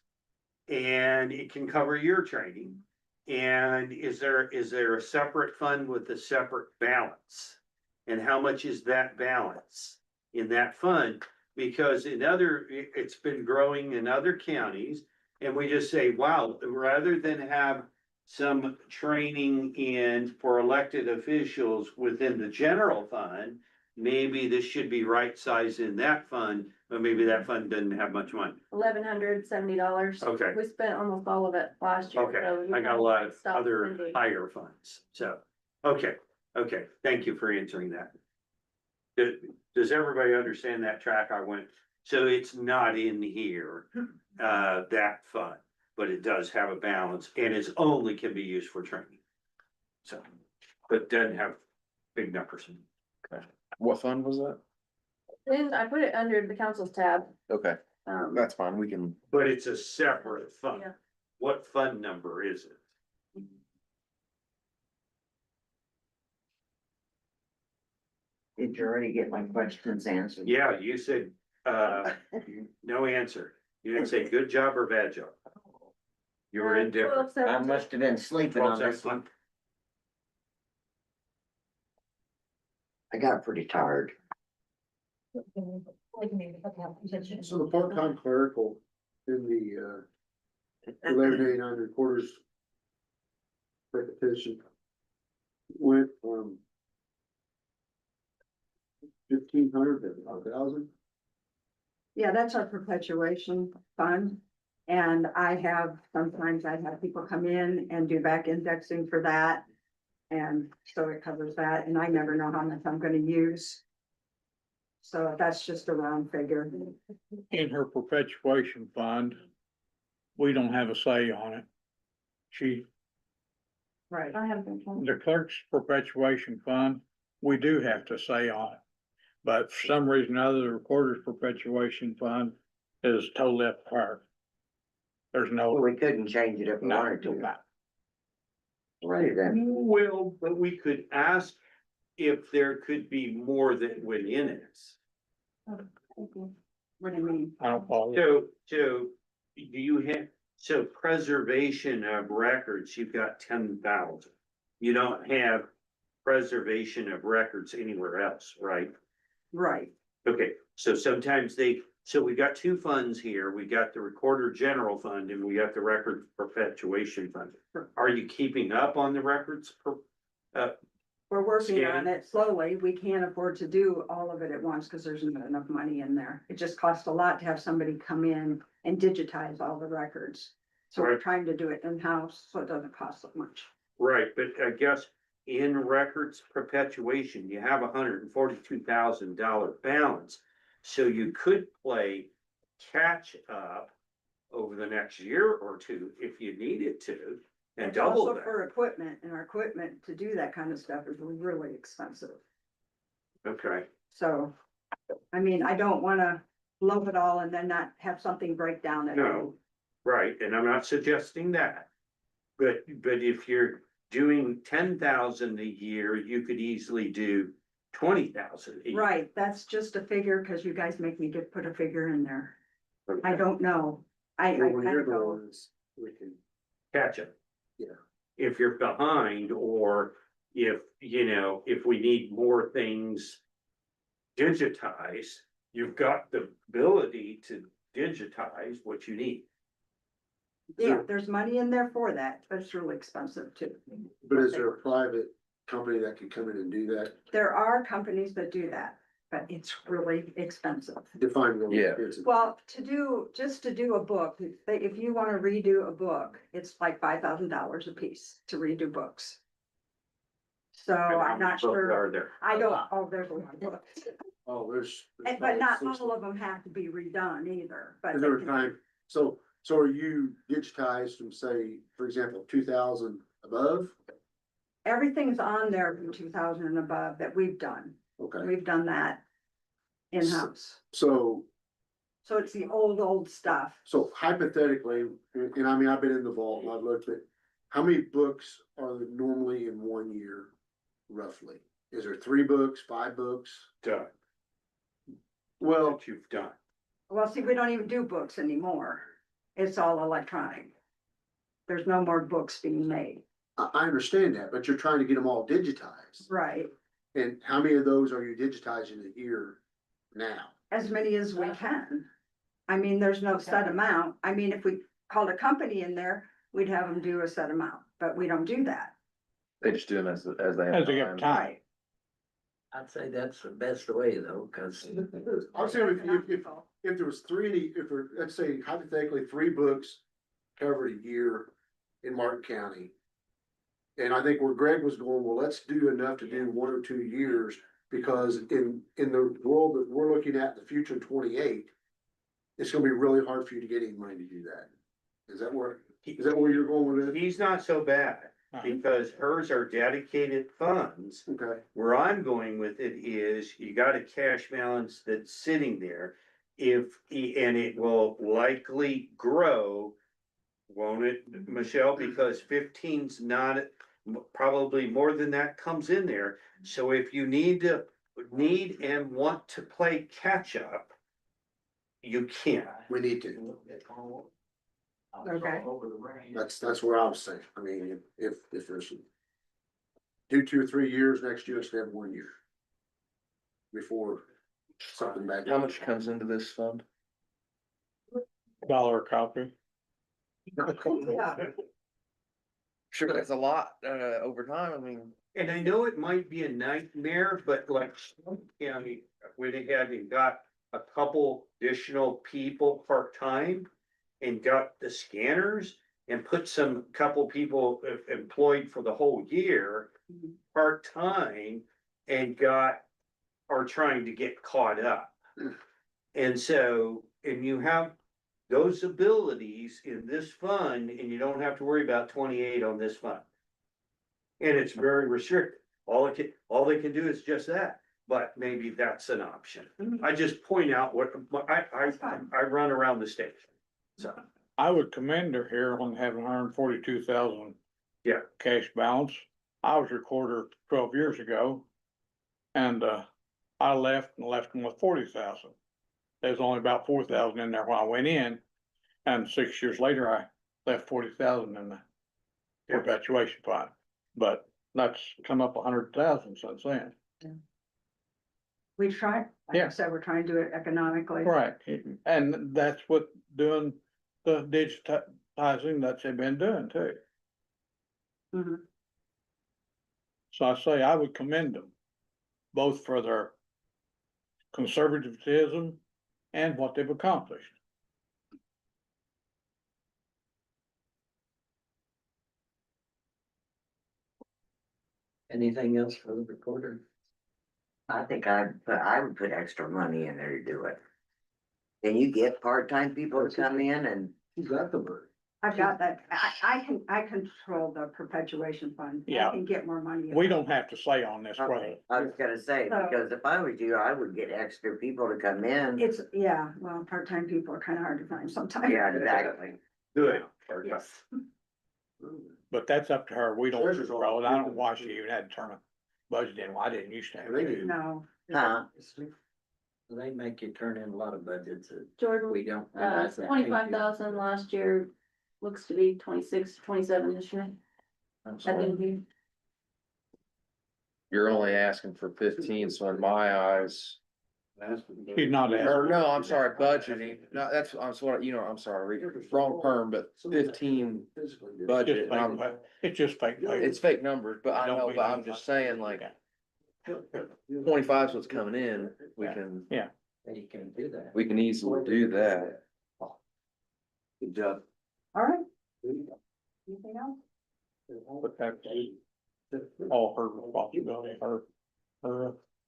And it can cover your training. And is there a separate fund with a separate balance? And how much is that balance in that fund because it's been growing in other counties. And we just say, wow, rather than have some training for elected officials within the general fund, maybe this should be right sized in that fund, but maybe that fund doesn't have much money. $1,170. Okay. We spent almost all of it last year. Okay, so we I got a lot of stopped other spending. higher funds, so, okay, thank you for answering that. Does everybody understand that track I went? So it's not in here, that fund, but it does have a balance and it's only can be used for training. So, but doesn't have big numbers. What fund was that? Then I put it under the council's tab. Okay, that's fine, we can. But it's a separate fund. Yeah. What fund number is it? Did you already get my questions answered? Yeah, you said, no answer. You didn't say good job or bad job. You were indifferent. I must have been sleeping on this 12-17. one. I got pretty tired. So the part-time clerical in the 1189 recorders repetition went from 1,500 to 1,000. Yeah, that's our perpetuation fund. And sometimes I have people come in and do back indexing for that. And so it covers that, and I never know how much I'm gonna use. So that's just a round figure. In her perpetuation fund, we don't have a say on it. Right. I have been told. The clerk's perpetuation fund, we do have to say on it. But for some reason or other, the recorder's perpetuation fund is totally up to her. There's no. We couldn't change it if we No, wanted to. no. Right then. Well, but we could ask if there could be more that went in it. What do you mean? I don't follow. So do you have, so preservation of records, you've got 10,000. You don't have preservation of records anywhere else, right? Right. Okay, so sometimes so we got two funds here. We got the recorder general fund and we got the record perpetuation fund. Are you keeping up on the records? We're working on Scanning. it slowly. We can't afford to do all of it at once because there's not enough money in there. It just costs a lot to have somebody come in and digitize all the records. So we're Right. trying to do it in-house, so it doesn't cost so much. Right, but I guess in records perpetuation, you have $142,000 balance. So you could play catch up over the next year or two if you needed to and It's double also that. for equipment, and our equipment to do that kind of stuff is really expensive. Okay, So, I mean, I don't wanna blow it all and then not have something break down. at no, right, and I'm not suggesting that. But if you're doing 10,000 a year, you could easily do 20,000 a year. Right, that's just a figure, cause you guys make me put a figure in there. I don't know. I Well, when kinda you're go, going, we can, Catch up. Yeah. If you're behind, or if we need more things digitized, you've got the ability to digitize what you need. yeah, there's money in there for that, but it's really expensive too. but is there a private company that can come in and do that? There are companies that do that, but it's really expensive. Define really Yeah. expensive. Well, just to do a book, if you wanna redo a book, it's like $5,000 a piece to redo books. So And how I'm many not books sure, are there? I don't, there's a lot of books. Oh, there's. But not all of them have to be redone either, but. Is there a time, so are you digitized from, say, for example, 2,000 above? Everything's on there from 2000 and above that we've done. Okay, We've done that in-house. so So it's the old stuff. So hypothetically, and I mean, I've been in the vault and I've looked at, how many books are there normally in 1 year, roughly? Is there 3 books, 5 books? Done. Well, What you've done. Well, see, we don't even do books anymore. It's all electronic. There's no more books being made. I understand that, but you're trying to get them all digitized. Right. And how many of those are you digitizing a year now? as many as we can. I mean, there's no set amount. I mean, if we called a company in there, we'd have them do a set amount, but we don't do that. They just do them as they have As they have time. time. I'd say that's the best way though, cause I'm saying if there was three, if there, let's say hypothetically, 3 books covered a year in Martin County. And I think where Greg was going, well, let's do enough to do 1 or 2 years, because in the world that we're looking at in the future, 28, it's gonna be really hard for you to get any money to do that. Is that where you're going with it? He's not so bad, because hers are dedicated funds. Okay. Where I'm going with it is, you got a cash balance that's sitting there. And it will likely grow, won't it, Michelle? Because 15's not, probably more than that comes in there. So if you need and want to play catch up, you can. We need to. Okay. That's where I was saying. I mean, if there's do 2 or 3 years, next year, instead of 1 year. Before something bad. How much comes into this fund? $1 a copy. Yeah. Sure, that's a lot, over time, I mean. And I know it might be a nightmare, but like some county, where they hadn't got a couple additional people part-time and got the scanners and put some couple people employed for the whole year part-time and are trying to get caught up. And so, and you have those abilities in this fund, and you don't have to worry about 28 on this fund. And it's very restricted. All they can do is just that, but maybe that's an option. I just point out what I run around the state. So I would commend her here on having 142,000. Yeah. Cash balance. I was recorder 12 years ago. And, I left them with 40,000. There's only about 4,000 in there when I went in. And 6 years later, I left 40,000 in the perpetuation fund. But that's come up 100,000 since then. We try, like I Yeah. said, we're trying to do it economically. Right, and that's what doing the digitizing that they've been doing too. Mhm. So I say I would commend them, both for their conservatism and what they've accomplished. anything else for the recorder? I think I would put extra money in there to do it. Can you get part-time people to come in and? Who's got the money? I've got that. I control the perpetuation fund. Yeah. I can get more money. We don't have to say on this, whether, Okay, I was gonna say, So- because if I was you, I would get extra people to come in. It's, yeah, well, part-time people are kind of hard to find sometimes. Yeah, exactly. good. Yes. but that's up to her. We don't Treasurer's control it. I don't know why she office. even had to turn a budget in. Well, I didn't used to have. They to. do. No. Huh? They make you turn in a lot of budgets that Jordan, we don't. realize that. 25,000 last year, looks to be 26, 27 this year. I'm I sorry. think You're only asking for 15, so in my eyes. She's not Or asking. no, I'm sorry, budgeting, no, I'm sorry, I'm sorry, wrong term, but 15 budget. It's just fake. It's fake numbers, but I know, but I'm just saying like 25 is what's coming in, we can. Yeah. You can do that. We can easily do that. Good job. All right. Anything else? But that's all her responsibility, her.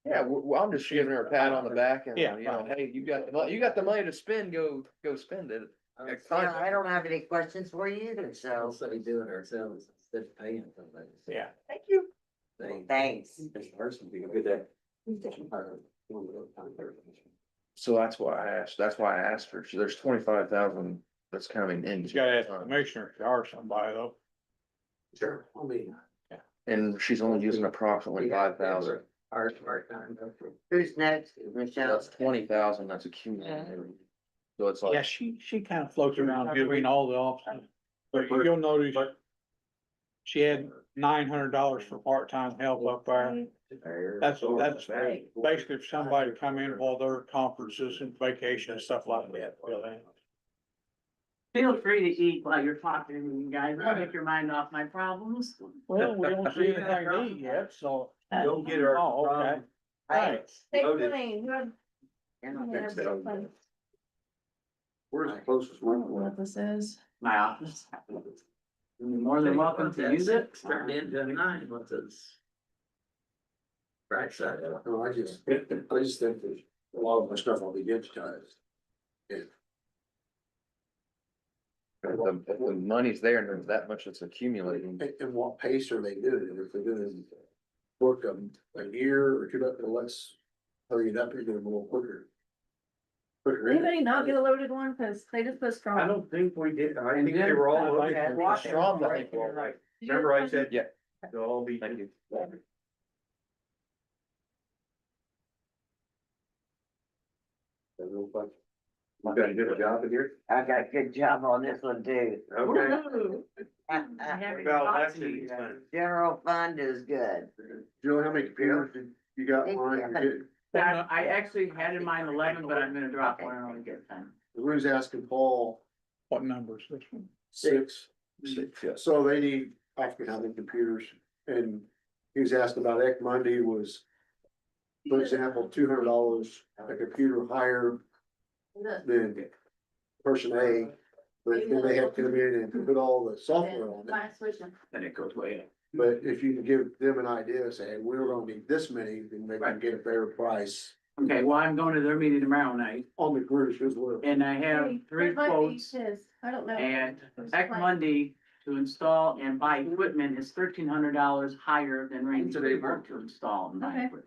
Yeah, well, I'm just giving her a pat on the back and, Yeah. you know, hey, you got the money to spend, go spend it. Yeah, I don't have any questions for you either, so. So we do it ourselves instead of paying somebody. Yeah. Thank you. Thanks. Good day. So that's why I asked her, there's 25,000 that's coming in. You gotta ask the commissioner if you are somebody though. Sure, I mean. And she's only using approximately 5,000. Our part-time. Who's next? Michelle? That's 20,000, that's accumulated. So it's Yeah, like, she kind of floats around between all the offices, but you'll notice she had $900 for part-time help up there. That's basically if somebody come in while their conferences and vacation and stuff like that. Feel free to eat while you're talking to me, guys. I'll take your mind off my problems. Well, we don't see anything to eat yet, so. Don't get our. Oh, okay. Thanks. Hey, Voted. Blaine, Where's the closest one? what this is? My office. You're more than welcome to use it. Turned into a 9, what's this? Right side up. No, I just think that a lot of my stuff will be digitized. If the money's there and there's that much that's accumulating. And what pace are they doing? If they're doing work a year or two, let's hurry it up and do it a little quicker. Anybody not get a loaded one? Cause they just put strong. I don't think we did, I think they were all. Strong, I think we're all right. Remember I said. Yeah. They'll all be. Thank you. You got a good job in here? I got a good job on this one too. General fund is good. Joe, how many computers did you got mine? I actually had in mind 11, but I'm gonna drop one and only get 10. Who's asking Paul? What numbers this one? 6. 6, yes. So they need, I forget how many computers, and he was asking about Eck Monday was, for example, $200 a computer higher than person A. But then they have to come in and put all the software on it. Then it goes way up. But if you can give them an idea, say, we're gonna need this many, then they can get a fair price Okay, well, I'm going to their meeting tomorrow night on the cruise as well. and I have 3 quotes. I don't know. And Tech Monday to install and buy equipment is $1,300 higher than Randy Freeburg to install and buy Okay. equipment.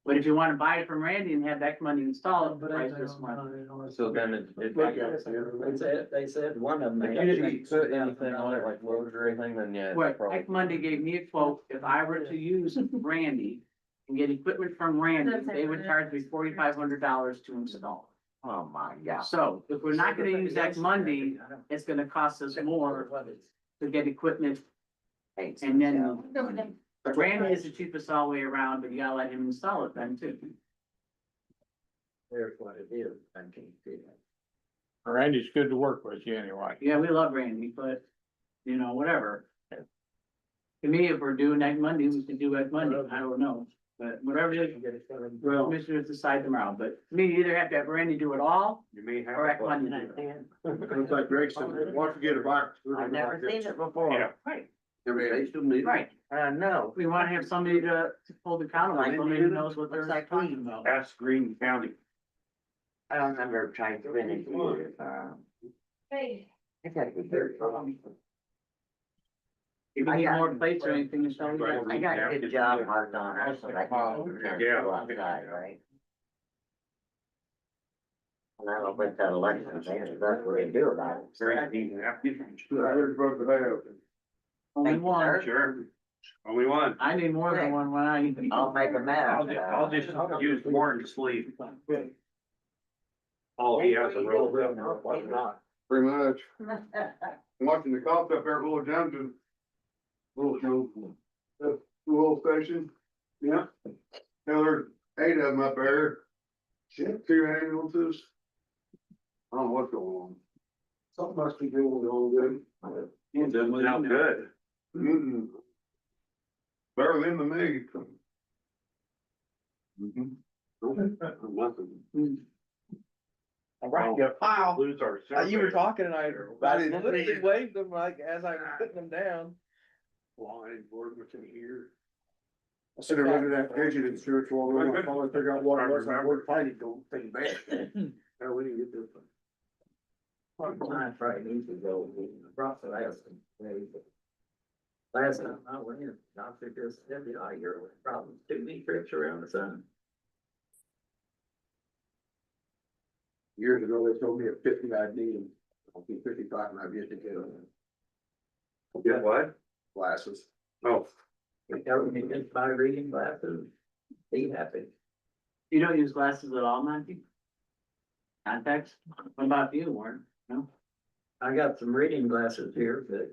But if you wanna buy it from Randy and have Tech Monday install it, the price this month. So then They said one of them. if you didn't put anything on it like loads or anything, then yeah. it's What, probably- Tech Monday gave me a quote, if I were to use Randy and get equipment from Randy, they would charge me $4,500 to install. Oh my God. So if we're not gonna use Tech Monday, it's gonna cost us more to get equipment. And then Randy is the cheapest all the way around, but you gotta let him install it then too. There's what it is, I can't see that. Randy's good to work with you anyway. Yeah, we love Randy, but, you know, whatever. To me, if we're doing Egg Monday, we can do Egg Monday, I don't know, but whatever it is, well, commissioners decide tomorrow, but to me, you either have to have Randy do it all, You may have. or Egg Monday do it. Looks like Greg said, why forget about. I've never seen it before. Yeah. Right, They still need. right, No. we wanna have somebody to hold accountable, somebody who knows what they're Looks like talking about. Ask Green County. I don't remember trying to finish. Hey. I gotta be very. If you I need got- more plates or anything, just tell me. I got a good job marked on it, so I can. Yeah. Go outside, right? And I don't think that election thing, that's what they do about it. Only Thank you, one, sir. Sure. Only one. I need more than one when I. I'll make a mess. I'll just use Morton to sleep. Oh, he has a roll. Pretty much. Watching the cops up there at Little Johnson. Little station. Yeah. Now there's 8 of them up there. 2 ambulances. I don't know what's going on. Something must be going on good. It doesn't sound good. Mm-mm. Better than to me. Nothing. All right, yeah, pile. Lose our. You were talking and I didn't literally see it. waved them like as I was putting them down. Line board within here. I said, I rented that pigeon insurance while we were trying to figure out what it was, I worked fighting, don't think bad. Now we didn't get this. Time Friday needs to go, brought the last one. Last time I went in, doctor just said, you know, you're probably 2 week trips around the sun. Years ago, they told me at 50 I'd need them. I'll be 55 and I've yet to get them. Get what? Glasses. Oh. We tell me just buy reading glasses, be happy. You don't use glasses at all, Monty? Contacts? What about you, Warren? No? I got some reading glasses here, but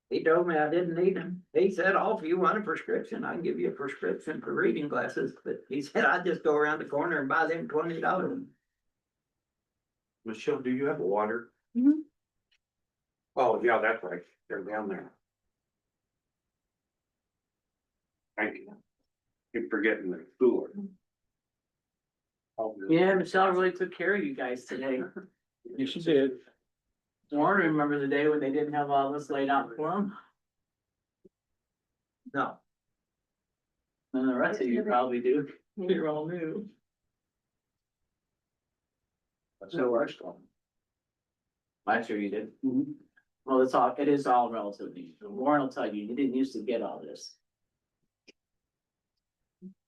He told me I didn't need them. He said, oh, if you want a prescription, I can give you a prescription for reading glasses, but he said, I'd just go around the corner and buy them $20. Michelle, do you have water? Mhm. Oh, yeah, that's right, they're down there. Thank you. Keep forgetting the cooler. Yeah, Michelle really took care of you guys today. Yes, you did. Warren, remember the day when they didn't have all this laid out for them? No. And the rest of you probably do. You're all new. That's no rush on. Last year you did. Well, it is all relatively. Warren will tell you, you didn't used to get all this.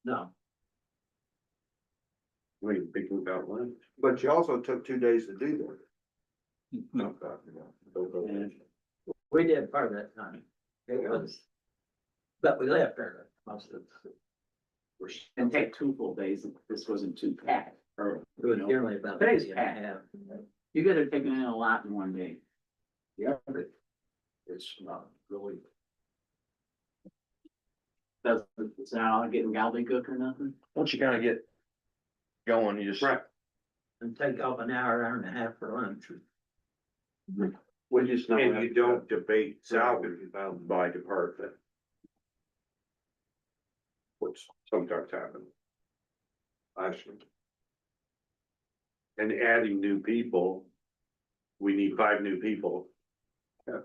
No. We ain't thinking about lunch. But you also took 2 days to do that. No. And We did part of that time. It was, but we left early most of it. and take 2 full days, if this wasn't too packed. Or, It was generally about. Today's a day and a packed. half. You guys are taking in a lot in one day. Yeah, but it's not really. It's not all getting gobbledygook or nothing. Once you kinda get going, you just. Right. And take off an hour, hour and a half for lunch. We just know. And you don't debate salary by department. Which sometimes happens. Actually. And adding new people. We need 5 new people.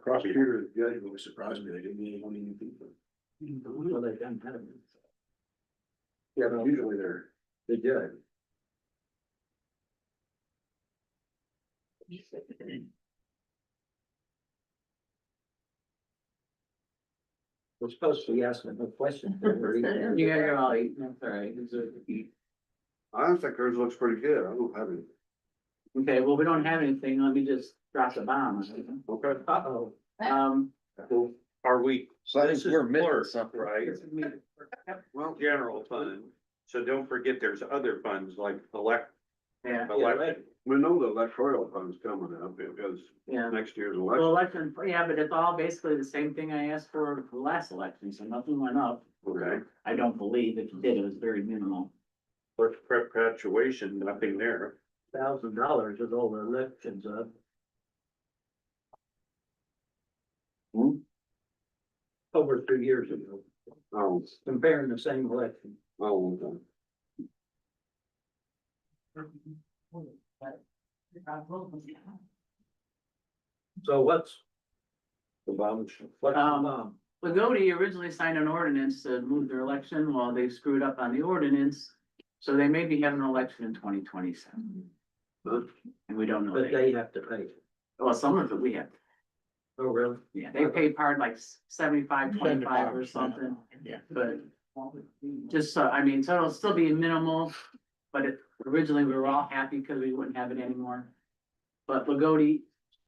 Prosecutor, and judge, really surprised me, they didn't need any new people. Well, they done have it. Yeah, but usually they're. The judge. We're supposed to be asking a question. Yeah, you're all eating, that's all right. I think hers looks pretty good. I don't have any. Okay, well, we don't have anything, let me just drop the bomb. Okay. Uh-oh. Are we? So I think This is we're missing clerk, something. Right, well, general fund, so don't forget there's other funds like Yeah, We know the electoral fund's coming up because yeah. next year's Well, election. yeah, but it's all basically the same thing I asked for the last election, so nothing went up. Okay. I don't believe if it did, it was very minimal. For perpetuation, nothing there. $1,000 is all the elections up. Over 2 years ago, Oh, comparing the same election. oh, okay. So what's, The bomb. what's the bomb? Lagodi originally signed an ordinance to move their election, well, they screwed up on the ordinance. So they may be having an election in 2027. And we don't know. But they have to pay. Well, some of it we have. Oh, really? Yeah, they pay part like 75-25 or 75%. something, Yeah. but just so, I mean, so it'll still be minimal. But originally we were all happy because we wouldn't have it anymore. But Lagodi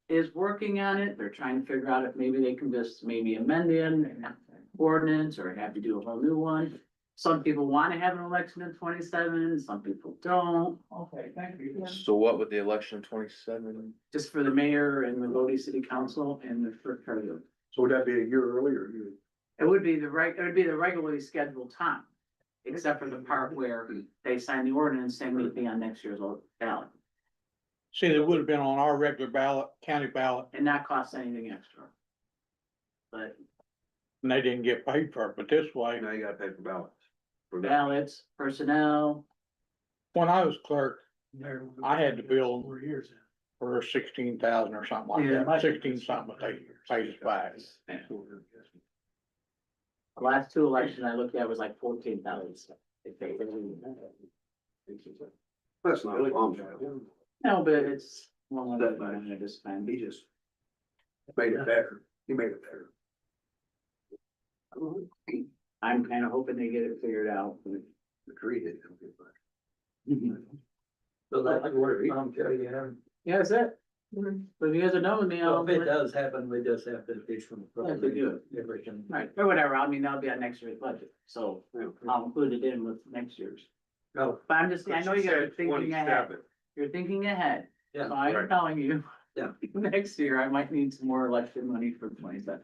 is working on it. They're trying to figure out if maybe they can just maybe amend the ordinance or have to do a whole new one. Some people want to have an election in 27, some people don't. Okay, thank you. So what with the election in 27? Just for the mayor and the Lagodi City Council and the first president. So would that be a year earlier? It would be the regularly scheduled time, except for the part where they sign the ordinance saying it'd be on next year's ballot See, it would have been on our regular ballot, county ballot, and not cost anything extra. But and they didn't get paid for it, but this way, Now you gotta pay for ballots. For that. ballots, personnel, when I was clerk, I had to bill For years. for 16,000 or something like Yeah. that, 16 something, but they paid us back. the last 2 elections I looked at was like 14,000. That's not a bomb. No, but it's one of the money I just spend. He just made it better. He made it better. I'm kind of hoping they get it figured out. The tree did. So that's where I'm telling you, Yeah, that's it. But if you guys are done with me, I'll. if it does happen, we just have to do some. Have to do it. Everything. Right, or whatever, I mean, that'll be on next year's budget, so I'll include it in with next year's. Oh, But I'm just, I know you guys are Said thinking ahead, 27. you're thinking ahead, yeah. so I'm Right. telling you. Yeah. Next year, I might need some more election money for 27.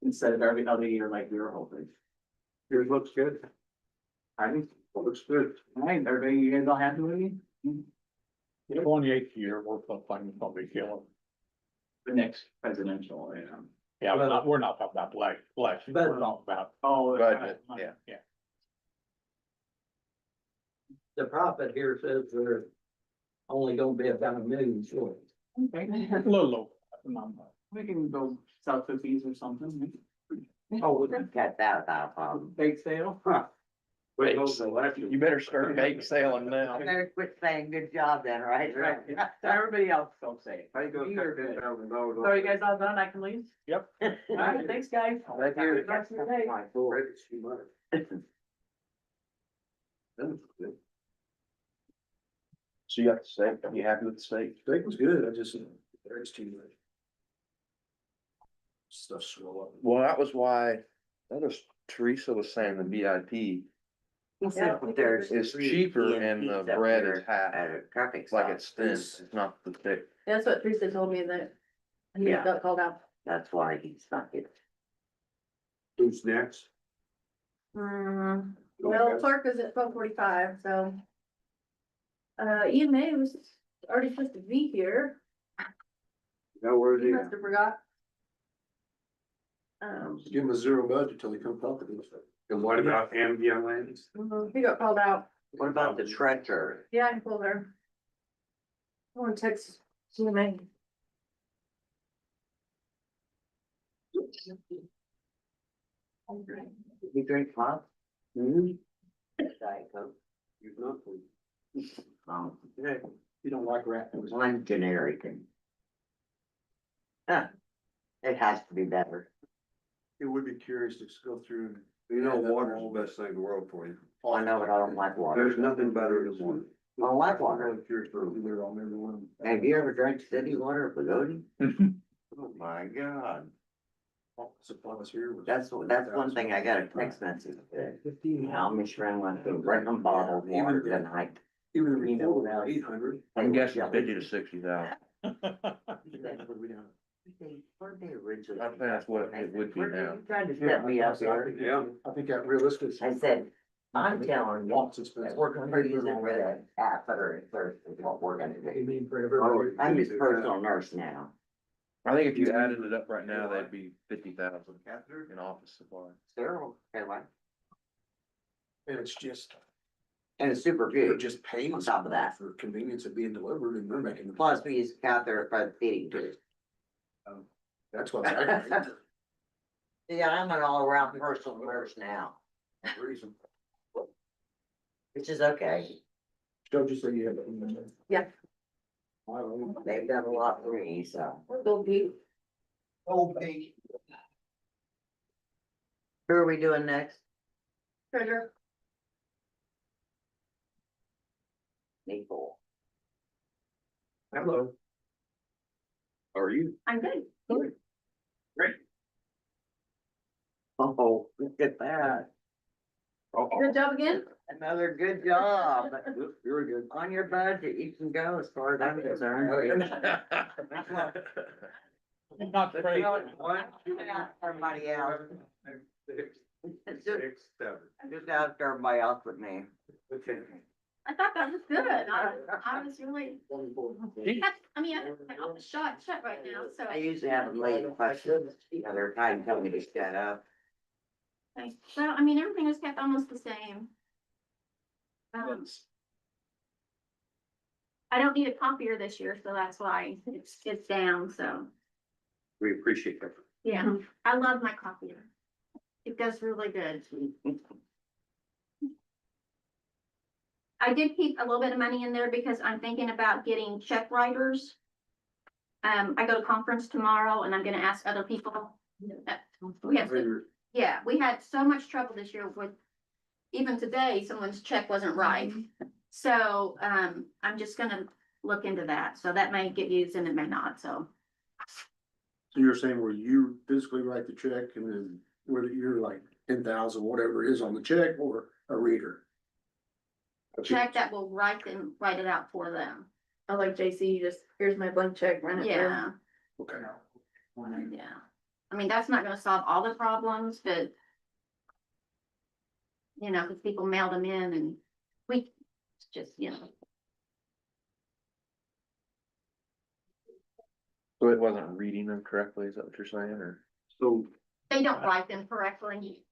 Instead of every other year like we were hoping. Yours looks good. I think, Looks good. alright, everybody, you guys all happy with me? It's on the 8th year, we're probably killing. The next presidential, yeah. Yeah, we're not talking about election, we're talking about. Oh. Budget, money, yeah. Yeah. The profit here says we're only gonna be about $1 million short. Okay. A little low. Number. We can go sell cookies or something. Oh, we can cut that without a problem. Bake sale. You better start bake selling now. I better quit saying good job then, right? Right, so everybody else don't say. How you gonna You're cut good. $10,000 So are you guys all done? I can leave? Yep. Alright, thanks, guys. Thank you. Good rest of your day. So you got the steak, are you happy with the steak? Steak was good, I just, it's too much. Stuff swell up. Well, that was why, that was, Teresa was saying the VIP He said that there's is cheaper and the bread is half. at a traffic Like stop. it's thin, it's not the thick. That's what Teresa told me that he Yeah. got called out. That's why he's not it. Who's next? Well, Clark is at 12:45, so. EMA was already supposed to be here. Now, where's He he? must have forgot. Give him a zero budget till he comes talk to us. And what about ambulance? He got called out. What about the treasurer? Yeah, I told her. I want to text EMA. You drink pop? Mm-hmm. Diet Coke. You've not. Yeah. You don't like rat. Mine's generic and. Huh. It has to be better. It would be curious to just go through and. You know, water's the best thing in the world for you. I know, but I don't like water. There's nothing better than water. I don't like water. I'm curious for either on every one. Have you ever drank city water at Pagoda? Oh my god. Supplies here. was That's one thing I got a text message today. Amish ran went to random bottled water tonight. Even if You we know, know now 800. I'm guessing 50 to 60,000. Where'd they originally? I think that's what it would be now. You tried to set me up here. Yeah. I think that realistic. I said, I'm telling you, Lots of that we're gonna be using for that catheter and first is what we're gonna You do. mean for everybody? I'm his personal nurse now. I think if you added it up right now, that'd be 50,000 in office supplies. Sterile, anyway. And it's just, And it's super you're good. just paying On top of that. for convenience of being delivered and they're making. the- Plus we use catheter for the feeding too. That's what's aggravating. Yeah, I'm an all-around personal nurse now, Reason. which is okay. Don't you say you have it? Yeah. I don't know. They've done a lot for me, so. Go Pete. Okay. Who are we doing next? Treasurer. Nicole. Hello. How are you? I'm good. Great. Oh, look at that. Good job again. Another good job. Very good. On your budget, you can go as far as I'm concerned. Not crazy. Everybody else. Six, seven. Just ask everybody else with me. Okay. I thought that was good. I was really, I mean, I'm shut right now, so. I usually have them late questions, you know, they're trying to tell me to shut up. Okay, so, I mean, everything was kept almost the same. I don't need a copier this year, so that's why it's down, so, We appreciate that. yeah, I love my copier. It does really good. I did keep a little bit of money in there because I'm thinking about getting check writers. I go to conference tomorrow and I'm gonna ask other people. We have, yeah, we had so much trouble this year with, even today, someone's check wasn't right. So, I'm just gonna look into that. So that may get used and it may not, so. So you're saying where you physically write the check and then whether you're like 10,000, whatever it is on the check or a reader? Check that will write it out for them. I like JC, you just, here's my blank check, run it through. Yeah, Okay. yeah. I mean, that's not gonna solve all the problems, but. You know, cause people mailed them in and we, it's just, you know, So it wasn't reading them correctly, is that what you're saying, or? So, they don't write them correctly.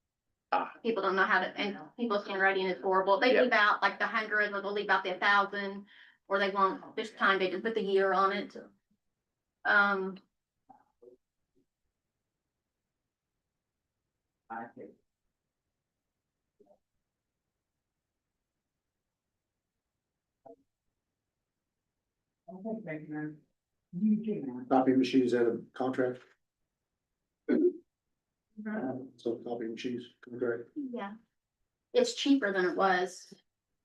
Ah. People don't know how to, and people's handwriting is horrible. They Yeah. leave out like the 100, or they'll leave out the 1,000, or they won't, this time they just put the year on it. Um. Copy machines at a contract. So copy machines, contract. Yeah. It's cheaper than it was.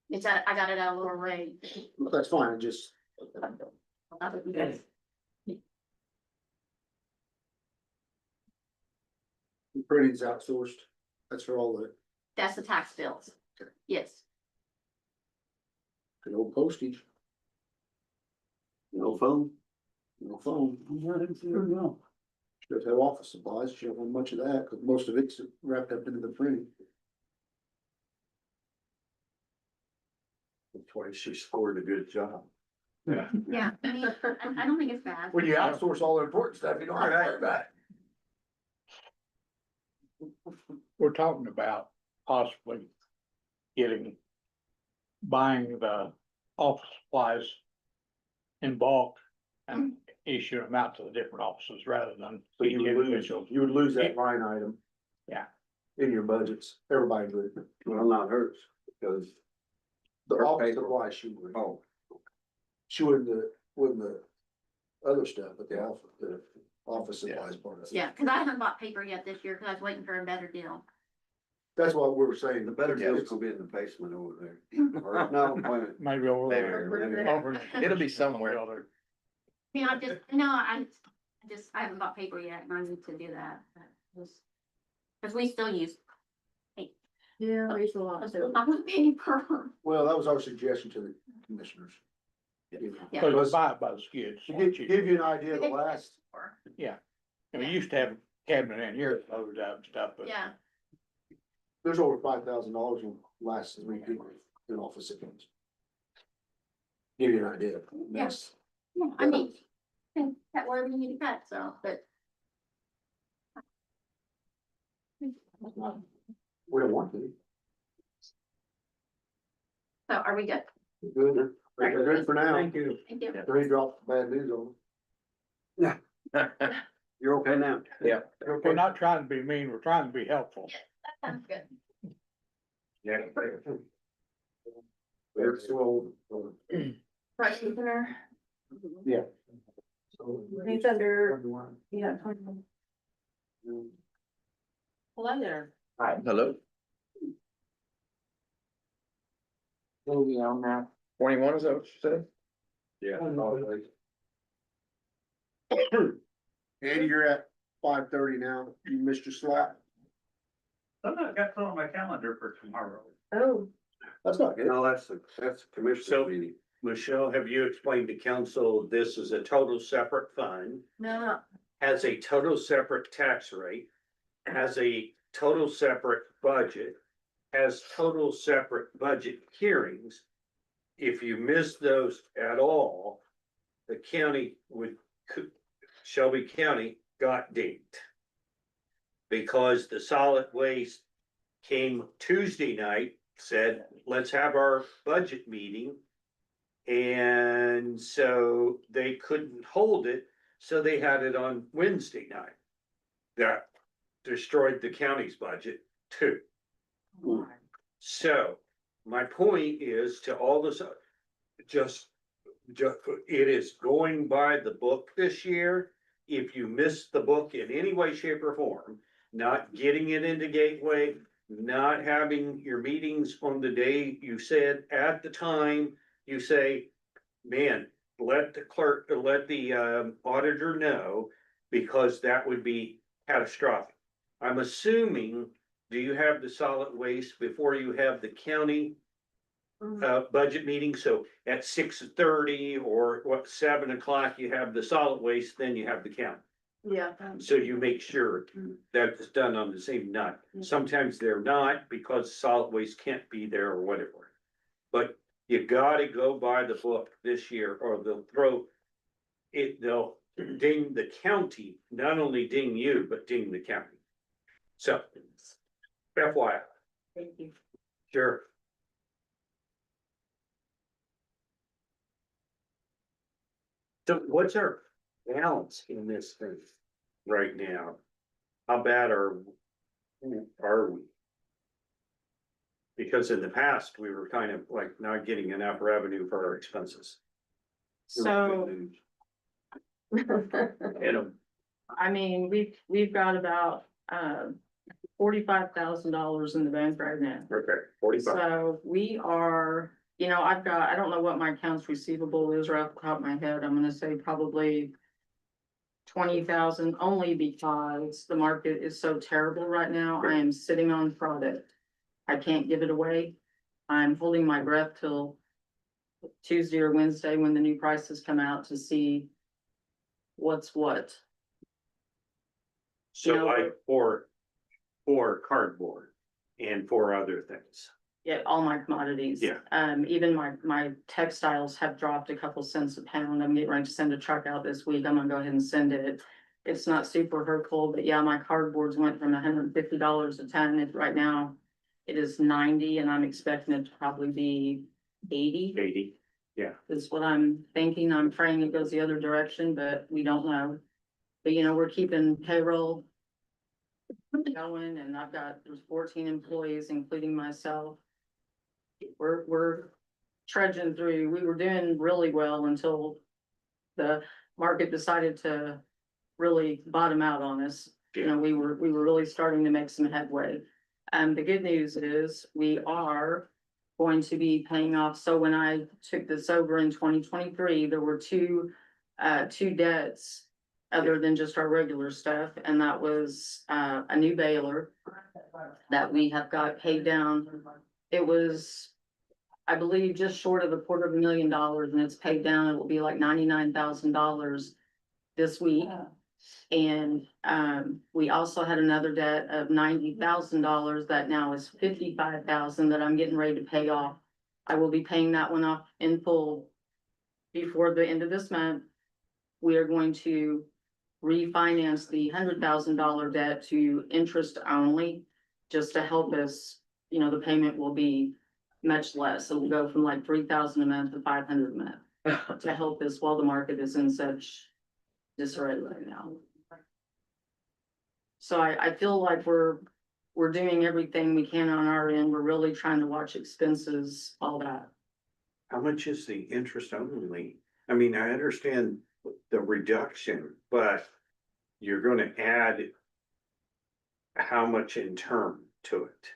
It's at, I got it at a lower rate. Well, that's fine, just. Printing's outsourced, that's for all the, That's the tax bills. Okay. Yes. the old postage, no phone? no phone. Should have office supplies, should have much of that, cause most of it's wrapped up into the printing. That's why she scored a good job. Yeah, I mean, I don't think it's bad. When you outsource all the important stuff, you don't have to worry about it. We're talking about possibly buying the office supplies in bulk and issue them out to the different offices rather than. So you would lose, individual. you would lose that line item. Yeah. In your budgets, everybody would. Well, not hers, because. The Her office paper. supply, she would. Oh, She wouldn't the other stuff, but the office supplies part of it. Yeah, cause I haven't bought paper yet this year, cause I was waiting for a better deal. That's what we were saying. the better deal's gonna be in the basement over there. Or, no, wait a minute. Maybe over there. Maybe. Over- It'll be somewhere. Yeah, I haven't bought paper yet and I need to do that. Cause we still use. Yeah, I used a lot. I still have paper. Well, that was our suggestion to the commissioners. Yeah. So you buy it by the skids. To give you an idea, the last, And we used to have a cabinet in here that loaded up and stuff, but. Yeah, there's over $5,000 in last 3 people in office accounts. Give you an idea. Yes. yeah, I mean, that where we need to cut, so, but. We don't want to. So are we good? Good, they're good for now. Thank you. Thank you. They dropped bad news on them. You're okay now? Yeah. We're not trying to be mean, we're trying to be helpful. That sounds good. Yeah. They're still. Right, Commissioner, Yeah. he's under, yeah, 21. Hello there. Hi. Hello. Maybe on that. 21, is that what you said? Yeah. Andy, you're at 5:30 now. You missed your slot. I've got something on my calendar for tomorrow. Oh, That's not good. No, that's the commissioner meeting. Michelle, have you explained to council, this is a total separate fund, no, has a total separate tax rate, has a total separate budget, has total separate budget hearings. If you miss those at all, the county Shelby County got dinged. Because the solid waste came Tuesday night, said, let's have our budget meeting. And so they couldn't hold it, so they had it on Wednesday night. That destroyed the county's budget too. So my point is to all this, just, it is going by the book this year. If you miss the book in any way, shape or form, not getting it into Gateway, not having your meetings on the day you said at the time, you say, man, let the auditor know, because that would be catastrophic. I'm assuming, do you have the solid waste before you have the county budget meeting? So at 6:30 or 7 o'clock, you have the solid waste, then you have the county. Yeah. So you make sure that it's done on the same nut. Sometimes they're not because solid waste can't be there or whatever. But you gotta go by the book this year or they'll ding the county, not only ding you, but ding the county. So, FYI, Thank you. sure. So what's our balance in this thing right now? How bad are we? Because in the past, we were kind of like not getting enough revenue for our expenses. So, And I mean, we've got about, $45,000 in the bank right now. okay, 45. So we are, you know, I don't know what my accounts receivable is right off the top of my head. I'm gonna say probably 20,000, only because the market is so terrible right now. I am sitting on product. I can't give it away. I'm holding my breath till Tuesday or Wednesday when the new prices come out to see what's what. So No. like for cardboard and for other things. Yeah, all my commodities. Yeah. Even my textiles have dropped a couple cents a pound. I'm getting ready to send a truck out this week. I'm gonna go ahead and send it. It's not super hurtful, but yeah, my cardboards went from $150 a ton. Right now it is 90 and I'm expecting it to probably be 80 80, yeah. is what I'm thinking. I'm praying it goes the other direction, but we don't know. But you know, we're keeping payroll going and there's 14 employees, including myself. We're trudging through. We were doing really well until the market decided to really bottom out on us. You know, we were really starting to make some headway. The good news is we are going to be paying off. So when I took this over in 2023, there were two debts other than just our regular stuff, and that was a new baler that we have got paid down. It was, I believe, just short of $250,000, and it's paid down. It will be like $99,000 this week. And we also had another debt of $90,000 that now is $55,000 that I'm getting ready to pay off. I will be paying that one off in full before the end of this month. We are going to refinance the $100,000 debt to interest only, just to help us. You know, the payment will be much less. It will go from like $3,000 a month to $500 a month to help us while the market is in such disarray right now. So I feel like we're doing everything we can on our end. We're really trying to watch expenses, all that. How much is the interest only? I mean, I understand the reduction, but you're gonna add how much in term to it?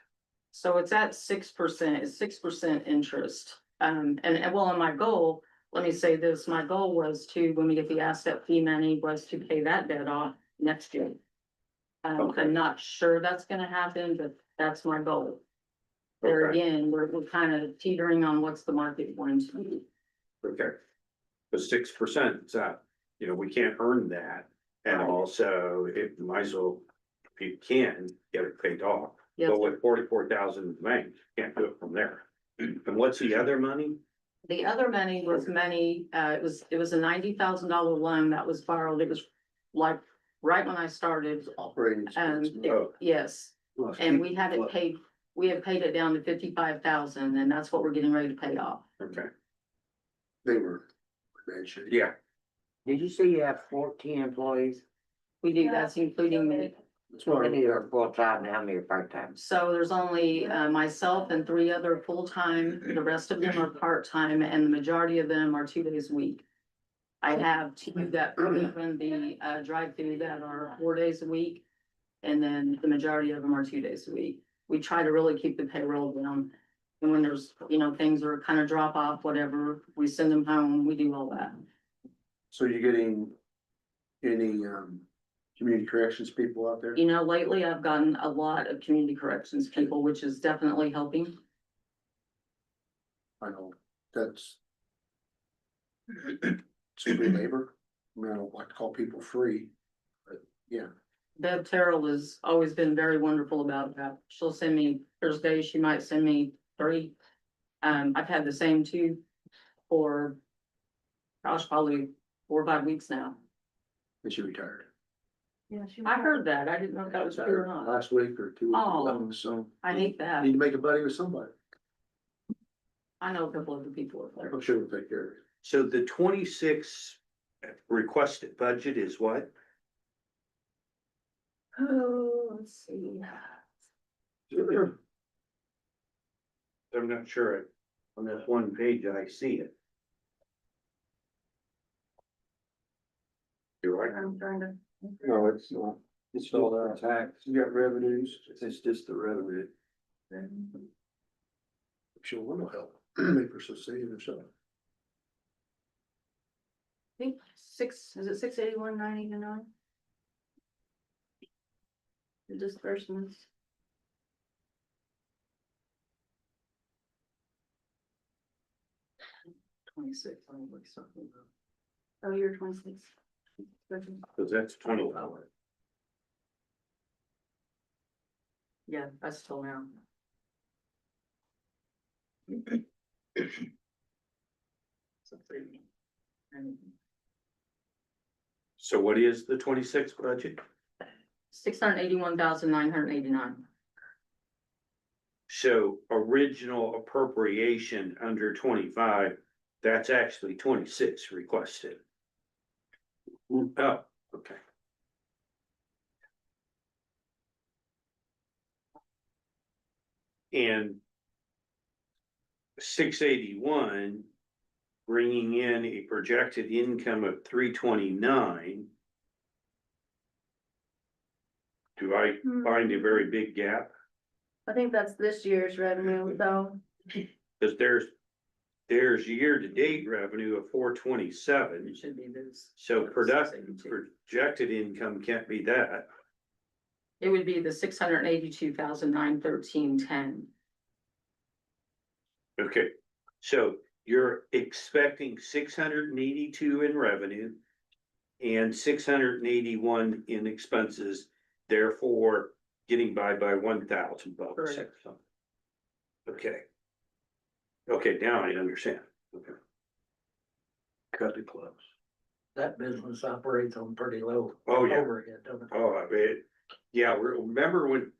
So it's at 6%, it's 6% interest. And well, and my goal, let me say this, my goal was to, when we get the asset fee money, was to pay that debt off next year. I'm not sure that's gonna happen, but that's my goal. There Okay. again, we're kind of teetering on what's the market going to be. Okay. But 6% is up, you know, we can't earn that. And Right. also, it might as well, if you can, get it paid off. Yes, But with 44,000 in the bank, you can't do it from there. And what's the other money? the other money was money, it was a $90,000 loan that was borrowed. It was like right when I started. Operating expense. Yes, Well, and we have it paid, we have paid it down to 55,000, and that's what we're getting ready to pay off. Okay, They were mentioned. yeah, Did you say you have 14 employees? We do, that's including me. How many are full-time and how many are part-time? So there's only myself and 3 other full-time, the rest of them are part-time, and the majority of them are 2 days a week. I have 2 that run the drive-through that are 4 days a week, and then the majority of them are 2 days a week. We try to really keep the payroll down, and when there's, you know, things are kind of drop off, whatever, we send them home, we do all that. So you're getting any, community corrections people out there? You know, lately I've gotten a lot of community corrections people, which is definitely helping. I know, that's. It's free labor. I mean, I don't like to call people free, but Yeah. Deb Terrell has always been very wonderful about that. She'll send me, there's days she might send me 3. I've had the same 2 for, gosh, probably 4 or 5 weeks now. And she retired. Yeah, she. I heard that. I didn't know if that was true or not. Last week or 2 weeks Oh. ago, so. I hate that. Need to make a buddy with somebody. I know a couple of the people up there. I'm sure we'll take care of it. So the 26 requested budget is what? Oh, let's see. I'm not sure. On that one page, I see it. You're right. I'm trying to. No, it's not. It's all the tax. You got revenues. It's just the revenue. Sure, will help. Make her sustain herself. I think is it 681,989? The disbursements. $26, I don't like something. Oh, you're 26. Cause that's 20 hours. Yeah, that's till now. So what is the 26 budget? 681,989. So original appropriation under 25, that's actually 26 requested. Oh, okay. And 681, bringing in a projected income of 329. Do I find a very big gap? I think that's this year's revenue, though. Cause there's year-to-date revenue of 427. It should be this. So projected income can't be that. It would be the 682,913.10. Okay, so you're expecting 682 in revenue and 681 in expenses, therefore getting by $1,000. Correct. Okay. Okay, now I understand. Okay. Cut it close. That business operates on pretty low. Oh, yeah. Overhead, doesn't it? Oh, I mean, yeah, remember when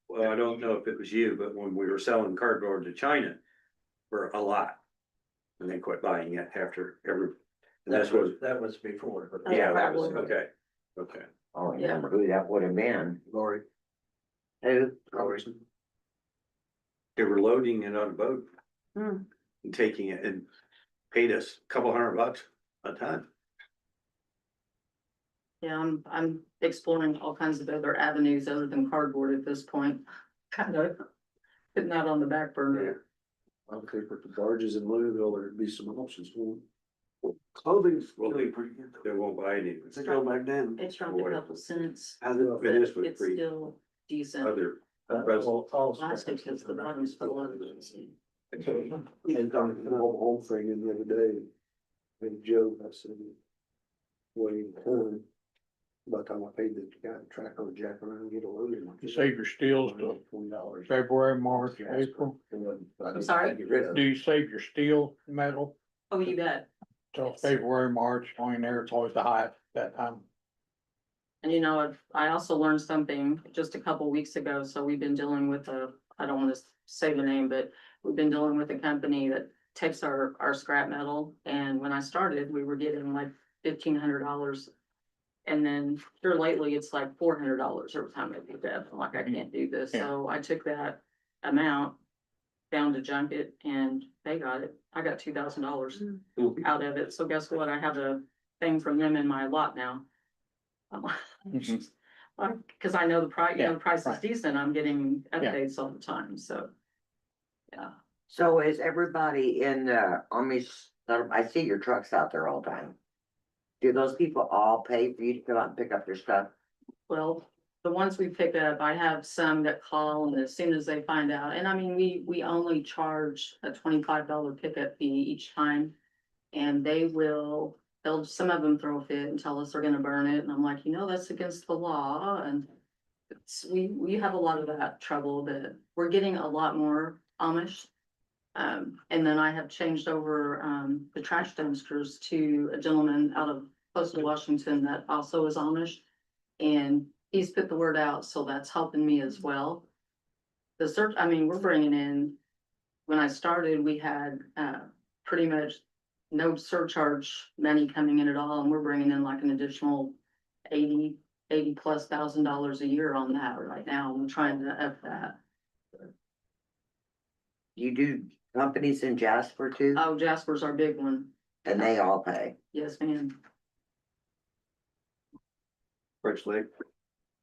well, I don't know if it was you, but when we were selling cardboard to China for a lot. And they quit buying it after every, and that's what, That was before. but- yeah, that was, okay, okay. Oh, I remember who that would have been. Lori. Who? They were loading it on a boat. Hmm. And taking it and paid us a couple $100 a ton. Yeah, I'm exploring all kinds of other avenues other than cardboard at this point. Kind of putting that on the back burner. I'll take with the barges in Louisville, there'd be some options for them. Clothing's Well, really pretty good. They won't buy any. They go back down. It's dropped a couple cents, How's it? but It is with it's free still decent. other. Plastic is the bottom's full of. And on the mobile home thing in the other day, with Joe, I said, waiting time. By the time I paid the guy to track on the jack around and get a load in. You save your steels till $20. February, March, April. I'm sorry? Do you save your steel metal Oh, you bet. till February, March, on there, it's always the high at that time? And you know, I also learned something just a couple weeks ago, so we've been dealing with I don't wanna say the name, but we've been dealing with a company that takes our scrap metal, and when I started, we were getting like $1,500. And then here lately, it's like $400 every time I do that, I'm like, I can't do this, so I took that amount down to Junket, and they got it, I got $2,000 out of it, so guess what, I have a thing from them in my lot now. Cause I know the price, you know, the price is right. decent, I'm getting updates all the time, so. Yeah, So is everybody in the Amish, I see your trucks out there all the time. Do those people all pay for you to come out and pick up their stuff? well, the ones we pick up, I have some that call, and as soon as they find out, and I mean, we only charge a $25 pickup fee each time. And they'll some of them throw a fit and tell us they're gonna burn it, and I'm like, that's against the law, and we have a lot of that trouble, that we're getting a lot more Amish. And then I have changed over, the trash dumpsters to a gentleman out of Postal Washington that also is Amish. And he's put the word out, so that's helping me as well. The search, I mean, we're bringing in, when I started, we had, pretty much no surcharge money coming in at all, and we're bringing in like an additional 80+ thousand dollars a year on that right now. I'm trying to up that. You do companies in Jasper too, Oh, Jasper's our big one. and they all pay. Yes, ma'am. Fresh Lake.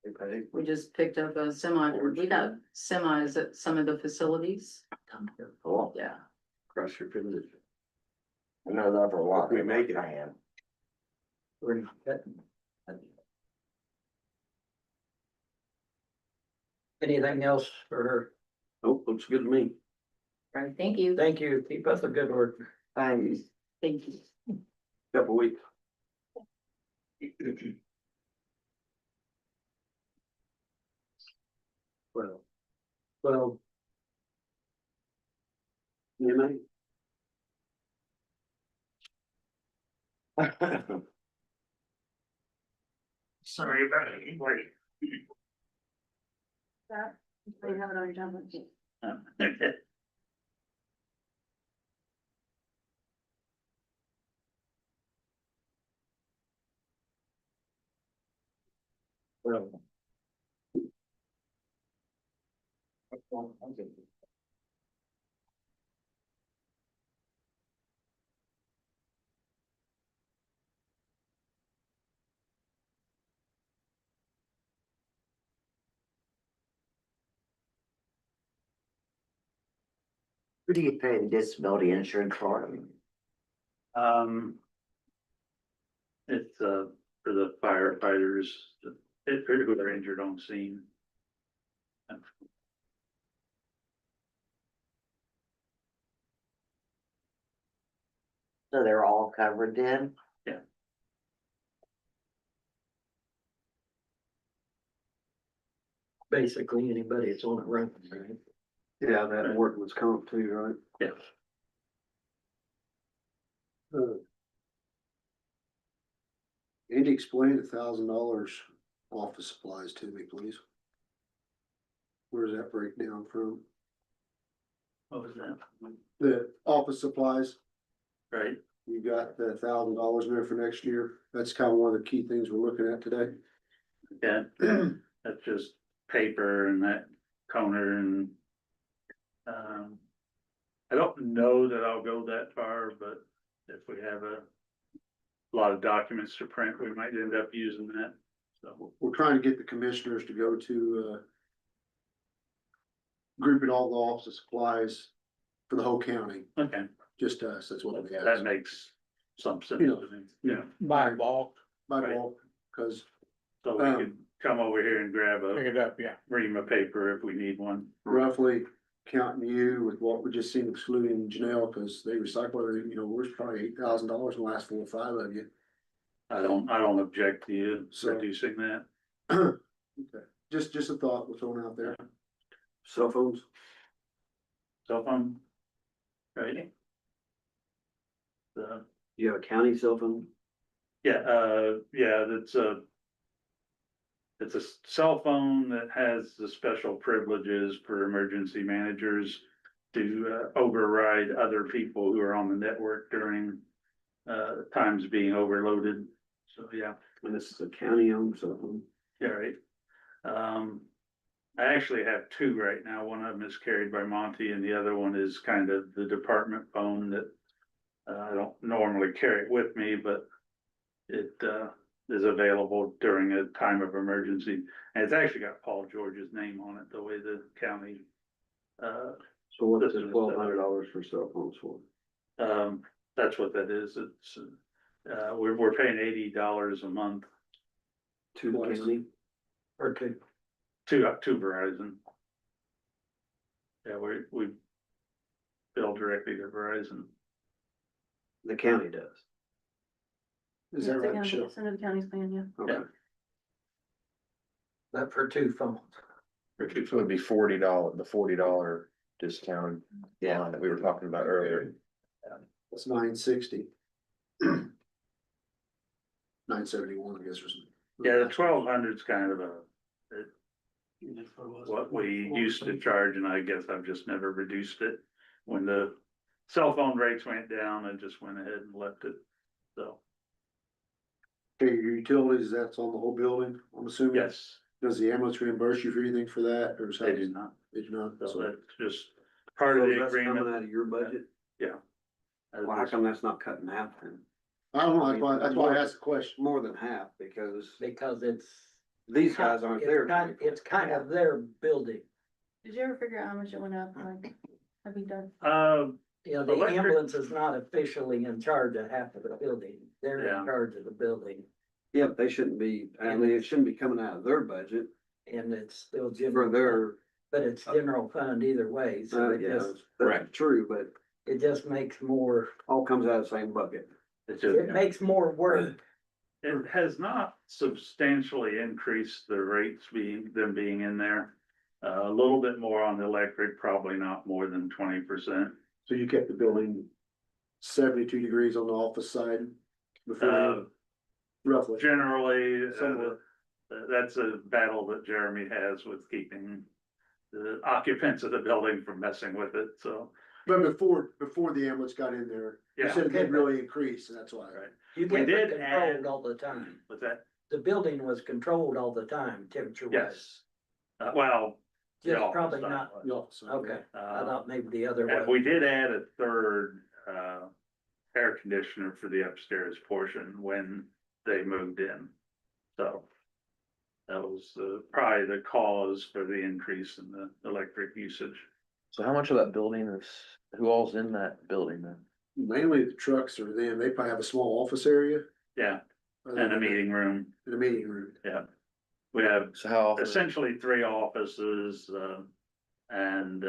They pay. We just picked up a semi, we got semis at some of the facilities. Cool. Yeah. Cross your fingers. I know that for a while. We make it. Anything else for her? Oh, looks good to me. Right, thank you. Thank you. Keep up the good work. Thanks. Thank you. Couple weeks. Well. You may. Sorry about it, wait. That, you have it on your tablet. Well. Who do you pay the disability insurance for? It's, for the firefighters, who are injured on scene. So they're all covered then? Yeah. Basically, anybody that's on it running, right? Yeah, that workman's comp too, right? Yes. Andy, explain $1,000 office supplies to me, please. Where does that break down from? What was that? The office supplies, Right, you got the $1,000 in there for next year. That's kind of one of the key things we're looking at today. yeah, that's just paper and that toner and. I don't know that I'll go that far, but if we have a lot of documents to print, we might end up using that, so. We're trying to get the commissioners to go to, grouping all the office supplies for the whole county, Okay, just us, that's what we that have. makes some sense You know, to me, yeah, by bulk, By right. bulk, cause so we could come over here and grab pick a it up, yeah. ream of paper if we need one. Roughly counting you with what we just seen excluding Janelle, cause they recycle, we're probably $8,000 in the last 4 or 5 of you. I don't object to you So- reducing that. Okay, just a thought we're throwing out there. Cell phones. Cell phone. Right. The, You have a county cell phone? yeah, it's a cell phone that has the special privileges for emergency managers to override other people who are on the network during times being overloaded. So, yeah, And this is a county owned cell phone. yeah, right. I actually have 2 right now. One of them is carried by Monty and the other one is kind of the department phone that I don't normally carry it with me, but it is available during a time of emergency. And it's actually got Paul George's name on it, the way the county. So what is System it, is $1,200 for cell phones for? That's what that is. It's, we're paying $80 a month To the county? Okay. to Verizon. Yeah, we bill directly to Verizon. The county does. Is that right, Michelle? Send to the county's plan, yeah. Okay. But for two phones. So it would be $40, the $40 discounted line that we were talking about earlier. That's $960. $971, I guess, or something. Yeah, the 1,200's kind of what we used to charge, and I guess I've just never reduced it. When the cell phone rates went down, I just went ahead and left it, so, Okay, your utilities, that's on the whole building, I'm assuming? yes, Does the ambulance reimburse you for anything for that, or is that? they do not. They do not, So so. that's just part of So the that's coming agreement. out of your budget? Well, how come that's not cut in half then? I don't know, that's why I asked the question. More than half, because Because it's. these guys aren't there. It's kind of their building. Did you ever figure out how much it went up, like, have you done? You know, the Electric- ambulance is not officially in charge of half of the building. They're Yeah. in charge of the building. Yeah, but they shouldn't be, I mean, it shouldn't be coming out of their budget And it's still for general, their, but it's general fund either way, so it yeah, just, that's true, but it just makes more, all comes out of the same bucket. It's just- it makes more work. It has not substantially increased the rates them being in there. A little bit more on the electric, probably not more than 20%. So you kept the building 72 degrees on the office side before, roughly. Generally, Somewhere. that's a battle that Jeremy has with keeping the occupants of the building from messing with it, so. But before the ambulance got in there, you Yeah. said it didn't really increase, and that's why. Right. You We get did it add- controlled all the time. With that, The building was controlled all the time, temperature wise. yes. Well. the Just office probably side not, was. Yeah, so- okay, I Uh, thought maybe the other And way. we did add a third, air conditioner for the upstairs portion when they moved in. So. That was, probably the cause for the increase in the electric usage. So how much of that building is, who all's in that building then? Mainly the trucks are them, they probably have a small office area. Yeah, and a meeting room. In a meeting room. We have So how often? essentially 3 offices, and,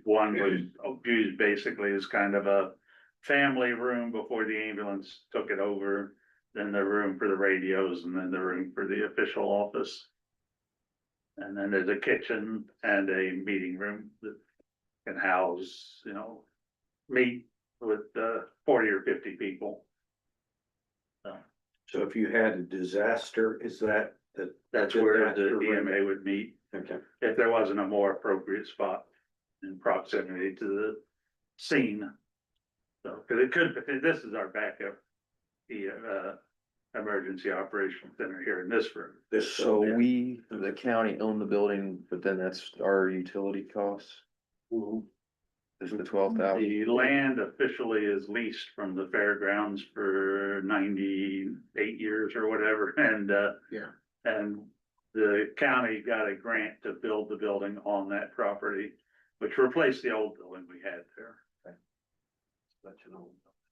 one was used basically as kind of a family room before the ambulance took it over. Then the room for the radios, and then the room for the official office. And then there's a kitchen and a meeting room that can house, meet with 40 or 50 people. So if you had a disaster, is That's where the EMA would meet, Okay. if there wasn't a more appropriate spot in proximity to the scene. So, cause it could, this is our backup, emergency operations center here in this room. So we, the county own the building, but then that's our utility costs? Is the 12,000? The land officially is leased from the fairgrounds for 98 years or whatever, and, Yeah. and the county got a grant to build the building on that property, which replaced the old building we had there.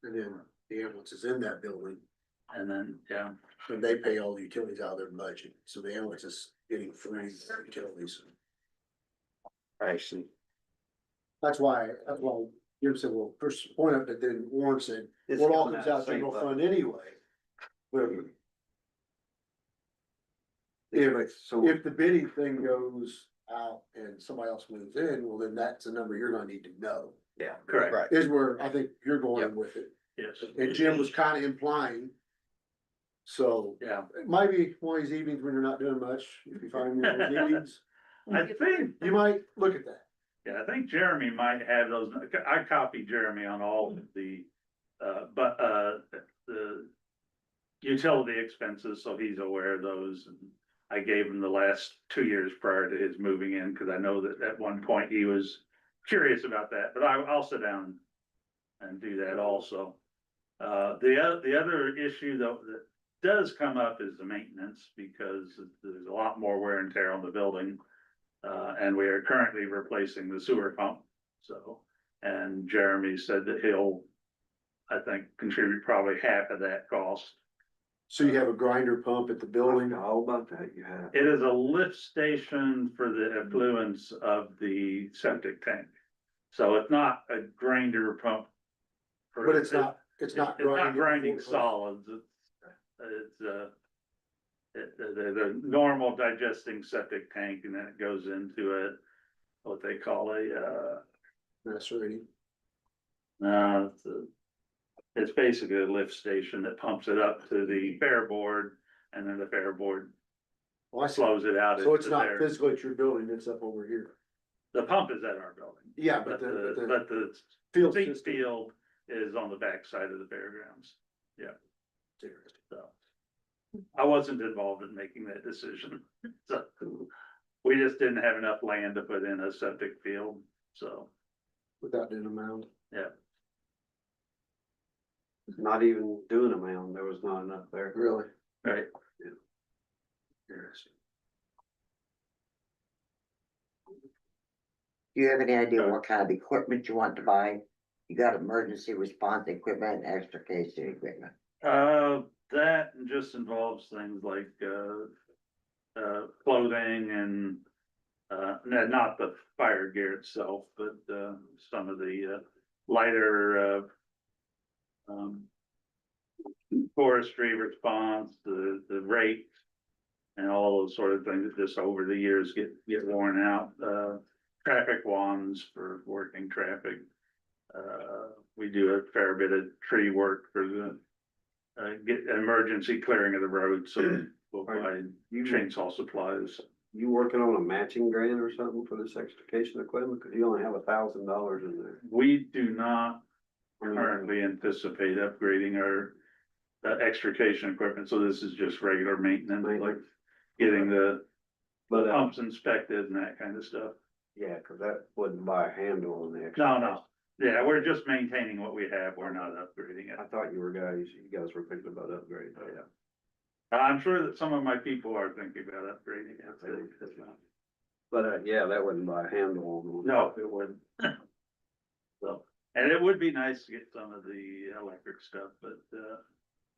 And then the ambulance is in that building, And then, yeah, and they pay all the utilities out of their budget, so the ambulance is getting free utilities. I see. That's why Jim said, well, first point up, but then Warren said, It's well, it all coming comes out out the same general bucket. fund anyway. But So, if the bidding thing goes out and somebody else moves in, well, then that's a number you're gonna need to know. yeah. correct, Right. Is where I think you're going with it, yes, and Jim was kinda implying. So, yeah. it might be one of these evenings when you're not doing much, if you find one of those evenings, I think, you might look at that. yeah, I think Jeremy might have those, I copied Jeremy on all of the, the utility expenses, so he's aware of those. And I gave him the last 2 years prior to his moving in, cause I know that at one point he was curious about that, but I'll sit down and do that also. The other issue though, that does come up is the maintenance, because there's a lot more wear and tear on the building. And we are currently replacing the sewer pump, so, and Jeremy said that he'll, I think, contribute probably half of that cost. So you have a grinder pump at the building, All about that you have. It is a lift station for the effluence of the septic tank. So it's not a grinder pump. but it's not It's not grinding solids, it's it's, the normal digesting septic tank, and then it goes into a, what they call That's right. it's basically a lift station that pumps it up to the fair board, and then the fair board Well, I see. flows it out. So it's into not there. physically at your building, it's up over here. The pump is at our building. Yeah, But but the field seat system. field is on the back side of the fairgrounds. Yeah, so. I wasn't involved in making that decision, so. We just didn't have enough land to put in a septic field, so, Without doing a mound. yeah. Not even doing a mound, there was not enough there. Really? Right. Interesting. Do you have any idea what kind of equipment you want to buy? You got emergency response equipment, and extrication equipment. That just involves things like, clothing and, not the fire gear itself, but, some of the, lighter, forestry response, the rake, and all those sort of things that just over the years get worn out. Traffic wands for working traffic. We do a fair bit of tree work for the, get emergency clearing of the road, so we'll buy chainsaw supplies. You working on a matching grant or something for this extrication equipment? Cause you only have $1,000 in there. We do not currently anticipate upgrading our extrication equipment, so this is just regular maintenance, like getting the But, pumps inspected and that kind of stuff. yeah, cause that wouldn't buy a handle on the No, yeah, we're just maintaining what we have, we're not upgrading it. I thought you guys were thinking about upgrading. Oh, yeah. I'm sure that some of my people are thinking about upgrading it. But, yeah, that wouldn't buy a handle on. No, it wouldn't. So, and it would be nice to get some of the electric stuff, but,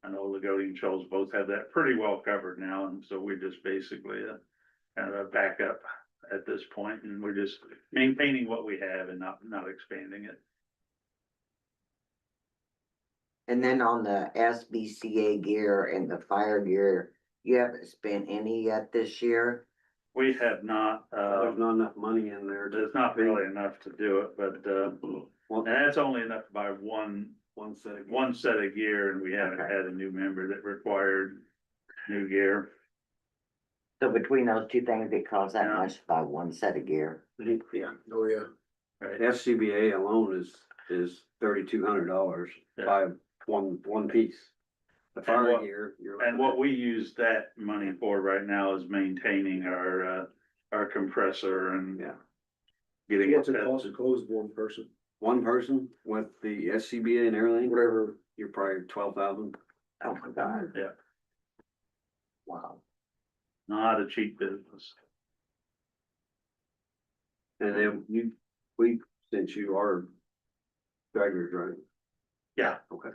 I know Lagodi and Shoals both have that pretty well covered now, and so we're just basically kind of a backup at this point, and we're just maintaining what we have and not expanding it. And then on the SBCA gear and the fire gear, you haven't spent any yet this year? We have not, There's not enough money in there. there's not really enough to do it, but, and that's only enough to buy one set of gear, and we haven't had a new member that required new gear. So between those two things, it costs that Yeah. much to buy one set of gear? Yeah, Oh, yeah. Right. SCBA alone is $3,200, Yeah. buy one piece. The And fire what- gear. you're And looking what at- we use that money for right now is maintaining our compressor and Yeah, getting. What's it cost to close one person? one person with the SCBA and everything, Whatever. you're probably 12,000. Oh my God. Yeah, Wow. not a cheap business. And then we sent you our draggers, right? Yeah. Okay.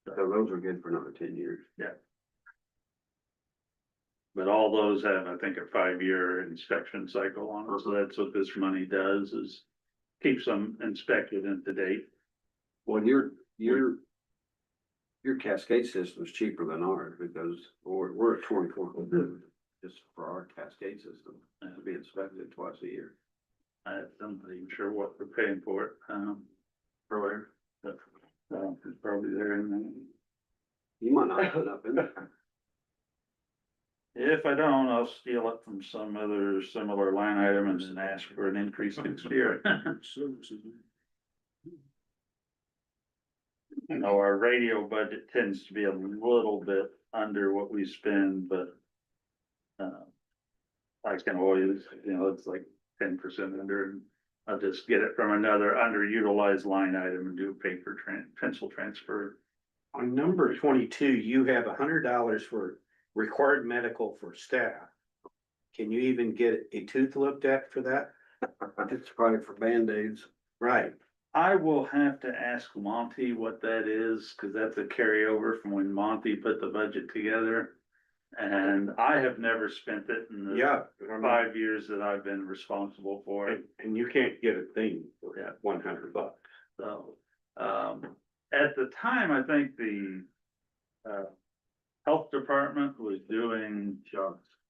So those are good for another 10 years. But all those have, I think, a 5-year inspection cycle on them, so that's what this money does, is keeps them inspected and to date. Well, your Cascade system is cheaper than ours because we're at 24 just for our Cascade system to be inspected twice a year. I'm not even sure what we're paying for it, earlier, but, it's probably there in the. You might not have enough in there. If I don't, I'll steal it from some other similar line item and then ask for an increase next year. You know, our radio budget tends to be a little bit under what we spend, but. I can always, it's like 10% under, and I'll just get it from another underutilized line item and do a paper pencil transfer. On number 22, you have $100 for required medical for staff. Can you even get a tooth looked at for that? It's probably for Band-Aids. Right. I will have to ask Monty what that is, cause that's a carryover from when Monty put the budget together. And I have never spent it in the Yeah. 5 years that I've been responsible for it. And you can't get a thing for Yeah. $100. So, at the time, I think the department was doing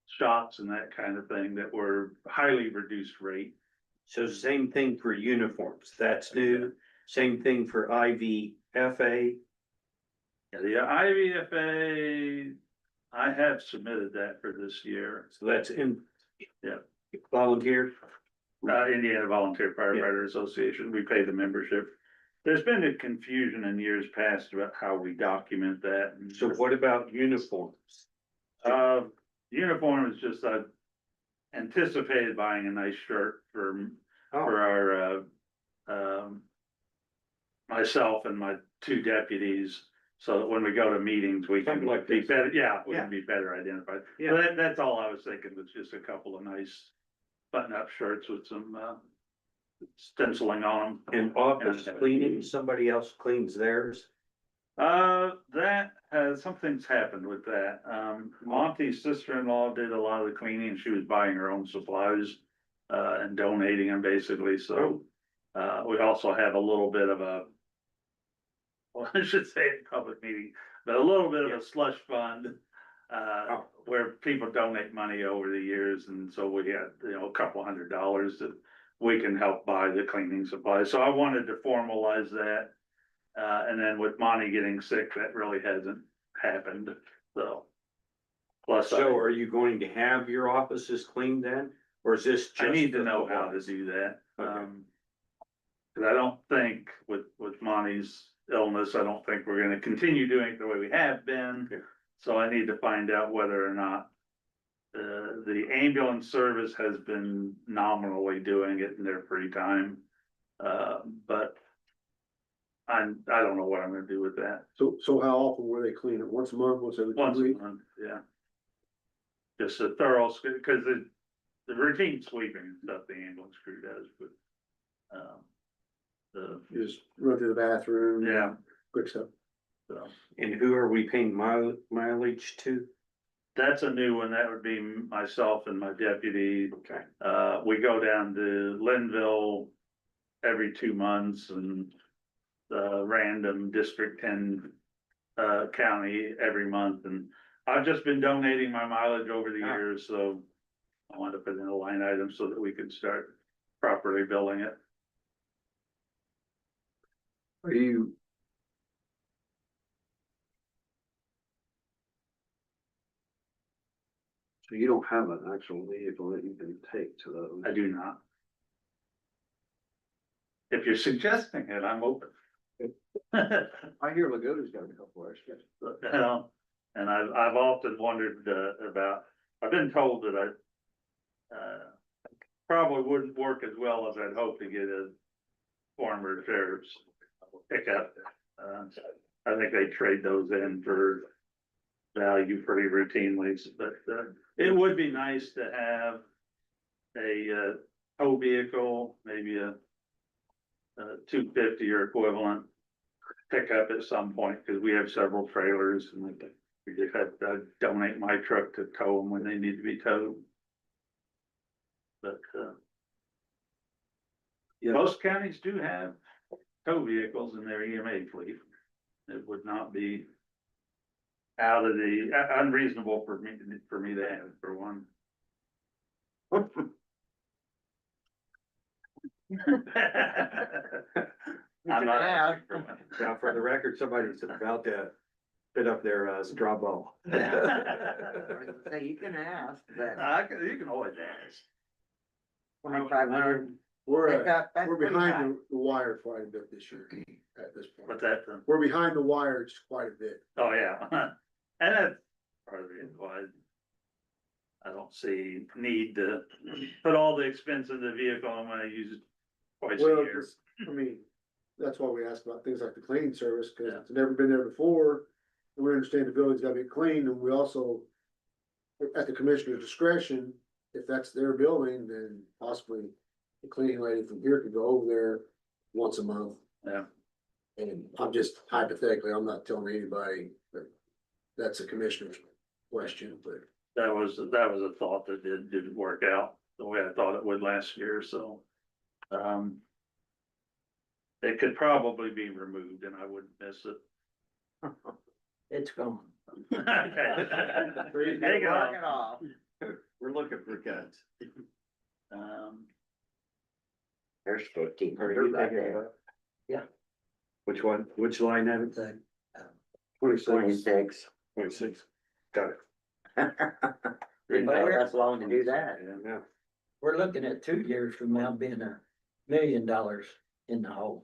shots and that kind of thing that were highly reduced rate. So same thing for uniforms, that's new, same thing for IVFA. The IVFA, I have submitted that for this year. So that's in. Yeah. Volunteer. Indiana Volunteer Firefighter Association, we pay the membership. There's been a confusion in years past about how we document that. So what about uniforms? Uniform is just, I anticipated buying a nice shirt for our, myself and my two deputies. So that when we go to meetings, we can Something like be this. better, we Yeah. can be better identified. Yeah. So that's all I was thinking, was just a couple of nice button-up shirts with some, stenciling on them. And office cleaning, somebody else cleans theirs? Something's happened with that. Monty's sister-in-law did a lot of the cleaning. She was buying her own supplies, and donating them basically, so. We also have a little bit of a, well, I should say it in public meeting, but a little bit of a slush fund. Where people donate money over the years, and so we had, a couple $100 that we can help buy the cleaning supplies, so I wanted to formalize that. And then with Monty getting sick, that really hasn't happened, so. Plus, So are you going to have your offices cleaned then, or is this just? I need to the know how to office? do that, Okay. Cause I don't think with Monty's illness, I don't think we're gonna continue doing it the way we have been. Yeah. So I need to find out whether or not. The ambulance service has been nominally doing it in their free time. But. I don't know what I'm gonna do with that. So how often were they cleaning it? Once a month, once every Once 2 a weeks? month, yeah. Just a thorough, cause the routine sweeping and stuff the ambulance crew does, but. Just run through the bathroom. Yeah. Quick stuff. So. And who are we paying mileage to? That's a new one. That would be myself and my deputy. Okay. We go down to Linville every 2 months and random District 10 county every month. And I've just been donating my mileage over the years, so I wanted to put in a line item so that we could start properly billing it. Are you? So you don't have an actual vehicle that you can take to those? I do not. If you're suggesting it, I'm open. I hear Lagoda's got a couple extras. And I've often wondered, I've been told that I probably wouldn't work as well as I'd hoped to get a former sheriff's pickup. I think they trade those in for value pretty routinely, but, it would be nice to have a, tow vehicle, maybe a 250 or equivalent pickup at some point, because we have several trailers and we just have to donate my truck to tow them when they need to be towed. But, most counties do have tow vehicles in their EMA fleet. It would not be out of the, unreasonable for me to have, for one. I'm not asking for one. Now, for the record, somebody's about to fit up their straw ball. So you can ask, but You can always ask. 2,500. We're That's we're pretty high. behind the wire quite a bit this year at this point. What's that? We're behind the wire just quite a bit. Oh, yeah. And that's part of the reason why I don't see need to put all the expense in the vehicle. I'm gonna use it twice a Well, year. I mean, that's why we ask about things like the cleaning service, cause Yeah. it's never been there before. And we understand the building's gotta be cleaned, and we also, at the commissioner's discretion, if that's their building, then possibly the cleaning lady from here could go over there once a month. Yeah. And I'm just hypothetically, I'm not telling anybody, but that's a commissioner's question, but. That was a thought that didn't work out the way I thought it would last year, so. It could probably be removed and I wouldn't miss it. It's gone. There you Mark go. it off. We're looking for cuts. There's 1,500 right there. Which one, which line item? 26. 26. 26. Got it. Didn't take us long to do that. Yeah. We're looking at 2 years from now being $1 million in the hole.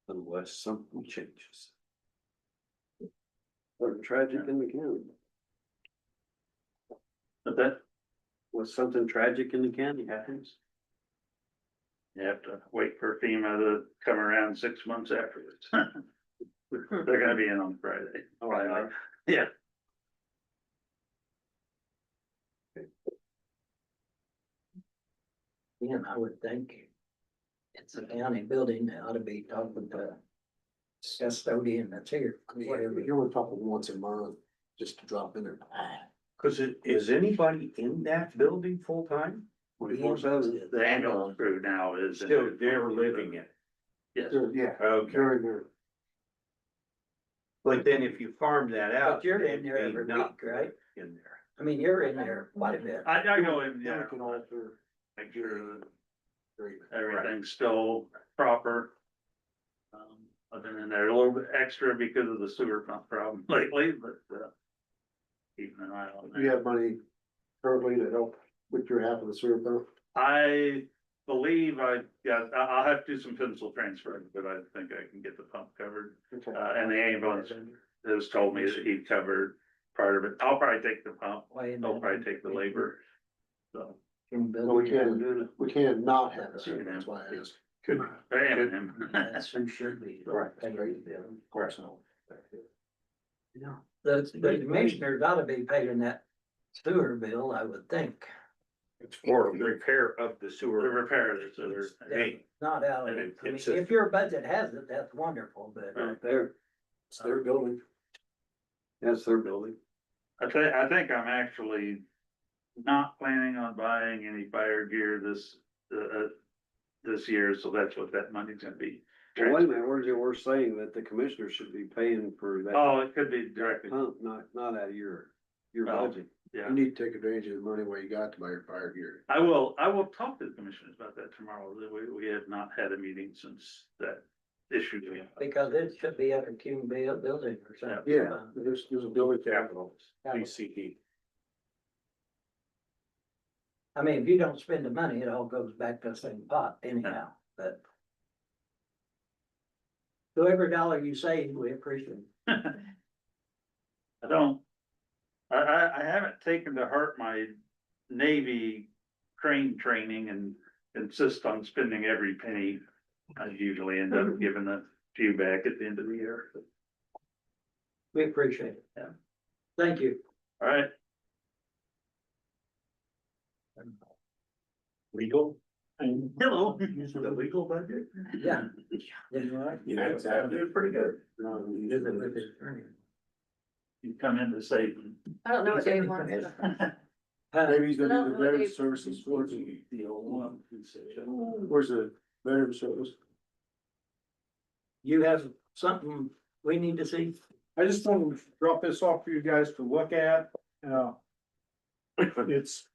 Unless something changes. Or tragic in the county. But that, Was something tragic in the county happens? you have to wait for FEMA to come around 6 months afterwards. They're gonna be in on Friday. Oh, I know. Yeah. Yeah, I would think it's a county building, they ought to be talking to custodian that's here. You're only talking once a month, just to drop in there. Cause is anybody in that building full time? 24/7. The ambulance crew now is. Still, they're living it. Yes. Yeah, Okay. during their, But then if you farm that out. But you're in there it'd be every not week, right? In there. I mean, you're in there quite a bit. I go in, yeah, we can alter. make sure that agreement. everything's still proper. I've been in there a little bit extra because of the sewer pump problem lately, but, keeping an eye on Do you that. have money currently to help with your half of the sewer pump? I believe I'll have to do some pencil transfer, but I think I can get the pump covered. And the ambulance has told me that he covered part of it. I'll probably take the pump. I'll probably take the labor. So. Well, we can not have a sewer, that's why I asked. Could, That's who should be. Right. Of course not. The commissioner ought to be paying that sewer bill, I would think. It's for repair of the sewer. The repair of the sewer. Hey, Not out of And it. I mean, it's a- if your budget has it, that's wonderful, but. Right there. It's their building. That's their building. I think I'm actually not planning on buying any fire gear this year, so that's what that money's gonna be. Well, wait a minute, we're saying that the commissioner should be paying for that. Oh, it could be directly, Pump, not out of your Oh. budget. yeah. You need to take advantage of the money what you got to buy your fire gear. I will talk to the commissioners about that tomorrow. We have not had a meeting since that issue. Because it should be at a Cume building or something. Yeah, there's a building Capital, Yeah. BCD. I mean, if you don't spend the money, it all goes back to the same pot anyhow, but. So every dollar you save, we appreciate. I don't, I haven't taken to heart my Navy crane training and insist on spending every penny. I usually end up giving a few back at the end of the year. We appreciate it. Yeah. Thank you. All right. Legal? Hello. The legal budget? Yeah. Yeah, exactly. It's pretty good. You come in to say. I don't know what Dave wants. Maybe he's I gonna don't do know the veteran if- services for The old one. Where's the veteran service? You have something we need to see? I just want to drop this off for you guys to look at. It's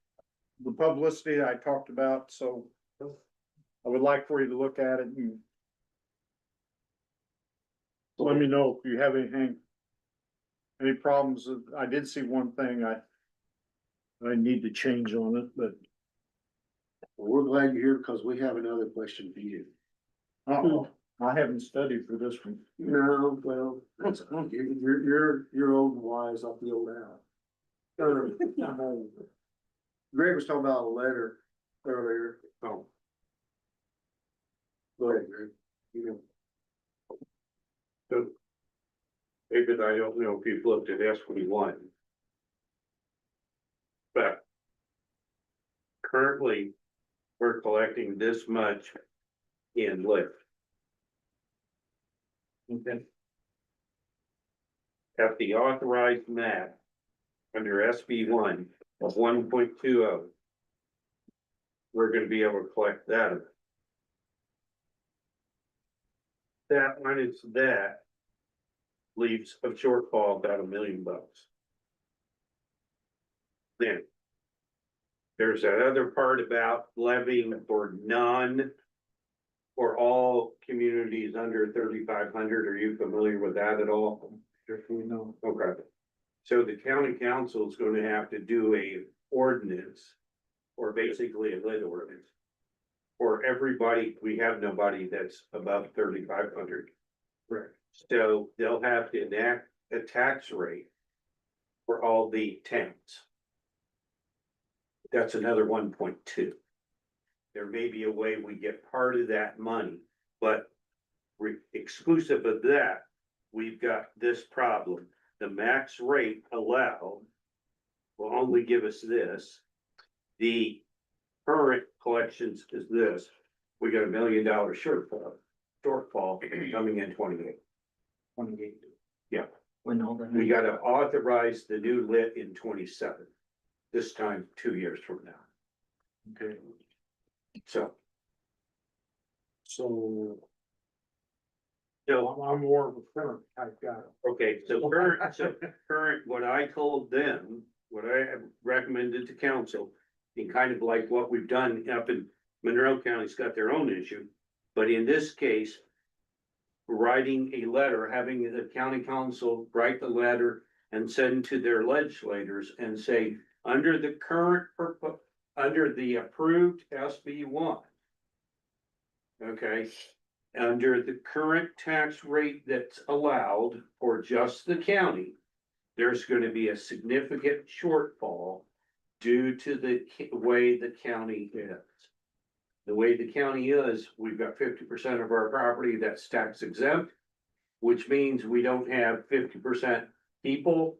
the publicity I talked about, so I would like for you to look at it and let me know if you have any problems. I did see one thing I need to change on it, but Well, we're glad you're here because we have another question for you. I haven't studied for this one. No, well, that's, you're old and wise, I'll be old out. Greg was talking about a letter earlier. Oh. Go ahead, Greg. You know. David, I don't know if you've looked at S21. But currently, we're collecting this much in lift. Okay. At the authorized map under SB1 of 1.20. We're gonna be able to collect that. that minus that leaves a shortfall about $1 million. Then there's that other part about levying for none for all communities under 3,500. Are you familiar with that at all? No. Okay. So the county council is gonna have to do a ordinance, or basically a lit ordinance. For everybody, we have nobody that's above 3,500. Right. So they'll have to enact a tax rate for all the towns. That's another 1.2. There may be a way we get part of that money, but exclusive of that, we've got this problem. The max rate allowed will only give us this. The current collections is this. We got $1 million shortfall coming in 28. Yeah, When all the. we gotta authorize the new lit in 27. This time, 2 years from now. Okay, So, so so, I'm more of a current type guy. okay, so current, what I told them, what I have recommended to council. And kind of like what we've done up in Monroe County's got their own issue, but in this case. Writing a letter, having the county council write the letter and send to their legislators and say, under the current under the approved SB 1. Okay, under the current tax rate that's allowed for just the county. There's gonna be a significant shortfall due to the way the county is. The way the county is, we've got 50% of our property that's tax exempt, which means we don't have 50% people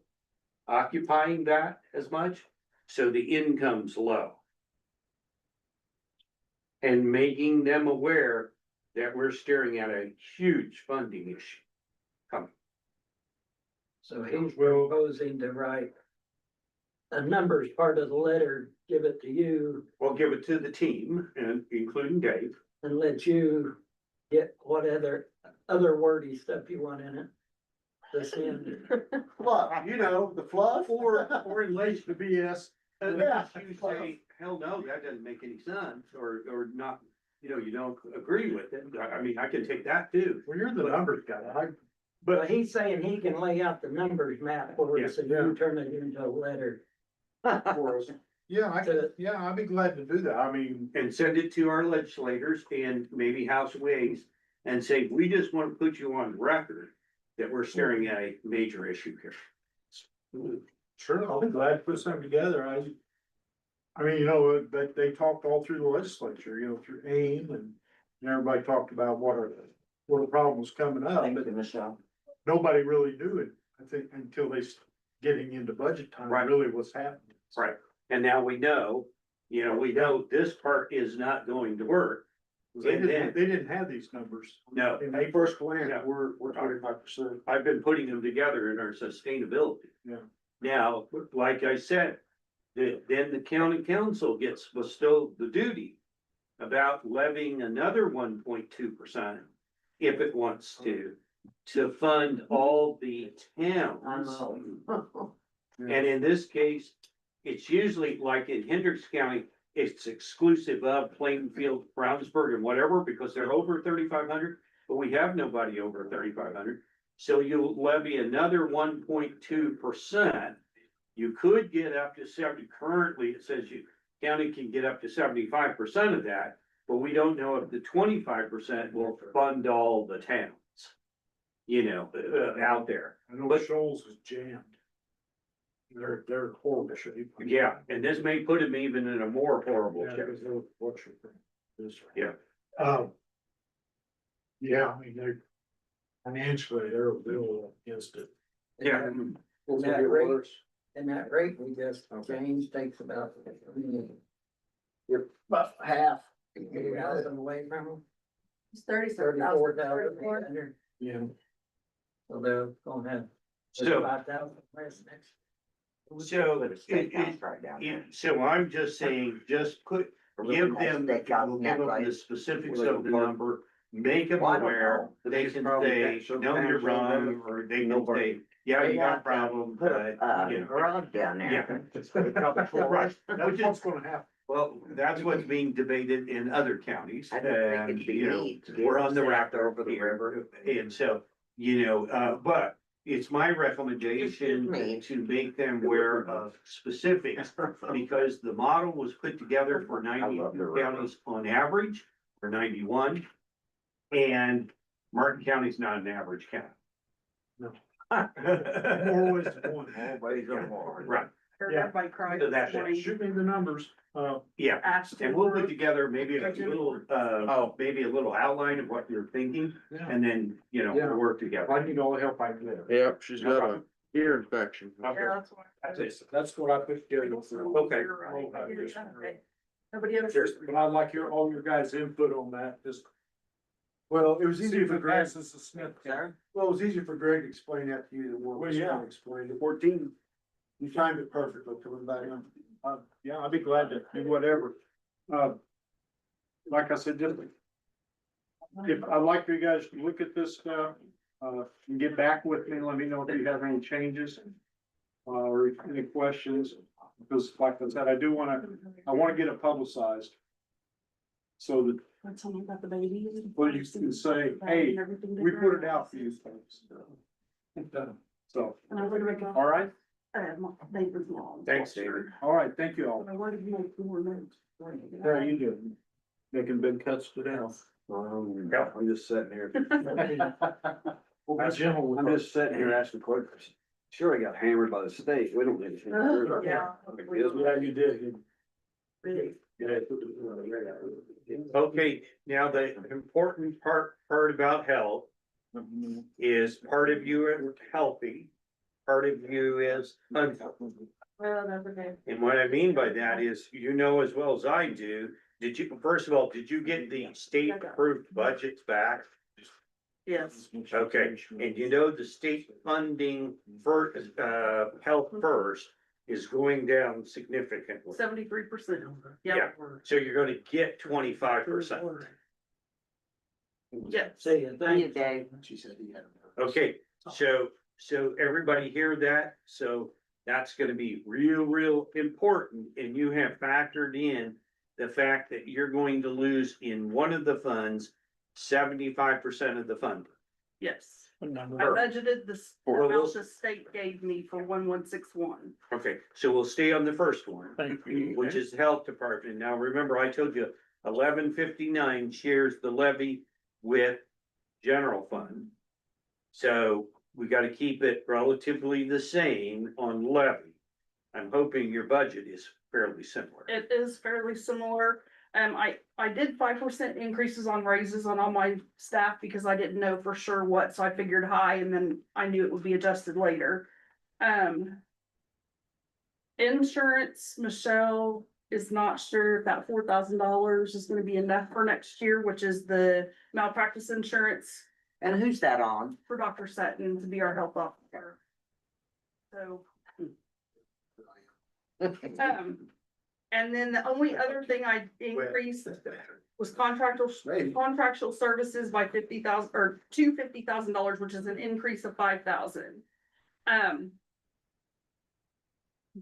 occupying that as much, so the income's low. And making them aware that we're staring at a huge funding issue coming. So he's proposing to write a numbers part of the letter, give it to you We'll give it to the team and including Dave. and let you get what other wordy stuff you want in it. To send. Fluff, you know, the fluff. Or in relation to BS. Yeah. You say, hell no, that doesn't make any sense, or not, you don't agree with it. I mean, I can take that too. Well, you're the numbers guy. But he's saying he can lay out the numbers map for us and you turn it into a letter. For us. Yeah, I'd be glad to do that. I mean, And send it to our legislators and maybe House Ways and say, we just want to put you on record that we're staring at a major issue here. sure, I'll be glad to put something together. I mean, they talked all through the legislature, through AIM and everybody talked about what the problem was coming up. Thank but you, Michelle. Nobody really knew it, I think, until getting into budget time, Right. really what's happening. Right. And now we know, we know this part is not going to work. They And then- didn't have these numbers. No, In May first glance, Yeah. we're 25%. I've been putting them together in our sustainability. Yeah. Now, like I said, then the county council gets bestowed the duty about levying another 1.2% if it wants to fund all the towns. And in this case, it's usually like in Hendricks County, it's exclusive of Plainfield, Brownsburg and whatever, because they're over 3,500, but we have nobody over 3,500. So you levy another 1.2%. You could get up to 70, currently it says county can get up to 75% of that, but we don't know if the 25% will fund all the towns. Out there. I know But- Shoals is jammed. They're horrible shape. Yeah, and this may put him even in a more horrible Yeah, shape. because they're watching this. Yeah. Yeah, I mean, they're financially, they're against it. Yeah. And that rate, we just changed takes about. About half. $80,000 away from them. It's 37,000. 34,000. Yeah. So they're gonna have So- 5,000 less next. So I'm just saying, just give them the specifics of the number make them Well, I don't aware, know. they can say, no, you're wrong, or they can say, yeah, you got a problem, Put but, a, you know. garage down Yeah. there. Right, which is, gonna happen. well, that's what's being debated in other counties, I don't think and, it'd be you know, neat to we're on the set raft over the here. river. And so, you know, but it's my recommendation me. to make them aware of specifics, because the model was put together for I 90 love the river. counties on average, or 91. And Martin County's not an average county. No. More ways to point. Always on more. Right, Everybody cried. so that's it. Shoot me the numbers, Yeah, Asked and we'll put together maybe a little, Oh. maybe a little outline of what you're thinking, Yeah. and then, you know, Yeah. we'll work together. I need all the help I can get. Yep, she's got a ear infection. That's it. That's what I put together. Okay. Nobody ever. But I'd like all your guys' input on that, just. Well, it was easier for Greg. Well, it was easier for Greg to explain that to you than what Well, was yeah. explained. 14, you timed it perfectly coming back. Yeah, I'd be glad to do whatever. Like I said, just. If, I'd like for you guys to look at this stuff, and get back with me, let me know if you have any changes. Or any questions, because like I said, I wanna get it publicized. So that, Tell me about the baby. well, you can say, hey, we put it out for you folks. So, And I'm gonna make a, all right, my neighbor's mom. Thanks, David. all right, thank you all. I wanted to make more notes. How are you doing? Making big cuts today. Yeah, I'm just sitting here. Well, Jim, I'm just sitting here asking questions. Sure, I got hammered by the state. We don't need to. Yeah. Yeah, you did. Really? Yeah. Okay, now the important part about health is part of you are healthy, part of you is unhealthy. Well, that's okay. And what I mean by that is, you know as well as I do, first of all, did you get the state approved budgets back? Yes. Okay, and you know the state funding for, Health First is going down significantly. 73%. Yeah, so you're gonna get 25%. Yes. See you, See you, thanks. Dave. She said he had. Okay, so everybody hear that? So that's gonna be real important, and you have factored in the fact that you're going to lose in one of the funds 75% of the fund. Yes. I number? budgeted this, Well, amount the state gave me for 1161. Okay, so we'll stay on the first one, Thank you. which is the health department. Now, remember, I told you 1159 shares the levy with general fund. So we gotta keep it relatively the same on levy. I'm hoping your budget is fairly similar. It is fairly similar. I did 5% increases on raises on all my staff because I didn't know for sure what, so I figured high and then I knew it would be adjusted later. Insurance, Michelle is not sure if that $4,000 is gonna be enough for next year, which is the malpractice insurance And who's that on? for Dr. Sutton to be our health officer. So. And then the only other thing I increased was contractual services by 50,000 or to $50,000, which is an increase of 5,000.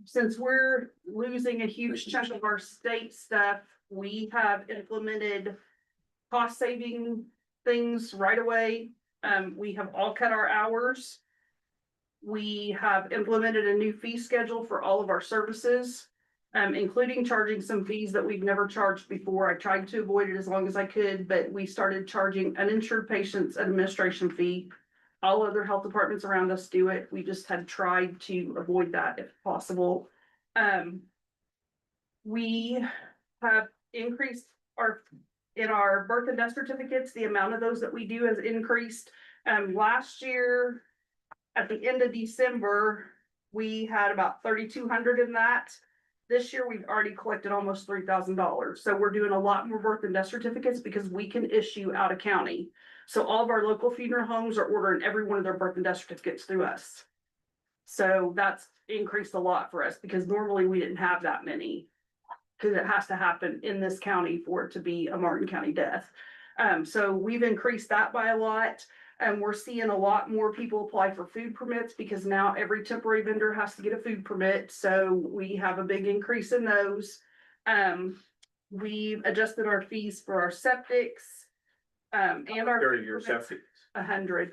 Since we're losing a huge chunk of our state stuff, we have implemented cost saving things right away. We have all cut our hours. We have implemented a new fee schedule for all of our services, including charging some fees that we've never charged before. I tried to avoid it as long as I could, but we started charging uninsured patients administration fee. All other health departments around us do it. We just had tried to avoid that if possible. We have increased in our birth and death certificates, the amount of those that we do has increased. Last year, at the end of December, we had about 3,200 in that. This year, we've already collected almost $3,000. So we're doing a lot more birth and death certificates because we can issue out of county. So all of our local funeral homes are ordering every one of their birth and death certificates through us. So that's increased a lot for us because normally we didn't have that many. Cause it has to happen in this county for it to be a Martin County death. So we've increased that by a lot. And we're seeing a lot more people apply for food permits because now every temporary vendor has to get a food permit. So we have a big increase in those. We've adjusted our fees for our septics. And our. Or your septic. 100.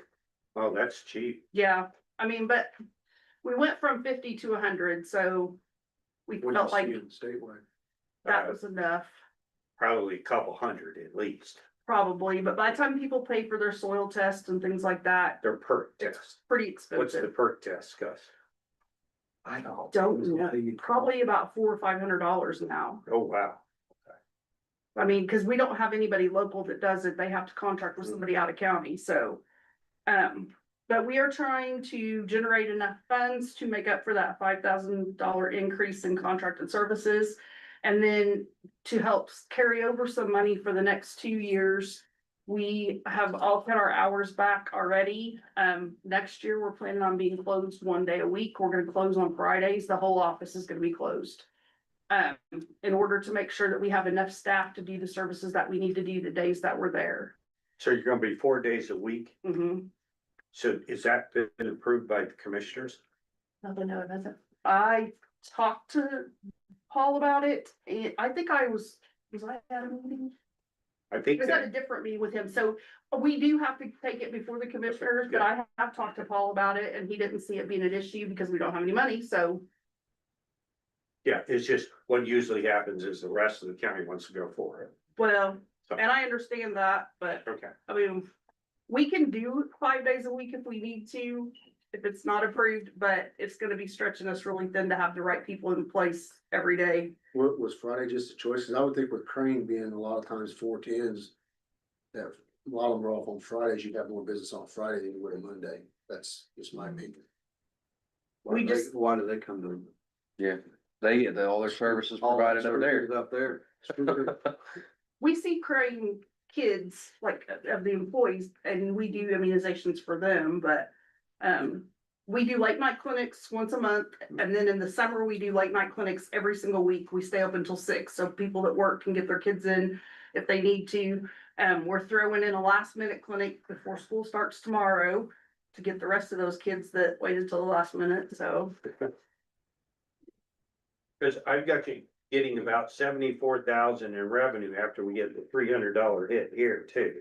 Oh, that's cheap. Yeah, I mean, but we went from 50 to 100, so we What felt you like see in statewide? that was enough, Probably a couple hundred at least. probably, but by the time people pay for their soil test and things like that, They're perk it's tests. pretty What's the expensive. perk test, Gus? I don't know, probably about $400 or $500 now. Oh, wow. I mean, cause we don't have anybody local that does it, they have to contract with somebody out of county, so. But we are trying to generate enough funds to make up for that $5,000 increase in contracted services. And then to help carry over some money for the next 2 years, we have all cut our hours back already. Next year, we're planning on being closed 1 day a week. We're gonna close on Fridays. The whole office is gonna be closed. In order to make sure that we have enough staff to do the services that we need to do the days that we're there. So you're gonna be 4 days a week? Mm-hmm. So is that been approved by the commissioners? Nothing, no, it doesn't. I talked to Paul about it, and I think was I at a meeting? I think Was at a that, different meeting with him, so we do have to take it before the commissioners, but I have talked to Paul about it, and he didn't see it being an issue because we don't have any money, so. yeah, it's just what usually happens is the rest of the county wants to go for it. Well, and I understand that, but Okay. I mean, we can do 5 days a week if we need to, if it's not approved, but it's gonna be stretching us really thin to have the right people in place every day. Was Friday just a choice? 'Cause I would think with Crane being a lot of times 410s, that a lot of them are off on Fridays, you'd have more business on Friday than you would on Monday. That's just my opinion. Why do they- why do they come to them? Yeah, they get all their services All provided up there. services Up there. We see Crane kids, like of the employees, and we do immunizations for them, but. We do late night clinics once a month, and then in the summer, we do late night clinics every single week. We stay up until 6, so people that work can get their kids in if they need to. We're throwing in a last minute clinic before school starts tomorrow to get the rest of those kids that waited till the last minute, so. Cause I've got you getting about 74,000 in revenue after we get the $300 hit here too.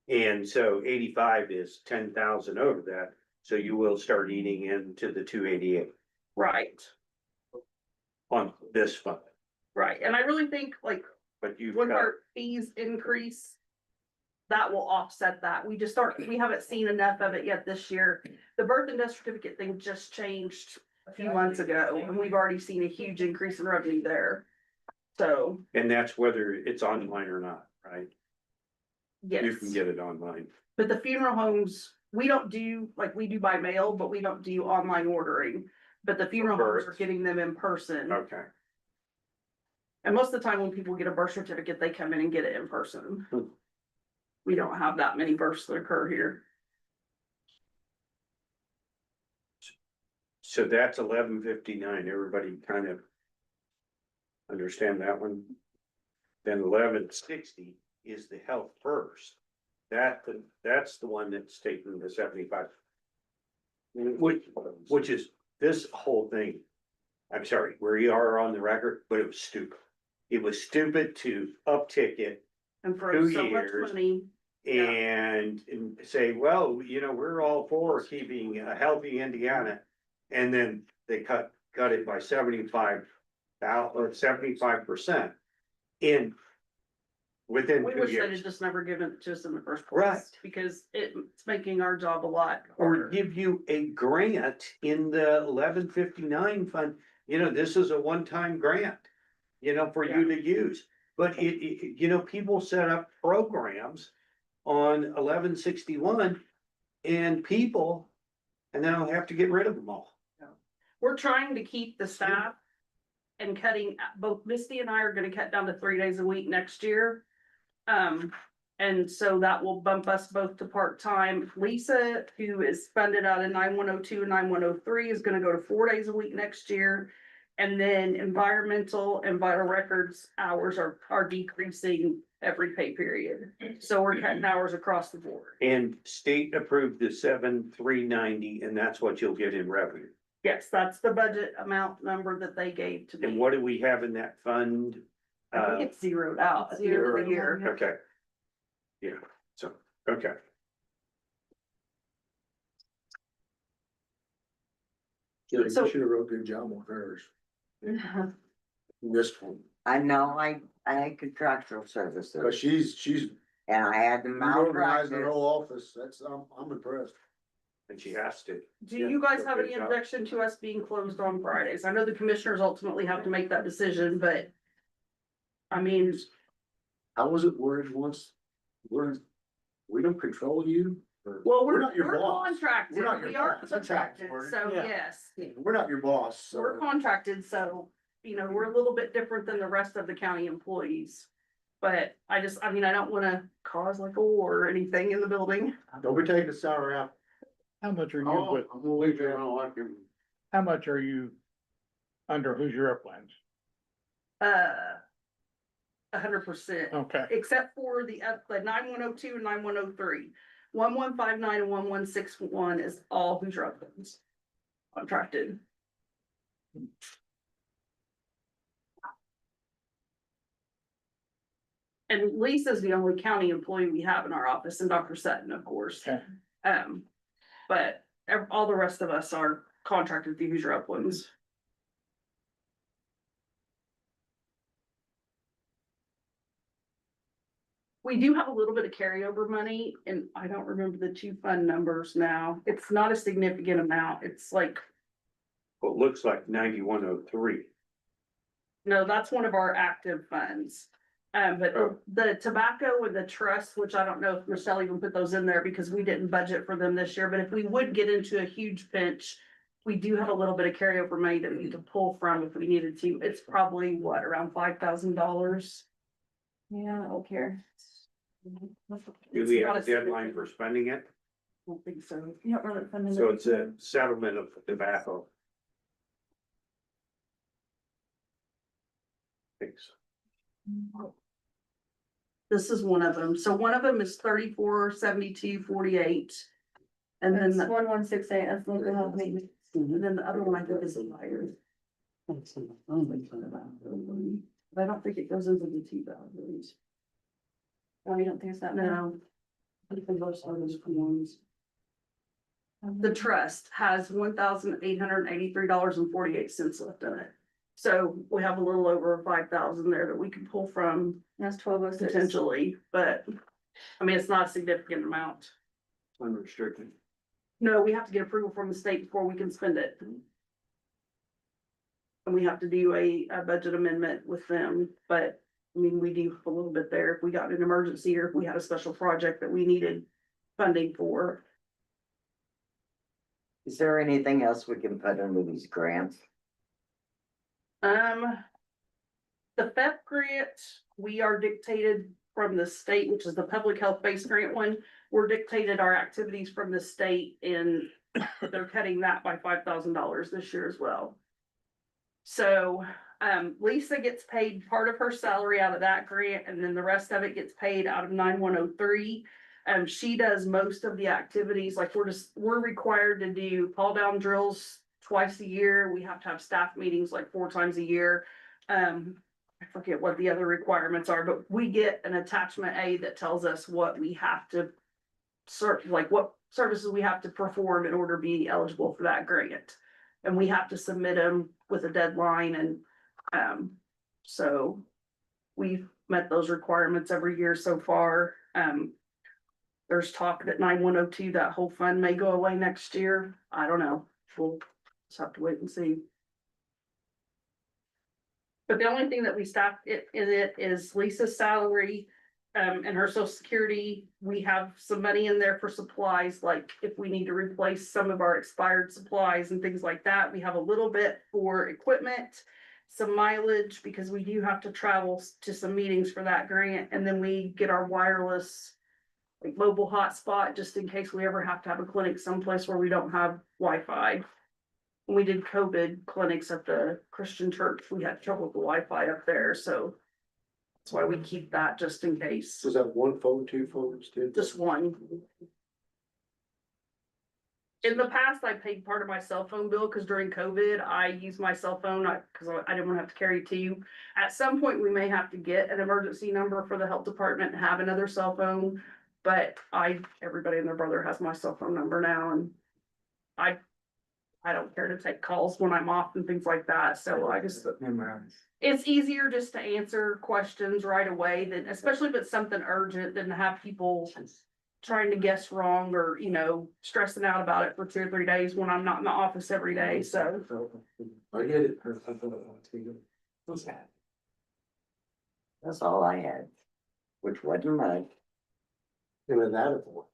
And so 85 is 10,000 over that, so you will start eating into the 288 Right, on this fund. right, and I really think like But you've when got, our fees increase, that will offset that. We haven't seen enough of it yet this year. The birth and death certificate thing just changed a few months ago, and we've already seen a huge increase in revenue there. So, and that's whether it's online or not, right? You yes, can get it online. but the funeral homes, we don't do, like, we do by mail, but we don't do online ordering. But the funeral homes are births. getting them in person. Okay. And most of the time when people get a birth certificate, they come in and get it in person. Hmm. We don't have that many births that occur here. So that's 1159. Everybody kind of understand that one? Then 1160 is the health first. That's the one that's taking the 75. Which is this whole thing. I'm sorry, we are on the record, but it was stupid. It was stupid to uptick it And for 2 so much years. money, Yeah. and say, well, you know, we're all for keeping a healthy Indiana. And then they cut it by 75% in within we 2 wish they'd years. have just never given it to us in the first Right. place, because it's making our job a lot Or harder. give you a grant in the 1159 fund, you know, this is a one-time grant. You know, for you to use, but you know, people set up programs on 1161 and people. And now have to get rid of them all. We're trying to keep the staff and cutting, both Misty and I are gonna cut down to 3 days a week next year. And so that will bump us both to part-time. Lisa, who is funded out of 9102 and 9103, is gonna go to 4 days a week next year. And then environmental and vital records hours are decreasing every pay period. So we're cutting hours across the board. And state approved the 7,390, and that's what you'll get in revenue. Yes, that's the budget amount number that they gave to And me. what do we have in that fund? I think it's zeroed out at the end of the year. Okay. Yeah, so, okay. Yeah, So- you should have wrote a good job on hers. Missed one, I know I had contractual but services she's and I had to reorganizing her malpractice. whole office, that's, I'm impressed. And she has to. Do you guys have Good any job. objection to us being closed on Fridays? I know the commissioners ultimately have to make that decision, but. I mean, How was it worded once? We don't control you? Or- well, we're not your boss. contracted, We're not your we are boss. That's how it's contracted, worded. so Yeah. yes. We're not your boss, so. We're contracted, so, you know, we're a little bit different than the rest of the county employees. But I mean, I don't wanna cause like a war or anything in the building. Don't be taking the salary out. How much are you Oh, with, I'm gonna leave you alone, I can. how much are you under Hoosier Uplands? 100%. Okay. Except for the 9102 and 9103. 1159 and 1161 is all Hoosier Uplands contracted. And Lisa's the only county employee we have in our office, and Dr. Sutton, of course. Okay. But all the rest of us are contracted through Hoosier Uplands. We do have a little bit of carryover money, and I don't remember the two fund numbers now. It's not a significant amount. It's like, Well, it looks like 9103. no, that's one of our active funds. But Oh. the tobacco and the trust, which I don't know if Michelle even put those in there because we didn't budget for them this year, but if we would get into a huge pinch, we do have a little bit of carryover money that we could pull from if we needed to. It's probably what, around $5,000? Yeah, I don't care. Do we have a deadline for spending it? I don't think so. You don't really fund So it's a settlement of tobacco. Thanks. This is one of them. So one of them is 347248. And then, That's 1168, that's local health maintenance. and then the other one I think is higher. But I don't think it goes into the 2,000s. Oh, you don't think it's that many? No. I think those are those ones. The trust has $1,883.48 left in it. So we have a little over 5,000 there that we can pull from That's 1206. potentially, but I mean, it's not a significant amount. Unrestricted. No, we have to get approval from the state before we can spend it. And we have to do a budget amendment with them, but I mean, we do a little bit there if we got an emergency or if we had a special project that we needed funding for. Is there anything else we can put under these grants? The FEP grant, we are dictated from the state, which is the public health based grant one. We're dictated our activities from the state and they're cutting that by $5,000 this year as well. So, Lisa gets paid part of her salary out of that grant and then the rest of it gets paid out of 9103. She does most of the activities, like we're required to do call down drills twice a year. We have to have staff meetings like 4 times a year. I forget what the other requirements are, but we get an attachment A that tells us what we have to like what services we have to perform in order to be eligible for that grant. And we have to submit them with a deadline and, so we've met those requirements every year so far. There's talk that 9102, that whole fund may go away next year. I don't know. We'll just have to wait and see. But the only thing that we stopped it is Lisa's salary, and her social security. We have some money in there for supplies, like if we need to replace some of our expired supplies and things like that. We have a little bit for equipment, some mileage, because we do have to travel to some meetings for that grant, and then we get our wireless like mobile hotspot, just in case we ever have to have a clinic someplace where we don't have Wi-Fi. when we did COVID clinics at the Christian church, we had trouble with the Wi-Fi up there, so. That's why we keep that just in case, Was that one phone, two phones, two? just one. In the past, I paid part of my cell phone bill, cause during COVID, I used my cell phone, cause I didn't wanna have to carry two. At some point, we may have to get an emergency number for the health department and have another cell phone. But everybody and their brother has my cell phone number now, and I don't care to take calls when I'm off and things like that, so I just, it's easier just to answer questions right away than, especially if it's something urgent, than to have people trying to guess wrong or, you know, stressing out about it for 2 or 3 days when I'm not in the office every day, so. I get it. That's all I had, which wasn't much. And an attaboy.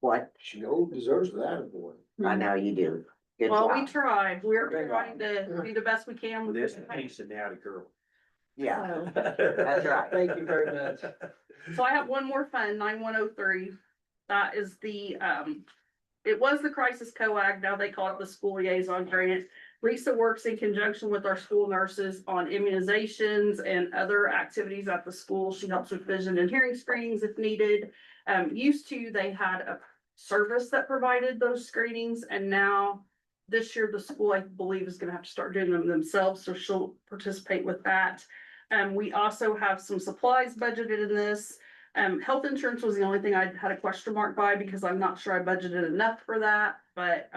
What? She deserves an attaboy. I know you do. Good Well, we job. try, we're trying to do the best we can with This this. piece and now the girl. Yeah, that's right. Thank you very much. So I have one more fund, 9103. That is the, it was the crisis coag, now they call it the school liaison grant. Lisa works in conjunction with our school nurses on immunizations and other activities at the school. She helps with vision and hearing screenings if needed. Used to, they had a service that provided those screenings, and now this year, the school, I believe, is gonna have to start doing them themselves, so she'll participate with that. We also have some supplies budgeted in this. Health insurance was the only thing I had a question mark by, because I'm not sure I budgeted enough for that, but,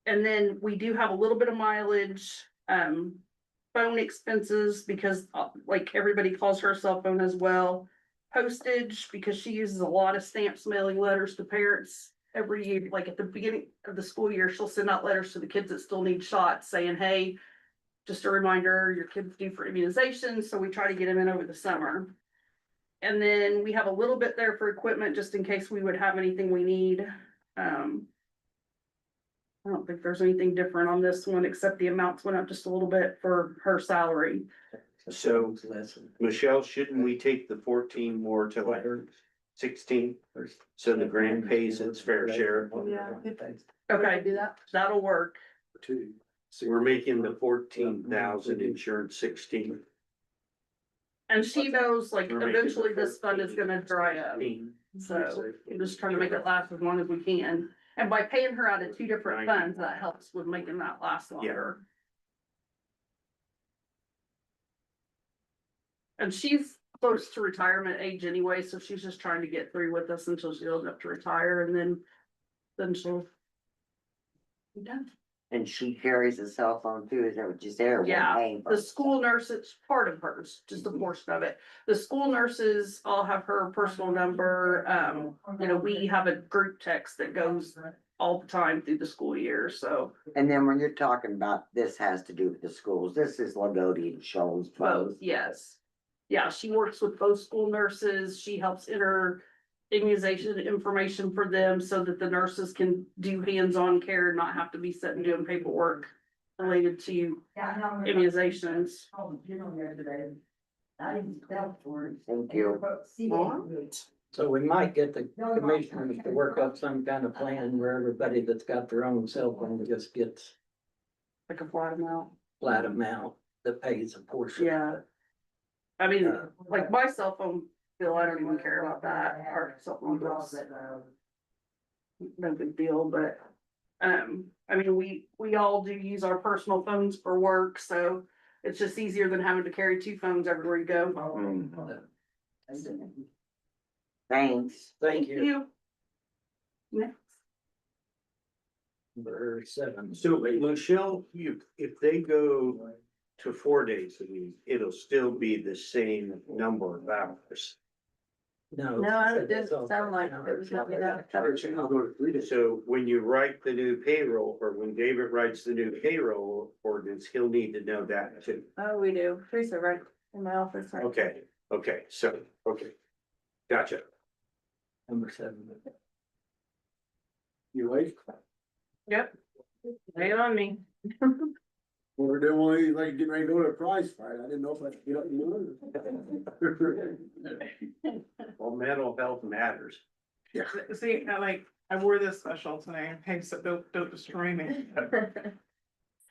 and then we do have a little bit of mileage, phone expenses, because like everybody calls her cell phone as well. Postage, because she uses a lot of stamps mailing letters to parents every year, like at the beginning of the school year, she'll send out letters to the kids that still need shots saying, hey, just a reminder, your kid's due for immunization, so we try to get them in over the summer. And then we have a little bit there for equipment, just in case we would have anything we need. I don't think there's anything different on this one, except the amounts went up just a little bit for her salary. So, Michelle, shouldn't we take the 14 more to like 16? So the grant pays its fair share. Okay, do that, that'll work. Two. So we're making the 14,000 insurance 16. And she knows, like, We're making eventually the this fund is gonna dry up, 14. so I'm just trying to make it last as long as we can. And by paying her out of 2 different funds, that helps with making that last longer. And she's close to retirement age anyway, so she's just trying to get through with us until she's old enough to retire, and then she'll be done. And she carries a cell phone too, is that what you said? Or one Yeah, paying for the it? school nurse, it's part of hers, just a portion of it. The school nurses all have her personal number. You know, we have a group text that goes all the time through the school year, so And then when you're talking about, this has to do with the schools, this is Lagodi and Shoals both, both. yes. Yeah, she works with both school nurses. She helps enter immunization information for them so that the nurses can do hands-on care and not have to be sitting doing paperwork related to immunizations. Thank you. So we might get the commissioners to work up some kind of plan where everybody that's got their own cell phone just gets Like a flat amount. flat amount that pays a portion. Yeah. I mean, like my cell phone bill, I don't even care about that, our cell phone bills. No big deal, but, I mean, we all do use our personal phones for work, so it's just easier than having to carry 2 phones everywhere you go. Thanks. Thank you. Next. Number 7. So Michelle, if they go to 4 days a week, it'll still be the same number of hours. No. No, it didn't sound like it was not enough. So when you write the new payroll, or when David writes the new payroll ordinance, he'll need to know that too. Oh, we do. Teresa, right in my office. Right? Okay, so, gotcha. Number 7. You wait. Yep. Lay it on me. Well, they want, like, getting ready to go to a prize fight. I didn't know if I could get up and move. Well, mental health matters. Yeah. See, like, I wore this special today, hey, so don't destroy me.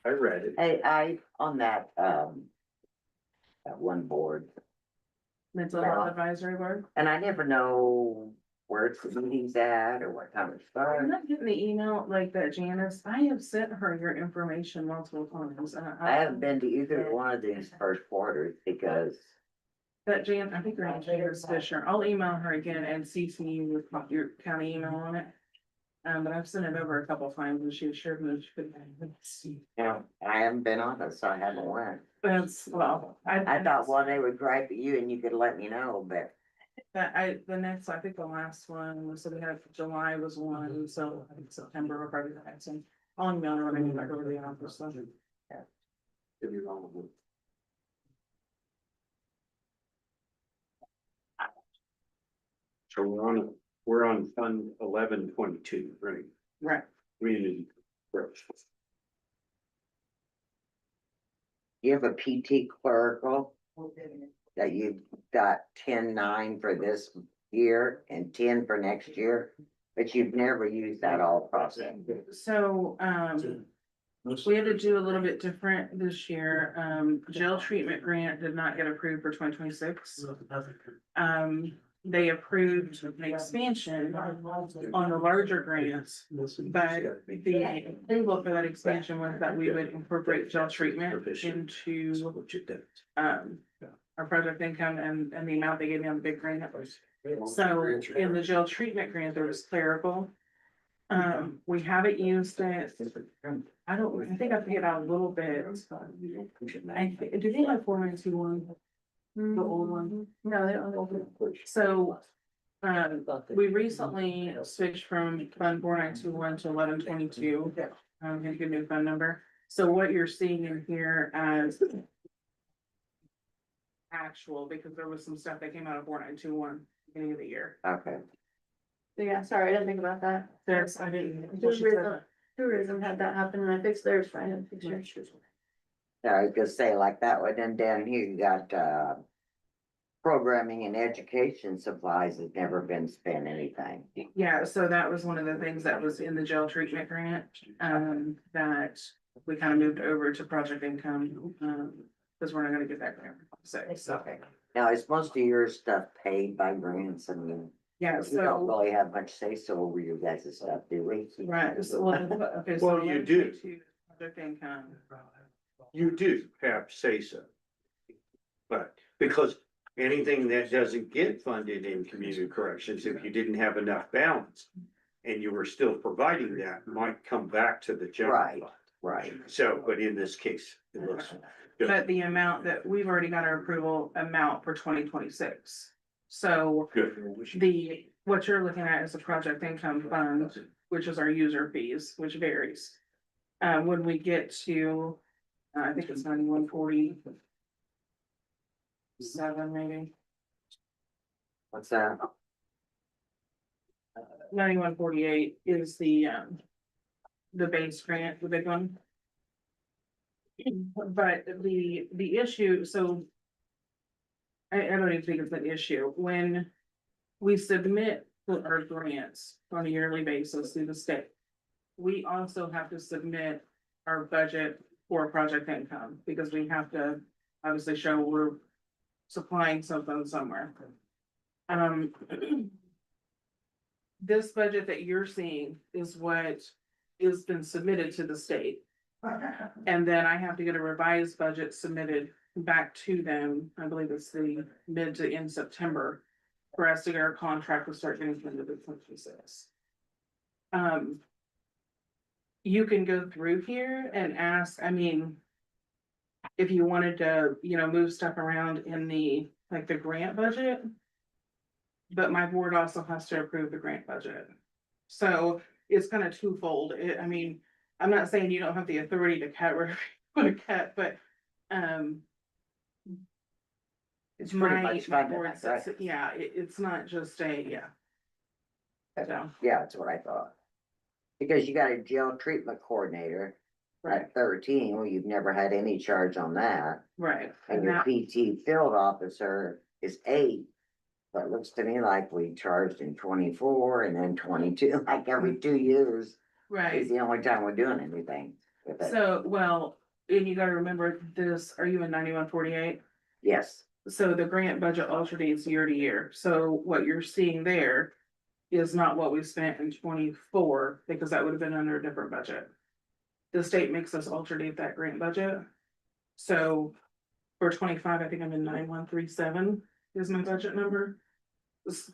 I read it. Hey, on that one board, Mental health advisory board. and I never know where it's the meeting's at or what time it I'm starts. not getting the email like that, Janice. I have sent her your information multiple times. I haven't been to either one of these first quarters because That Jan, I think her name's Janice Fisher. I'll email her again and CC you with your county email on it. But I've sent it over a couple of times and she assured me she couldn't. you know, I haven't been on it, so I haven't went. That's, well, I thought, well, they would gripe at you and you could let me know, but the next, I think the last one was, so we had July was one, so I think September or probably the next one. I'll email her when I get back over to the office. So. If you're wrong with it. So we're on Fund 1122, right? Right. Community growth. you have a PT clerical that you've got 10-9 for this year and 10 for next year, but you've never used that all process. So, we had to do a little bit different this year. Jail treatment grant did not get approved for 2026. They approved an expansion on the larger grants, but the approval for that expansion was that we would incorporate jail treatment into our project income and the amount they gave me on the big grant. So in the jail treatment grant, there was clerical. We haven't used it. I think I paid out a little bit. Do they have 4921? The old one? No, they don't. So, we recently switched from Fund 4921 to 1122. Get a new fund number. So what you're seeing in here as actual, because there was some stuff that came out of 4921 beginning of the year. Okay. Yeah, sorry, I didn't think about that. There's, I didn't. Tourism had that happen and I fixed theirs, so I had to fix yours. Yeah, I was gonna say like that one, and down here you got, programming and education supplies has never been spent anything. Yeah, so that was one of the things that was in the jail treatment grant, that we kind of moved over to project income, because we're not gonna get that grant. So, Okay. Now, is most of your stuff paid by grants? I mean, yeah, we don't so, really have much say so over you guys' stuff, do we? right, so, well, okay, so. Well, you do. Project income. You do have say so. But because anything that doesn't get funded in community corrections, if you didn't have enough balance and you were still providing that, might come back to the general Right. fund. Right. So, but in this case, it looks good. But the amount that we've already got our approval amount for 2026. So Good. what you're looking at is a project income fund, which is our user fees, which varies. When we get to, I think it's 9147 maybe, What's that? 9148 is the base grant, the big one. But the issue, so I don't even think it's an issue, when we submit our grants on a yearly basis through the state, we also have to submit our budget for project income, because we have to obviously show we're supplying something somewhere. This budget that you're seeing is what has been submitted to the state. And then I have to get a revised budget submitted back to them, I believe it's the mid to end September, for us to get our contract to start getting funded in 2026. You can go through here and ask, I mean, if you wanted to, move stuff around in the grant budget. But my board also has to approve the grant budget. So it's kind of twofold. I mean, I'm not saying you don't have the authority to cut wherever you want to cut, but, It's pretty much funded, board right? says, yeah, it's not just So, Yeah, that's what I thought. Because you got a jail treatment coordinator at 13, well, you've never had any charge on that. right. And your PT field officer is 8, But it looks to me like we charged in 24 and then 22, like every 2 years Right, is the only time we're doing anything with it. so, well, and you gotta remember this, are you in 9148? Yes, So the grant budget alternates year to year, so what you're seeing there is not what we spent in 24, because that would have been under a different budget. The state makes us alternate that grant budget. So for 25, I think I'm in 9137 is my budget number.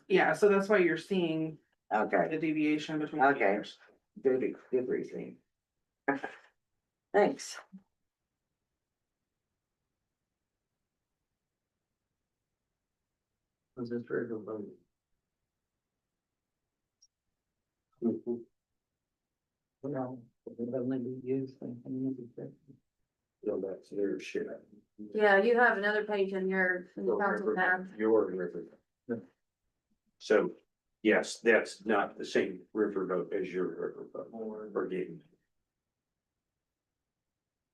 Yeah, so that's why you're seeing okay, the deviation between the Okay. years. good reasoning. Thanks. Was this very good? Well, it only be used. No, that's their shit. Yeah, you have another page in your, in the council tab. Your river. So, yes, that's not the same riverboat as your riverboat or getting.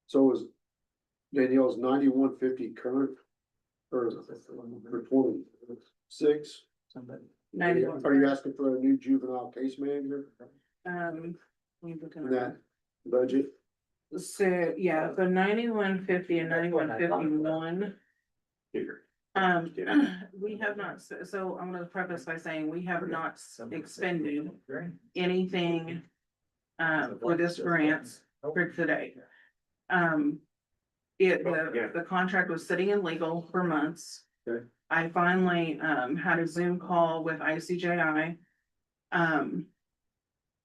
So is Danielle's 9150 current? Or is it for 26? 91. Are you asking for a new juvenile case manager we look at in that budget? So, yeah, the 9150 and 9151. Here. We have not, so I'm gonna preface by saying we have not expended anything. For this grant for today. The contract was sitting in legal for months. Okay. I finally, had a Zoom call with ICJI.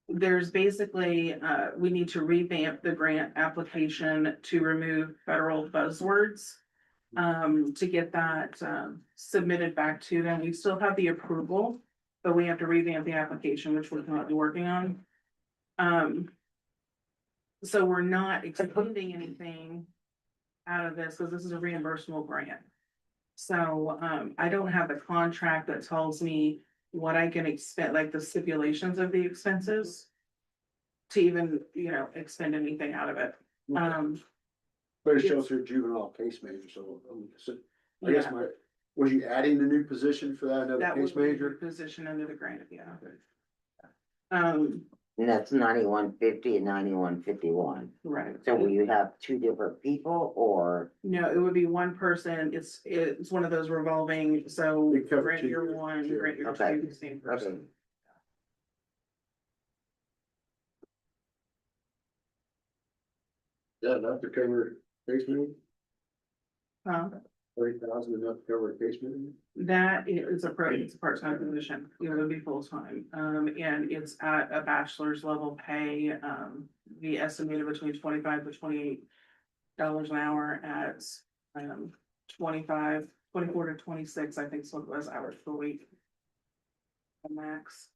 There's basically, we need to revamp the grant application to remove federal buzzwords. To get that, submitted back to them. We still have the approval, but we have to revamp the application, which we're currently working on. So we're not excluding anything out of this, because this is a reimbursable grant. So, I don't have the contract that tells me what I can expect, like the stipulations of the expenses. To even, expend anything out of it. But it shows here juvenile case manager, so I guess was you adding the new position for that, another That case would be manager? the position under the grant, yeah. And that's 9150 and 9151. Right. So will you have two different people or? No, it would be one person, it's one of those revolving, so They cover grant two year years, one, sure. grant year Okay. two, the same person. Yeah, enough to cover case manager, Huh? 30,000 enough to cover a case manager? That is it's a part-time position, it would be full-time, and it's at a bachelor's level pay, we estimated between $25 to $28 an hour at, 24 to 26, I think is what it was, hours per week. The max.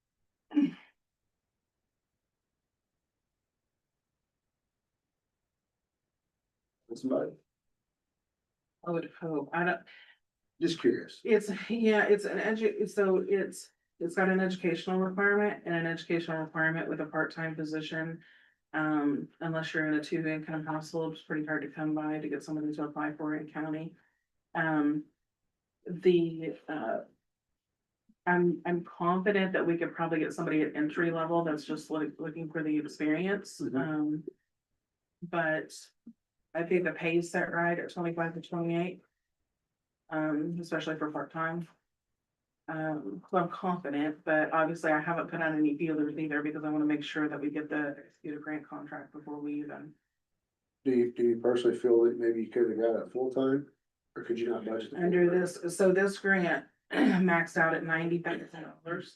Somebody, I would hope, I don't, just curious. it's got an educational requirement and an educational requirement with a part-time position. Unless you're in a 2 income household, it's pretty hard to come by to get somebody to apply for it in county. I'm confident that we could probably get somebody at entry level that's just looking for the experience. But I think the pay is set right at 25 to 28. Especially for part-time. So I'm confident, but obviously I haven't put out any feelers either because I wanna make sure that we get the executed grant contract before we even. Do you personally feel that maybe you could have got it full-time? Or could you not budget? Under this, so this grant maxed out at $90,000.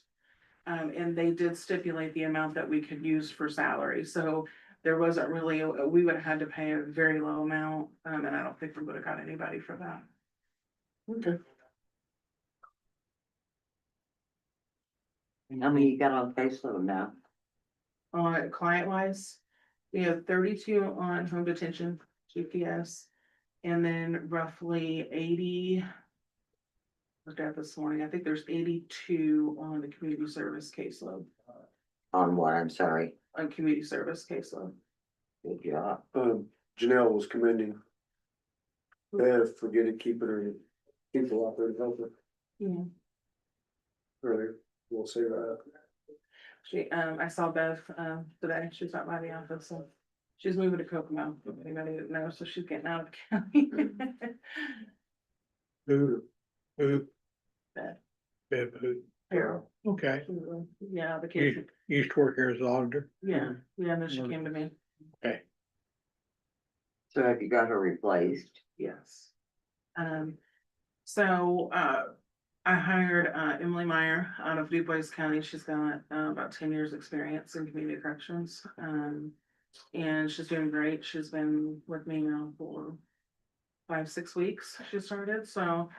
And they did stipulate the amount that we could use for salary, so there wasn't really, we would have had to pay a very low amount, and I don't think we would have got anybody for that. Okay. How many you got on caseload now? Client wise, we have 32 on home detention GPS, and then roughly 80. Looked at this morning, I think there's 82 on the community service caseload, On what, I'm sorry. on community service caseload. Good job. Janelle was commending Bev for keeping her people out there to help her. Yeah. Earlier, we'll see that. She, I saw Beth, today, she's not by the office, so she's moving to Kokomo, if anybody didn't know, so she's getting out of the county. Who? Beth. Who? Carol. Okay. Yeah, the You kids, used to work here as an auditor? yeah, and then she came to me, Okay. So have you got her replaced? yes. So, I hired, Emily Meyer out of DuBois County, she's got, about 10 years' experience in community corrections, and she's doing great, she's been with me now for 5-6 weeks, she started, so,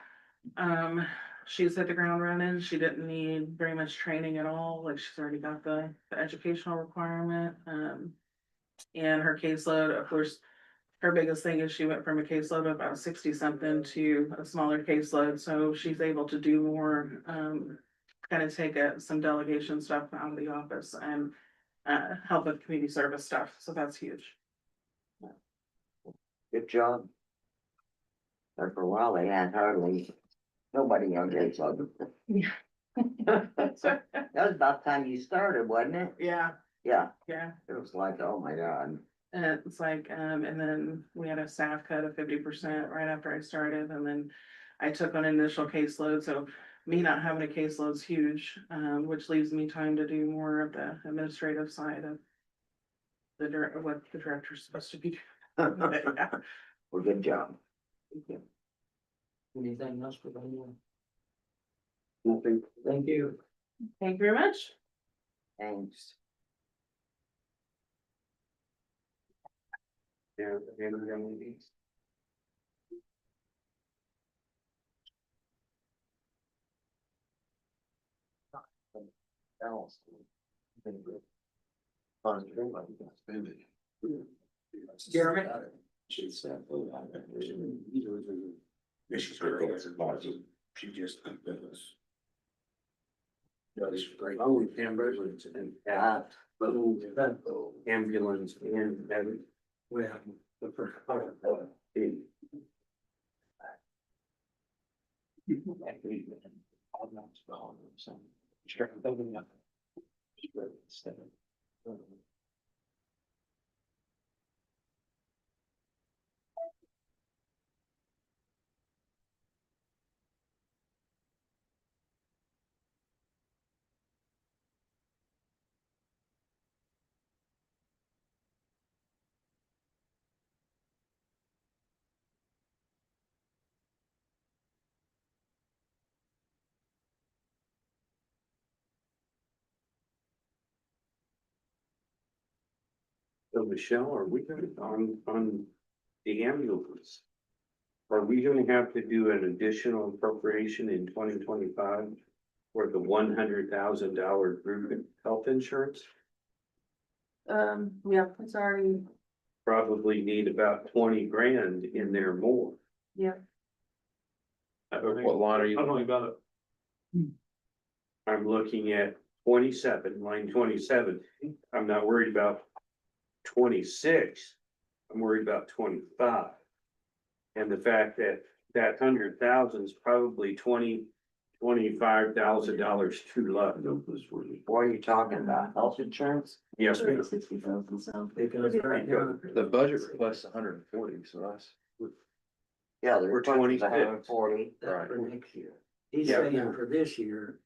she's hit the ground running, she didn't need very much training at all, like, she's already got the educational requirement, and her caseload, of course, her biggest thing is she went from a caseload of about 60 something to a smaller caseload, so she's able to do more, kind of take some delegation stuff out of the office and help with community service stuff, so that's huge. Good job. There for a while, they had hardly nobody on caseload. Yeah. That was about the time you started, wasn't it? Yeah, Yeah, yeah. it was like, oh my God. And it's like, and then we had a staff cut of 50% right after I started, and then I took on initial caseload, so me not having a caseload is huge, which leaves me time to do more of the administrative side of what the director's supposed to be doing. Yeah. Well, good job. Anything else for anyone? Nothing. Thank you. Thank you very much. Thanks. Yeah. Else. Jeremy? She's She just does. That's great. Oh, ambulance and ambulance and. Well, the first. So Michelle, are we gonna, on the ambulance? Are we gonna have to do an additional appropriation in 2025 for the $100,000 group health insurance? Yeah, it's already, Probably need about 20 grand in there more. yeah. What line are you? about it. I'm looking at 27, line 27. I'm not worried about 26. I'm worried about 25. And the fact that that 100,000 is probably $25,000 too low. What are you talking about? Health insurance? Yes, ma'am. 60,000, so. Because right now, The budget requests 140, so that's. Yeah, the For request is 26. 140. that's for next year. He's Yeah. saying for this year.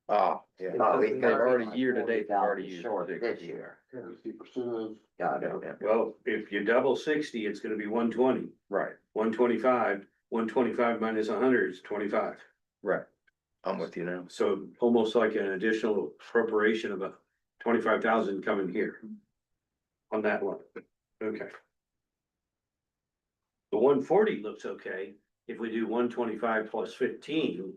Ah, yeah. Oh, They've we've got already like year to date, they've already 40,000 used. short it. this year. 50% Got it. Yeah, Well, if you double 60, it's gonna be 120, right, 125, 125 minus 100 is 25. right. I'm with you now. So almost like an additional appropriation of 25,000 coming here. On that one, okay. The 140 looks okay, if we do 125 plus 15.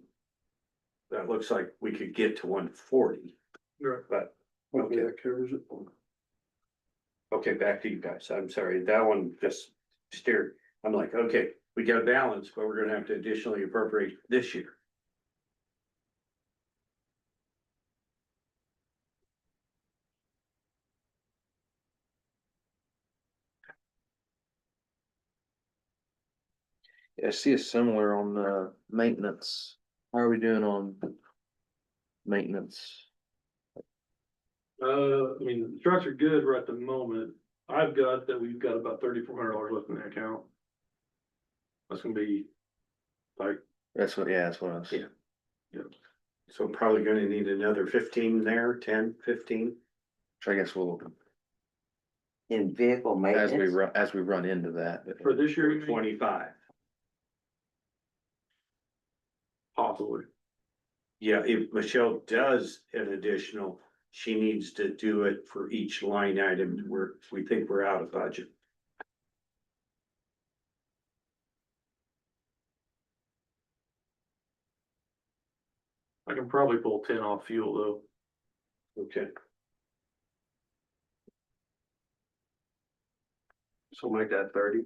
That looks like we could get to 140, Right. but, Hopefully okay, that covers it. okay, back to you guys, I'm sorry, that one just steered. I'm like, okay, we got a balance, but we're gonna have to additionally appropriate this year. I see a similar on maintenance. How are we doing on maintenance? I mean, the trucks are good right at the moment. I've got that we've got about $3,400 left in the account. That's gonna be like, That's what I was. Yeah. So probably gonna need another 15 there, 10, 15. So I guess we'll, In vehicle maintenance. as we run into that. for this year, you mean? 25. Possibly. Yeah, if Michelle does an additional, she needs to do it for each line item where we think we're out of budget. I can probably pull 10 off fuel though. Okay. So make that 30.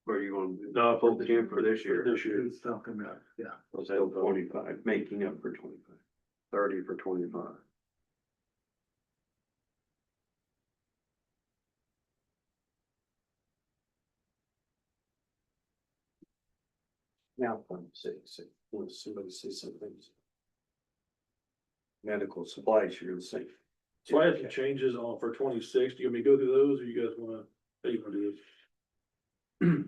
Where are you gonna do? No, I pulled the 10 for this year. This year. Talking about, yeah. So 25, making up for 25. 30 for 25. Now, when somebody says something. Medical supplies, you're gonna say. So I had some changes on for 26. Do you want me to go through those or you guys wanna, how you wanna do this?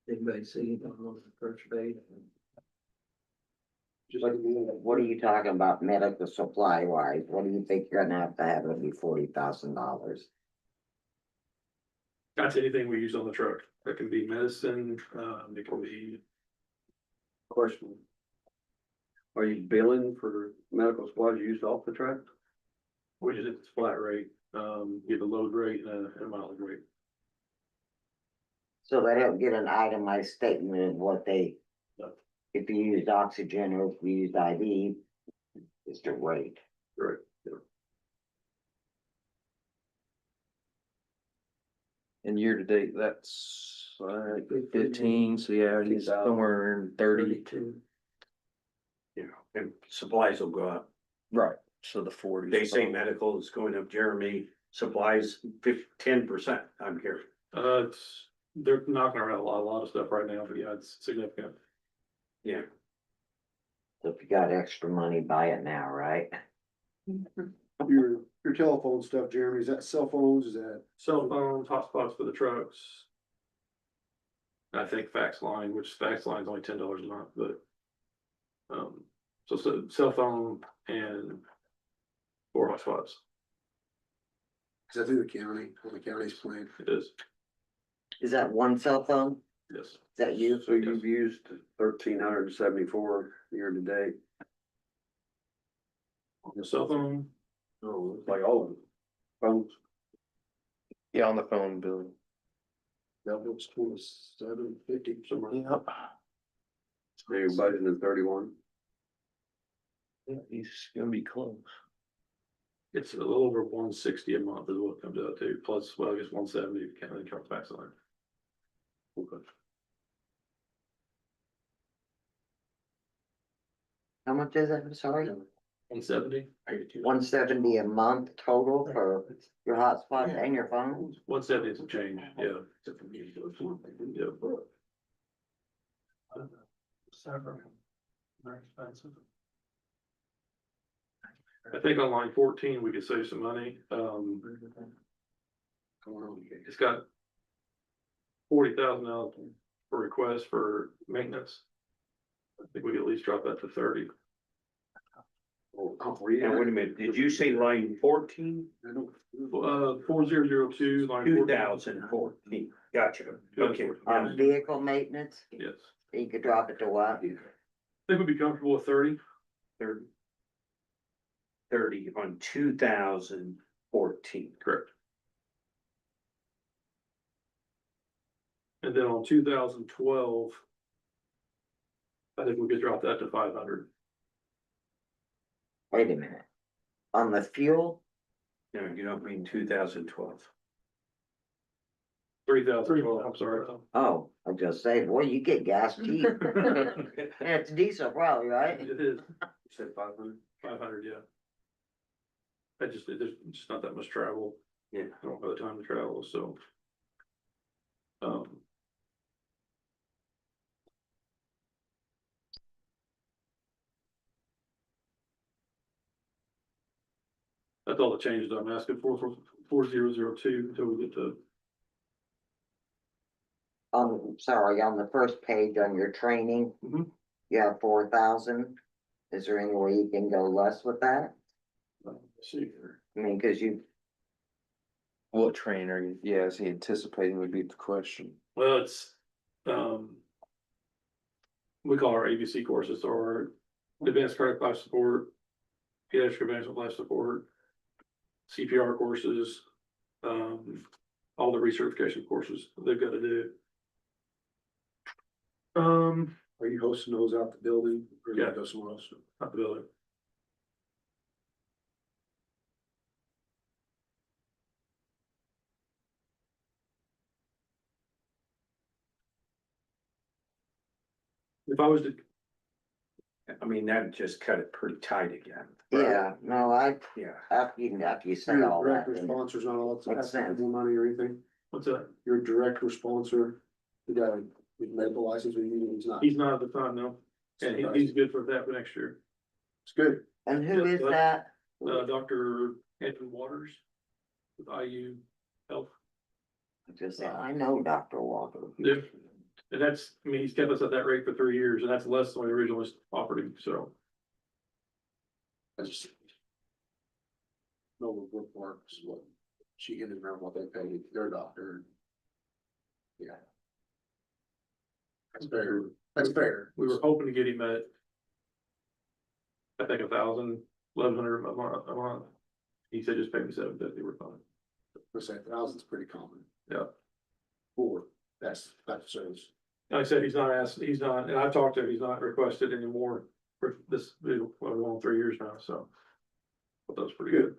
Anybody see it on the first page? What are you talking about medical supply wise? What do you think you're gonna have to have it be $40,000? That's anything we use on the truck. That can be medicine, it can be. Question. Are you billing for medical supplies used off the truck? We just, it's flat rate, get a load rate and a mileage rate. So they don't get an itemized statement of what they, No. if you used oxygen or if you used IV, it's the rate. Right. And year to date, that's 15, so yeah, it's somewhere in 30. 32. You know, and supplies will go up. Right, so the 40. They say medical is going up, Jeremy, supplies 10%, I'm hearing. They're knocking around a lot of stuff right now, but yeah, it's significant. Yeah. So if you got extra money, buy it now, right? Your telephone stuff, Jeremy, is that cell phones, is that? Cell phones, hotspots for the trucks. I think fax line, which fax line is only $10 a month, but. So cell phone and 4 hotspots, Is that through the county, on the county's plan? it is, Is that one cell phone? yes. Is that you? So you've used 1,374 year to date. On the cell phone, Oh, it's like all of them. Phones. Yeah, on the phone bill. That was 2750 somewhere. Yep. So you're budgeting 31. Yeah, he's gonna be close. it's a little over 160 a month is what it comes out to, plus, well, I guess 170 if you count the truck fax line. Okay. How much is it? I'm sorry. 170? 170 a month total for your hotspot and your phone? 170 is a change, yeah. Yeah. Very expensive. I think on line 14, we could save some money, it's got $40,000 for request for maintenance. I think we could at least drop that to 30. Now, wait a minute, did you say line 14? 4002, line 14. 2014, gotcha, okay. On vehicle maintenance, Yes, you could drop it to what? I think we'd be comfortable with 30. 30 on 2014. Correct. And then on 2012, I think we could drop that to 500. Wait a minute. On the fuel, No, you don't mean 2012. 3,012, I'm sorry. oh, I was just saying, boy, you get gas cheap. And it's diesel probably, right? It is You said 500? 500, yeah. There's just not that much travel. Yeah. I don't have the time to travel, so. That's all the changes I'm asking for 4002 until we get to. Sorry, on the first page on your training, Mhm. you have 4,000. Is there any way you can go less with that? Let's see here. I mean, cause you, What train are you, yeah, is he anticipating would be the question? Well, it's, we call our ABC courses or advanced cardiac life support, pediatric advanced life support, CPR courses, all the recertification courses they've got to do. Are you hosting those out the building? Or Yeah. go somewhere else? Not the building. If I was to, I mean, that just cut it pretty tight again. yeah, no, Yeah. after you say Your all that. director then- sponsors not all, Makes sense. more money or anything? what's that? Your director sponsor, the guy with medical license, or he's not? He's not at the time, no. And he's good for that for next year. It's good. And who Yeah, is but- that? Dr. Andrew Waters with IU Health. Just say, I know Dr. Walker. Yeah. And that's, I mean, he's kept us at that rate for 3 years and that's less than we originally offered him, so. I just. Noble Brookmark's what, she ended around what they paid their doctor. Yeah. That's fair, that's fair. We were hoping to get him at. I think 1,100 a month. He said just pay me 750, we're fine. Let's say 1,000's pretty common. Yeah. For that's service. Like I said, he's not, and I've talked to him, he's not requested anymore for this, well, we're on 3 years now, so. But that's pretty good.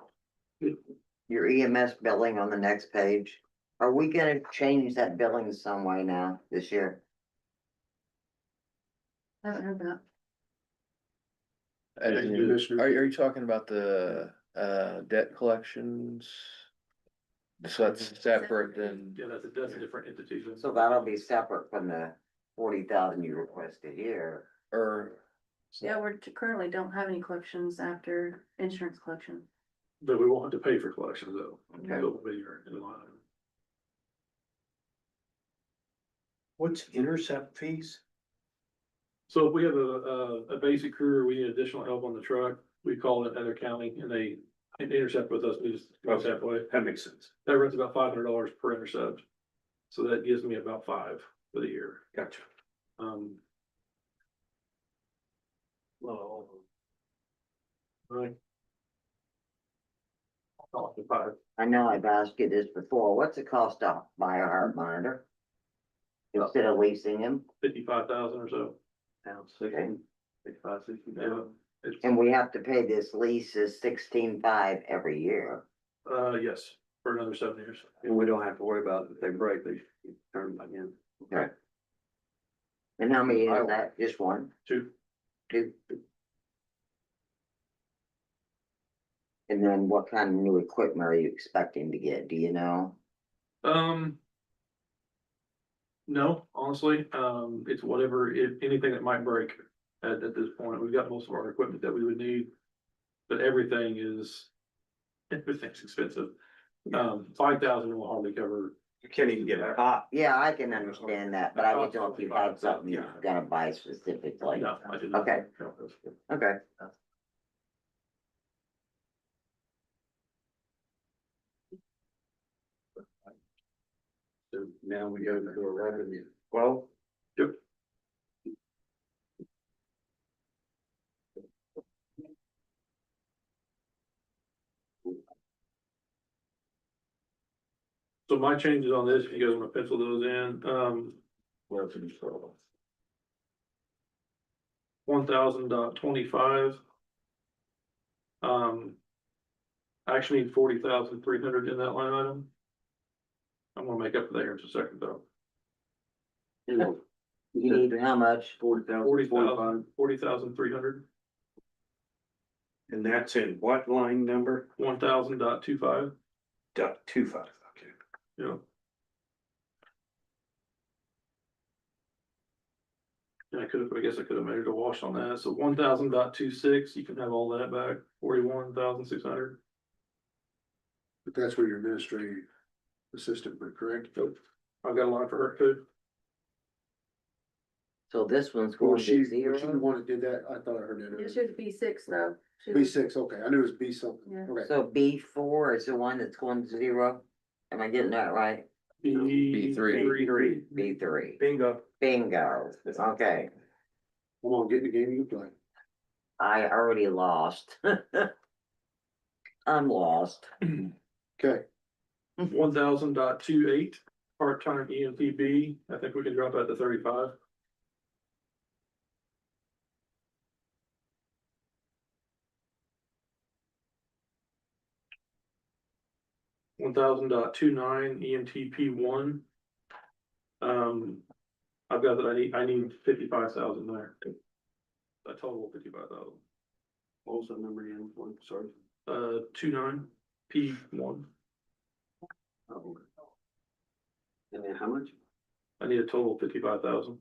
Your EMS billing on the next page. Are we gonna change that billing some way now this year? I haven't heard that. As in, are you talking about the, debt collections? So that's separate than, Yeah, that's a different entity. than- So that'll be separate from the 40,000 you requested here. or, Yeah, we're currently don't have any collections after insurance collection. But we won't have to pay for collections though. Okay. It'll be in line. What's intercept fees? So if we have a basic crew, or we need additional help on the truck, we call it other county and they intercept with us, we just go halfway. That makes sense. That runs about $500 per intercept. So that gives me about 5 for the year. Gotcha. Well. Right. I'll talk to 5. I know I've asked you this before. What's the cost to buy a heart monitor? Instead of leasing them? 55,000 or so. Now, Okay. 55, 60, yeah. It's, And we have to pay this lease is 16,500 every year. yes, for another 7 years. And we don't have to worry about if they break, they turn them again. Okay. And how many is that? Just one? 2. Two? And then what kind of new equipment are you expecting to get? Do you know? No, honestly, it's whatever, anything that might break at this point. We've got most of our equipment that we would need. But everything's expensive. 5,000 will hardly cover. You can't even get a cop. Yeah, I can understand that, but I didn't know if you had something you're gonna buy specifically. No, I did not. Okay. Okay. So now we go to a revenue. Well, Yep. So my changes on this, if you guys wanna pencil those in, where can you throw them? 1,000.25. I actually need 40,300 in that line item. I'm gonna make up for that here in just a second though. You need how much? 40,000, 40,300, And that's in what line number? 1,000.25, .25, okay. yeah. And I guess I could have measured a wash on that, so 1,000.26, you can have all that back, 41,600. that's where your administrative assistant, went, correct? I've got a line for her too. So this one's Or going was she, to zero. was she the one that did that? I thought I heard It that. should be six though. Should B be- six, okay, I knew it was B something, Yeah. okay. So B4 is the one that's going to zero? Am I getting that right? B3. B3. Bingo. Bingo, okay. Come on, get in the game you play. I already lost. I'm lost. Okay, 1,000.28 part-time EMTB. I think we can drop that to 35. $1,000.29 EMTP1. I've got that, I need 55,000 there. A total of 55,000. What was that number again? One, sorry. 29 P1. Oh. And then how much? I need a total of 55,000.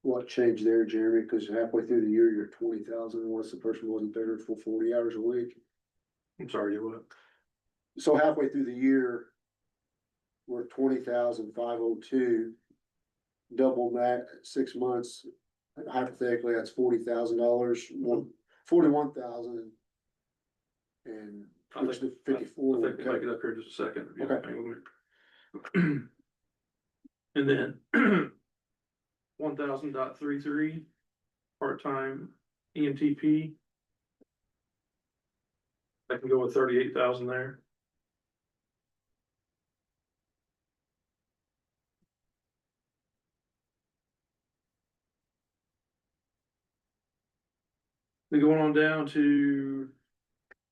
what changed there, Jeremy? Cause halfway through the year, you're 20,000, unless the person wasn't there for 40 hours a week. I'm sorry, you what? So halfway through the year, we're 20,502. Double that, 6 months, hypothetically, that's $40,000, 41,000. And I which think- the 54. I would think I cut. get up here in just a second. Yeah, Okay. hang with me. And then 1,000.33 part-time EMTP. I can go with 38,000 there. Then going on down to.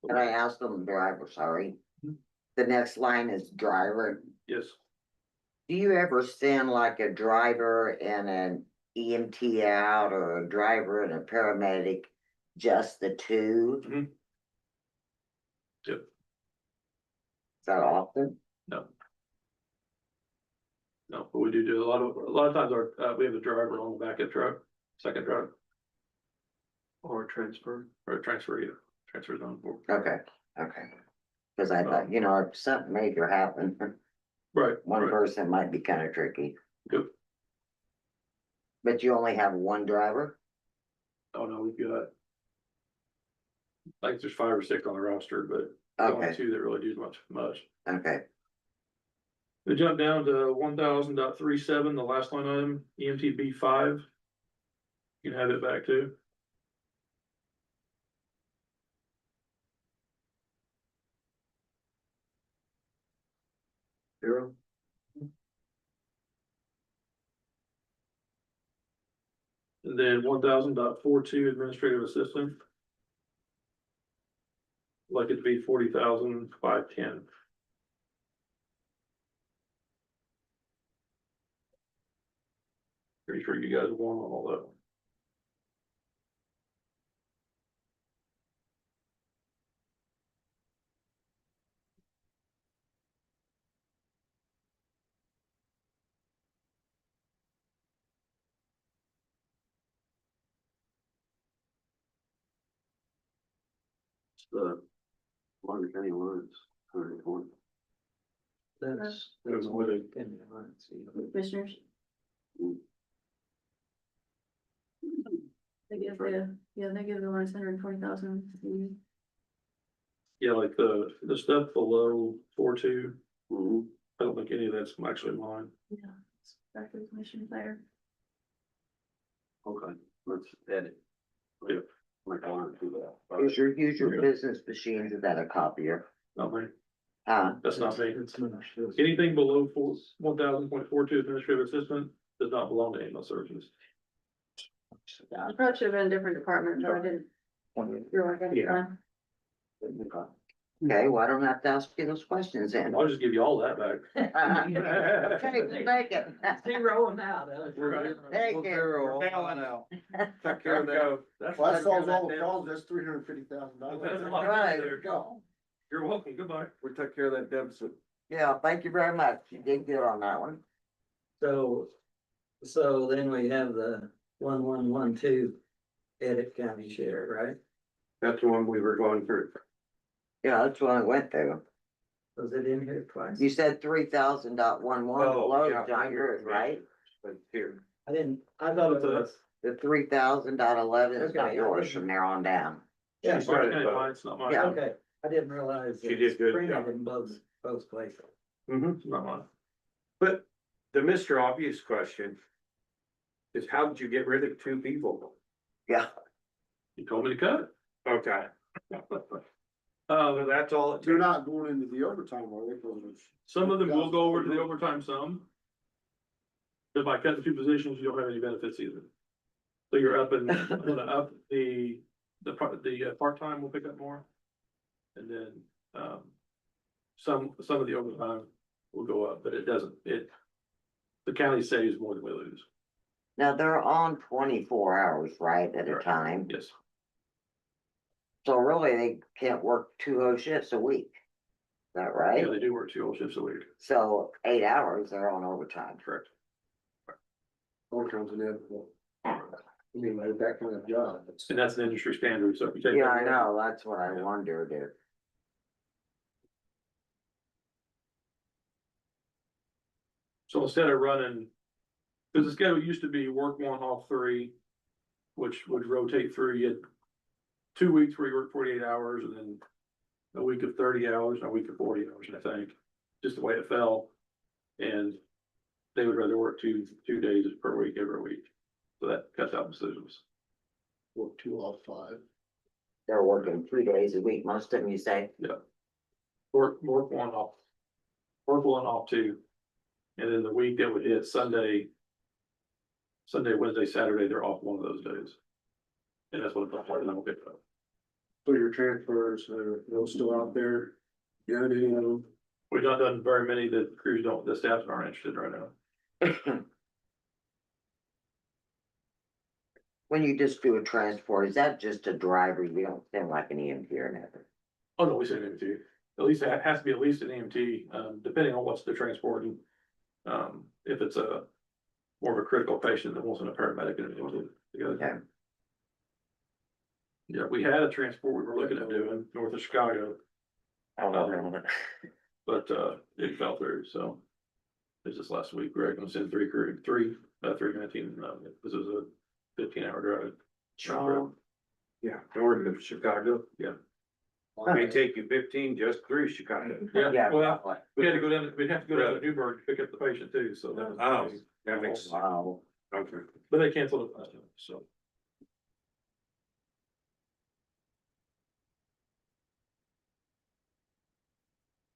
Can I ask them driver, sorry? Mhm. The next line is driver. Yes, Do you ever send like a driver and an EMT out or a driver and a paramedic, just the two? Mhm. Yep. Is that often? no. No, but we do a lot of times we have a driver on the back of truck, second truck, Or transfer? or a transfer, yeah, transfers on board. Okay, okay. Cause I thought, you know, if something major happened, Right, one right. person might be kinda tricky. Yep. But you only have one driver? Oh, no, we've got. Like there's 5 or 6 on the roster, but only Okay, 2 that really do much. okay. We jump down to 1,000.37, the last line item, EMTB 5. You can have it back too. Zero? And then 1,000.42 administrative assistant. Like it to be 40,510. Pretty sure you guys won on all that one. The Longer County lines, 120. That's what it- Commissioners. Mm. They give the lines 120,000. Yeah, like the stuff below 4.2, Mhm. I don't think any of that's actually mine. Yeah. Back to the commissioners there. Okay, let's edit. Yeah. Make a line to that. Use your business machines, is that a copier? Not me, Huh? that's not me. Anything below 1,000.42 administrative assistant does not belong to ambulance services. Yeah, I probably should have been a different department, but I didn't. You're like, Yeah. Okay, well, I don't have to ask you those questions then. I'll just give you all that back. Okay, take it. Zero them out. Take it. Take care of that. Well, that solves all the problems, that's $350,000. Right. There you go. You're welcome, goodbye. We took care of that deficit. Yeah, thank you very much. You did good on that one. So then we have the 1112 Edit County share, right? That's the one we were going through. Yeah, that's what I went through. Was it in here twice? You said 3,000.11 Oh, below yeah. John yours, right? But here, I thought it was. The 3,000.11 is Okay, not I yours didn't- from there on down. Yeah, she's got it, Mine, but- it's not mine. Yeah. Okay, I didn't realize. She it did was good printed job. in both places. Mhm. It's not mine. But the Mr. Obvious question is how did you get rid of two people? Yeah. You told me to cut it. Okay, Uh, that's all it They're takes. not going into the overtime, are they? 'Cause it's- some of them will go over to the overtime some. But by cutting two positions, you don't have any benefits either. So you're up and, I'm gonna up the part-time will pick up more. And then, some of the overtime will go up, but it doesn't, the county saves more than we lose. Now, they're on 24 hours, right, at a Correct. time? Yes, So really, they can't work 2 whole shifts a week. Is that right? yeah, they do work 2 whole shifts a week, So 8 hours, they're on overtime. correct? Overtime's inevitable. I mean, like that kind of job, it's. And that's an industry standard, so if you take. Yeah, that I away- know, that's what I Yeah. wondered if. So instead of running, cause the schedule used to be work 1, off 3, which would rotate through, you had 2 weeks where you work 48 hours and then a week of 30 hours and a week of 40 hours, I think, just the way it fell. And they would rather work two days per week every week. So that cuts out decisions. Work 2 off 5. They're working 3 days a week, most of them, you say? Work 1 off. Work 1 off 2. And then the week that would hit Sunday, Wednesday, Saturday, they're off one of those days. And that's what it's hard to pick up. So your transfers, those still out there? Yeah, any of them? We've not done very many that crews the staffs aren't interested right now. When you just do a transport, is that just a driver? You don't send like an EMT or nothing? Oh, no, we send EMT. At least it has to be at least an EMT, depending on what's they're transporting. If it's a more of a critical patient that wasn't a paramedic and everything together. Okay. Yeah, we had a transport we were looking at doing north of Chicago, I don't know. but, it fell through, so. This is last week, we're gonna send 319, this is a 15-hour drive. Yeah, north of Chicago. Yeah. It may take you 15 just through Chicago. Yeah, well, we'd have to go down to Newburgh to pick up the patient too, so that was. Oh, that makes sense. Wow. Okay. But they canceled it last time, so.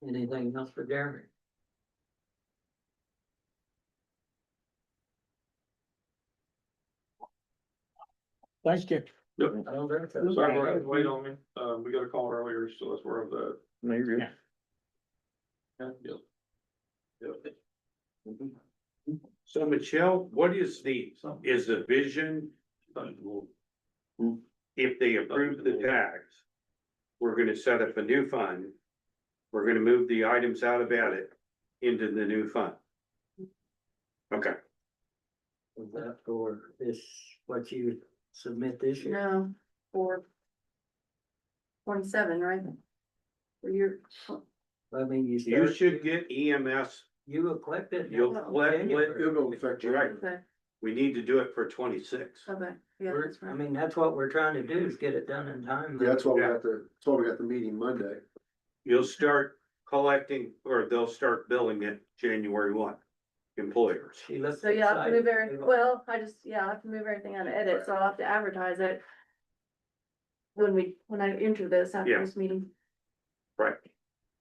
Anything else for Jeremy? Thank you. Yep. I don't think so. Sorry, for having to wait on me. We got a call earlier, so that's where I'm at. No, you're good. Yep. Yep. So Michelle, what is the vision? If they approve the tax, we're gonna set up a new fund. We're gonna move the items out of edit into the new fund. Okay, Was that for this, what you submit this year? No, for 27, right? For your, I mean, you. you start- should get EMS, You will collect it. you'll collect, It'll go affect you. right, okay, we need to do it for 26. okay, yeah, We're- that's I right. mean, that's what we're trying to do is get it done in time. Yeah, that's why we got the meeting Monday. You'll start collecting, or they'll start billing it January 1, employers. She looks So yeah, I have to move excited. well, I have to move everything out of edit, so I'll have to advertise it. When I enter this after Yeah. this meeting. Right.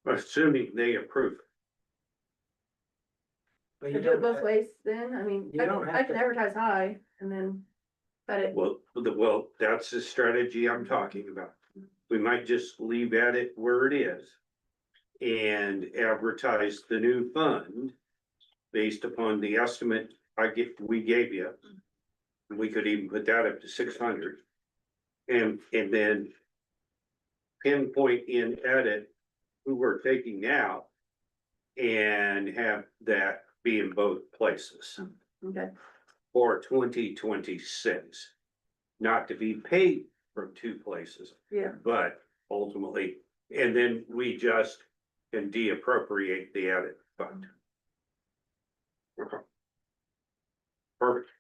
Assuming they approve. But I you do it don't both have- ways then, I mean, You don't I have can to- advertise high and then. But it, Well, that's the strategy I'm talking about. We might just leave at it where it is. And advertise the new fund. Based upon the estimate we gave you. We could even put that up to 600. And then. Pinpoint in edit who we're taking out. And have that be in both places. okay, For 2026. Not to be paid from 2 places, yeah, but ultimately, and then we just and de-appropriate the edit fund. Okay. Perfect.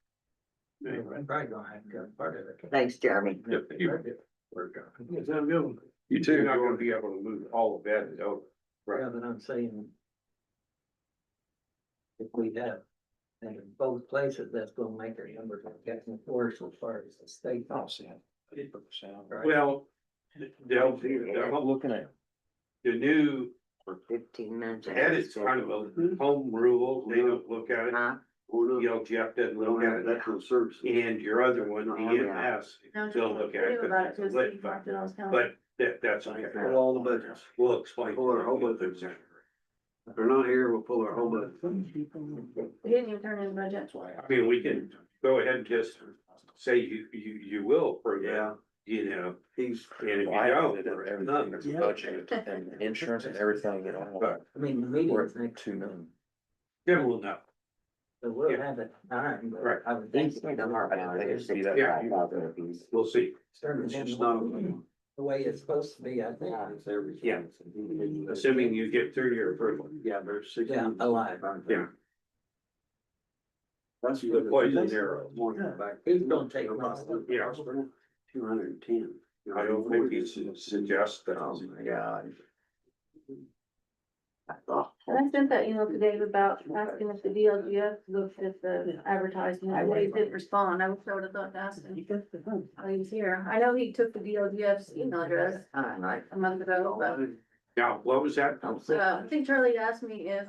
Probably gonna have to cut part of it. Thanks, Jeremy. You too. You're not gonna be able to move all of that over. Yeah, but I'm saying. If we have, and in both places, that's gonna make our numbers getting worse as far as the state. Right? Well, they'll, I'm looking at. the new For 15 minutes. edit's kind of a home rule, they don't look at it. Huh? You know, Jeff doesn't We don't look at have it, veteran services. and your other one, the yeah. EMS, they'll look at it, About it, because it's just a lit he fund. marked it on his calendar. But that's okay. Pull all the budgets. We'll explain. Pull our whole budget. If they're not here, we'll pull our whole budget. He didn't even turn in budget. I mean, we can go ahead and just say you will approve it, Yeah, you know, he's. and if you I don't, added we're everything, none. the budget and insurance and everything, you know. But I mean, the We're meeting's at next, 2 million. then we'll know. so we'll Yeah. have it time, but Right. I would think. I didn't think it'd be that Yeah. bad of a piece. We'll see. Certainly, It's just not- the way it's supposed to be, I think. It's every. Yeah. Assuming you get through your approval. Yeah, there's six. Yeah, alive. Yeah. That's The poison arrow. Who's gonna take my? Yeah. 210. I don't think you should suggest that. Oh my God. And I sent that email to Dave about asking if the DLGF looked at the advertisement, and Dave didn't respond, I would have thought to ask him. Oh, he was here, I know he took the DLGF's email address, like a month ago, but, Now, what was that? I think Charlie asked me if,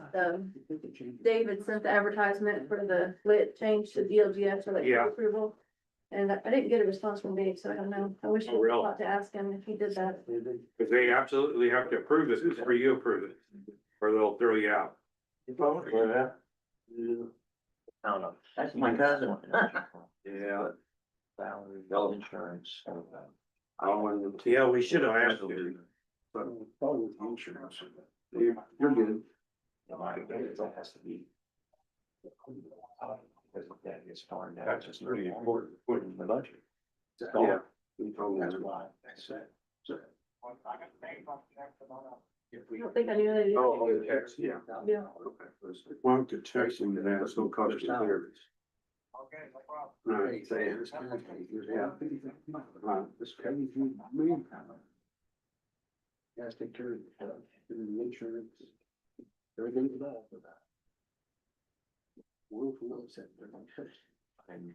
David sent the advertisement for the lit change to DLGF for like Yeah. approval. And I didn't get a response from Dave, so I don't know, I wish I Oh, really? thought to ask him if he did that. Because they absolutely have to approve it before you approve it, or they'll throw you out. I don't know. That's my cousin. Yeah. Salary, health insurance. I don't want to. Yeah, we should have asked you. But probably with the insurance. You're good. It has to be. Because that gets farmed out. That's just really important, put in the budget. Yeah. You told me That's that. why I said. I don't think I knew that. Oh, text, yeah. Yeah. Why don't you text him and ask, no cost of service. Right, say it. Yeah. This crazy man. Guys take care of the insurance. Everything's involved with that. And,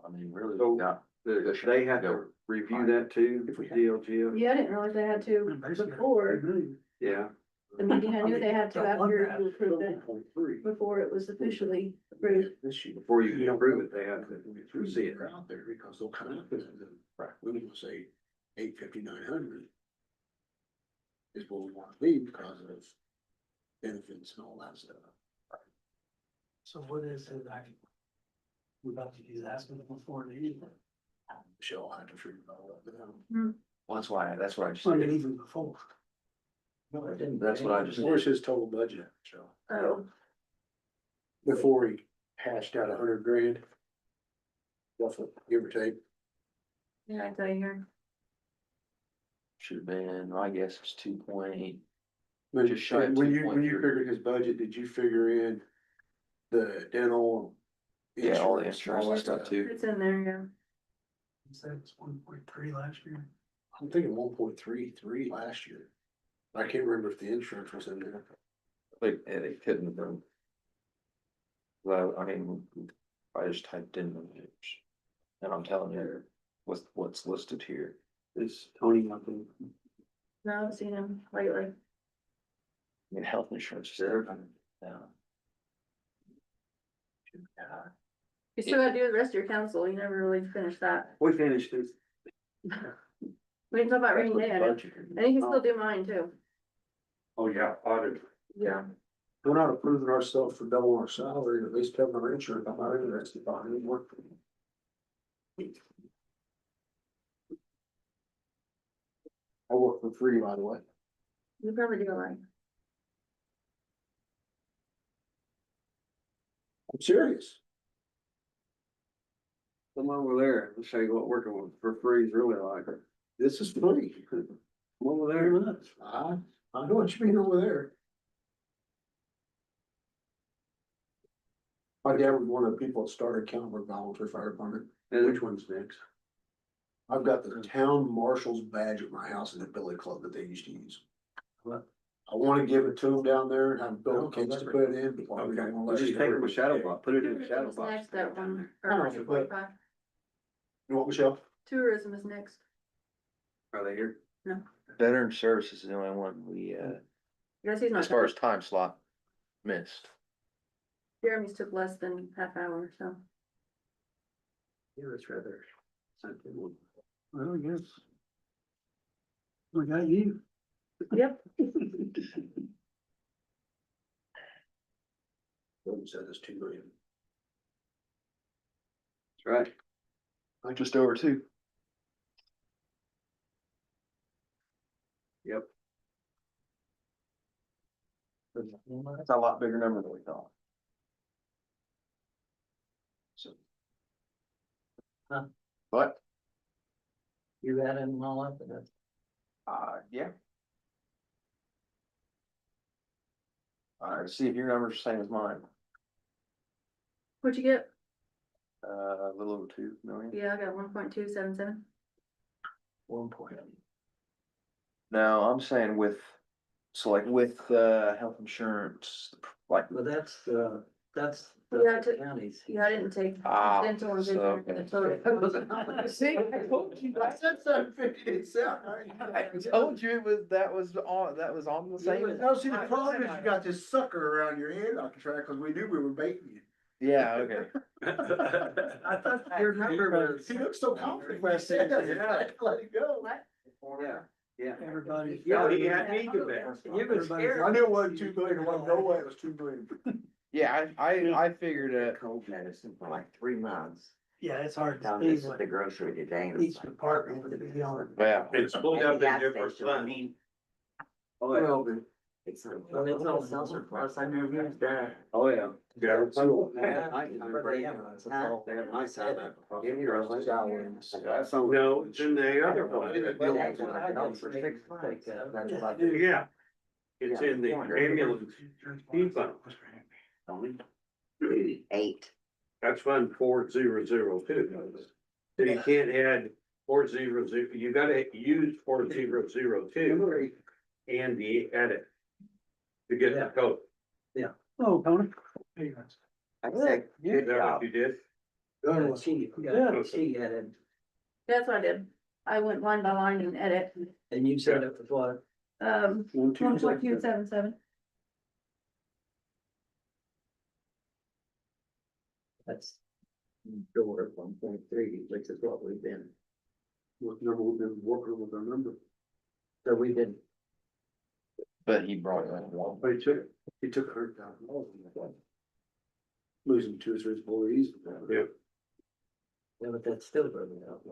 I mean, really. So, got- They have to review that too, if we DLGF. Yeah, I didn't realize they had to before, Yeah. the meeting, I knew they had to after you approved it, before it was officially approved. Before you can approve it, they have to see it. Out there because they'll come up with, right, we're gonna say 850, 900 is what we want to be because of benefits and all that stuff. So what is it, we're about to use asking them for it either. Michelle had to figure all that out. Well, that's why I just. Funded even before. That's what I just. Where's his total budget, Michelle? Oh, Before he hashed out 100 grand? Roughly, give or take. yeah, I tell you here. Should have been, I guess it's 2.8. When Just shy of when you 2.3. figured his budget, did you figure in the dental? Yeah, all the and insurance that and stuff too. It's in there, yeah. You said it's 1.3 last year. I'm thinking 1.33 last year. I can't remember if the insurance was in there. Like, it couldn't have been. Well, I mean, I just typed in the numbers. And I'm telling you, with what's listed here. Is Tony nothing? No, I haven't seen him lately. I mean, health insurance is there. Yeah. You still gotta do the rest of your council, you never really finished that. We finished it. We didn't talk about rainy day, I think you can still do mine too. Oh, yeah, audit. Yeah. We're not approving ourselves for double our salary, at least covering our insurance. I'm not interested in any work. I work for free, by the way. You probably do right. I'm serious. Come over there, let's show you what working with for free is really like. This is free. Come over there. I know what you mean over there. My dad was one of the people that started Calvert Volunteer Fire Department. Which one's next? I've got the town marshal's badge at my house in the billy club that they used to use. What? I wanna give it to them down there and have Bill kids to put it in, but we don't wanna let Just you- take them a shadow box, put it in a Tourism shadow is box. next, that one, Oh, or but- 45. You know what, Michelle? Tourism is next. Are they here? Veteran services is the only one we, You guys, he's not. as far as time slot missed. Jeremy's took less than half hour, so. Yeah, it's rather. Something. Well, I guess. We got you. Yep. William said it's 2 million. That's right. Like just over two. Yep. That's a lot bigger number than we thought. So. But, You added them all up in it. yeah. Alright, see if your number's the same as mine, What'd you get? a little over 2 million. Yeah, I got 1.277. 1 point. No, I'm saying with, so like with, health insurance, like, Well, that's Yeah, the to- counties. Yeah, I didn't take Ah, dental and so, vision. okay. the total. See, I told you, I said 750 didn't sound right. I told you that was on the same. No, see, the problem is you got this sucker around your head on track, cause we knew we were baiting you. Yeah, okay. I thought your number was. He looked so confident when I said that, let it go. Yeah, yeah. Everybody. Yeah, he had me convinced. You were scared. I knew it wasn't 2 million, it wasn't no way, it was 2 million. Yeah, I figured, Cold medicine for like 3 months. Yeah, it's hard to Down see this at what the grocery today. and each it's like, department would be on. yeah. It's split up in gas different station, I funds. mean, Oh, yeah. Well, then, it's. Well, it's all surplus, I never used that. Oh, yeah. Yeah. They have nice time. That's on. No, it's in the other one. Yeah. It's in the ambulance fee fund. 8. That's fund 4002. So you can't add 400, you gotta use 4002 and the edit to get the code. Oh, Tony. Hey, I said, Is good that job. what you did? She added, That's what I did. I went line by line and edit, and you said it was what? 1.277. That's door 1.3, which is what we've been, what number we've been working with our number. so we did. But he brought it up. But he took $100,000. Losing 2 or 3 employees. Yeah. Yeah, but that's still running out.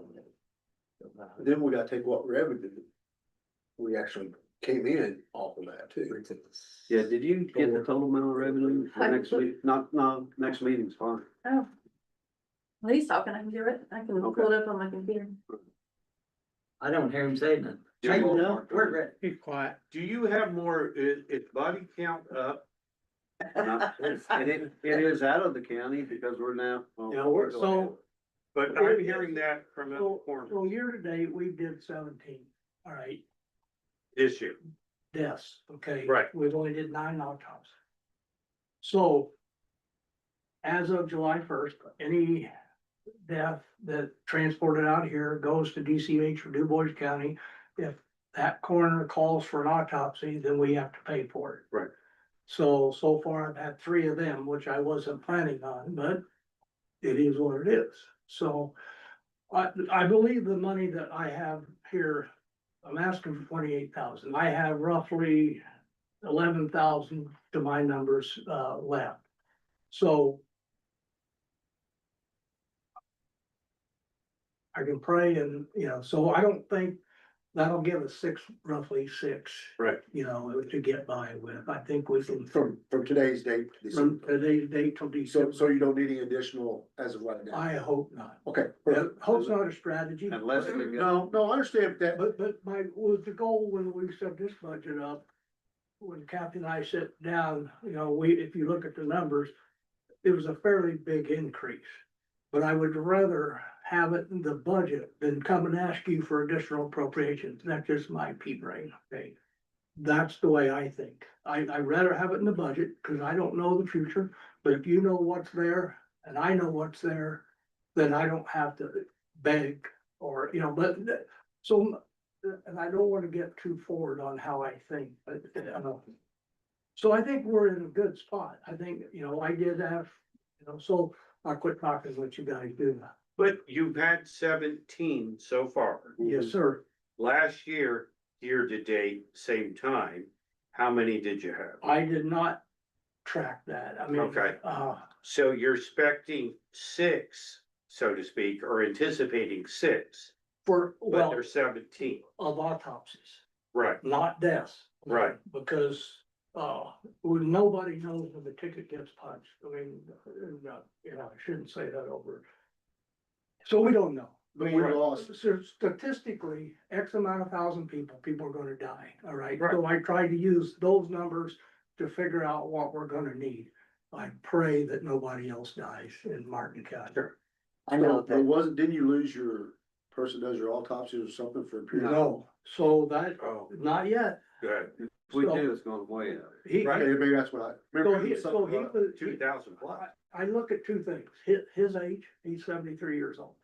Then we gotta take what revenue we actually came in off of that too. Yeah, did you get the total amount of revenue for next week? No, next meeting's fine. Oh. Well, he's talking, I can do it. I can pull it up on my computer. I don't hear him saying that. Do Hey, you- no, we're ready. Be quiet. Do you have more, is body count up? It is out of the county because we're now. Yeah, we're, so, But I'm hearing that from the corner so year to date, we did 17, all right, this year. deaths, okay? Right. We've only did 9 autopsies. So as of July 1st, any death that transported out here goes to DCH or Du Bois County. If that coroner calls for an autopsy, then we have to pay for it. Right. So far I've had 3 of them, which I wasn't planning on, but it is what it is. So I believe the money that I have here, I'm asking for 28,000. I have roughly 11,000 to my numbers left. So I can pray and, so I don't think that'll give us roughly 6. Right. To get by with. I think we can, From today's date. to from December. today's date till December. So you don't need any additional as of right now? I hope not. Okay. Hope's not a strategy. Unless we get. No, I understand that, But was the goal when we set this budget up, when Kathy and I sit down, if you look at the numbers, it was a fairly big increase. But I would rather have it in the budget than come and ask you for additional appropriations. That's just my pea brain, okay? That's the way I think. I'd rather have it in the budget, cause I don't know the future, but if you know what's there and I know what's there, then I don't have to beg or, you know, but, so, and I don't wanna get too forward on how I think, but, so I think we're in a good spot. I think, you know, I did have, you know, so I'll quit talking and let you guys do that. But you've had 17 so far. Yes, sir. Last year, year to date, same time, how many did you have? I did not track that. I mean, Okay. So you're expecting 6, so to speak, or anticipating 6, for, but well, there's 17. of autopsies, Right, not deaths. right. Because, nobody knows when the ticket gets punched. I mean, you know, I shouldn't say that over. So we don't know. But we lost. So statistically, X amount of thousand people are gonna die, all right? Right. So I tried to use those numbers to figure out what we're gonna need. I pray that nobody else dies in Martin County. I know But that, didn't you lose your person does your autopsies or something for a period? No, so that, Oh, not yet. good. If we So- do, it's going way up. He, Right. Maybe that's what I. so remember he, so he something was. 2,000 plus. I look at two things, his age, he's 73 years old.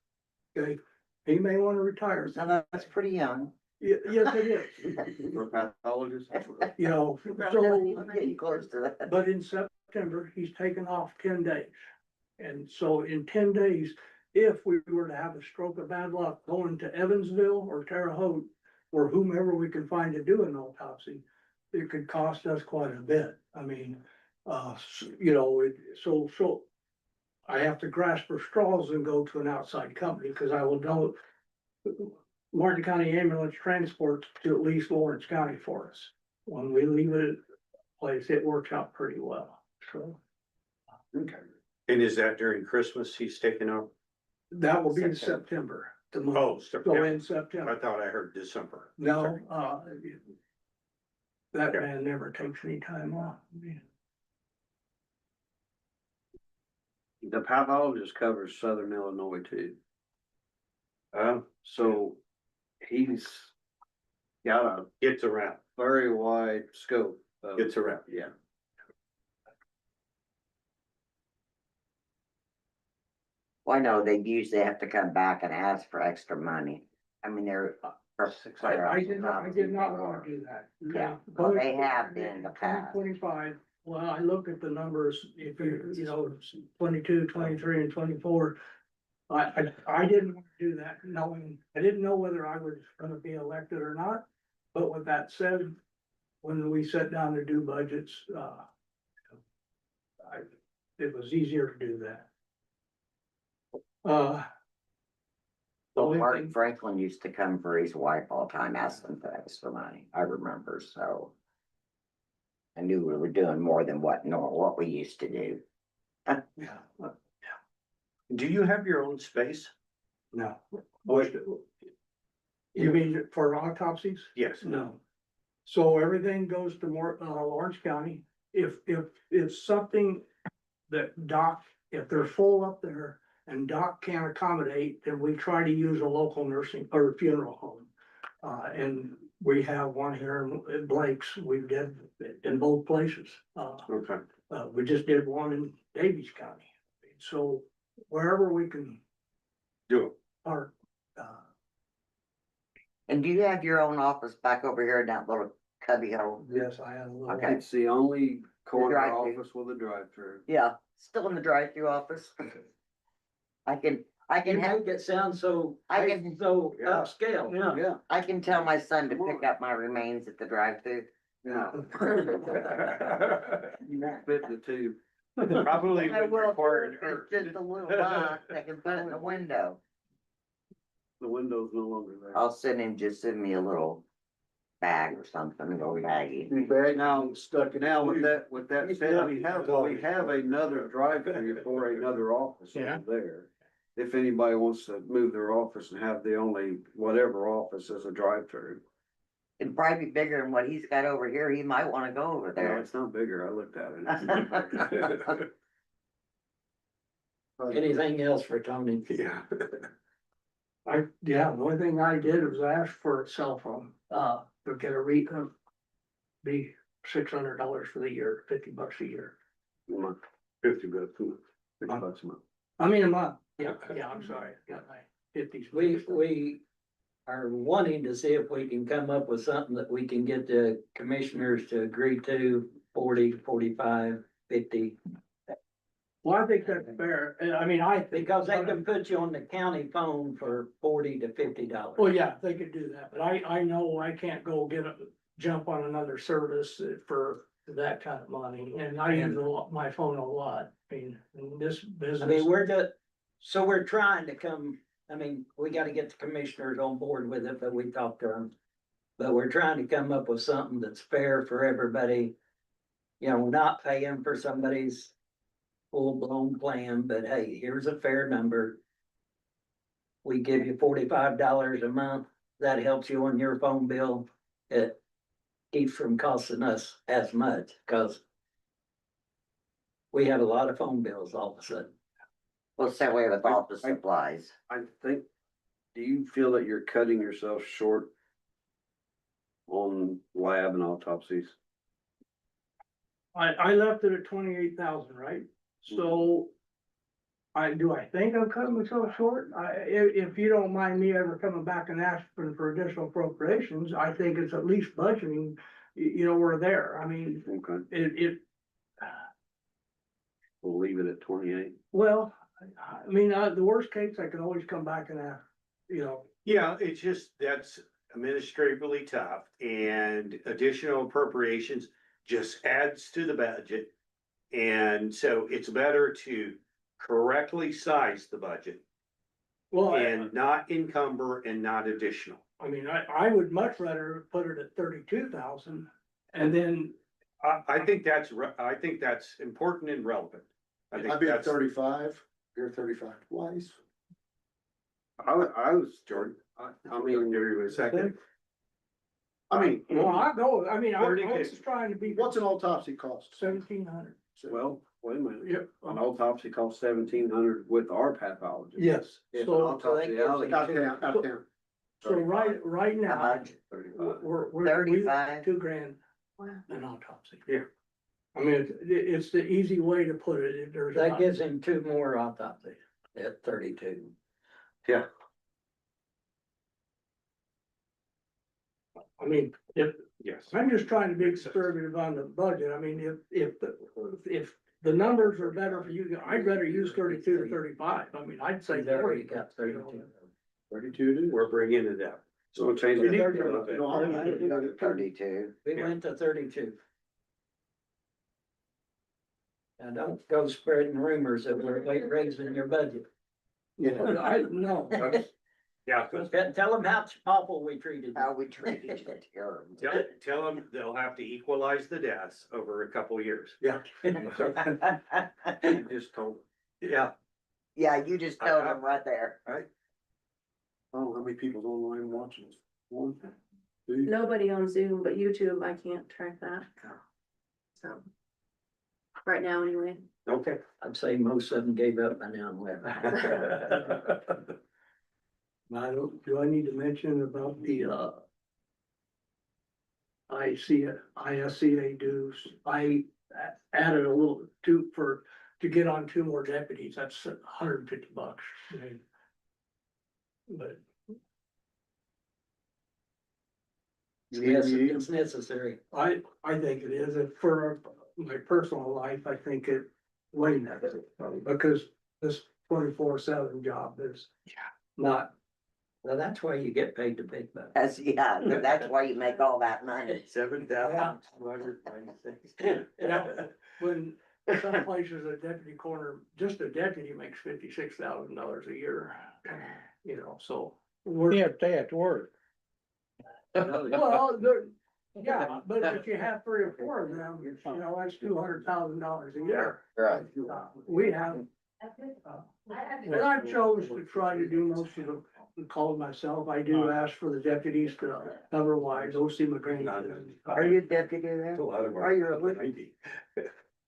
Okay, he may wanna retire. so that's pretty young. Yes, it is, For pathologists. you know, I'm so, getting close to that. but in September, he's taken off 10 days. And so in 10 days, if we were to have a stroke of bad luck going to Evansville or Terre Haute, or whomever we can find to do an autopsy, it could cost us quite a bit. I mean, you know, so I have to grasp for straws and go to an outside company, because I will know Martin County Ambulance transports to at least Lawrence County for us. When we leave it at a place, it works out pretty well, so. Okay. And is that during Christmas he's taking off? That will be in September. the month. Oh, So September. in September. I thought I heard December. No, that man never takes any time off. The pathologist covers Southern Illinois too. Oh, So he's got a gets around, very wide scope. of- gets around. Yeah. Well, I know they usually have to come back and ask for extra money. I mean, they're. I did not wanna do that. Yeah, well, they have been in the Twenty past. 25. Well, I looked at the numbers, if you know, 22, 23, and 24. I didn't want to do that knowing, I didn't know whether I was gonna be elected or not. But with that said, when we sat down to do budgets, it was easier to do that. So Martin Franklin used to come for his wife all the time, asking for extra money, I remember, so. I knew we were doing more than what we used to do. Yeah. Do you have your own space? No. You mean for autopsies? Yes. No. So everything goes to Lawrence County. If it's something that Doc, if they're full up there and Doc can't accommodate, then we try to use a local nursing or funeral home. And we have one here in Blake's, we did in both places. Okay. We just did one in Davies County. So wherever we can Do it. park, And do you have your own office back over here in that little cubby hole? yes, I have a little. Okay. It's the only corner drive-through. office with a drive-through. Yeah, still in the drive-through office. I can have, it sound so, I can- so Yeah. upscale. Yeah. I can tell my son to pick up my remains at the drive-through. Yeah. You won't fit the two. Probably I would will, require an it's urge. just a little box I can put in the window. The window's no longer there. I'll send me a little bag or something, a little baggie. Now, now with that said, we have another drive-through for another office Yeah. over there. If anybody wants to move their office and have the only whatever office as a drive-through. It'd probably be bigger than what he's got over here. He might wanna go over No, there. it's not bigger. I looked at it. Anything else for Tony? Yeah. The only thing I did was ask for a cell phone, to get be $600 for the year, $50 a year. A month, 50 bucks a month, $50 a month. I mean, a month, yeah, I'm sorry, got my 50s. We are wanting to see if we can come up with something that we can get the commissioners to agree to, 40, 45, 50. Well, I think that's fair, I mean, Because they can put you on the county phone for $40 to $50. Well, yeah, they could do that, but I know I can't go jump on another service for that kind of money, and I use my phone a lot, I mean, in this business. I mean, we're trying to come, I mean, we gotta get the commissioners on board with it, but we talked to them. But we're trying to come up with something that's fair for everybody. You know, not paying for somebody's full-blown plan, but hey, here's a fair number. We give you $45 a month, that helps you on your phone bill. It keeps from costing us as much, cause we have a lot of phone bills all of a sudden. Well, same way with office supplies. I think, do you feel that you're cutting yourself short on lab and autopsies? I left it at 28,000, right? So. I think I'm cutting myself short? If you don't mind me ever coming back and asking for additional appropriations, I think it's at least budgeting, we're there, I mean, Okay, we'll leave it at 28. well, I mean, the worst case, I can always come back and ask, Yeah, it's just, that's administratively tough, and additional appropriations just adds to the budget. And so it's better to correctly size the budget well, and not encumber and not additional. I mean, I would much rather put it at 32,000 and then. I think that's important and relevant. I think I'd be at that's, 35, you're 35 twice. I was, Jordan, I mean, give you a second. I mean, Well, I go, I mean, I 30 was just trying to be. what's an autopsy cost? 1,700. well, wait a minute. Yep. An autopsy costs 1,700 with our pathologist. Yes, If an so, autopsy alley. Out of town. so right How now, much? 35. we're. 35? $2,000 Wow. an autopsy. Yeah. I mean, it's the easy way to put it, there's. That gives him 2 more autopsies at 32. Yeah, I mean, Yes. I'm just trying to be conservative on the budget, I mean, if the numbers are better for you, I'd rather use 32 to 35, I mean, I'd say. He's already 40. got 32. 32 it is. We're bringing it up. So we'll change it. You a need- little bit. No, I'm happy to go to 32. We went to 32. Now, don't go spreading rumors that we're raising your budget. No. Yeah. Tell them how awful we treated How you. we treated you, terrible. Tell them they'll have to equalize the deaths over a couple of years. Yeah. You just told. Yeah. Yeah, you just told them right there. I don't know how many people's online watching this. 1, 2. Nobody on Zoom, but YouTube, I can't track that. So. Right now, anyway. Okay. I'd say most of them gave up by now and left. Do I need to mention about the, ISCA dues? I added a little to get on 2 more deputies, that's $150. I mean, but Yes, it's necessary. I think it is, and for my personal life, I think it way necessary, because this 24/7 job is not. Well, that's why you get paid the big bucks. That's why you make all that money. 7,296. When some places a deputy coroner, just a deputy makes $56,000 a year, so. Yeah, stay at work. Well, yeah, but if you have 3 or 4 of them, that's $200,000 a year. Right. We have, and I chose to try to do most of the calls myself. I do ask for the deputies to cover wise, OC McGrane. Are you a deputy there? Are you a?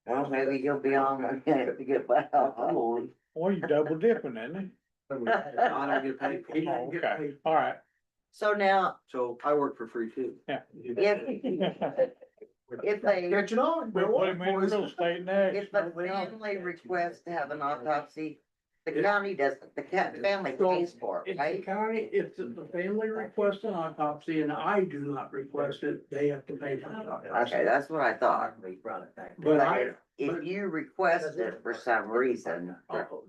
Well, maybe you'll be on when you have to get well. I'm on. Well, you double dipping, isn't it? I don't get paid for it. Oh, okay, all right. So now, So I work for free too. Yeah. if they, Catch it on. We'll put him in real estate next. if a family requests to have an autopsy, the county doesn't, the family pays for it, If the right? county, if the family requests an autopsy and I do not request it, they have to pay for the autopsy. Okay, that's what I thought. But If you request it for some reason,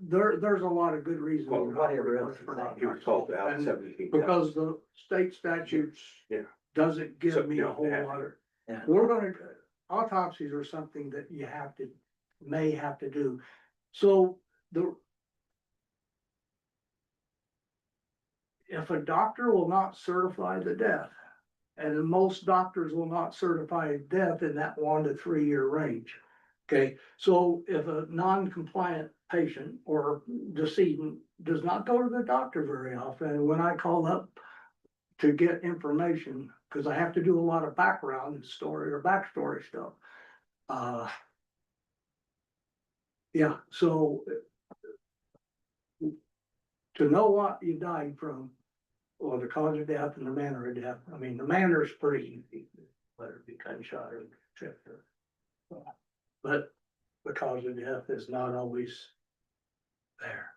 there's a lot of good reasons. Well, not to whatever else, request an autopsy. he was called out And 17,000. Because the state statutes Yeah. doesn't give So, me you a know, whole have- lot of. Yeah. We're gonna, autopsies are something that you may have to do. So if a doctor will not certify the death, and most doctors will not certify death in that 1 to 3 year range. Okay, so if a non-compliant patient or decedent does not go to the doctor very often, and when I call up to get information, because I have to do a lot of background story or backstory stuff. Yeah, so to know what you died from, or the cause of death and the manner of death, I mean, the manner is pretty easy, whether it be gunshot or tripped or. But the cause of death is not always there.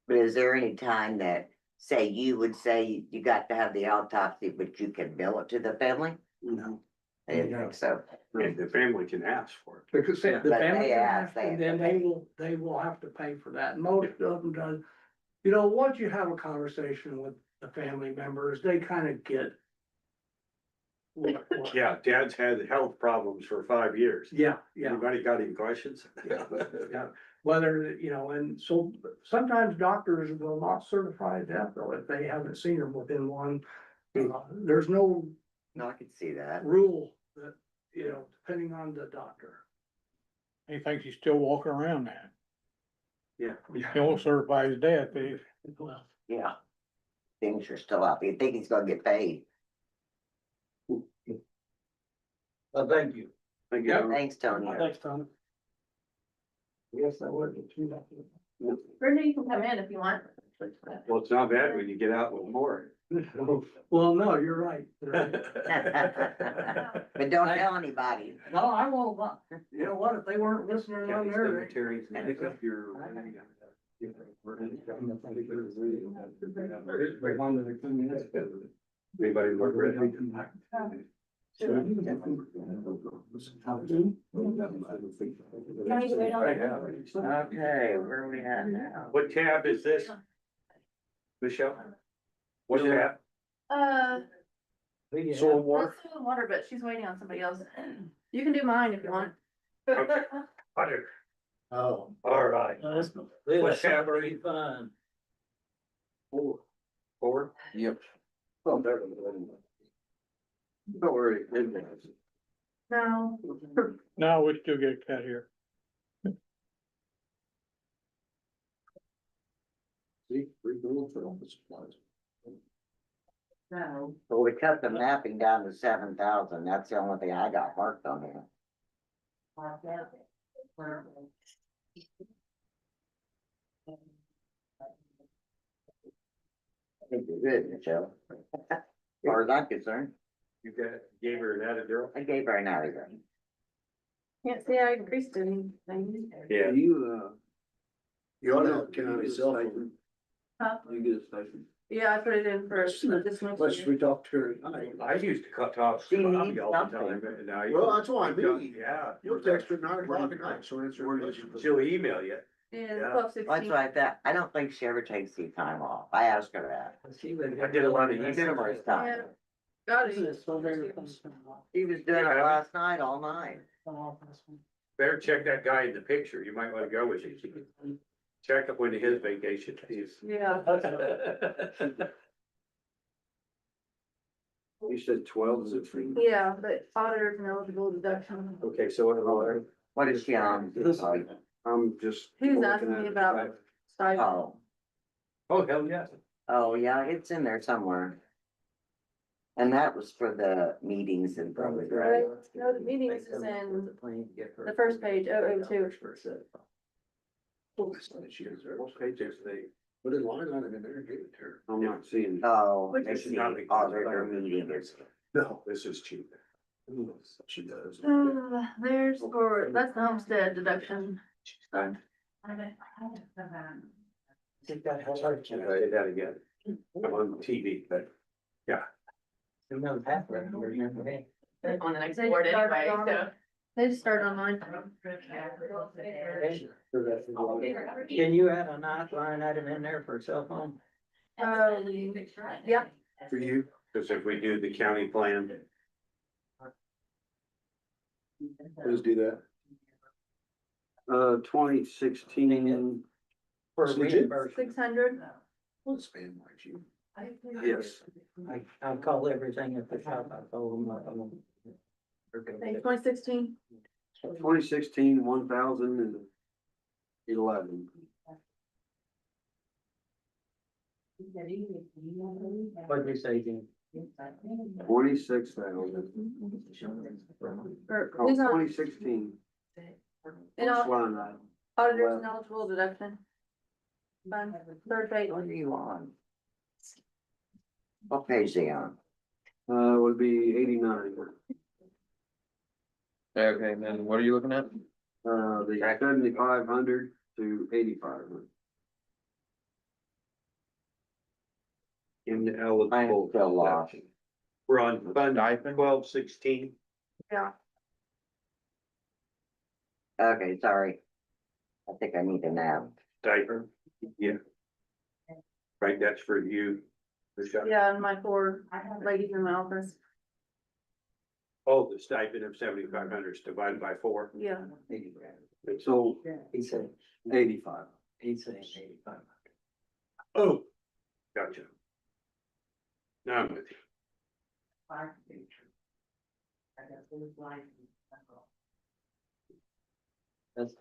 but is there any time that, say, you would say you got to have the autopsy, but you can bill it to the family? No. I didn't think so. And the family can ask for it. Because the But family, they ask, and they have then to they will have to pay for that. Most of them does. You know, once you have a conversation with the family members, they kind of get. Yeah, dad's had health problems for 5 years. Yeah. Anybody got any questions? Yeah, whether, you know, and so sometimes doctors will not certify death though, if they haven't seen them within one. There's no No, I could see that. rule that, you know, depending on the doctor. He thinks he's still walking around that. Yeah. He won't certify his death, Well, Yeah. Things are still up. You think he's gonna get paid? Thank you. Thank you. Thanks, Tony. thanks, Tom. Yes, I would. Brenda, you can come in if you want. Well, it's not bad when you get out with more. Well, no, you're right. But don't tell anybody. No, I won't, you know what, if they weren't listening on there. Cemeteries, pick up your. Anybody look ready? Okay, where are we at now? What tab is this? Michelle? What tab? Soil water, but she's waiting on somebody else. You can do mine if you want. Butter. Oh. All right. What's tab are you? Fun. Four? Yep. Oh, there. Don't worry. No. No, we still get a cut here. See, free bill for office supplies. No. So we cut the mapping down to 7,000. That's the only thing I got marked on here. I think you're good, Michelle. As far as I'm concerned, You gave her an added girl? I gave her an hour. Can't say I increased anything. Yeah. You, You ought to count his cell phone. Huh? you get a stipend. Yeah, I put it in for this next Let's year. we talked to her tonight. I used to cut off She Bobby needs all the something. time. And now Well, that's what I mean. Yeah. You'll text her at 9 o'clock at night, so answer her question. She'll email you. And Yeah. 12:16. That's what I thought. I don't think she ever takes the time off. I asked her that. I did a lot of Numerous emails. times. Got it. She was doing it last night, all night. Better check that guy in the picture. You might want to go with him. Check up when his vacation is. Yeah. You said 12, is it free? Yeah, but auditors and eligible deduction. Okay, so What is she on? I'm just. He was looking asking at me it. about stipend. Oh, hell yeah. oh, yeah, it's in there somewhere. And that was for the meetings and probably, right? No, the meetings is in the first page, 002. What page is they? Put in line item in there, give it to her. I'm not seeing. Oh, Which it's is the not the- auditor meeting. No, this is cheap. She does. There's for, that's the homestead deduction. Sorry. Say that again. I'm on TV, but. Who knows half of it, or you never had. On the next They board start anyway, on- so. They just started online. Can you add a nice line item in there for a cell phone? Yeah. For you? Cause if we do the county plan, Let's do that. 2016, For Legit? reimbursement. 600. We'll spend like you. yes. I call everything at the shop, I told them. 2016. 2016, 1,011. What'd we say, Dean? 26,000. Or, Oh, who's on, 2016. and all, Line item. auditors and eligible deduction. Fund, third page. What are you on? What page they on? Would be 89. Okay, then what are you looking at? The 7,500 to 8,500. in the I am eligible. still lost. We're on fund Stipend? 1216. Yeah. Okay, sorry. I think I need a nap. Diaper, yeah. Right, that's for you. Michelle. Yeah, and my 4 ladies in my office. Oh, the stipend of 7,500 is divided by 4. Yeah. So He said, 85. he's saying 85. Oh, gotcha. Now I'm with you. That's,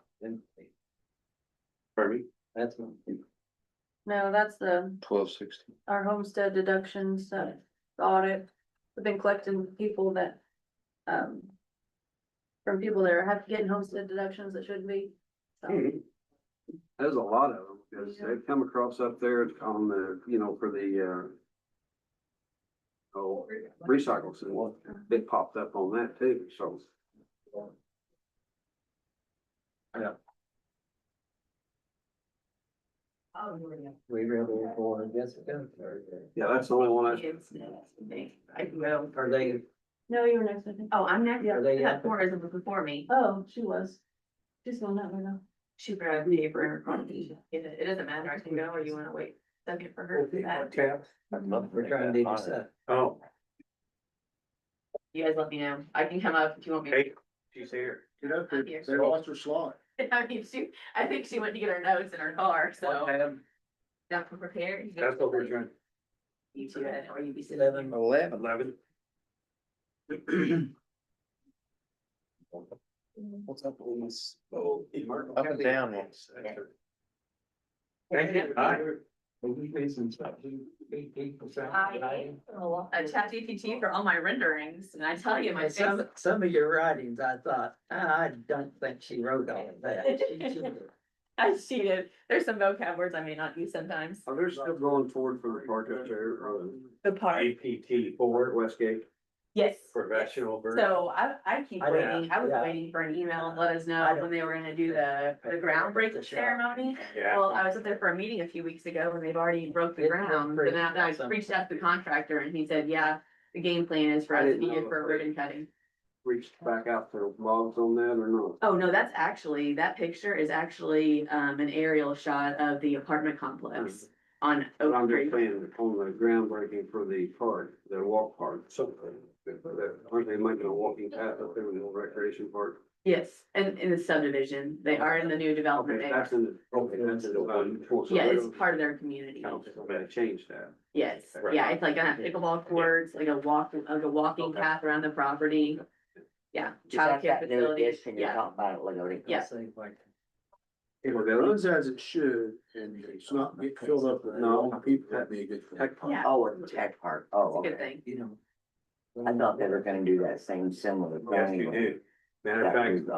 Pardon me? that's. No, that's the, 1260. our homestead deductions, the audit. We've been collecting people that, from people that are getting homestead deductions that shouldn't be. So, There's a lot of them, because they've come across up there on the, for the, recycle center. They popped up on that too, so. We really for Jessica, or? Yeah, that's the only one I. I will. Are they, no, you were next, I think. Oh, I'm next. are they? That four isn't before me. Oh, she was. She's going that way now. She grabbed me for her contribution. It doesn't matter. I can go or you wanna wait a second for her to do that. We're trying to do stuff. Oh, You guys let me know. I can come up if you want me. hey, she's here. Get up there. I'm here. They lost her slot. I mean, I think she went to get her notes in her car, so. tab? Not prepared. That's what we're trying. You two, or you be sitting. 11. 11. What's up with this? Oh, up and down ones. Thank you. Hi. A chat GPT for all my renderings, and I tell you, my face. Some of your writings, I thought, I don't think she wrote all of that. She cheated. I cheated. There's some vocab words I may not use sometimes. Are they still going forward for the park up there, or The part, APT 4 Westgate? yes. professional version. So I keep I don't- waiting, I was yeah. waiting for an email to let us I know don't- when they were gonna do the groundbreaking ceremony. Yeah. Well, I was up there for a meeting a few weeks ago and they've already broke the It's ground, pretty and I awesome. reached out to the contractor and he said, yeah, the game plan is for I us to didn't be know here for if ribbon cutting. Reached back out to Bob's on that or not? Oh, no, that's actually, that picture is actually, an aerial shot of the apartment complex on But Oak I'm Street. just saying, on the groundbreaking for the park, the walk park, something. Aren't they making a walking path up there in the recreation park? Yes, and in the subdivision, they are in the new development Okay, area. that's in the. Yeah, it's part of their community. Council, better change that. Yes, Right. yeah, it's like gonna have pickleball courts, like a walking Okay. path around the property. Yeah, Is that childcare that new facilities, addition you're yeah, talking about, Lily? Yeah. If it runs as it should, and it's not get filled up with No. people, that'd be a good thing. Tech park. Yeah. Oh, it's Tech Park, oh, it's a good okay. thing. I thought they were gonna do that same similar Yes, thing. you do. Matter of fact,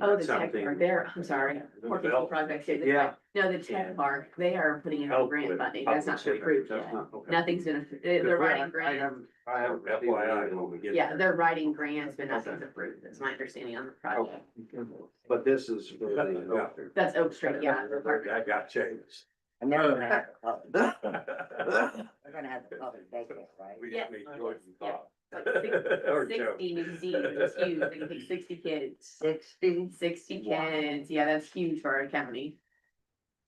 Oh, the tech something- park, there, I'm sorry, more people projects here. Yeah. No, the tech park, they are putting in a grant funding, that's not been approved yet. Nothing's gonna, they're writing grants. I have FYI when we get. Yeah, there. they're writing grants, but nothing's approved, that's my understanding on the project. But this is for the. That's Oak Street, yeah. the park. I got changed. And then we're gonna have, the public- we're gonna have the public daycare, right? We Yeah. just made Jordan thought. Like Or Joe. 60 new seats, it's huge, they can take 60 kids. 60? 60 kids, yeah, that's huge for our county.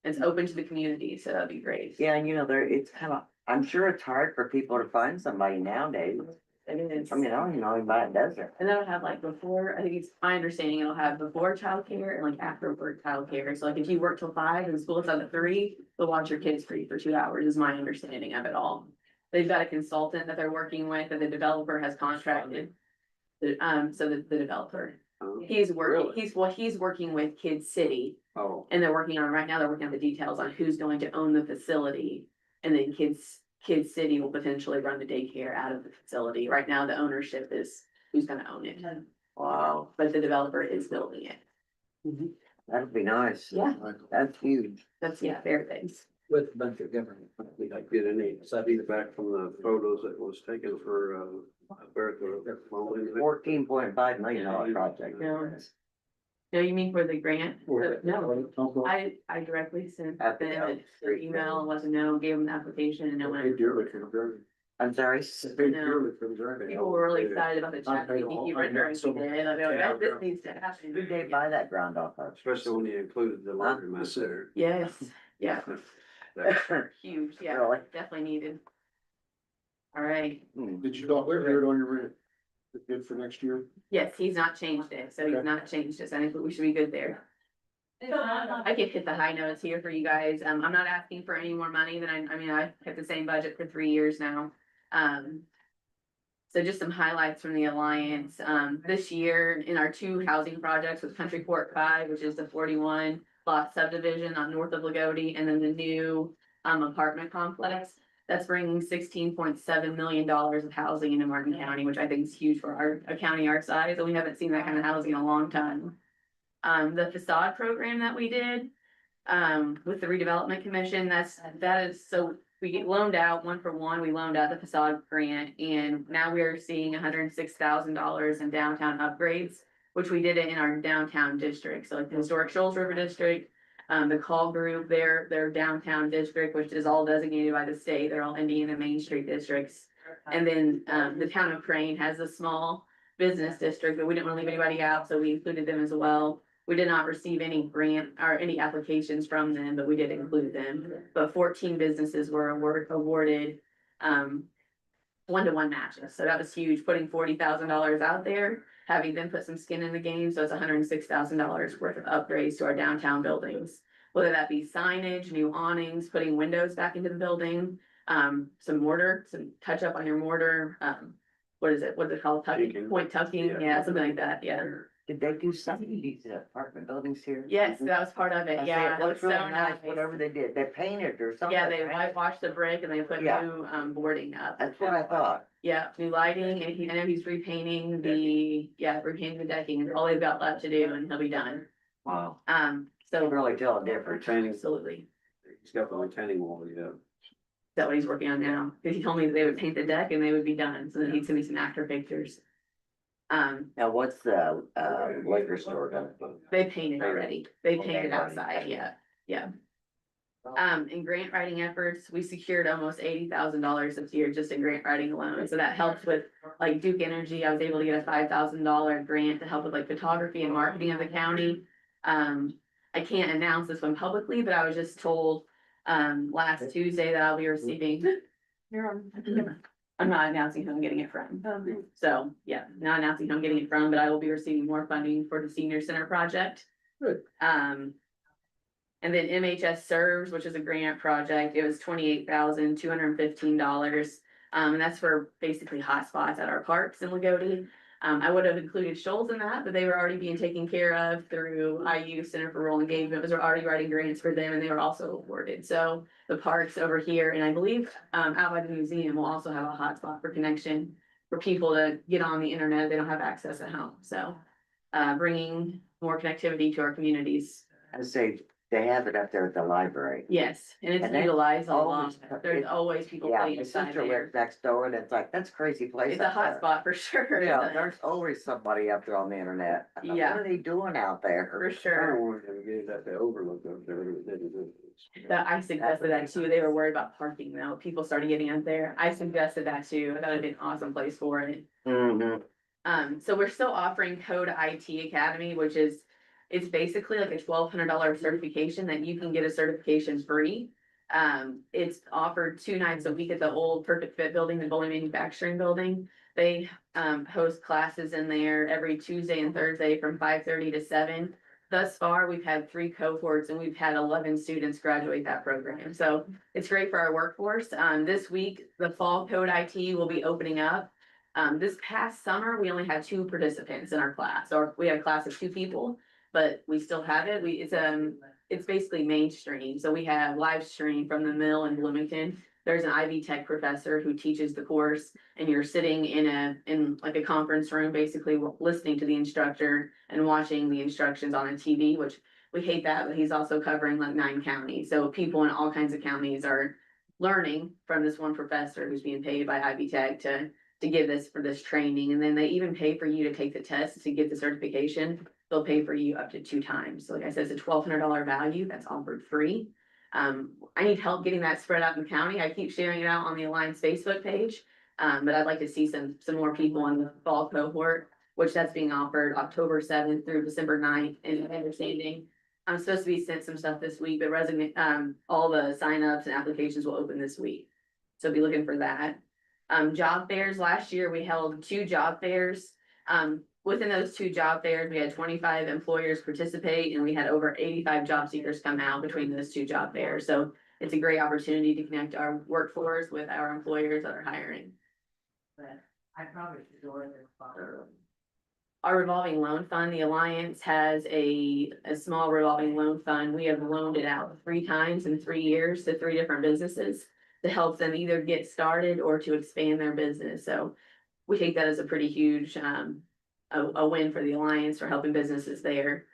It's open to the community, so that'd be great. Yeah, and you know, it's kind of, I'm sure it's hard for people to find somebody nowadays. It is. I mean, I don't even know anybody that does it. And that'll have like before, I think it's my understanding, it'll have before childcare and like after work childcare. So like if you work till 5 and school is at 3, they'll watch your kids free for 2 hours is my understanding of it all. They've got a consultant that they're working with that the developer has contracted. So the developer, he's working, he's working with Kid City. Oh. And they're working on, right now, they're working on the details on who's going to own the facility. And then Kid City will potentially run the daycare out of the facility. Right now, the ownership is who's gonna own it. Wow, But the developer is building it. that'd be nice. Yeah. That's huge. That's, yeah, fair things. With a bunch of different. We like get any feedback from the photos that was taken for, Bertha. 14.5 million dollar project. No, you mean for the grant? Or- No, I directly sent them an email and let them know, gave them the application and no one. I'm sorry? People were really excited about the check, they think you renderings we did, I mean, that this needs to happen. Who'd they buy that ground off of? Especially when you included the laundromat there. Yes, yeah, That- huge, yeah, Really? definitely needed. All right, Did you talk clear it on your rent? Good for next year? yes, he's not changed it, so he's not changed it, so I think we should be good there. I could hit the high notes here for you guys, I'm not asking for any more money than I mean, I hit the same budget for 3 years now. So just some highlights from the Alliance, this year in our 2 housing projects with Country Court 5, which is the 41 lot subdivision on north of Lagodi, and then the new apartment complex. That's bringing $16.7 million of housing into Martin County, which I think is huge for a county our size, and we haven't seen that kind of housing in a long time. The facade program that we did, with the redevelopment commission, that is, so we get loaned out 1-for-1, we loaned out the facade grant, and now we are seeing $106,000 in downtown upgrades, which we did it in our downtown district, so like the historic Shoals River District. The Call Group, their downtown district, which is all designated by the state, they're all Indiana Main Street districts. And then, the town of Crane has a small business district, but we didn't want to leave anybody out, so we included them as well. We did not receive any grant or any applications from them, but we did include them. But 14 businesses were awarded, 1-to-1 matches, so that was huge, putting $40,000 out there, having them put some skin in the game, so it's $106,000 worth of upgrades to our downtown buildings. Whether that be signage, new awnings, putting windows back into the building, some mortar, some touch up on your mortar, what is it called, tucking, point tucking, yeah, something like that, yeah. Did they do something to these apartment buildings here? Yes, that was part of I it, say yeah, It that was looks so really nice, nice. whatever they did, they painted or something. Yeah, they right? whitewashed the brick and they put Yeah. new, boarding up. That's what I thought. Yeah, new lighting, and I know he's repainting repainting the decking, is all they've got left to do, and he'll be done. Wow. So. Can really tell a difference. Absolutely. He's got the retaining wall, yeah. That's what he's working on now, because he told me that they would paint the deck and they would be done, so then he'd send me some after pictures. Now, what's the, liquor store gonna do? They painted already, they Okay, painted already. outside, yeah. In grant writing efforts, we secured almost $80,000 this year just in grant writing alone, so that helps with like Duke Energy. I was able to get a $5,000 grant to help with like photography and marketing of the county. I can't announce this one publicly, but I was just told last Tuesday that I'll be receiving. I'm not announcing who I'm getting it from. So, yeah, not announcing who I'm getting it from, but I will be receiving more funding for the senior center project. Good. And then MHS Serves, which is a grant project, it was $28,215. And that's for basically hotspots at our parks in Lagodi. I would have included Shoals in that, but they were already being taken care of through IU Center for Rural Engagement, was already writing grants for them, and they were also awarded. So the parks over here, and I believe out by the museum will also have a hotspot for connection for people to get on the internet. They don't have access at home, so bringing more connectivity to our communities. I say, they have it up there at the library. Yes, and it's And they utilized a lot. always- There's always people Yeah, playing my inside sister there. lives next door and it's like, that's a crazy place. It's a up there. hot spot for sure. Yeah, there's always somebody up there on the internet. I thought, Yeah. What are they doing out there? For I sure. don't want to get that overlook up there, but they didn't do it. That I suggested that too. They were worried about parking though. People started getting up there. I suggested that too. I thought it'd be an awesome place for it. Mm-hmm. So we're still offering Code IT Academy, which is, it's basically like a $1,200 certification that you can get a certification free. It's offered 2 nights a week at the old Perfect Fit building, the Bowling Manufacturing Building. They host classes in there every Tuesday and Thursday from 5:30 to 7. Thus far, we've had 3 cohorts and we've had 11 students graduate that program. So it's great for our workforce. This week, the fall Code IT will be opening up. This past summer, we only had 2 participants in our class, or we had a class of 2 people, but we still have it. It's basically mainstream. So we have live stream from the mill in Bloomington. There's an Ivy Tech professor who teaches the course, and you're sitting in like a conference room, basically listening to the instructor and watching the instructions on a TV, which we hate that, but he's also covering like 9 counties. So people in all kinds of counties are learning from this one professor who's being paid by Ivy Tech to give this for this training. And then they even pay for you to take the test to get the certification. They'll pay for you up to 2 times. So like I said, it's a $1,200 value that's offered free. I need help getting that spread out in the county. I keep sharing it out on the Alliance Facebook page. But I'd like to see some more people in the fall cohort, which that's being offered October 7th through December 9th. And my understanding, I'm supposed to be sent some stuff this week, but all the signups and applications will open this week. So be looking for that. Job fairs, last year we held 2 job fairs. Within those 2 job fairs, we had 25 employers participate and we had over 85 job seekers come out between those 2 job fairs. So it's a great opportunity to connect our workforce with our employers that are hiring. I probably should go in there. Our revolving loan fund, the Alliance has a small revolving loan fund. We have loaned it out 3 times in 3 years to 3 different businesses to help them either get started or to expand their business. So we take that as a pretty huge, a win for the Alliance for helping businesses there.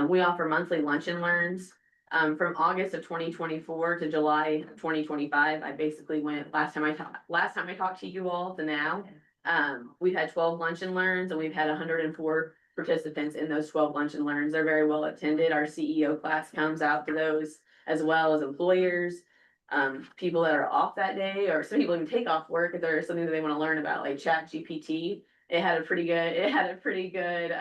We offer monthly lunch and learns. From August of 2024 to July 2025, I basically went last time I talked to you all to now. We've had 12 lunch and learns and we've had 104 participants in those 12 lunch and learns. They're very well attended. Our CEO class comes out to those, as well as employers, people that are off that day, or some people even take off work if there's something that they want to learn about, like ChatGPT. It had a pretty good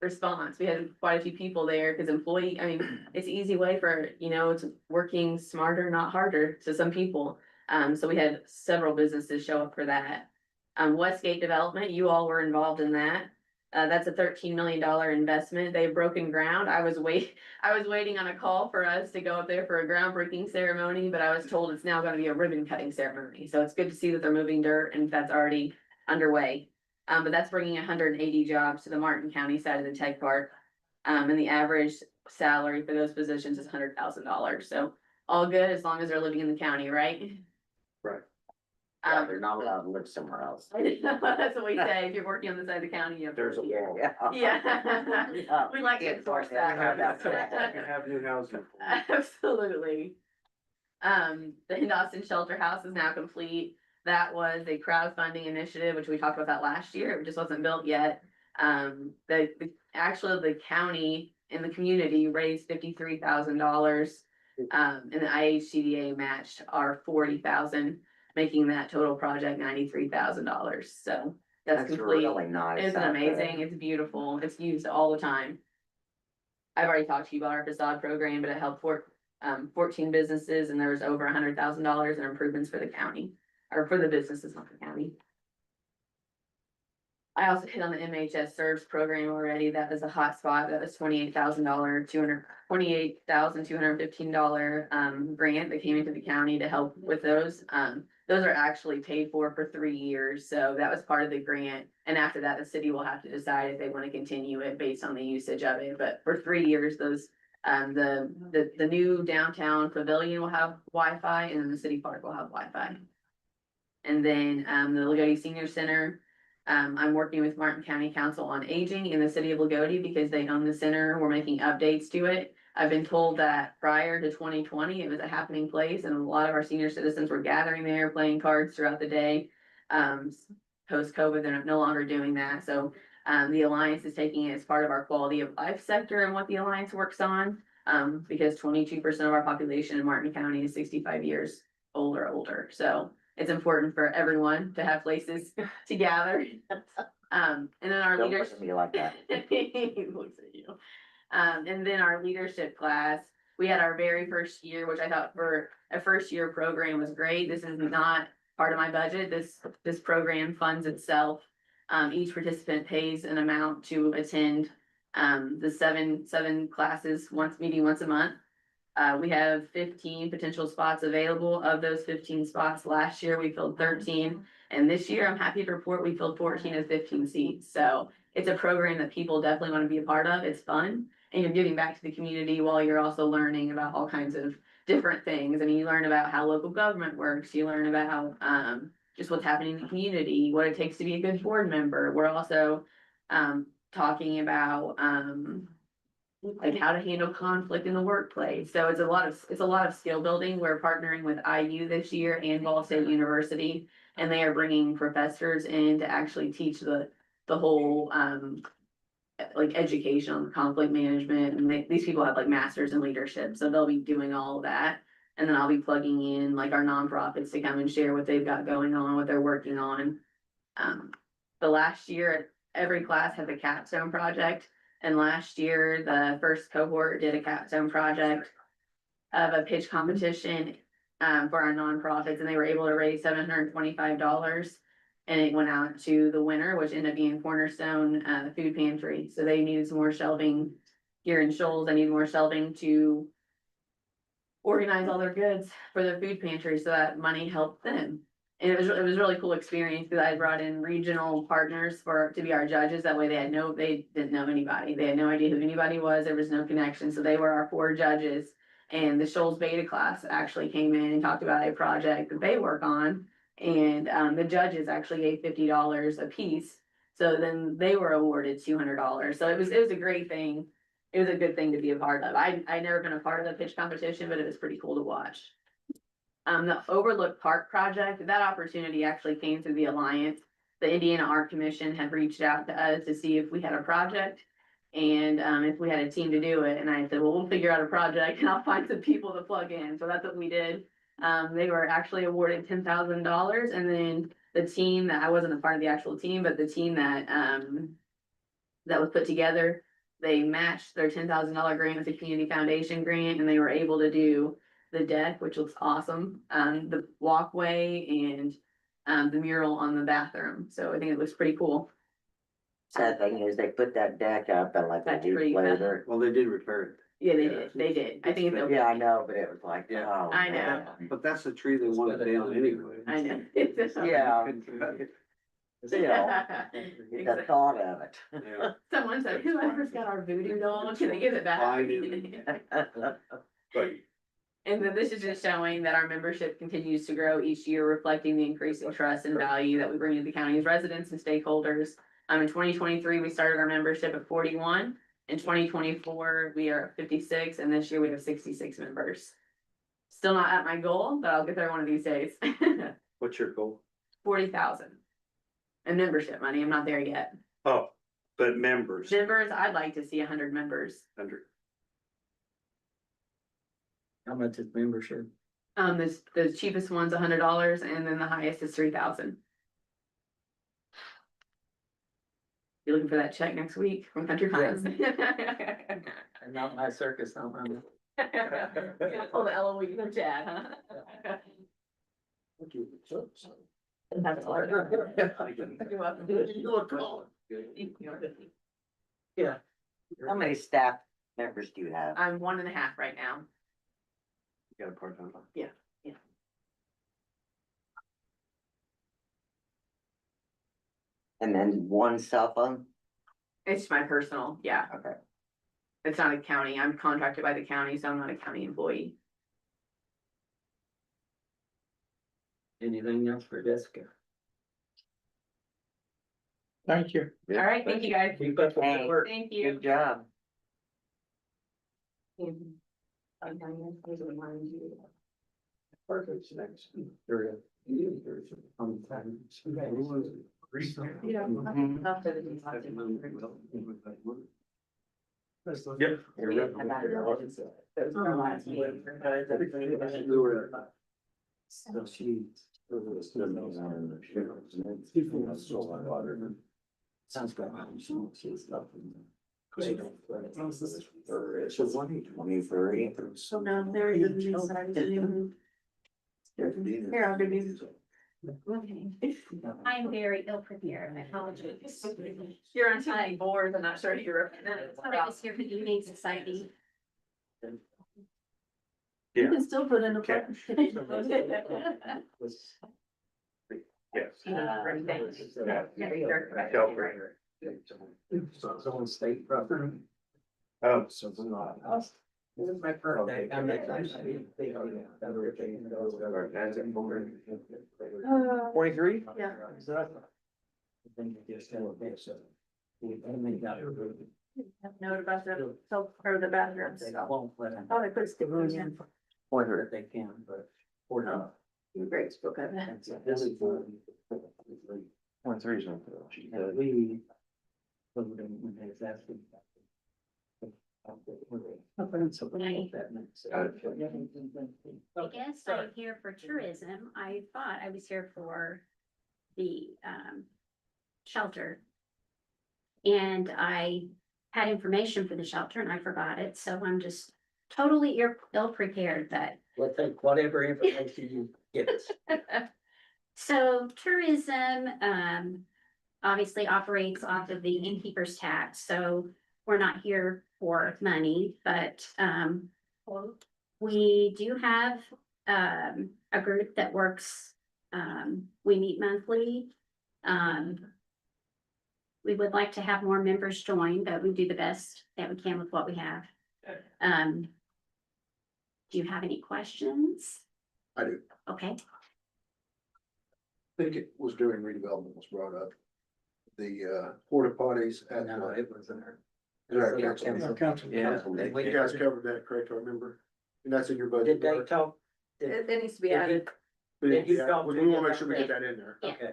response. We had quite a few people there because it's an easy way for, it's working smarter, not harder to some people. So we had several businesses show up for that. Westgate Development, you all were involved in that. That's a $13 million investment. They've broken ground. I was waiting on a call for us to go up there for a groundbreaking ceremony, but I was told it's now gonna be a ribbon cutting ceremony. So it's good to see that they're moving dirt and that's already underway. But that's bringing 180 jobs to the Martin County side of the tech park. And the average salary for those positions is $100,000. So all good as long as they're living in the county, right? Right. Yeah, they're not allowed to live somewhere else. That's what we say. If you're working on the side of the county, you have to. There's a live here. wall. Yeah. We like to Can't enforce find that. that. You have new housing. Absolutely. The Hindosston Shelter House is now complete. That was a crowdfunding initiative, which we talked about that last year. It just wasn't built yet. Actually, the county and the community raised $53,000. And the IHCDA matched our $40,000, making that total project $93,000. So that's complete. Really nice. It's amazing. It's beautiful. It's used all the time. I've already talked to you about our facade program, but it helped 14 businesses and there was over $100,000 in improvements for the county, or for the businesses, not the county. I also hit on the MHS Serves program already. That was a hot spot. That was $28,215 grant that came into the county to help with those. Those are actually paid for 3 years. So that was part of the grant. And after that, the city will have to decide if they want to continue it based on the usage of it. But for 3 years, those, the new downtown pavilion will have Wi-Fi and then the city park will have Wi-Fi. And then, the Lagodi Senior Center, I'm working with Martin County Council on Aging in the city of Lagodi because they own the center. We're making updates to it. I've been told that prior to 2020, it was a happening place and a lot of our senior citizens were gathering there, playing cards throughout the day. Post-COVID, they're no longer doing that. So the Alliance is taking it as part of our quality of life sector and what the Alliance works on. Because 22% of our population in Martin County is 65 years old or older. So it's important for everyone to have places to gather. And then our Don't leaders. look at me like that. He looks at you. And then our leadership class, we had our very first year, which I thought for a first year program was great. This is not part of my budget. This program funds itself. Each participant pays an amount to attend the seven classes meeting once a month. We have 15 potential spots available. Of those 15 spots, last year we filled 13. And this year, I'm happy to report we filled 14 of 15 seats. So it's a program that people definitely want to be a part of. It's fun. And you're giving back to the community while you're also learning about all kinds of different things. I mean, you learn about how local government works. You learn about just what's happening in the community, what it takes to be a good board member. We're also talking about like how to handle conflict in the workplace. So it's a lot of skill building. We're partnering with IU this year and Ball State University, and they are bringing professors in to actually teach the whole like education on conflict management. And these people have like masters in leadership, so they'll be doing all of that. And then I'll be plugging in like our nonprofits to come and share what they've got going on, what they're working on. The last year, every class has a capstone project. And last year, the first cohort did a capstone project of a pitch competition for our nonprofits, and they were able to raise $725. And it went out to the winner, which ended up being Cornerstone Food Pantry. So they needed some more shelving here in Shoals. They need more shelving to organize all their goods for their food pantry, so that money helped them. And it was a really cool experience because I brought in regional partners to be our judges. That way they didn't know anybody. They had no idea who anybody was. There was no connection. So they were our 4 judges. And the Shoals Beta class actually came in and talked about a project that they work on. And the judges actually gave $50 a piece. So then they were awarded $200. So it was a great thing. It was a good thing to be a part of. I'd never been a part of the pitch competition, but it was pretty cool to watch. The Overlook Park project, that opportunity actually came through the Alliance. The Indiana Art Commission had reached out to us to see if we had a project and if we had a team to do it. And I said, well, we'll figure out a project and I'll find some people to plug in. So that's what we did. They were actually awarded $10,000. And then the team that I wasn't a part of the actual team, but the team that was put together, they matched their $10,000 grant with the Community Foundation grant, and they were able to do the deck, which looks awesome, the walkway and the mural on the bathroom. So I think it looks pretty cool. Sad thing is they put that deck up and like a That's week pretty bad. later. Well, they did repair it. Yeah, they did. I think it's okay. Yeah, I know, but it was like, Yeah. oh. I know. man. But that's the tree they wanted down anyway. I know. Yeah. Still, Exactly. the thought of it. Yeah. Someone said, whoever's got our voodoo doll, can they give it back? I knew. But And then this is just showing that our membership continues to grow each year, reflecting the increasing trust and value that we bring to the county's residents and stakeholders. In 2023, we started our membership at 41. In 2024, we are at 56, and this year we have 66 members. Still not at my goal, but I'll get there one of these days. What's your goal? 40,000. And membership money, I'm not there yet. Oh, but members, Members, I'd like to see 100 members. 100. How much is membership? The cheapest one's $100, and then the highest is 3,000. You're looking for that check next week from Country Friends. And not my circus, not my. Pull the LOE from Chad, huh? That's all. You're welcome. Yeah. How many staff members do you have? I'm 1.5 right now. you got a part-time. Yeah. And then one cell phone? It's my personal, yeah. Okay. It's not a county. I'm contracted by the county, so I'm not a county employee. Anything else for Jessica? Thank you. Yeah. All right, thank you guys. Keep up with the Hey. work. Thank you. Good job. Perfect, next. Area. Yep. Sounds good. So 123. So now there is a new side to you. Here, I'll give you. I'm very ill prepared, I apologize. You're on too many boards, I'm not sure you're. I was here for the Humane Society. You can still put in a. Okay. Yes. Someone state property. So This is my birthday. I'm excited. 23? Yeah. Note about the soap or the bathrooms. Oh, they put stickers in. If they can, but. Or not. Great spoke of it. 23 is. We. I guess I'm here for tourism. I thought I was here for the shelter. And I had information for the shelter and I forgot it, so I'm just totally ill prepared, but. We'll take whatever information you give us. So tourism, obviously operates off of the innkeeper's tax, so we're not here for money, but, we do have, a group that works, we meet monthly. We would like to have more members join, but we do the best that we can with what we have. Do you have any questions? I do. Okay. I think it was during redevelopment was brought up. The porta potties at. No, it was in our. Council. Yeah. You guys covered that, correct, I remember? And that's in your budget. Did they Mark? talk? It needs to be Did he- added. Did you Yeah, talk we to wanna them make sure we about get that in there. Yeah. Okay.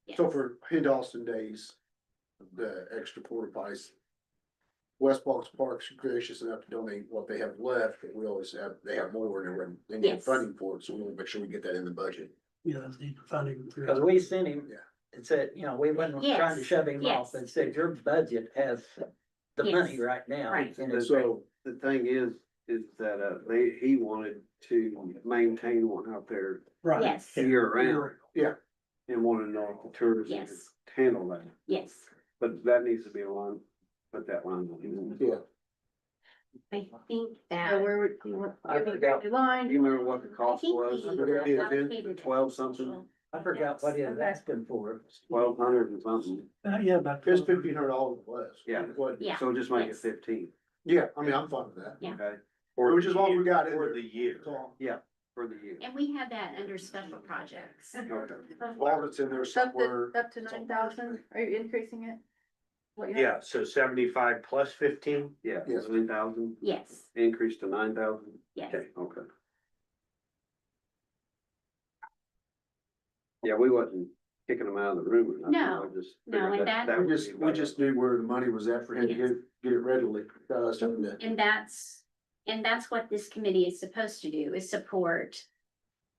Yes. So for Hindalston days, the extra porta potties. West Box Park's gracious enough to donate what they have left, but we always have, they have more and they need Yes. funding for it, so we wanna make sure we get that in the budget. Yeah, that's need funding. Cause we sent him, Yeah. it said, you know, we wasn't Yes, trying to shove him off, yes. and said, your budget has the Yes. money right now. Right. And it's- So, The thing is that, he wanted to maintain one out there Yes, year round. Yeah. And wanted to know if the tourism could Yes. handle that, yes. but that needs to be a line, put that line. yeah, I think So that. where would you want? I forgot. Line. Do you remember what the I cost think was? we Would it be a bid? allocated 12 something? I forgot what he was asking for. 1,200 and something, Yeah, about. it's $1,500 less. Yeah. What- Yeah. so just make it Yes. 15, Yeah, I mean, I'm fine with that. Yeah. okay, Which is what we got in For there. the year. That's all. for the year. And we have that under special projects. While it's in there somewhere. Up to 9,000, are you increasing it? What you have? Yeah, so 75 plus 15. Yeah, Yes. 9,000, Yes, increase to 9,000, yes. okay. Yeah, we wasn't kicking them out of the room or nothing. No, I just no, figured and that- would We be just, we better. just knew where the money was at for him to get it readily. Something that. And that's what this committee is supposed to do, is support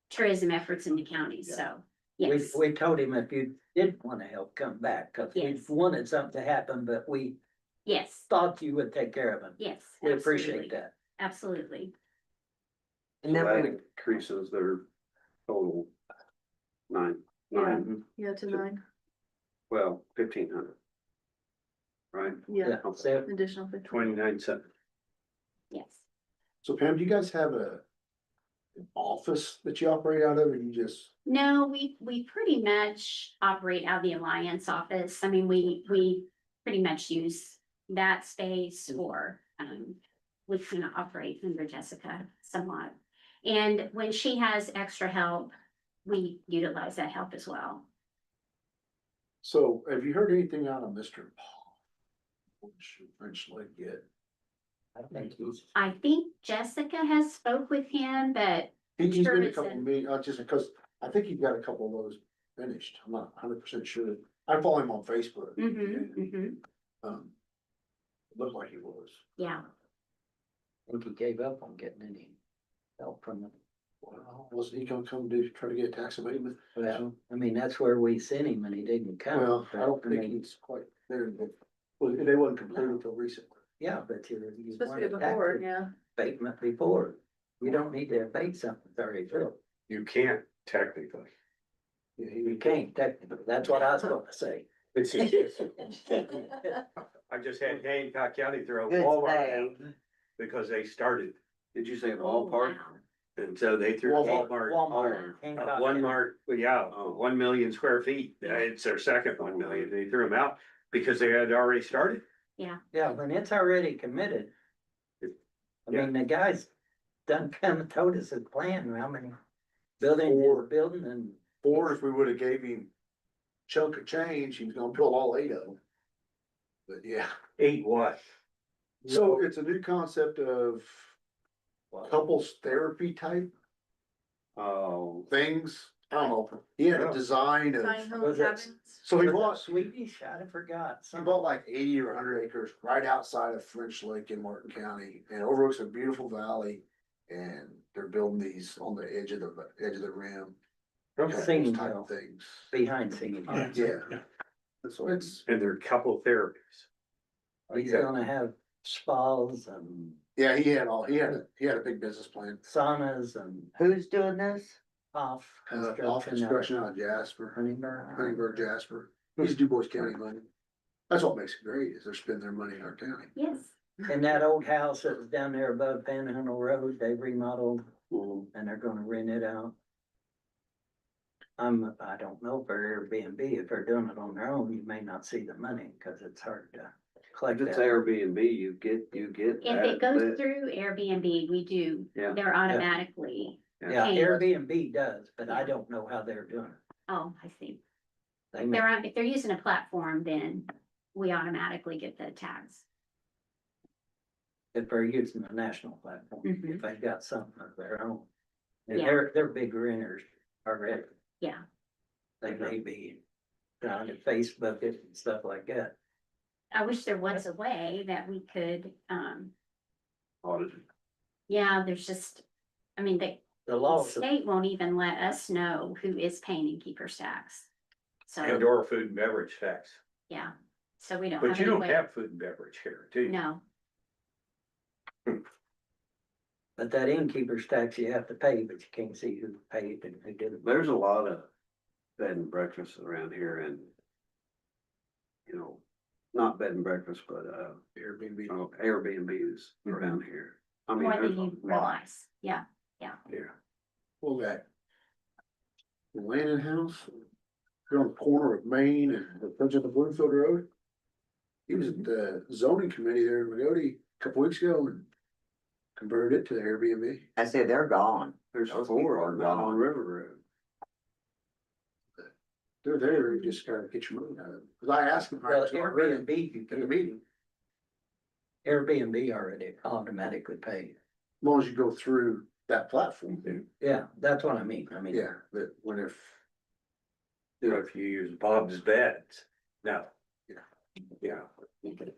tourism efforts in the county, so, yes. We told him if you did wanna help, come back, cause we Yes. wanted something to happen, but we Yes, thought you would take care of him. yes. We appreciate absolutely, that. Absolutely. And So then that we, increases their total nine, Yeah, to 9, 1,500. Right? yeah, So additional 50. 29 Yes. So Pam, do you guys have an office that you operate out of, or you just? No, we pretty much operate out of the Alliance office. I mean, we pretty much use that space for, we can operate under Jessica somewhat. And when she has extra help, we utilize that help as well. So have you heard anything out of Mr. Paul? French Lake yet? I think he's, I think Jessica has spoke with him, but He's Sure, been a it's couple in- meetings, just because I think he's got a couple of those finished. I'm not 100% sure. I follow him on Facebook. Um, looked like he was. yeah. I think he gave up on getting any help from them. Well, wasn't he gonna come to try to get tax abatement? Well, I mean, that's where we sent him and he didn't come. Well, I don't but, think mean, he's quite there, but well, they wasn't completed until recently. Yeah, but you Supposed to want be a before, tax yeah. abatement before. You don't need to abate something that's already built. You can't technically. Yeah, You can't technically, that's what I was gonna say. It's I just had Hancock County throw a Good Walmart save. out because they started, Did you say a Oh, ballpark? wow. and so they threw Walmart. Walmart. Hancock One County. mark, yeah, Oh. 1 million square feet, it's their second 1 million, they threw them out because they had already started. Yeah, when it's already committed. I Yeah. mean, the guy's done come and told us his plan, how many buildings Or- he's building and. Or if we would have gave him chunk of change, he was gonna build all 8 of them. But yeah, 8 what? so it's a new concept of couples therapy type Oh, things. I don't know. He had a design of, Tiny home Was it- cabins. so he Was it bought, Swedish, I forgot. he bought like 80 or 100 acres right outside of French Lake in Martin County and overlooks a beautiful valley. And they're building these on the edge of the rim. From Those Singing type Hill, of things. behind Singing Hill. Yeah. So it's, And they're couple therapies. He's gonna have spas and yeah, he had a big business plan. saunas and Who's doing this? off Off construction. construction out of Jasper, Huntingburg. Huntingburg, Jasper. He's Du Bois County money. That's what makes it great, is they're spending their money in our county. Yes. And that old house that was down there above Panhandle Road, they remodeled mhm. and they're gonna rent it out. I don't know for Airbnb, if they're doing it on their own, you may not see the money, cause it's hard to collect If it's that. Airbnb, you get If that. it goes but- through Airbnb, we do, Yeah. they're automatically, Yeah, Okay. Airbnb does, but I don't know how they're doing it. oh, I see. They may, If they're using a platform, then we automatically get the tags. if they're using a national platform, Mhm. if they've got something of their own. And Yeah. they're big renters already. Yeah. They may be trying to Facebook it and stuff like that. I wish there was a way that we could, Audited. yeah, there's just, I mean, the The law, state won't even let us know who is paying innkeeper's tax. And So, or food and beverage tax. yeah, so we don't But have you any don't way. have food and beverage here, do you? No, but that innkeeper's tax you have to pay, but you can't see who paid and who didn't. There's a lot of bed and breakfasts around here and, you know, not bed and breakfast, but, Airbnb. Airbnbs around here. I mean, more there's than a you lot. realize, yeah. Yeah. Well, that Landon House, here on the corner of Main and the frontage of the Bloomfield Road. He was at the zoning committee there in Magody a couple weeks ago and converted it to Airbnb. I said they're gone. There's Those 4 people are on gone. River Road. They're there, you just gotta get your money out of it. Cause I asked him, Well, right, Airbnb, you in the can, meeting, Airbnb already automatically paid. as long as you go through that platform. Yeah, that's what I mean. I mean, Yeah, but when if, You know, if you use Bob's Beds, no. Yeah. Yeah. okay,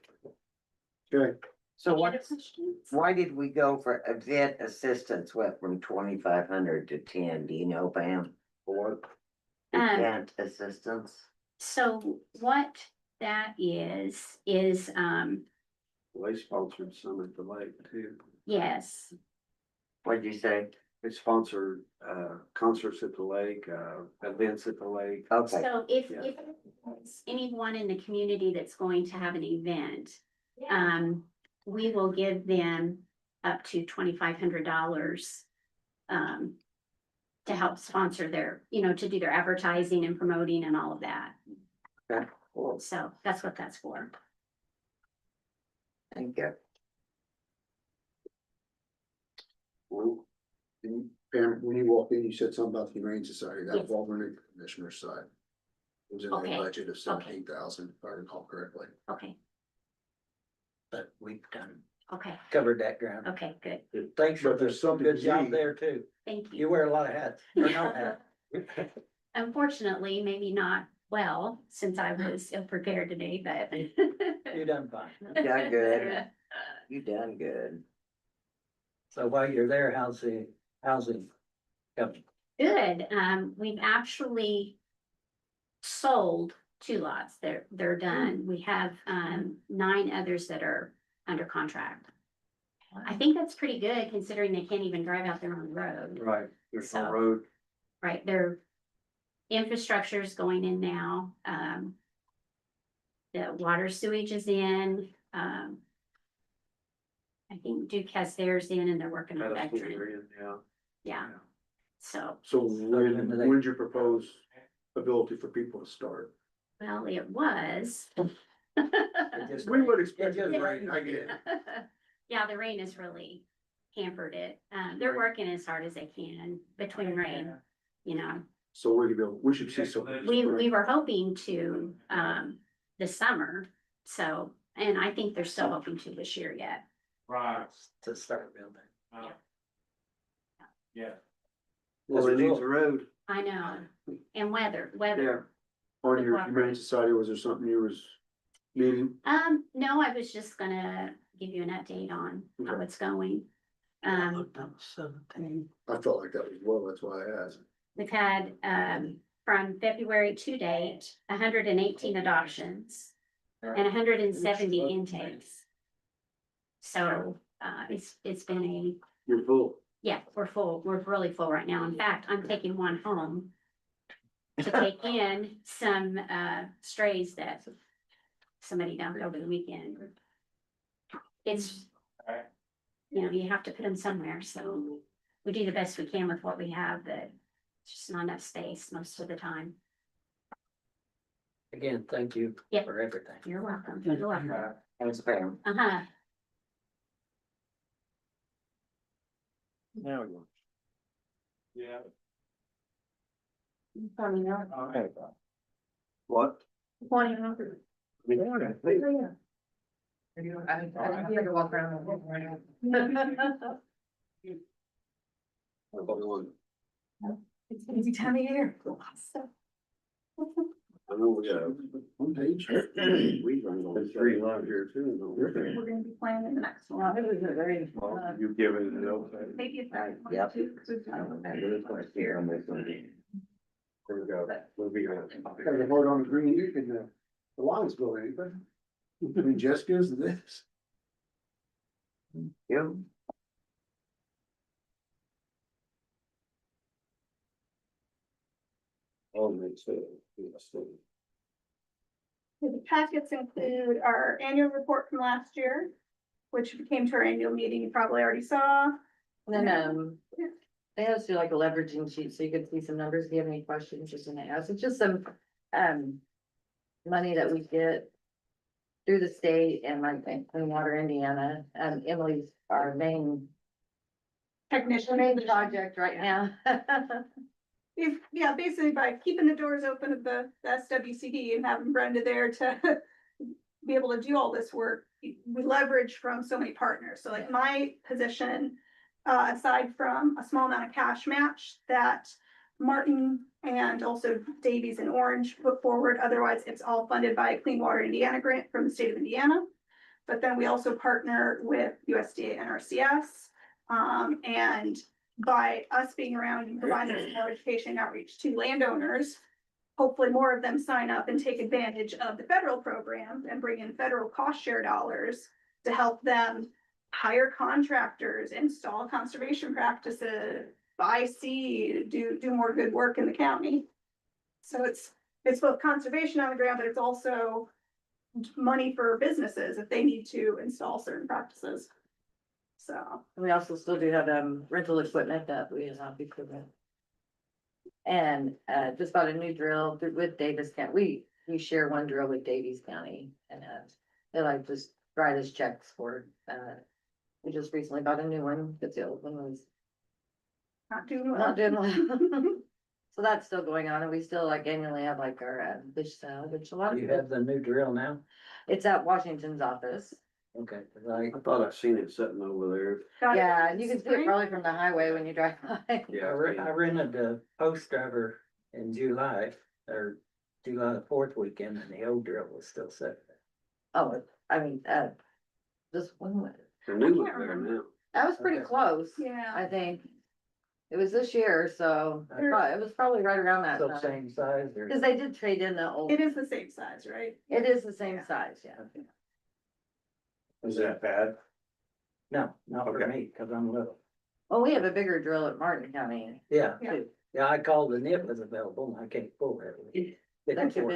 So Any what, other questions? why did we go for event assistance went from 2,500 to 10? Do you know, Pam? What? Event assistance? So what that is, They sponsored some at the lake too. yes, What'd you say? They sponsored, concerts at the lake, events at the lake. Okay, so if, Yeah. if there's anyone in the community that's going to have an event, we will give them up to $2,500. To help sponsor their, to do their advertising and promoting and all of that. Okay, cool. So that's what that's for. Thank you. well, and Pam, when you walked in, you said something about the Humane Society, that was all on the commissioner's side. It was in the Okay. budget of 17,000, if I recall correctly. Okay, But we've done, okay, covered that ground. okay, good. Thanks for But there's the something good job key. there too. Thank you. You wear a lot of hats, or no hat. Unfortunately, maybe not well, since I was ill prepared today, but. You done fine. You done good. You done good. So while you're there, how's the housing coming? Good, we've actually sold 2 lots, they're done, we have, 9 others that are under contract. I think that's pretty good considering they can't even drive out there on the road. Right, there's no So- road. Right, their infrastructure's going in now, the water sewage is in, I think Duke has theirs in and they're working on That's what veteran, we're in, yeah. yeah, so, So when did you propose ability for people to start? well, it was. We would expect It it just to rain, I get it. Yeah, the rain has really hampered it. They're working as hard as they can between rain, you know. So we should see some. We were hoping to, this summer, so, and I think they're still hoping to this year yet. Right. To start building. Yeah. Well, it needs a road. I know, and weather. On your humane society, was there something you was needing? No, I was just gonna give you an update on how it's going. I felt like that was well, that's why I asked. We've had, from February to date, 118 adoptions and 170 intakes. So, it's been You're full. yeah, we're full, we're really full right now. In fact, I'm taking one home to take in some, strays that somebody dumped over the weekend. It's, you know, you have to put them somewhere, so we do the best we can with what we have, but it's just not enough space most of the time. Again, thank you Yep. for everything. You're welcome. You're welcome. Thanks, Pam. Uh-huh. Now we go. Yeah. Probably not. Okay. What? Morning, Robert. It's an easy time of year. I know we got one page. We run on three lines here too. We're gonna be playing in the next one. You've given it else. Maybe if I. Yep. There we go. Moving on. Got a vote on the green, you can, the lines go anything. Between Jessica's and this. Yeah. Oh, makes it. The packets include our annual report from last year, which came to our annual meeting, you probably already saw. Then, they have to do like a leveraging sheet, so you could see some numbers, if you have any questions, just in ask, it's just some, money that we get through the state and like Clean Water Indiana, Emily's our main project right now. If, yeah, basically by keeping the doors open of the SWCD and having Brenda there to be able to do all this work, we leverage from so many partners. So like my position, aside from a small amount of cash match that Martin and also Davies and Orange put forward, otherwise it's all funded by a Clean Water Indiana grant from the state of Indiana. But then we also partner with USDA and NRCS, and by us being around and providing more education and outreach to landowners, hopefully more of them sign up and take advantage of the federal program and bring in federal cost share dollars to help them hire contractors, install conservation practices, buy seed, do more good work in the county. So it's both conservation on the ground, but it's also money for businesses if they need to install certain practices. So. We also still do have, rental equipment that we have equipment. And, just bought a new drill with Davis County, we share one drill with Davies County, and, they like just write us checks for, we just recently bought a new one, because the old one was Not doing well. not doing well. So that's still going on, and we still like annually have like our fish sale, which a lot of You people, have the new drill now? it's at Washington's office. Okay, 'cause I, I thought I seen it sitting over there. Got it Yeah, in you can see spring? it probably from the highway when you drive by. Yeah, I rented the post driver in July, or July the 4th weekend, and the old drill was still sitting there. Oh, I mean, this one, The new one's there now. that was pretty Okay. close, Yeah. I think. It was this year, so it was probably right around that So time. same size or? Cause they did trade in the old, It is the same size, right? it is the same size, yeah. Is that bad? No, not for Okay. me, cause I'm little. Well, we have a bigger drill at Martin County. Yeah, Yeah. too. yeah, I called and it was available, and I can't pull it. That could be.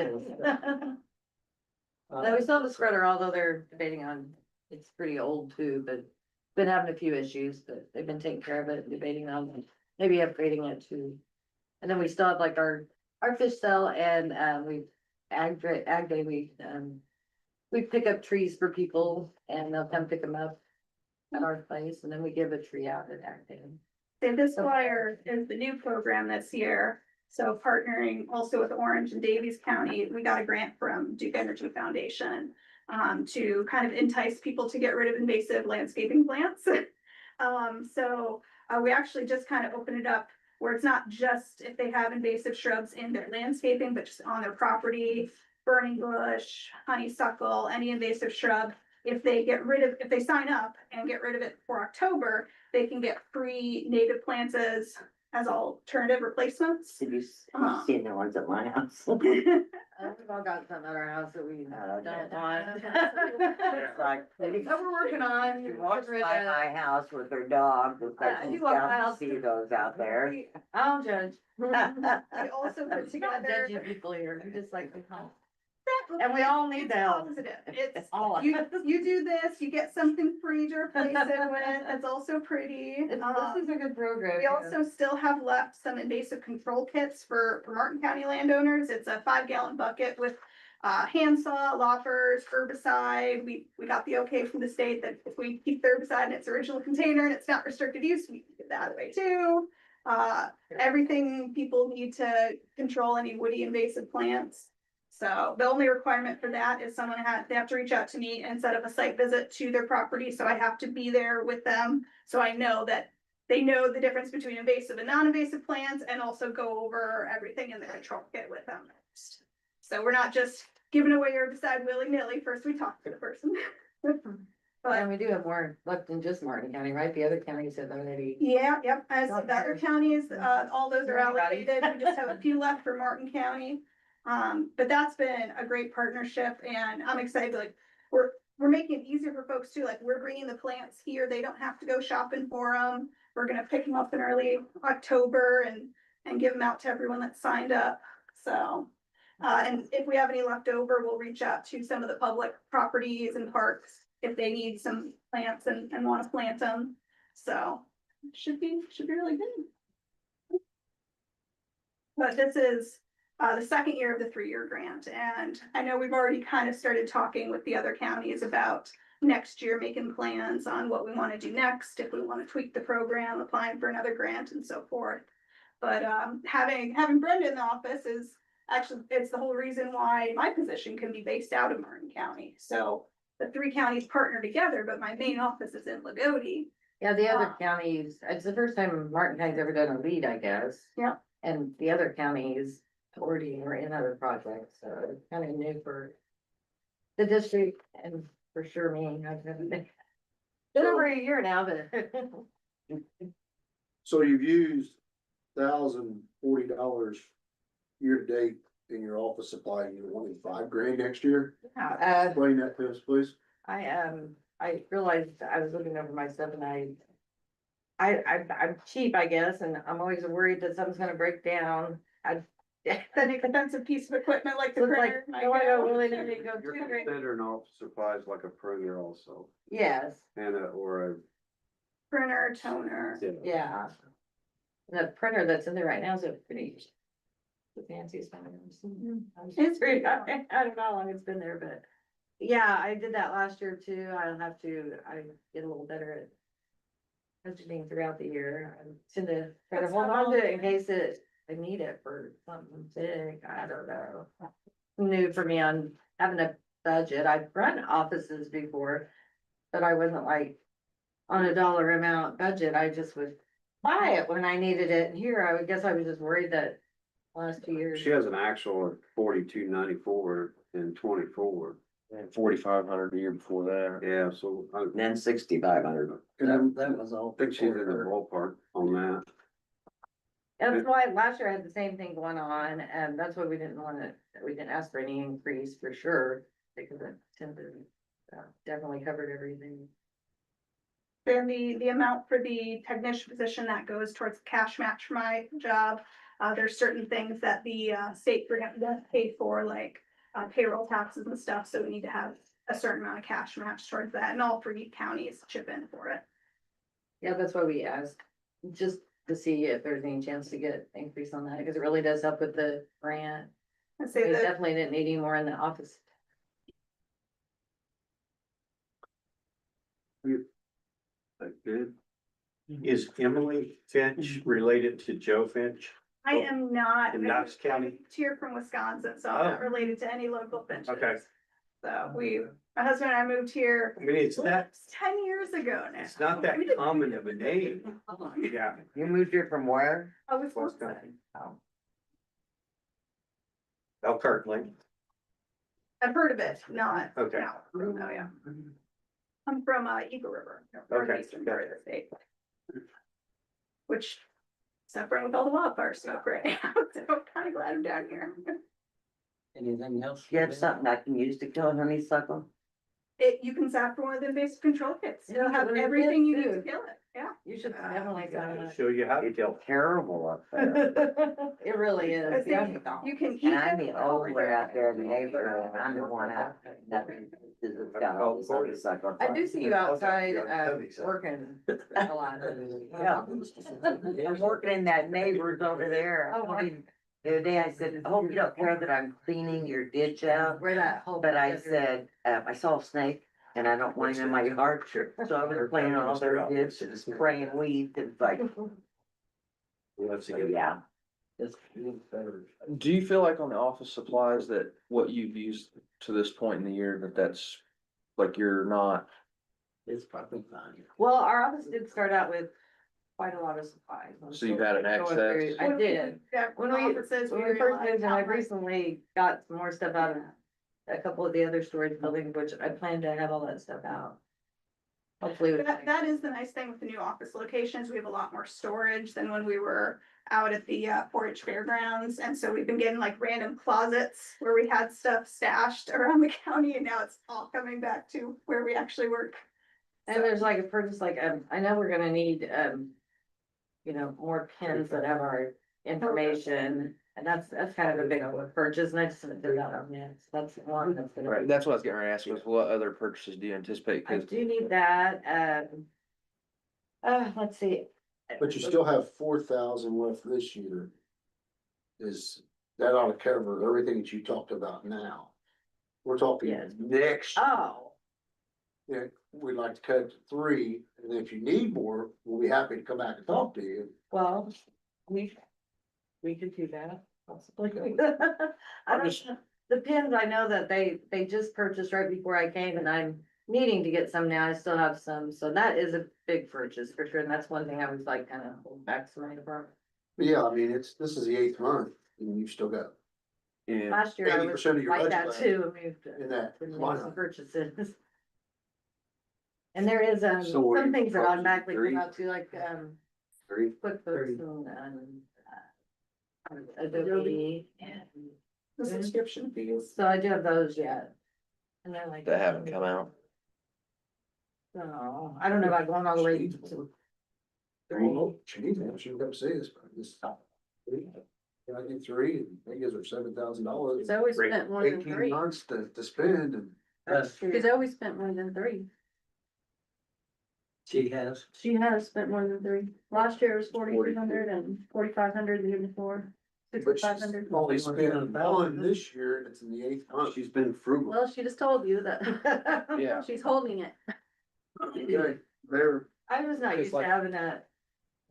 No, we still have the spreader, although they're debating on, it's pretty old too, but been having a few issues, but they've been taking care of it, debating on maybe upgrading it too. And then we still have like our fish cell and, we ag day, we pick up trees for people and they'll come pick them up at our place, and then we give a tree out at ag day. So this flyer is the new program this year. So partnering also with Orange and Davies County, we got a grant from Duke Energy Foundation to kind of entice people to get rid of invasive landscaping plants. We actually just kind of opened it up where it's not just if they have invasive shrubs in their landscaping, but just on their property, burning bush, honeysuckle, any invasive shrub. If they sign up and get rid of it before October, they can get free native plants as alternative replacements. Have you Uh-huh. seen the ones at my house? We've all got some at our house that we Oh, don't yeah. want. It's like, Maybe we're working on. she walks getting rid by of- my house with her dog, it's like I she's do walk by got house too. mosquitoes out there. I don't judge. We also put Not together. judging people here, we just like to help. And we all need It's the help. positive. It's, All of you, us. you do this, you get something free to replace it with, that's also pretty. This is a good program. We also still have left some invasive control kits for Martin County landowners. It's a 5-gallon bucket with handsaw, loppers, herbicide. We got the okay from the state that if we keep the herbicide in its original container and it's not restricted use, we can get that out of the way too. Everything people need to control any woody invasive plants. So the only requirement for that is they have to reach out to me and set up a site visit to their property, so I have to be there with them. So I know that they know the difference between invasive and non-invasive plants, and also go over everything in the control kit with them. So we're not just giving away herbicide willy-nilly, first we talk to the person. And we do have more left than just Martin County, right? The other counties have already. Yeah, yep, as the other counties, all those are Everybody. allocated, we just have a few left for Martin County. But that's been a great partnership, and I'm excited, like, we're making it easier for folks too, like, we're bringing the plants here, they don't have to go shopping for them. We're gonna pick them up in early October and give them out to everyone that signed up, so. And if we have any left over, we'll reach out to some of the public properties and parks if they need some plants and wanna plant them, so. Should be really good. But this is the second year of the 3-year grant, and I know we've already kind of started talking with the other counties about next year, making plans on what we want to do next, if we want to tweak the program, applying for another grant and so forth. But having Brenda in the office is actually, it's the whole reason why my position can be based out of Martin County. So the 3 counties partner together, but my main office is in Lagodi. Yeah, the other counties, it's the first time Martin County's ever done a lead, I guess. Yeah. And the other counties already are in other projects, so it's kind of new for the district and for sure me. I've been over a year now, but. So you've used $1,040 year to date in your office supply, and you're wanting $5,000 next year? Explain that to us, please. I realized I was looking over my stuff and I'm cheap, I guess, and I'm always worried that something's gonna break down. An expensive piece of equipment like the Looks like, printer. might do I go go. really need to go You're too great? considering office supplies like a printer also, Yes, and or Printer, toner. yeah. The printer that's in there right now is a pretty, the fanciest one I've ever seen. It's pretty, I don't know how long it's been there, but. Yeah, I did that last year too. I get a little better at budgeting throughout the year. I tend to try to hold on to it in case it they need it for something big, I don't know. New for me on having a budget, I've run offices before, but I wasn't like on a dollar amount budget, I just would buy it when I needed it, and here, I would guess I was just worried that last 2 years. She has an actual of 4294 and 24. And 4,500 a year before that. Yeah, so I Then 6,500. That was all. think she's in the ballpark on that. And that's why last year I had the same thing going on, and that's why we didn't ask for any increase for sure, because it tended, definitely covered everything. Then the amount for the technician position that goes towards cash match for my job. There's certain things that the state grant does pay for, like payroll taxes and stuff, so we need to have a certain amount of cash match towards that, and all 3 counties chip in for it. Yeah, that's why we asked, just to see if there's any chance to get increase on that, because it really does help with the grant. I We say that definitely didn't need any more in the office. That's good. Is Emily Finch related to Joe Finch? I am not. In Knox County? I'm here from Wisconsin, so I'm not related to any local benches. Okay. So my husband and I moved here I mean, it's that, 10 years ago now. it's not that common of a name. Yeah. You moved here from where? I was Wisconsin. Oh. Elkhart Lake. I've heard of it, not. Okay. No, oh, yeah. I'm from Eagle River, Okay, northeastern part of the state. Which, suffering with all the wildfire smoke right now, so I'm kind of glad I'm down here. Anything else? You have something I can use to kill honeysuckle? You can zap for one of the invasive control kits, it'll Yeah, have but it everything you is need to too. kill it, yeah. You should definitely go. Show you how to kill. Terrible up there. It really I is. think you can eat And I'm it. the old way out there in the neighborhood, and I'm the one out that has got all this honeysuckle. I do see you outside, working a lot. Yeah. I'm working in that neighbors over there. Oh, wow. The other day I said, I hope you don't care that I'm cleaning your ditch out. Where that whole. But I said, I saw a snake and I don't want him in my yard. So I was playing all their ditch and spraying weeds and like, yeah. Do you feel like on the office supplies that what you've used to this point in the year, that's like you're not? It's probably fine. Well, our office did start out with quite a lot of supplies. So you've had an Going excess? through- I did. When we first moved, and I recently got some more stuff out of a couple of the other storage buildings, which I plan to have all that stuff out. Hopefully. with- That is the nice thing with the new office locations, we have a lot more storage than when we were out at the 4-H fairgrounds, and so we've been getting like random closets where we had stuff stashed around the county, and now it's all coming back to where we actually work. And there's like a purchase, like, I know we're gonna need, more pins that have our information. And that's kind of a big purchase, and I just did that on that, so that's one that's gonna. Right, that's what I was getting ready to ask, was what other purchases do you anticipate? I 'Cause do need that, let's see. But you still have 4,000 left this year. That ought to cover everything that you talked about now. We're talking Yes. next, Oh, yeah, we'd like to cut it to 3, and if you need more, we'll be happy to come back and talk to you. well, we could do that, possibly. I don't know. The pins, I know that they just purchased right before I came, and I'm needing to get some now, I still have some, so that is a big purchase for sure, and that's one thing I was like kind of holding back some money from. But yeah, I mean, this is the 8th month, and you've still got Yeah, Last year I was 80% of your like budget that left too, I moved in that to make line some item. purchases. And there is, So what are some you things that proposing, automatically come 3? out too, like, 3? QuickBooks and, Adobe. And The subscription fees. so I do have those yet. And they're like. that haven't come out. So, I don't know about going all the way to. Oh, she needs to, she come see us, but this. I get 3, and they gives her $7,000. She's always spent more than 18 3. months to spend, and That's true. She's always spent more than 3. She has. She has spent more than 3. Last year it was 4,300 and 4,500 the year before, but 6,500. she's only spent 1 this year, and it's in the 8th month. She's been frugal. Well, she just told you that. Yeah. She's holding it. They're, I was not Just used to like- having that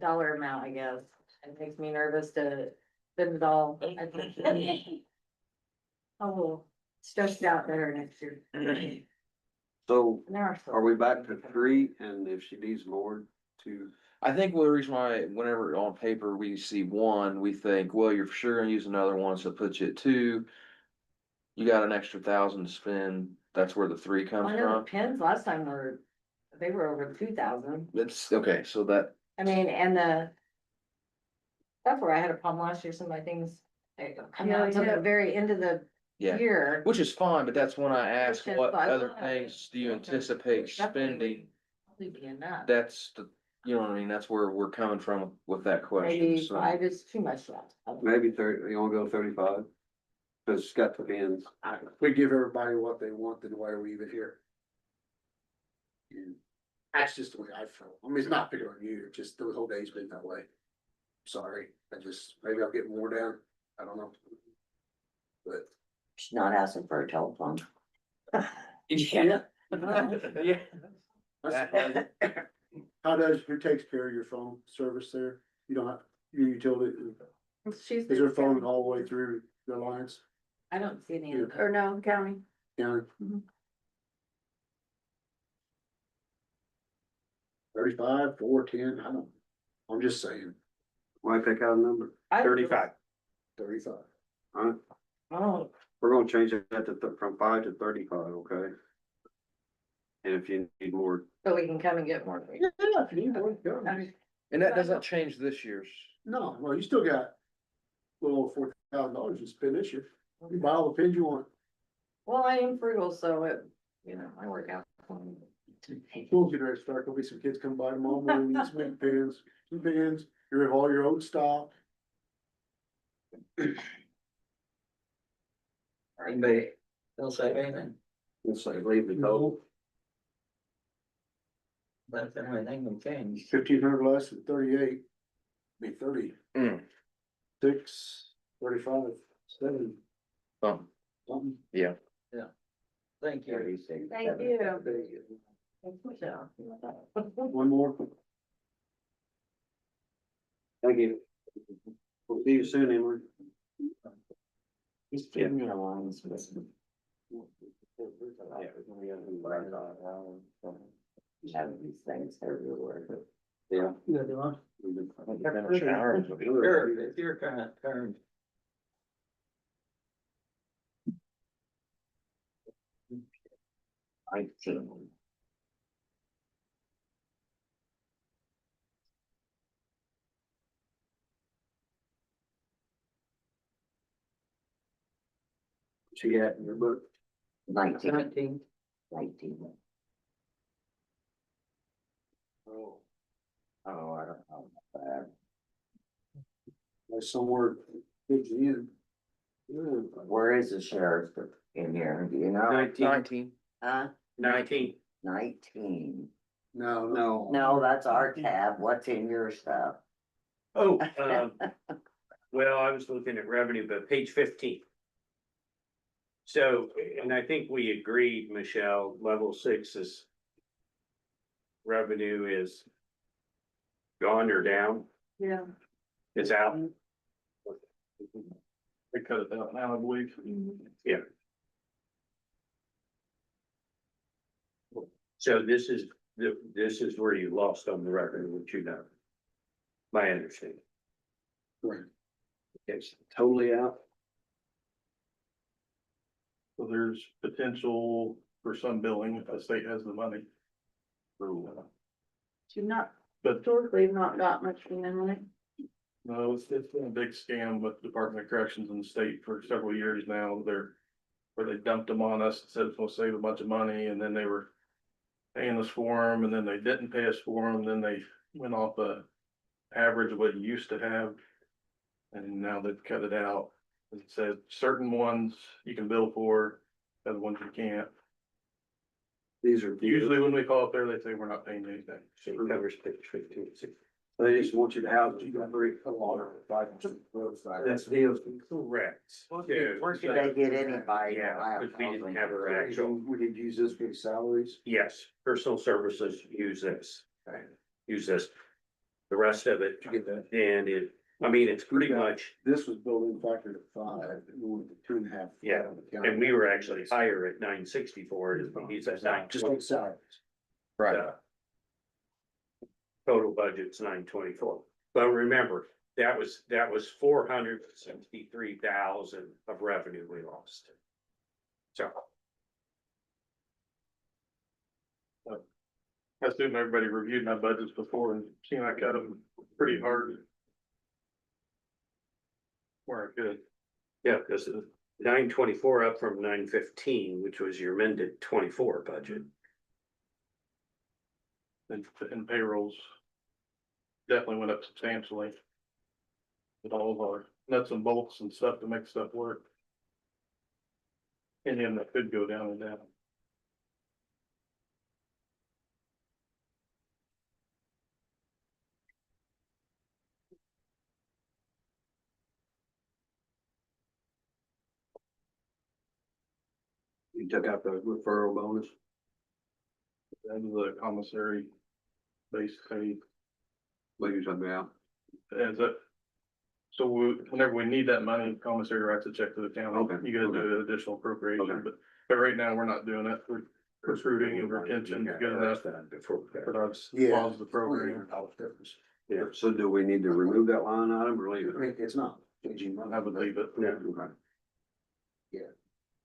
dollar amount, I guess. It makes me nervous to spend it all. Oh, stressed out better next year. So There are some- are we back to three, and if she needs more, two? I think the reason why, whenever on paper we see one, we think, well, you're for sure gonna use another one, so it puts you at two. You got an extra 1,000 to spend, that's where the three comes I know the from. pins last time they were over 2,000. That's, okay, so that, I mean, and that's where I had a problem last year, some of my things. Come out to the very end of the yeah, year. which is fine, but that's when I ask, Which is what fine. other things do you anticipate spending? Probably be enough. That's the, you know what I mean, that's where we're coming from with that question, Maybe so. 5 is too much left. Maybe 30, you wanna go 35? Cause it's got the pins. We give everybody what they want, then why are we even here? And that's just the way I feel. I mean, it's not picking on you, it's just the whole day's been that way. Sorry, maybe I'll get more down, I don't know. But. She's not asking for a telephone. Yeah. Yeah. Who takes care of your phone service there? You don't have, your utility, She's. is there phone all the way through the lines? I don't see any of Or no, county. Yeah. Mhm. 35, 4, 10, I don't, I'm just saying, Why pick out a number? 35. 35. Alright, Oh, we're gonna change that to, from 5 to 35, okay? And if you need more, so we can come and get more. Yeah, if you need more, go. And that doesn't change this year's. No, well, you still got a little over $4,000 to spend this year. You buy all the pins you want. Well, I am frugal, so I work out. School's getting ready to start, there'll be some kids come by tomorrow morning, need some pins, you have all your own stock. Anybody else have anything? let's say, leave the total. That's the only thing we changed. 1,500 less than 38, be 30. Mm. 6, 35, 7, something. Yeah. Thank you. Thank you. One more. Thank you. We'll see you soon, Emery. He's giving me a line. Having these things everywhere. Yeah. Sure, it's your turn. What you got in your book? 19. Oh, Oh, I don't know about that. there's somewhere, kids in. Where is the sheriff in here? Do you know? 19. Huh? 19. 19. No. No, that's our tab. What's in your stuff? Oh, well, I was looking at revenue, but page 15. So, and I think we agreed, Michelle, level 6 is revenue is gone or down, Yeah. it's out. They cut it out now, I believe. Yeah. So this is where you lost on the revenue, which you know. My understanding. Right. Yes. Totally out. So there's potential for some billing if the state has the money. She's not, But historically not got much from them, right? no, it's been a big scam with the Department of Corrections in the state for several years now. Where they dumped them on us, and said it's gonna save a bunch of money, and then they were paying us for them, and then they didn't pay us for them, then they went off the average of what you used to have. And now they've cut it out. It said certain ones you can bill for, other ones you can't. These are. Usually when we call up there, they say we're not paying you anything. So it covers page 15. They just want you to have. You got a lot of That's deals. Correct. Where could they get anybody? to Yeah, have because we didn't housing? have our So actual, we could use this for the salaries. yes, personal services use this. Use this. The rest of it, then I mean, it's pretty much, This was built in factor at 5, we went to 2.5. yeah, and we were actually higher at 964, he's at Just on 920. salaries. Right. Total budget's 924, but remember, that was 463,000 of revenue we lost. So, I assume everybody reviewed my budgets before and seen I got them pretty hard. Where I could. yeah, because 924 up from 915, which was your amended 24 budget. And payrolls definitely went up substantially. With all of our nuts and bolts and stuff to make stuff work. And then that could go down and down. You took out the referral bonus. That is the commissary base pay. What you talking about? As that. So whenever we need that money, commissary writes a check to the county. Okay, You guys do an additional appropriation, Okay. but right now, we're not doing it. We're recruiting and retention is good enough. But our laws of the program. Yeah, so do we need to remove that line item or leave it? It's not. Changing money. I would leave it. Yeah. Okay.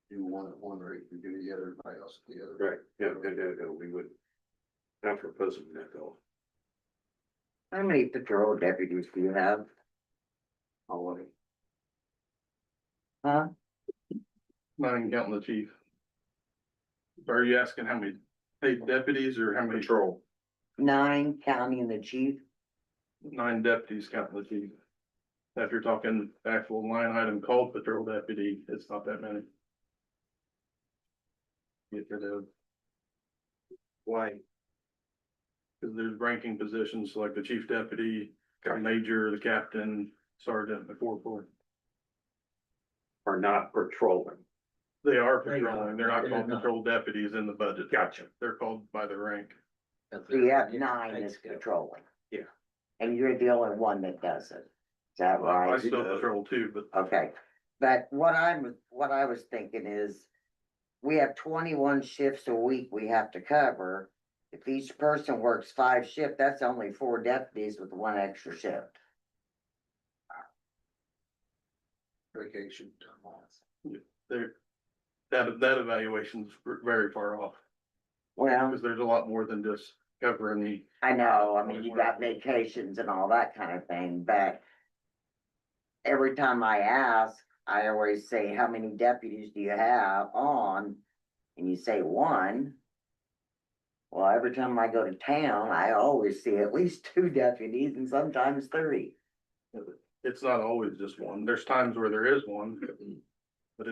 Do one at one rate, we do the other, everybody else at the other. Right, yeah, we would. Not proposing that though. How many patrol deputies do you have? All of it. Huh? Not even counting the chief. Are you asking how many paid deputies or how many? Patrol. 9 counting the chief? 9 deputies counting the chief. If you're talking actual line item called patrol deputy, it's not that many. Get rid of. Why? Cause there's ranking positions like the chief deputy, the major, the captain, sergeant, the corporal. Are not patrolling. They are patrolling, they're not called patrol deputies in the budget. Gotcha. They're called by their rank. So you have 9 that's patrolling. Yeah. And you're the only one that does it. Is that I right? still patrol too, but Okay, but what I was thinking is, we have 21 shifts a week we have to cover. If each person works 5 shifts, that's only 4 deputies with 1 extra shift. Vacation. they're, that evaluation's very far off. Well, Cause there's a lot more than just covering the. I know, I mean, you got vacations and all that kind of thing, but every time I ask, I always say, how many deputies do you have on? And you say 1. Well, every time I go to town, I always see at least 2 deputies and sometimes 3. It's not always just 1. There's times where there is 1. But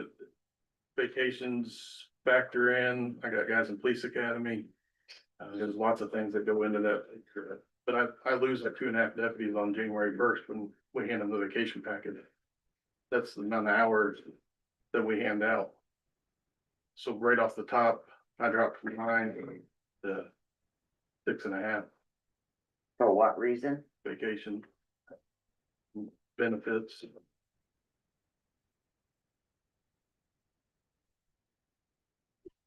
vacations factor in. I got guys in police academy. There's lots of things that go into that. But I lose like 2.5 deputies on January 1st when we hand them the vacation package. That's the amount of hours that we hand out. So right off the top, I dropped from 9 to 6.5 For what reason? vacation. Benefits.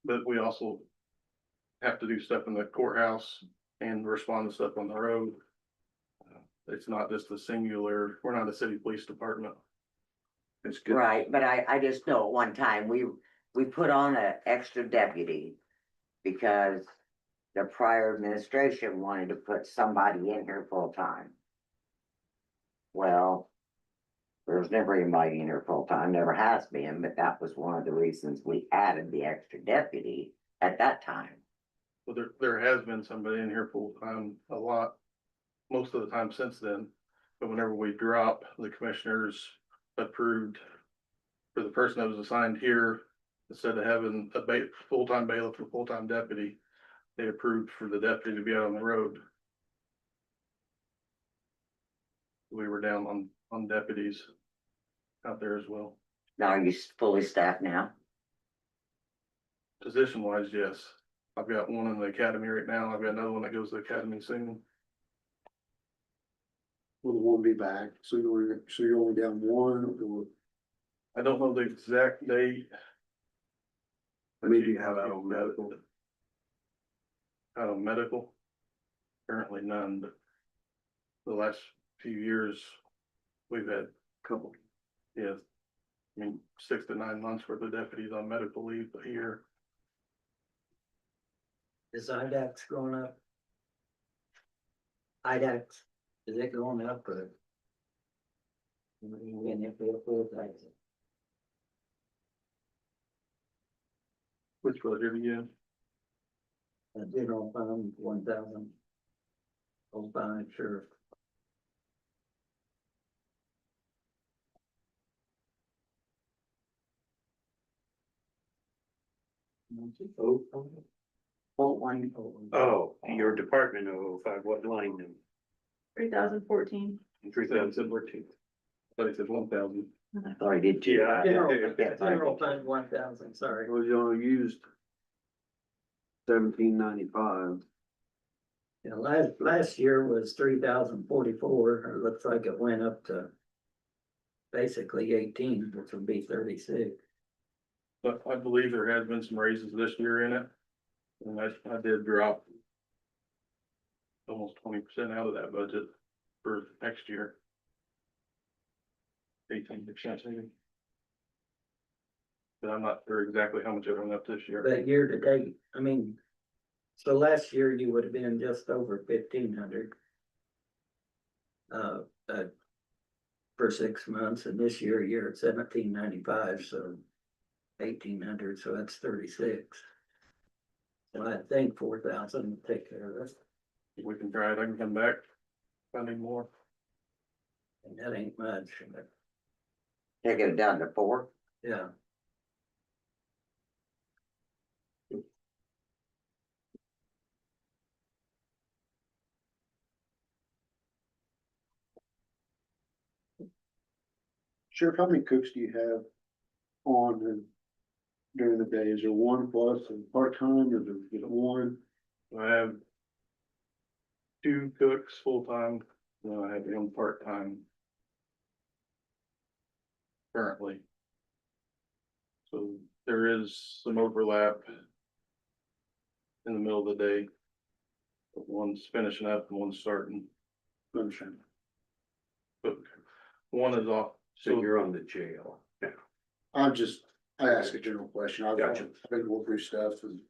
But we also have to do stuff in the courthouse and respond to stuff on the road. It's not just a singular, we're not a city police department. It's good. Right, but I just know at one time, we put on an extra deputy because the prior administration wanted to put somebody in here full time. Well, there's never anybody in here full time, never has been, but that was one of the reasons we added the extra deputy at that time. But there has been somebody in here full time a lot, most of the time since then. But whenever we drop, the commissioners approved for the person that was assigned here, instead of having a full-time bailiff or full-time deputy, they approved for the deputy to be out on the road. We were down on deputies out there as well. Now, are you fully staffed now? Position wise, yes. I've got one in the academy right now. I've got another one that goes to the academy soon. will the one be back? So you're only down one, or? I don't know the exact date. I mean, do you have out on medical? Out of medical. Currently none, but the last few years, we've had Couple. yeah, I mean, 6 to 9 months worth of deputies on medical leave a year. Is IDAX going up? IDAX, is it going up or? And if we approve that, Which budget again? general fund, 1,000. Oh, fine, sure. Oh, your department, 05, what line then? 3014. 3,014. But it says 1,000. I thought I did too. General fund 1,000, sorry. Well, you only used 1795. Yeah, last year was 3,044, it looks like it went up to basically 18, which would be 36. But I believe there has been some raises this year in it. And I did drop almost 20% out of that budget for next year. 18% maybe. But I'm not sure exactly how much it went up this year. But year to date, I mean, so last year you would have been just over 1,500. For 6 months, and this year you're at 1,795, so 1,800, so that's 36. So I think 4,000 would take care of this, We can try it, I can come back, if I need more. and that ain't much, but Taking it down to 4? yeah. Sheriff, how many cooks do you have on and during the day? Is there one plus and part-time, or is it one? I have 2 cooks full-time, and I have 1 part-time. Currently. So there is some overlap. In the middle of the day. But one's finishing up and one's starting, Understand. but one is off. So you're on the jail. Yeah. I ask a general question. I've Gotcha. been going through stuff and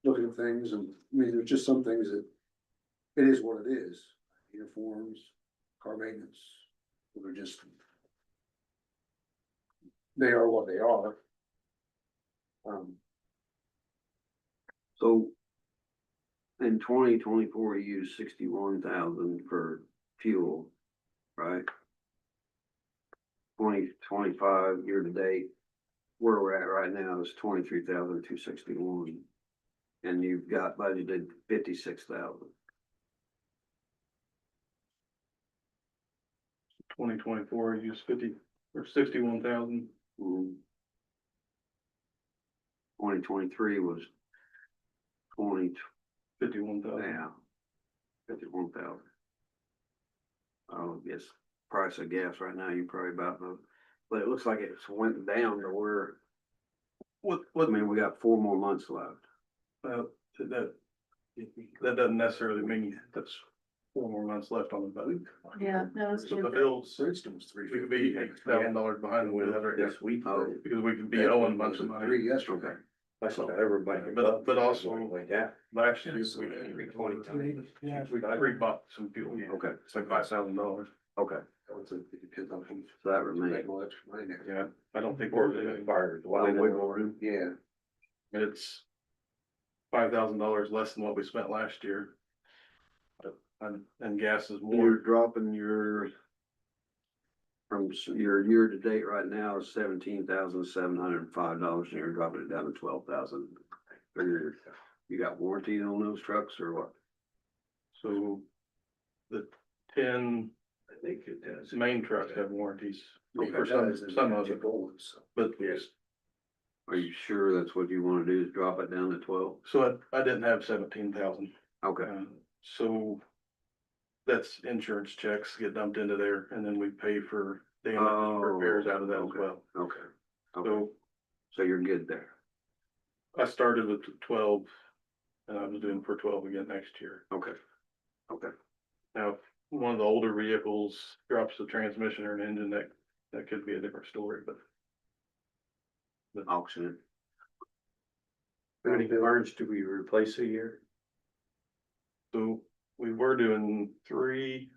looking at things, and I mean, there's just some things that it is what it is. Uniforms, car maintenance, they're just, they are what they are. So in 2024, you used 61,000 for fuel, right? 2025 year to date, where we're at right now is 23,261. And you've got budgeted 56,000. 2024, use 50 or 61,000. 2023 was 51,000. yeah, 51,000. Yes, price of gas right now, you probably about know, but it looks like it's went down to where, What, I mean, we got 4 more months left. that doesn't necessarily mean that's 4 more months left on the budget. Yeah, no, it's So the good. bills, For instance, we could be $8,000 behind the wheel This week. because we could be owing a bunch of money. Three yesterday. I saw everybody. But also- Like that. Last year, we bought some fuel. Okay. It's like $5,000. Okay, so that remains. Yeah, I don't think we're, Yeah. it's $5,000 less than what we spent last year. And gas is You're more. dropping your, your year to date right now is $17,705, and you're dropping it down to 12,000. You got warranty on those trucks or what? So the 10 I think it does. main trucks have warranties. Okay. For some of it, but Yes. Are you sure that's what you wanna do, is drop it down to 12? so I didn't have 17,000. Okay, So that's insurance checks get dumped into there, and then we pay for damage Oh, repairs out of that as okay. well. Okay, okay, So so you're good there. I started with 12, and I was doing for 12 again next year. Okay, okay. Now, if one of the older vehicles drops the transmission or an engine, that could be a different story, but. Auction it. How many cars do we replace a year? So we were doing 3.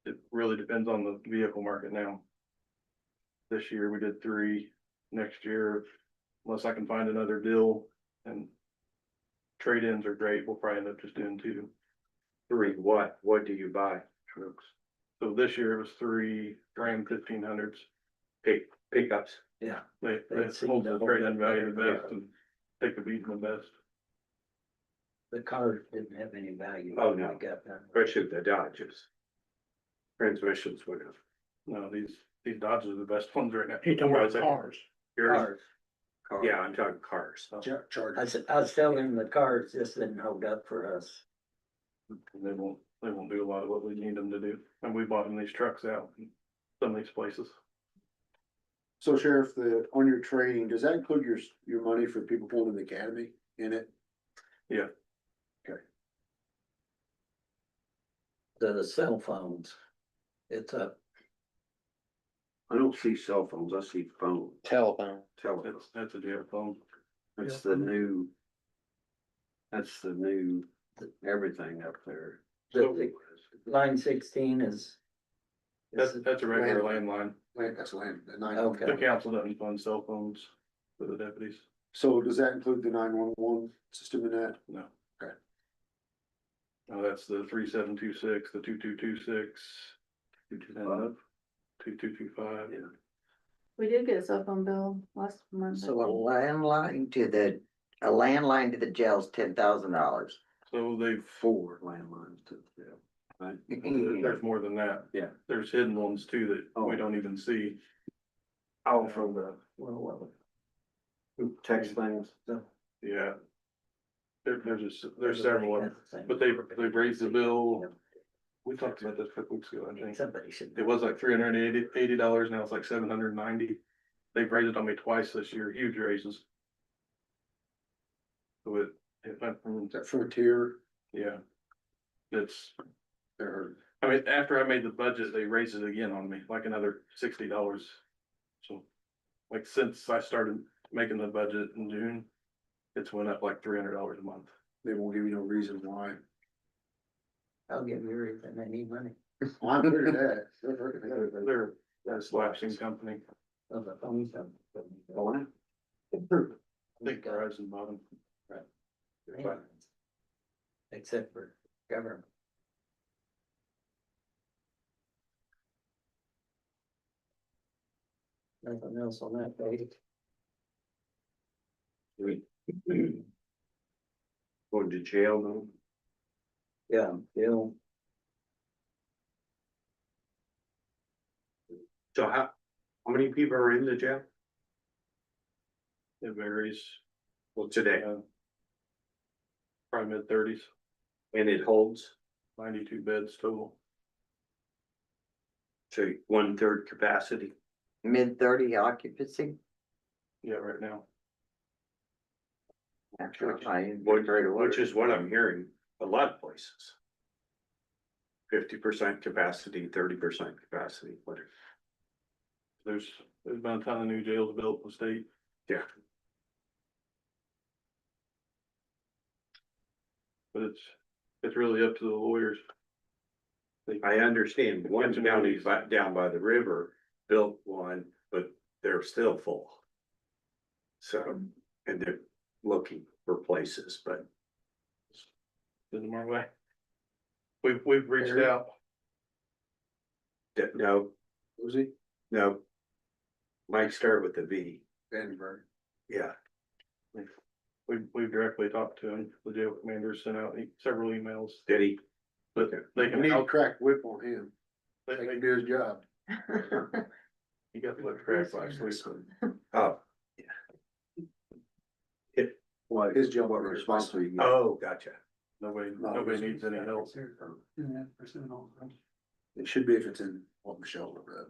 It really depends on the vehicle market now. This year we did 3, next year, unless I can find another deal and trade-ins are great, we'll probably end up just doing 2. 3 what? What do you buy? Trucks. So this year it was 3 Ram 1500s. Pickups? Yeah. They They'd hold the seen the trade-in whole- value the best and take the beat in the best. The cars didn't have any value. Oh, when no. we got done. Especially the Dodges. Transmissions would have. No, these Dodges are the best ones right now. He talking about cars. Cars. Yeah, I'm talking cars. I said, I was telling him the cars just didn't hold up for us. They won't do a lot of what we need them to do, and we bought them these trucks out in some of these places. So Sheriff, on your training, does that include your money for people going to the academy in it? Yeah. Okay. The cell phones, it's up. I don't see cell phones, I see phone, Telephone. telephone. That's a jail phone. That's the new. That's the new, everything up there. The line 16 is. That's a regular landline. That's land, the 911. Okay. The council doesn't fund cell phones for the deputies. So does that include the 911 system in that? No. Okay. No, that's the 3726, the 2226, 2225. Yeah. We did get a cell phone bill last month. So a landline to the jail's $10,000. So they've 4 landlines to, yeah, right? There's more than that. Yeah. There's hidden ones too that we don't even see. Oh, from the, text things. Yeah. There's several of them, but they've raised the bill. We talked about this a couple weeks ago, I think. Somebody should. It was like $380, now it's like $790. They've raised it on me twice this year, huge raises. So it went from, Is that Frontier? yeah. It's, Or I mean, after I made the budget, they raised it again on me, like another $60. So, like, since I started making the budget in June, it's went up like $300 a month. they won't give you no reason why. I'll give you everything, I need money. Well, I figured that. They're a slashing company. Of the phone company. Oh, yeah. I think Verizon bought them. Right. Except for government. Nothing else on that page. Going to jail though. Yeah, Bill. So how many people are in the jail? It varies. Well, today, Probably mid-30s, and it holds, 92 beds total. so 1/3 capacity. Mid-30 occupancy. Yeah, right now. Actually, I- Which is what I'm hearing a lot of places. 50% capacity, 30% capacity, whatever. There's been a ton of new jails built in the state. Yeah. But it's really up to the lawyers. I understand one county down by the river built one, but they're still full. So, and they're looking for places, but Send them our way. We've reached out. no, Was he? no. Might start with the V, Vandenberg. yeah. We've directly talked to him. The jail commander sent out several emails, Did he? but they You can need a help. crack whip on him. They They can do his job. He got the lip cracked last week. Oh, What, His job what was responsibility? oh, gotcha. Nobody needs any help. It should be if it's in what Michelle read.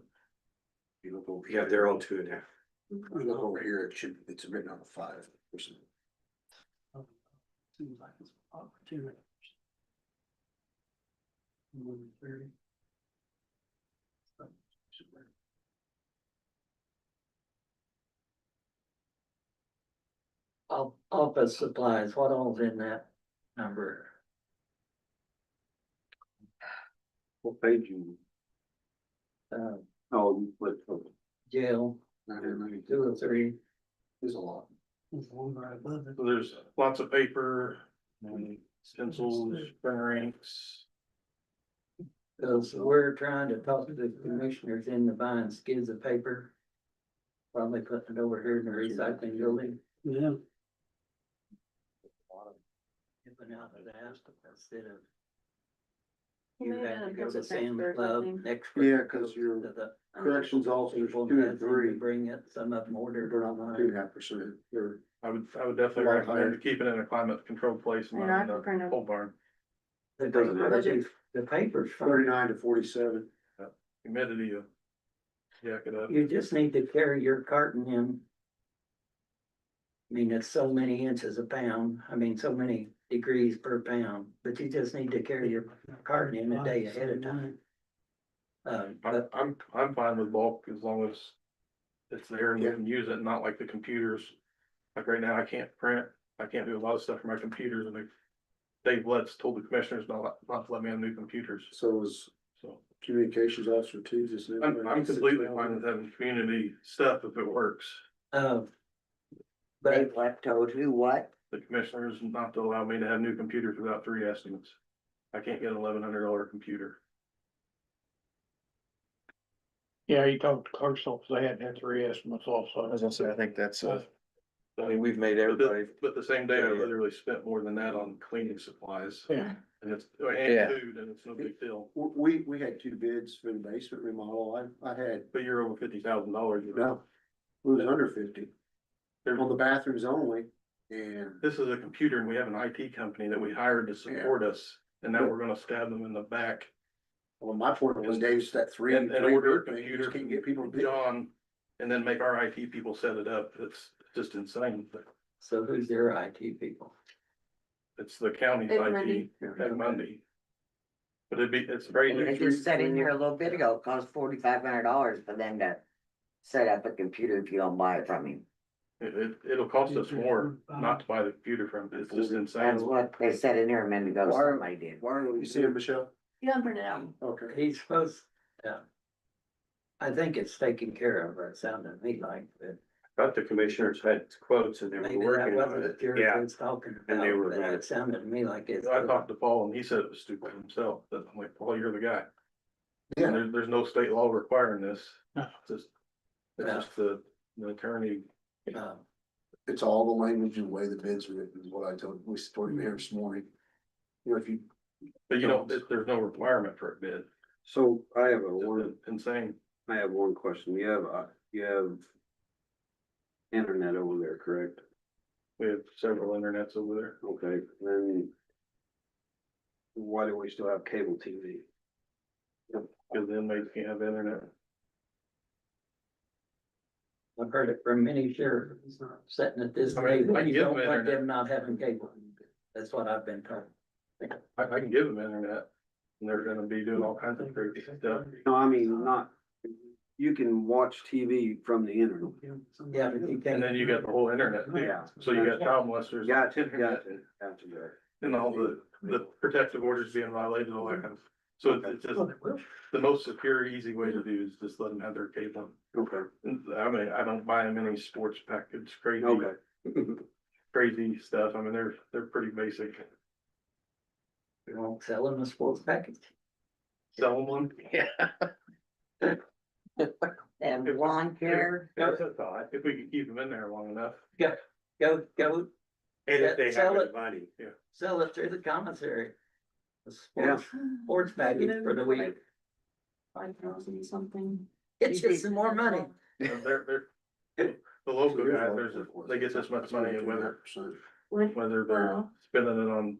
You look over. Yeah, they're all 2.5. You look over here, it's written on the 5%. Seems like it's opportunity. Office supplies, what all's in that number? What page you? Oh, you put, Jail, 2 or 3. There's a lot. So there's lots of paper, and stencils, printer inks. Cause we're trying to talk to the commissioners into buying skids of paper. Probably putting it over here in the recycling building. Yeah. Giving out of that instead of. You You may have have to go to couple Sam's transfers, I Club think. next. Yeah, 'cause your to the- corrections officers, People 2 and have to 3. Bring it, some of them ordered. They're not online. 2.5%. They're I would definitely A lot recommend higher. to keep it in a climate controlled place and And not I in could print the 'em. pole barn. The doesn't matter. paper- the paper's fine. 39 to 47. Humidity, jack it up. You just need to carry your carton in. I mean, it's so many inches a pound, so many degrees per pound, but you just need to carry your carton in a day ahead of time. But I'm fine with bulk as long as it's there and you can use it, not like the computers. Like right now, I can't print, I can't do a lot of stuff for my computers and Dave Letts told the commissioners not to let me have new computers. So is So communications officer too, just. I'm completely fine with having community stuff if it works. but Dave Webb told who what? The commissioners not to allow me to have new computers without 3 estimates. I can't get an $1,100 computer. Yeah, he talked to clerk's office, they had 3 estimates I also. was gonna say, I think that's I mean, we've made everybody, But the same day, I literally spent more than that on cleaning supplies. Yeah. And it's, Yeah. and food, and it's no big deal. We had 2 bids for the basement remodel. I had, But you're over $50,000. no, it was under 50 on the bathrooms only. And This is a computer and we have an IT company that we hired to support us, and now we're gonna stab them in the back. well, my point was Dave's that 3 And three order a bid thing, you computer just can't from get people to bid. John, and then make our IT people set it up. It's just insane. so who's their IT people? It's the county's Ed IT, Mundy. Ed Mundy. But it's I very. just said in here a little bit ago, it costs $4,500 for them to set up a computer if you don't buy it from him. It'll cost us more not to buy the computer from, it's just That's insane. what they said in here a minute ago, Why are- somebody did. Why don't you see it, Michelle? You haven't printed it out. Okay. He's supposed, yeah. I think it's taken care of, or it sounded to me like, but But the commissioners had quotes and they maybe were that working on wasn't it. what Jerry Yeah. was talking And they about, were but gonna- it sounded to me like it's. I talked to Paul and he said it was stupid himself, but I'm like, Paul, you're the guy. Yeah. There's no state law requiring this, No. it's just the attorney. It's all the language and the way the bids are written is what I told him here this morning. You know, if you. But there's no requirement for a bid, So I have it's insane. I have one question. You have internet over there, correct? We have several internets over there. Okay, then why do we still have cable TV? Because the inmates can't have internet. I've heard it from many sheriffs, sitting at this I mean, table, I you give don't them want internet. them not having cable. That's what I've been told. I can give them internet and they're gonna be doing all kinds of crazy stuff. No, I mean, you can watch TV from the internet. Yeah, but you And can't. then you got the whole internet too. Yeah. So you got child molesters. Gotcha. And all the protective orders being violated, all that kind of. So it's just the most secure, easy way to do is just let them have their cable. Okay. I mean, I don't buy them any sports package, crazy, Okay. crazy stuff. I mean, they're pretty basic. We won't sell them a sports package. Sell them one. yeah. And lawn care, That's a thought, if we could keep them in there long enough. Go, And if they have Sell any it. money. sell it through the commissary. A sports package for the week. 5,000 something. It's just some more money. They're, the local guys, they get this much money and whether they're spending it on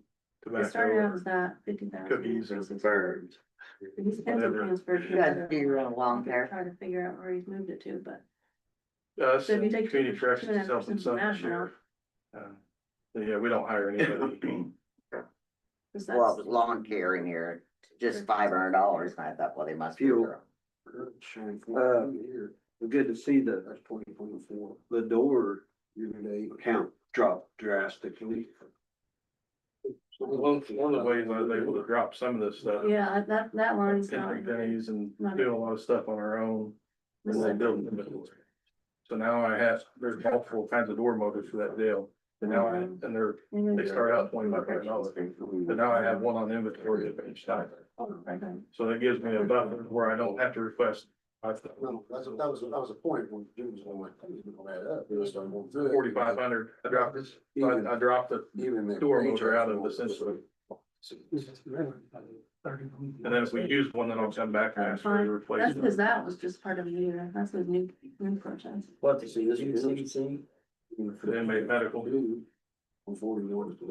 It started out tobacco, as that 50,000. cookies and Burns. He's whatever. transferred. You gotta do your own long hair. Try to figure out where he's moved it to, but. Us, So if you take community 2%, corrections, 2.5% self and from that share. Yeah, we don't hire anybody. Well, it was lawn care in here, just $500, and I thought, well, they must be. Fuel. Good to see the door count drop drastically. One of the ways I was able to drop some of this stuff. Yeah, that line's not. Getting pennies and doing a lot of stuff on our own, and then building inventory. So now there's multiple kinds of door motors for that deal, and now they start out $2,500. But now I have one on inventory at each time, so that gives me a buffer where I don't have to request. No, that was a point when Jim was going like, "Hey, we're gonna add up." It was starting to go through it. 4,500, I dropped this, I dropped the Even the. door motor out of the system, and then if we use one, then I'll come back and ask for a That's replacement. because that was just part of a year, that's a new purchase. What to see this CDC? The inmate medical. Before we ordered it.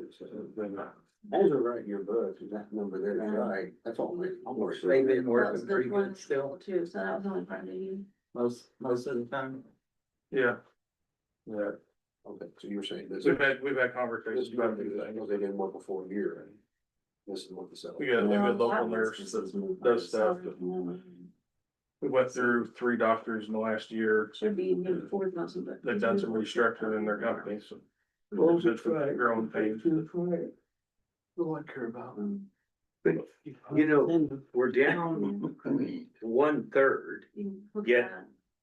Those are right in your book, that number there is right, that's all. They've been That was working the pretty one good still, too, so that was only part of the year. most of the time. Yeah. Yeah, Okay, so you're saying this. we've had conversations about these Because things. they didn't work before a year, and this is what the seller. We got a Well, good that local was nurse just that as moved does by stuff. salary. We went through 3 doctors in the last year. Should be moved forward, nothing but. They've done some restructuring in their company, so. Well, It's been growing pains. All I care about. But, you know, we're down 1/3, yet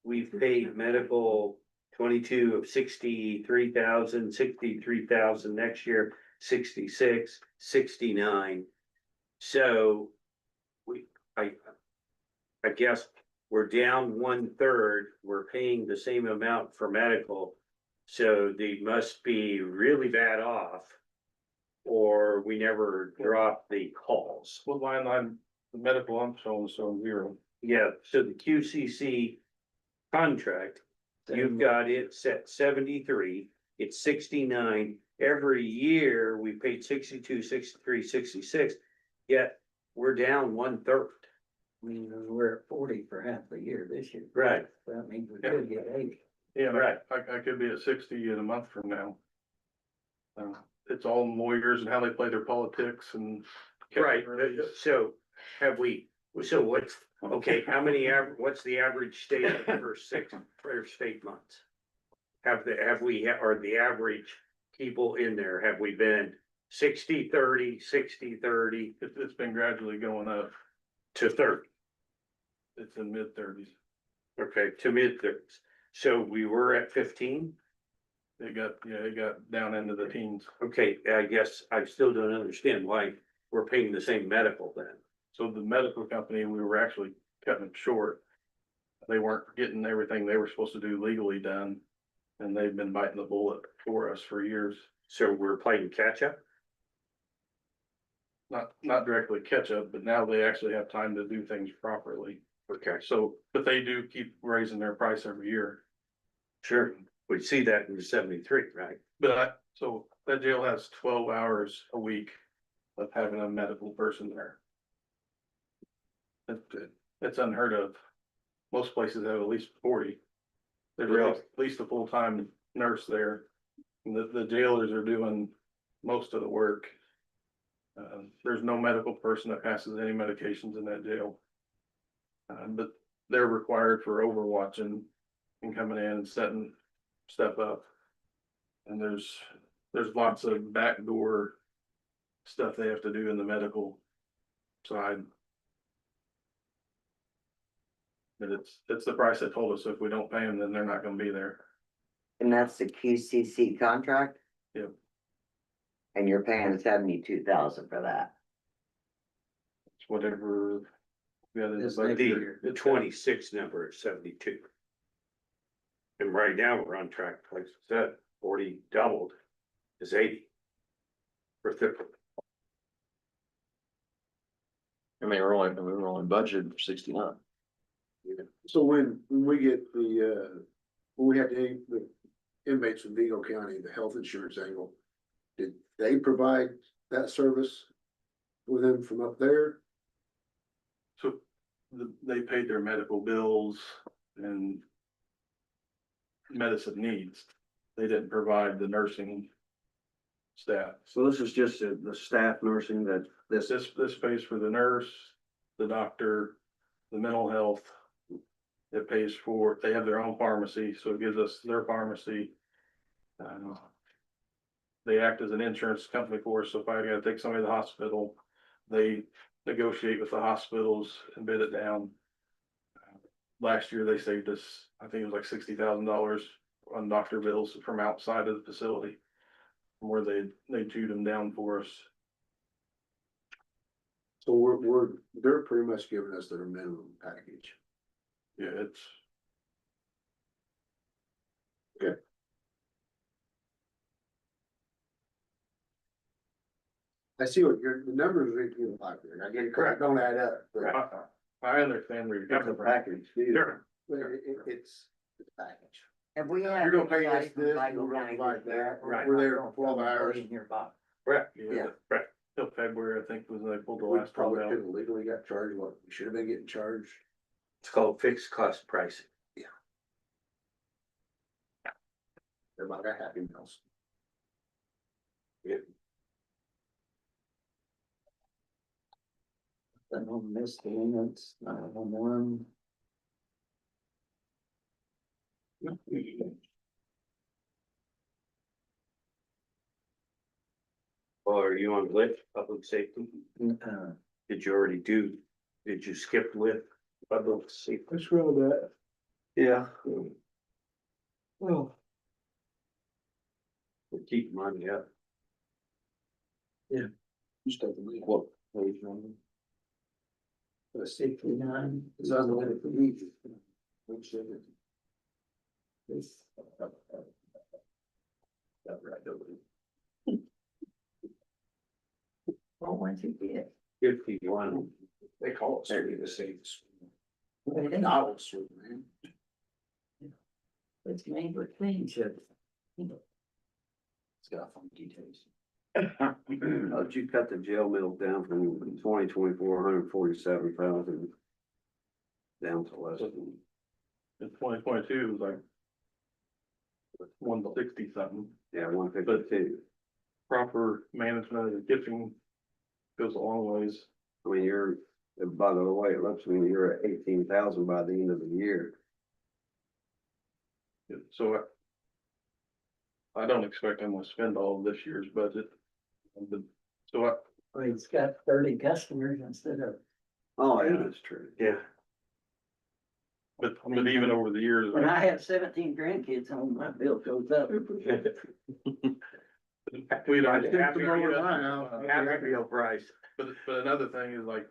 we've paid medical 22 of 63,000, 63,000 next year, 66, 69. So I guess we're down 1/3, we're paying the same amount for medical. So they must be really bad off, or we never drop the calls. What line I'm, the medical, I'm showing 0. Yeah, so the QCC contract, you've got it set 73, it's 69. Every year we paid 62, 63, 66, yet we're down 1/3. I mean, we're at 40 for half the year this year. Right. That means we could get 80. Yeah, Right. I could be at 60 in a month from now. It's all lawyers and how they play their politics and. Right, so what's, okay, how many, what's the average stay of the first 8 months? Are the average people in there, have we been 60-30, 60-30 It's been gradually going up. to 30? It's in mid-30s. Okay, to mid-30s. So we were at 15? It got down into the teens. Okay, I guess I still don't understand why we're paying the same medical then. So the medical company, we were actually cutting it short. They weren't getting everything they were supposed to do legally done. And they've been biting the bullet for us for years. So we're playing catch up? Not directly catch up, but now they actually have time to do things properly. Okay, So, but they do keep raising their price every year. sure. We see that in the 73, right? So that jail has 12 hours a week of having a medical person there. That's unheard of. Most places have at least 40. There's at least a full-time nurse there. And the jailers are doing most of the work. There's no medical person that passes any medications in that jail. But they're required for overwatching and coming in and setting stuff up. And there's lots of backdoor stuff they have to do in the medical side. But it's the price they told us. If we don't pay them, then they're not gonna be there. And that's the QCC contract? Yep. And you're paying 72,000 for that? It's whatever. We got in the budget. The 26 number is 72. And right now, we're on track, like I said, 40 doubled is 80. For 50. I mean, we were only budgeted for 69. So when we get when we had the inmates from Vigo County, the health insurance angle, did they provide that service with them from up there? So they paid their medical bills and medicine needs. They didn't provide the nursing staff. So this is just the staff nursing that This pays for the nurse, the doctor, the mental health. It pays for, they have their own pharmacy, so it gives us their pharmacy. They act as an insurance company for us, so if I gotta take somebody to the hospital, they negotiate with the hospitals and bid it down. Last year, they saved us, I think it was like $60,000 on doctor bills from outside of the facility. Where they chewed them down for us. So they're pretty much giving us their minimum package. Yeah, it's. Okay. I see what the numbers are getting like there. I get it, correct, don't add up. But I understand where you're coming from. package. Sure. it's a package. Have we had? You're gonna pay us anybody from this, Vigo we're gonna County provide there? that, we're there for 12 hours. Correct. Yeah. Right. Till February, I think, was when they pulled the We last one probably down. could have legally got charged what we should have been getting charged. It's called fixed cost pricing. Everybody got happy meals. I don't miss the limits, 911. Or are you on lift, public safety? Uh, Did you already do, did you skip lift, public safety? Let's roll that. Yeah. well, We keep money up. You start the lead. What page number? 69. It's on the way to meet. Which is it? This. That right over. Well, once you get. 51. They call it certainly the same. It ain't. Novels, man. It's made with clean shit. It's got fun details. How'd you cut the jail meals down from 2024, 147,000 down to less than? In 2022, it was like 160 something. Yeah, 152. Proper management of the kitchen goes a long ways. I mean, by the way, it looks like you're at 18,000 by the end of the year. So I don't expect I'm gonna spend all of this year's budget. But, so Well, it's got 30 customers instead of. Oh, yeah, that's true. Yeah. but even over the years. When I have 17 grandkids home, my bill goes up. We don't. I think the lower line out. Happy meal price. But another thing is like,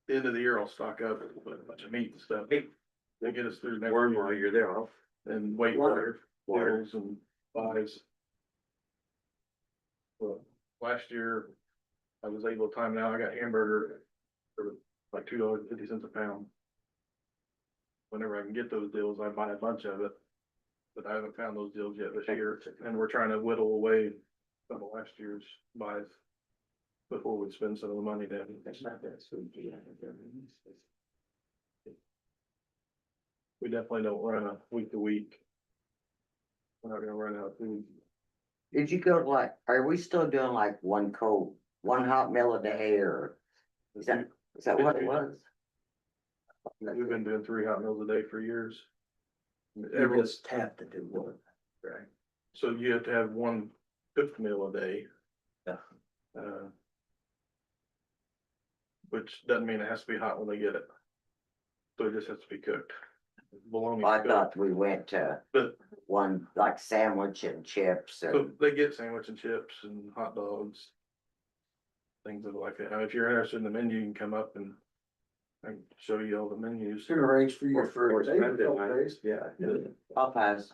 the end of the year, I'll stock up with a bunch of meat and stuff. They get us through next Worm year while you're there, huh? and wait for bills and buys. Well, last year, I was able to time it out. I got hamburger for like $2.50 a pound. Whenever I can get those deals, I buy a bunch of it. But I haven't found those deals yet this year, and we're trying to whittle away some of last year's buys before we spend some of the money down. We definitely don't run a week to week. We're not gonna run out of food. Did you go to like, are we still doing like one hot meal a day or? Is that what it was? We've been doing 3 hot meals a day for years. You just have to do one. Right. So you have to have 1 cooked meal a day. Yeah. Which doesn't mean it has to be hot when they get it. So it just has to be cooked. Bologna. I thought we went to But one like sandwich and chips so and, they get sandwich and chips and hot dogs. Things that are like that. Now, if you're interested in the menu, you can come up and I can show you all the menus. It's gonna arrange for you for Or a day, spend it, a couple right? days. Yeah. Popeyes.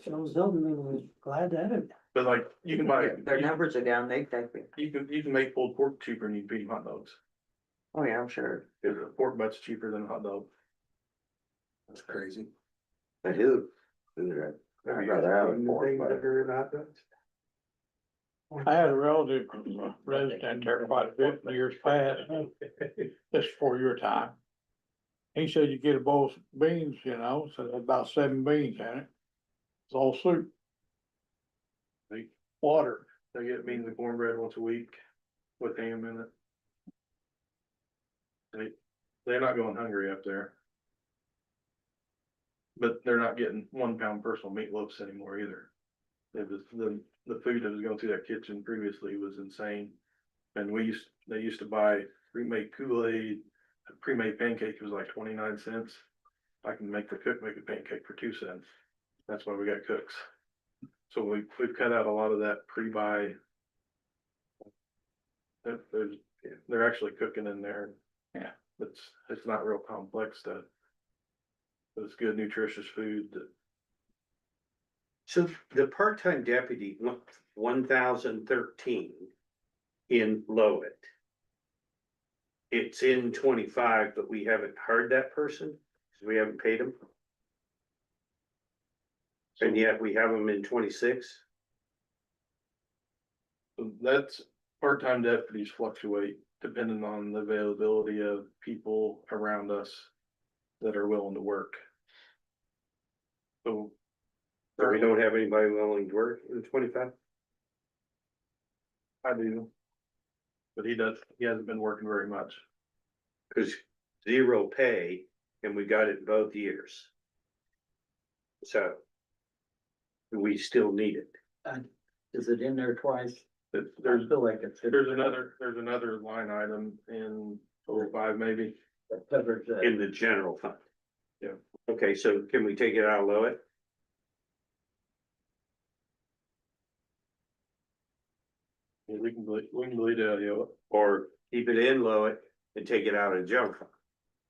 Shows up, and glad to have it. But like, you can buy, Their numbers are down, they take me. you can make pulled pork cheaper than you can hot dogs. Oh, yeah, I'm sure. Because a pork butt's cheaper than a hot dog. That's crazy. But who? I'd rather have a pork butt. I had a relative, resident there quite a bit in years past, this before your time. He said you get a bowl of beans, you know, so there's about 7 beans in it. It's all soup. Water. They get beans and cornbread once a week with ham in it. They're not going hungry up there. But they're not getting 1 pound personal meatloafs anymore either. It was the food that was going through that kitchen previously was insane. And they used to buy pre-made Kool-Aid, a pre-made pancake was like 29 cents. I can make the cook make a pancake for 2 cents. That's why we got cooks. So we've cut out a lot of that pre-buy. They're actually cooking in there. Yeah. It's not real complex stuff. But it's good nutritious food that. So the part-time deputy, 1,013 in Lowit. It's in 25, but we haven't hired that person, because we haven't paid him. And yet we have them in 26. That's, part-time deputies fluctuate depending on the availability of people around us that are willing to work. So. We don't have anybody willing to work in 25? I do. But he hasn't been working very much. Cause 0 pay, and we got it both years. So. We still need it. Is it in there twice? There's I feel like it's. there's another line item in 05 maybe. That covers that. In the general fund. Yeah. Okay, so can we take it out of Lowit? Yeah, we can delete it out of the. Or keep it in Lowit and take it out of general fund?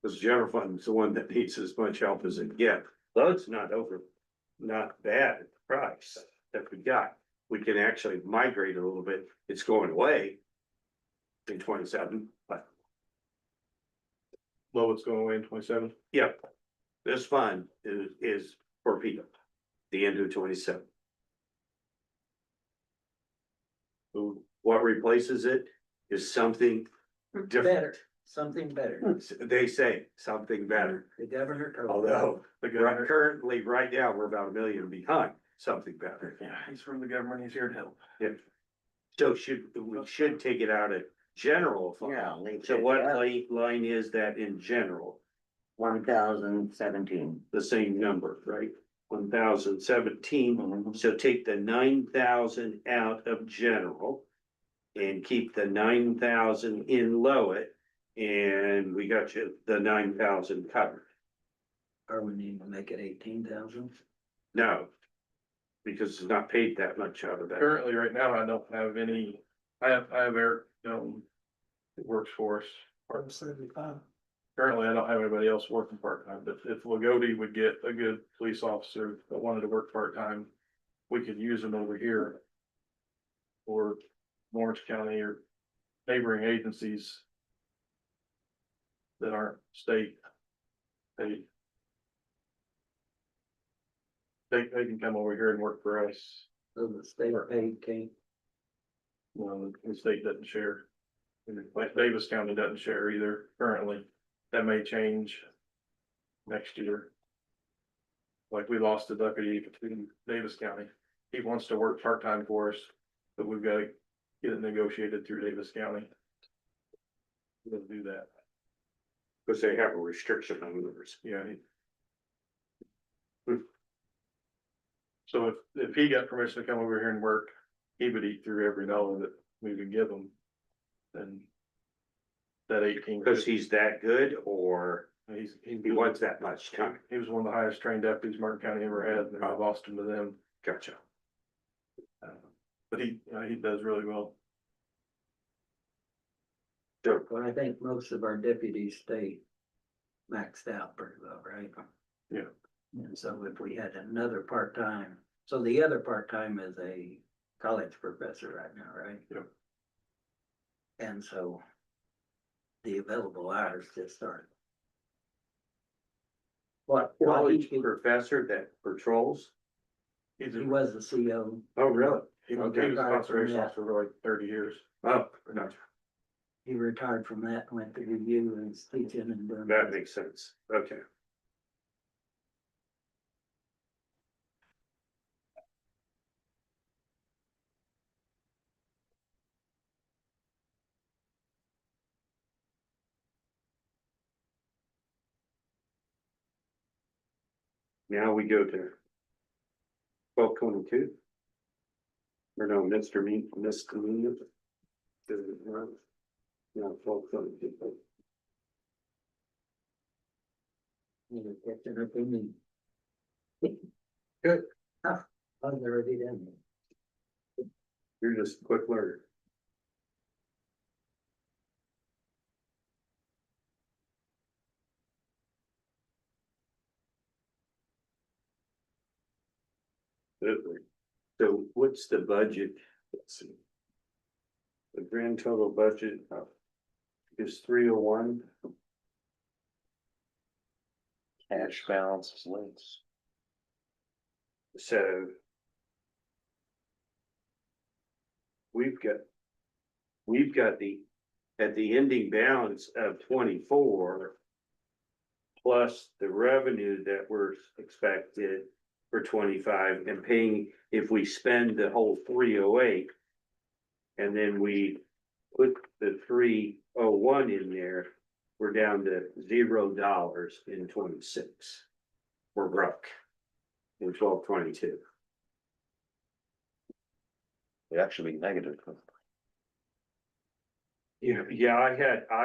Cause general fund is the one that needs as much help as it can get. Lowit's not bad at the price that we got. We can actually migrate a little bit. It's going away in 27, but Lowit's going away in 27. yep. This fund is for people, the end of 27. So what replaces it is something different. Better, something better. They say something better, The governor told. although The governor, currently, right now, we're about $1 million behind something better. yeah, he's from the government, he's here to help. Yeah. So we should take it out of general fund. Yeah, leave So it, what yeah. line is that in general? 1,017. The same number, right? 1,017. So take the 9,000 out of general. And keep the 9,000 in Lowit. And we got you the 9,000 covered. Or we need to make it 18,000. No. Because it's not paid that much out of that. Currently, right now, I don't have any, I have Eric, that works for us. Part of 75. Currently, I don't have anybody else working part-time, but if Lagodi would get a good police officer that wanted to work part-time, we could use them over here. Or Lawrence County or neighboring agencies. That aren't state. They can come over here and work for us. So the state paid Kate. Well, the state doesn't share. Like Davis County doesn't share either currently. That may change next year. Like we lost a deputy in Davis County. He wants to work part-time for us, but we've got to get it negotiated through Davis County. We'll do that. Because they have a restriction on theirs. Yeah. So if he got permission to come over here and work, he would eat through every dollar that we would give him. Then that 18. Because he's that good, or he wants that much time. He was one of the highest trained deputies Martin County ever had, and I lost him to them. Gotcha. But he does really well. But I think most of our deputies stay maxed out pretty well, right? Yeah. And so if we had another part-time, so the other part-time is a college professor right now, right? Yep. And so the available hours just started. What? College professor that patrols? He was the CO. Oh, really? He was Okay. a conservation officer for like 30 years. Oh, gotcha. He retired from that, went to review and is teaching and doing. That makes sense. Okay. Now we go to 1222. Or no, Mr. Misdemeanor. No, 1222. Get their opinion. Good. I've already done it. You're just a quick learner. Absolutely. So what's the budget? Let's see. The grand total budget is 301. Cash balance is less. So we've got at the ending balance of 24 plus the revenue that we're expected for 25 and paying, if we spend the whole 308 and then we put the 301 in there, we're down to $0 in 26. We're broke in 1222. It'd actually be negative. Yeah, I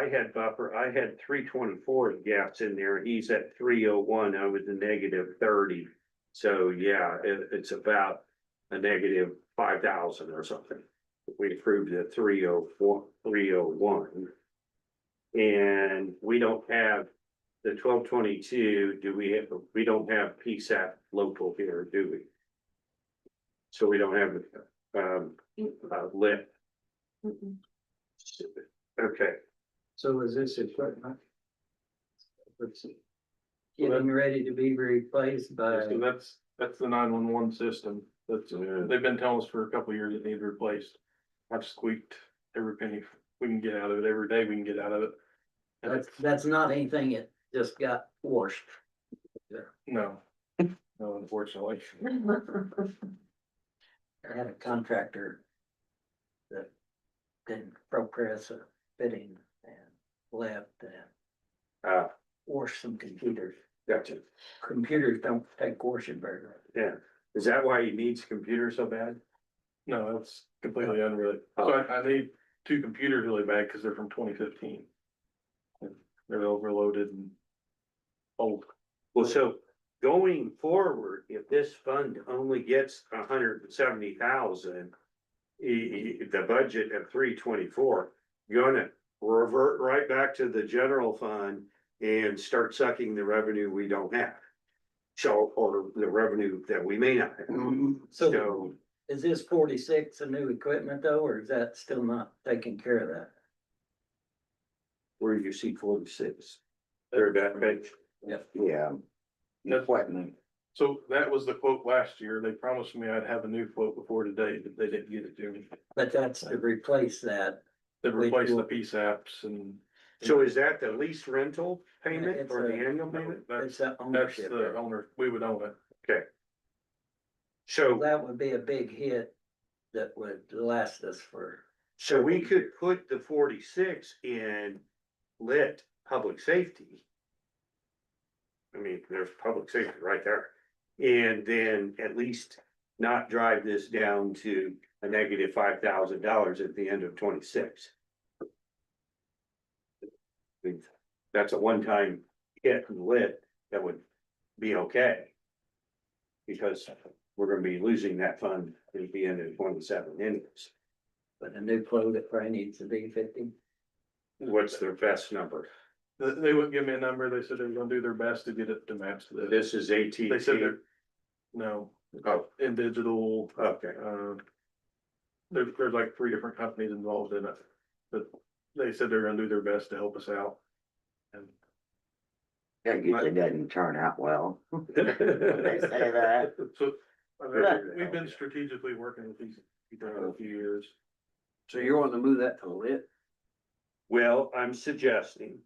had buffer, I had 324 gaps in there, he's at 301, I was a negative 30. So yeah, it's about a negative 5,000 or something. We approved the 301. And we don't have the 1222, we don't have PSAP local here, do we? So we don't have lit. Okay. So is this equipment? Let's see. Getting ready to be replaced by. So that's the 911 system. That's, they've been telling us for a couple of years it needs replaced. I've squeaked every penny we can get out of it, every day we can get out of it. And That's not anything that just got washed. no, unfortunately. I had a contractor that didn't progress a fitting and left and washed some computers. Gotcha. Computers don't take washing very well. Yeah. Is that why he needs computers so bad? No, that's completely unrelated. So I need two computers really bad because they're from 2015. And they're overloaded and old. Well, so going forward, if this fund only gets 170,000, the budget of 324, you're gonna revert right back to the general fund and start sucking the revenue we don't have. So, or the revenue that we may not have. So is this 46 a new equipment though, or is that still not taking care of that? Where do you see 46? Very bad page. Yep. Yeah. That's- So that was the quote last year. They promised me I'd have a new quote before today, but they didn't get it to me. But that's to replace that. They replaced the PSAPs and. So is that the lease rental payment It's or the a- annual payment? It's that That's ownership. the owner, we would own it. Okay. So, That would be a big hit that would last us for. so we could put the 46 in lit public safety. I mean, there's public safety right there. And then at least not drive this down to a negative $5,000 at the end of 26. That's a one-time hit and lit that would be okay. Because we're gonna be losing that fund at the end of 27 anyways. But a new quote, it probably needs to be 50. What's their best number? They wouldn't give me a number. They said they were gonna do their best to get it to match this. This is AT&T. They said they're, no, Oh, in digital, okay. there's like 3 different companies involved in it. But they said they're gonna do their best to help us out. And That usually doesn't turn out well. They say that. so We've been strategically working with these people for a few years. So you're wanting to move that to lit? Well, I'm suggesting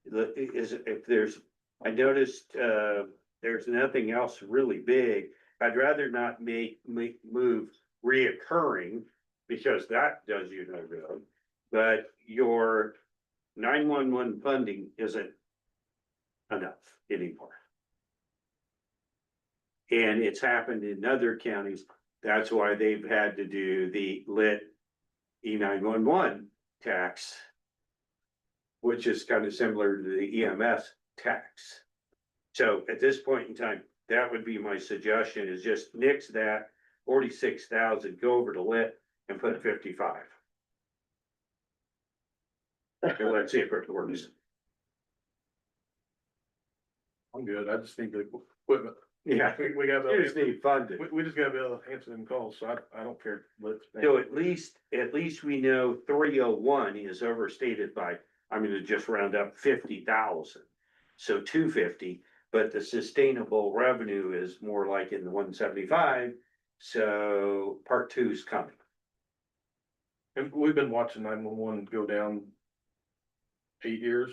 that if there's, I noticed, there's nothing else really big. I'd rather not move reoccurring because that does you no good. But your 911 funding isn't enough anymore. And it's happened in other counties. That's why they've had to do the lit E911 tax, which is kind of similar to the EMS tax. So at this point in time, that would be my suggestion, is just nix that 46,000, go over to lit and put 55. Okay, let's see if it works. I'm good. I just need the equipment. Yeah, We gotta, you just need funding. we just gotta be able to answer them calls, so I don't care. So at least we know 301 is overstated by, I'm gonna just round up 50,000. So 250, but the sustainable revenue is more like in the 175. So part 2 is coming. And we've been watching 911 go down 8 years.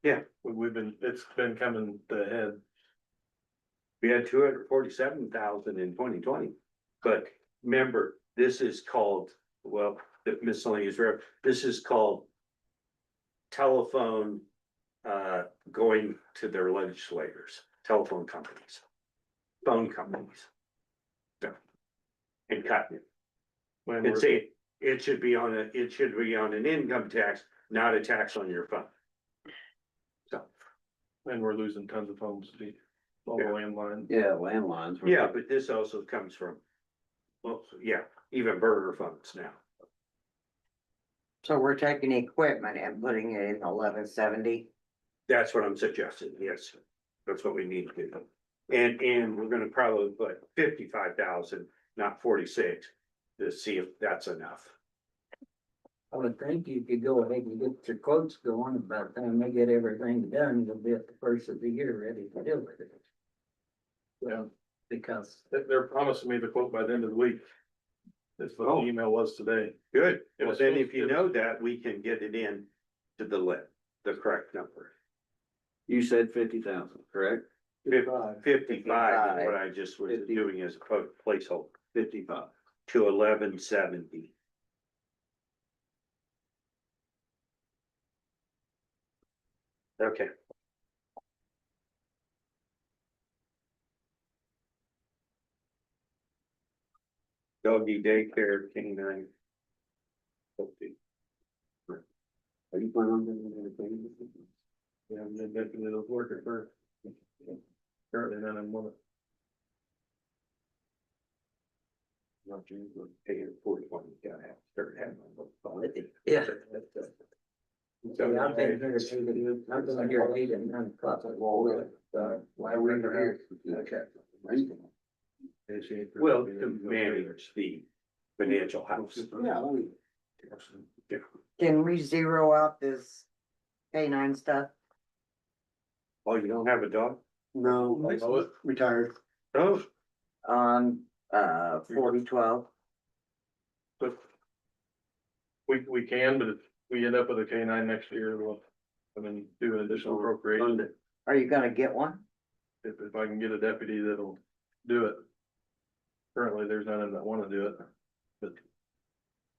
Yeah. It's been coming to a head. We had 247,000 in 2020, but remember, this is called, well, the miscellaneous revenue, this is called telephone, going to their legislators, telephone companies, phone companies. So, and cutting it. When It's we're, it should be on an income tax, not a tax on your phone. So, and we're losing tons of phones, all the landlines. Yeah, landlines. yeah, but this also comes from, well, yeah, even burner phones now. So we're taking equipment and putting it in 1170. That's what I'm suggesting, yes, that's what we need to do. And we're gonna probably put 55,000, not 46, to see if that's enough. I would think you could go ahead and get your quotes going. About the time they get everything done, you'll be at the first of the year ready to deal with it. Yeah, Because they're promising me the quote by the end of the week. That's what the email was today. Good, It well was then supposed if you to- know that, we can get it in to the correct number. You said 50,000, correct? 55 is what I just was 50. doing as a placeholder, 55. to 1170. Okay. Doggy daycare, canine. Okay. Are you planning on doing anything? Yeah, and then definitely those working for. Currently none of them want it. Not you, but pay it 41, you gotta have, start having. Yeah. So I've been here, I've been here 8 and 9 o'clock. Why we're here? Well, to manage the financial house. Yeah, let me. Yeah. Can we zero out this canine stuff? Oh, you don't have a dog? No, retired. Oh, On, 4012? But. We can, but if we end up with a K9 next year, we'll, do an additional appropriation. Are you gonna get one? If I can get a deputy that'll do it. Currently, there's none of them that wanna do it, but.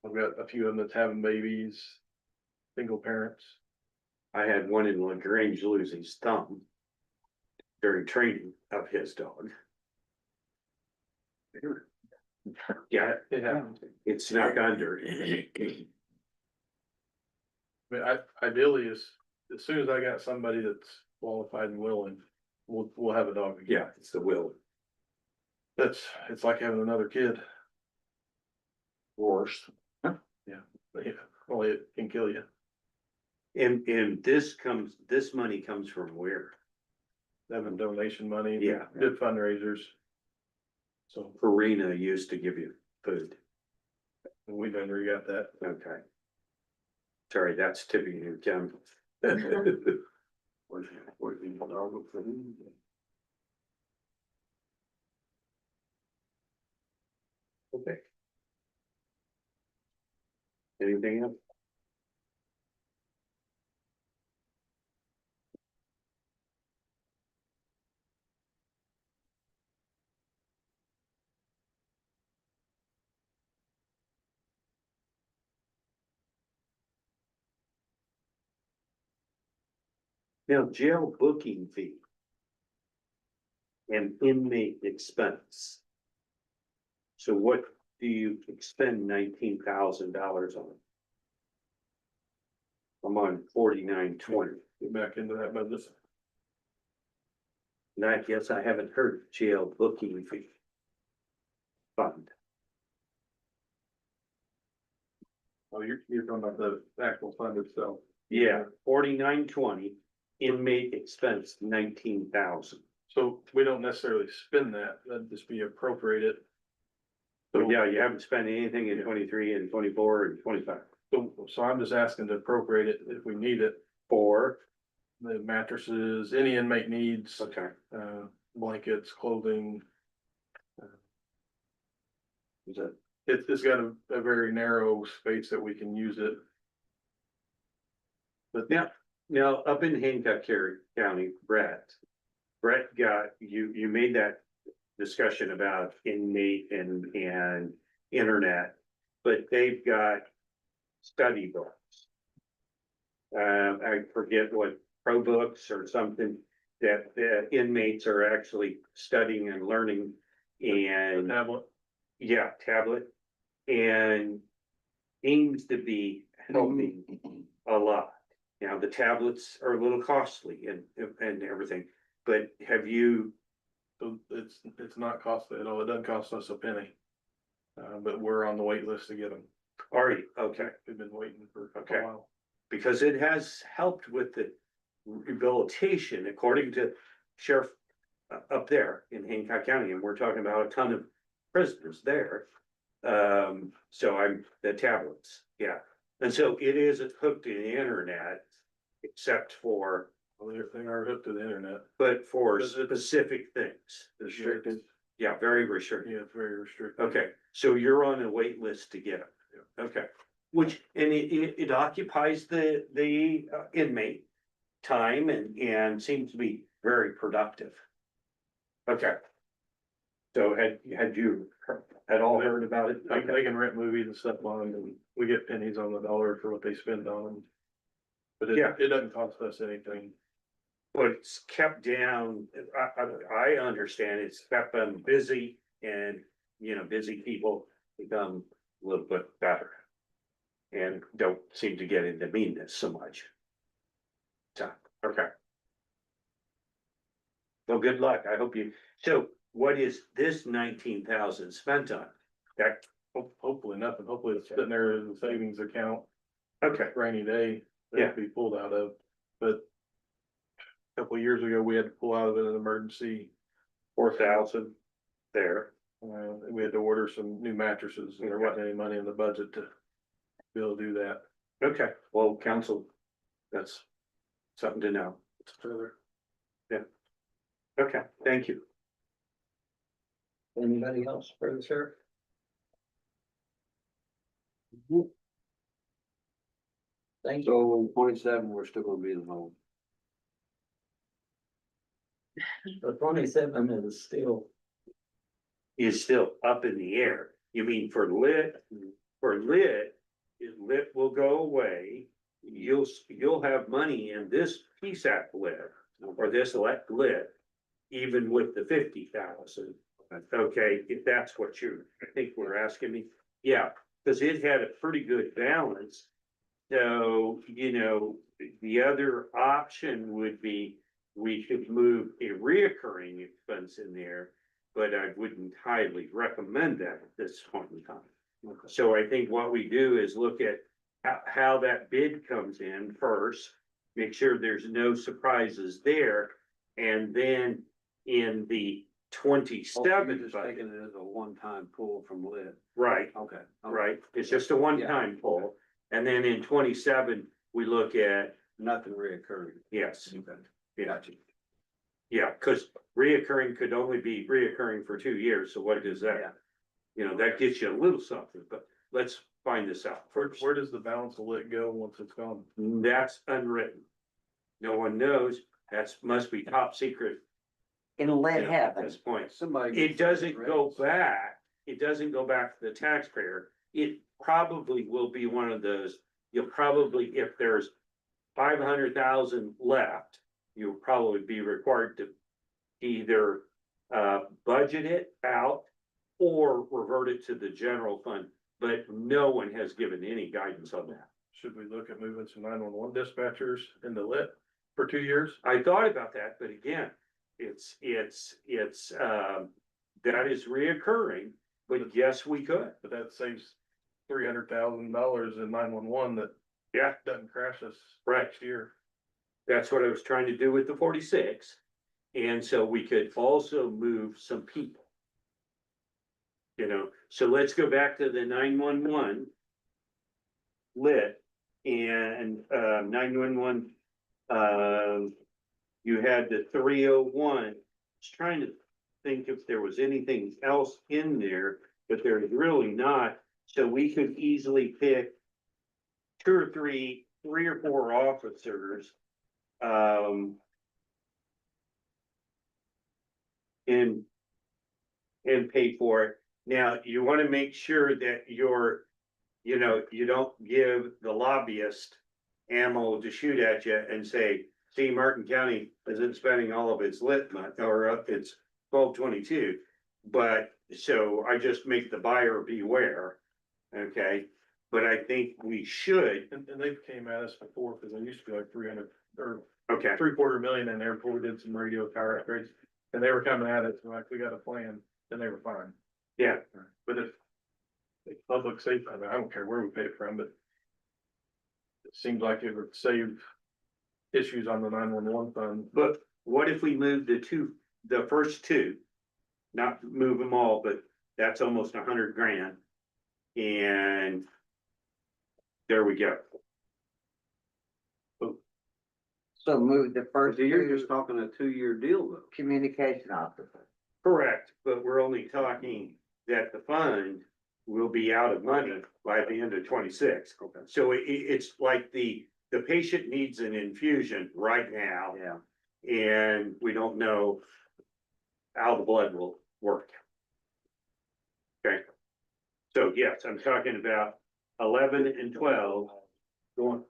I've got a few of them that's having babies, single parents. I had one in LaGrange lose his thumb during training of his dog. Yeah, It happens. it snuck under. But ideally is, as soon as I got somebody that's qualified and willing, we'll have a dog again. Yeah, it's the will. It's like having another kid. Worse. Yeah, but yeah, only it can kill you. And this money comes from where? Having donation money. Yeah. Good fundraisers. So Farina used to give you food. we never got that. Okay. Sorry, that's tipping your Kim. Okay. Anything else? Now, jail booking fee. And inmate expense. So what do you expend $19,000 on? I'm on 4920. Get back into that budget. And I guess I haven't heard jail booking fee. Fund. Oh, you're talking about the actual fund itself. Yeah, 4920, inmate expense 19,000. So we don't necessarily spend that, that'd just be appropriated. So yeah, you haven't spent anything in 23 and 24 and 25. So I'm just asking to appropriate it if we need it. For, The mattresses, any inmate needs, okay, blankets, clothing. is that, It's got a very narrow space that we can use it. But yeah, now up in Hancock County, Brett got, you made that discussion about inmate and internet, but they've got study books. I forget what ProBooks or something that the inmates are actually studying and learning and. tablet, Yeah, tablet, and seems to be helping a lot. Now, the tablets are a little costly and everything, but have you, so it's not costly at all, it doesn't cost us a penny. But we're on the wait list to get them. already, okay, We've been waiting for a Okay. while. because it has helped with the rehabilitation, according to Sheriff up there in Hancock County, and we're talking about a ton of prisoners there. So the tablets, yeah, and so it isn't hooked to the internet, except for, Well, they are hooked to the internet. but for Is it- specific things. Restricted. Yeah, very restricted. Yeah, it's very restricted. Okay, so you're on a wait list to get them. Okay, which, and it occupies the inmate time and seems to be very productive. Okay. So had you at all heard about it? They can rent movies and stuff on them, and we get pennies on the dollar for what they spend on them. But Yeah. it doesn't cost us anything. But it's kept down, I understand it's kept them busy and, busy people become a little bit better. And don't seem to get into meanness so much. So, okay. Well, good luck. I hope so what is this 19,000 spent on? That, Hopefully nothing. Hopefully it's sitting there in the savings account, okay, rainy day. That Yeah. could be pulled out of, but. A couple of years ago, we had to pull out of it an emergency. 4,000 there. We had to order some new mattresses and there wasn't any money in the budget to be able to do that. Okay, well, council, that's something to know. Further. Okay, thank you. Anybody else for the sheriff? Thank you. So 27, we're still gonna be in the hole. The 27 is still. Is still up in the air. You mean for lit, lit will go away. You'll have money in this PSAP lit, or this elect lit, even with the 50,000. Okay, if that's what I think we're asking me, yeah, cause it had a pretty good balance. So, the other option would be, we could move a reoccurring expense in there. But I wouldn't highly recommend that at this point in time. So I think what we do is look at how that bid comes in first, make sure there's no surprises there. And then in the 27 Just budget, taking it as a one-time pull from lit. right, Okay. right, it's just a one-time pull. And then in 27, we look at, Nothing reoccurring. yes, Okay. yeah, Gotcha. yeah, cause reoccurring could only be reoccurring for 2 years, so what is that? You know, that gets you a little something, but let's find this out first. Where does the balance of lit go once it's gone? That's unwritten. No one knows. That's must be top secret. In lead At heaven. this point. Somebody. It doesn't go back, it doesn't go back to the taxpayer. It probably will be one of those, you'll probably, if there's 500,000 left, you'll probably be required to either budget it out or revert it to the general fund, but no one has given any guidance on that. Should we look at moving some 911 dispatchers into lit for 2 years? I thought about that, but again, it's, that is reoccurring, but yes, we could. But that saves $300,000 in 911 that Yeah, doesn't crash us Right. next year. that's what I was trying to do with the 46. And so we could also move some people. You know, so let's go back to the 911 lit and 911. You had the 301. I was trying to think if there was anything else in there, but there's really not. So we could easily pick two or three or four officers. And pay for it. Now, you want to make sure that you don't give the lobbyist ammo to shoot at you and say, see, Martin County isn't spending all of its lit money or its 1222. But so I just make the buyer beware. Okay, but I think we should. And they've came at us before because there used to be like 300 or Okay, $750,000 in there before we did some radio tower upgrades. And they were coming at it, like, we got a plan, and they were fine. yeah, But if public safety, I mean, I don't care where we pay it from, but it seems like it would save issues on the 911 fund. but what if we move the first two? Not move them all, but that's almost $100,000. And there we go. So move the first So you're two just talking a 2-year deal though. communication officer. Correct, but we're only talking that the fund will be out of money by the end of 26. Okay. So it's like the patient needs an infusion right now. Yeah. And we don't know how the blood will work. Okay. So yes, I'm talking about 11 and 12 going.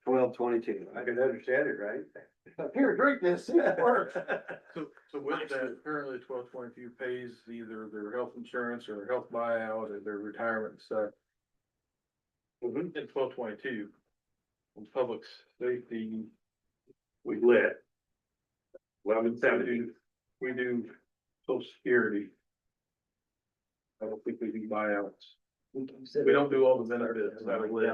1222. I can understand it, right? Here, drink this, it works. So with that, currently 1222 pays either their health insurance or health buyout or their retirement stuff. In 1222, in public safety, We lit. 1170. we do social security. I don't think we do buyouts. We don't do all the benefits out of lit.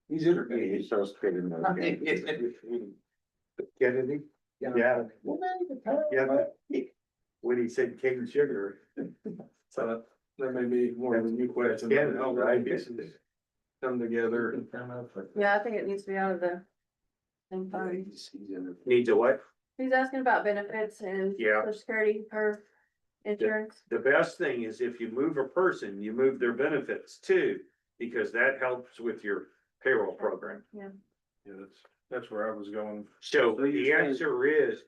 He's interviewing. He's so scared of Kennedy? Yeah. Yeah, when he said cane sugar. So that may be more of a new question. Yeah, no, right. Come together. Yeah, I think it needs to be out of the same fund. Needs a what? He's asking about benefits and Yeah. social security per insurance. The best thing is if you move a person, you move their benefits too, because that helps with your payroll program. Yeah. Yeah, that's where I was going. So So the you're saying- answer is,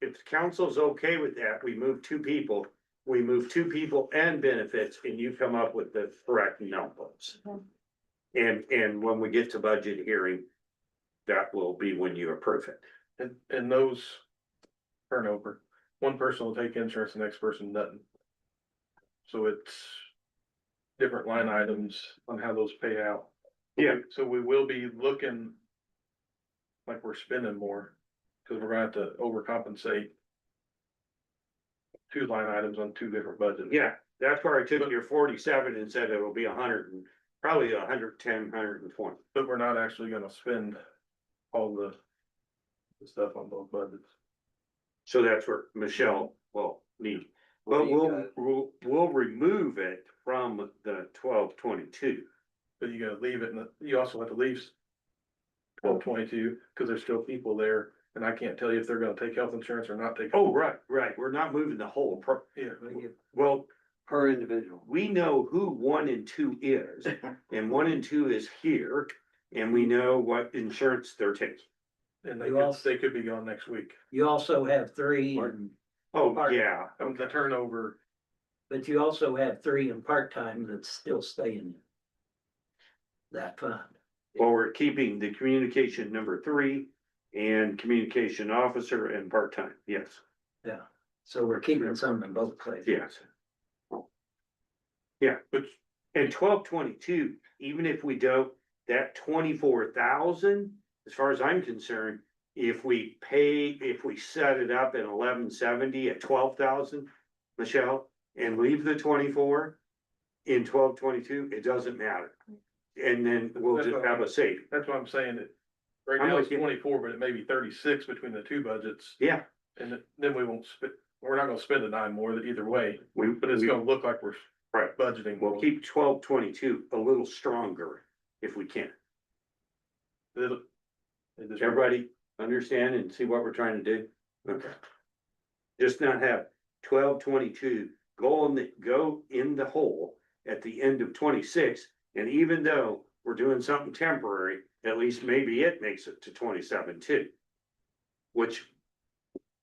if council's okay with that, we move two people. We move two people and benefits and you come up with the correct numbers. Okay. And when we get to budget hearing, that will be when you approve it. And those turnover, one person will take insurance, the next person doesn't. So it's different line items on how those pay out. Yeah. So we will be looking like we're spending more, cause we're gonna have to overcompensate two line items on two different budgets. Yeah, that's where I took your 47 and said it'll be 100 and probably 110, 120. But we're not actually gonna spend all the stuff on both budgets. So that's where Michelle will need. But we'll remove it from the 1222. But you gotta leave it, and you also have to leave 1222, cause there's still people there And I can't tell you if they're gonna take health insurance or not take. Oh, right, we're not moving the whole Yeah, well, Per individual. we know who 1 and 2 is, and 1 and 2 is here, and we know what insurance they're taking. and they could be gone next week. You also have 3, Oh, yeah, The turnover, but you also have 3 in part-time that's still staying in that fund. well, we're keeping the communication number 3 and communication officer and part-time, yes, Yeah, so we're keeping some in both places. yes. Yeah, but, and 1222, even if we don't, that 24,000, as far as I'm concerned, if we set it up at 1170 at 12,000, Michelle, and leave the 24 in 1222, it doesn't matter. And then we'll just have a save. that's what I'm saying, that right I'm now with it's you. 24, but it may be 36 between the 2 budgets. Yeah, And then we won't we're not gonna spend the 9 more either way, but it's we, gonna look like we're right, budgeting. we'll keep 1222 a little stronger if we can. Everybody understand and see what we're trying to do? Okay. Just not have 1222 go in the hole at the end of 26, and even though we're doing something temporary, at least maybe it makes it to 27 too. Which,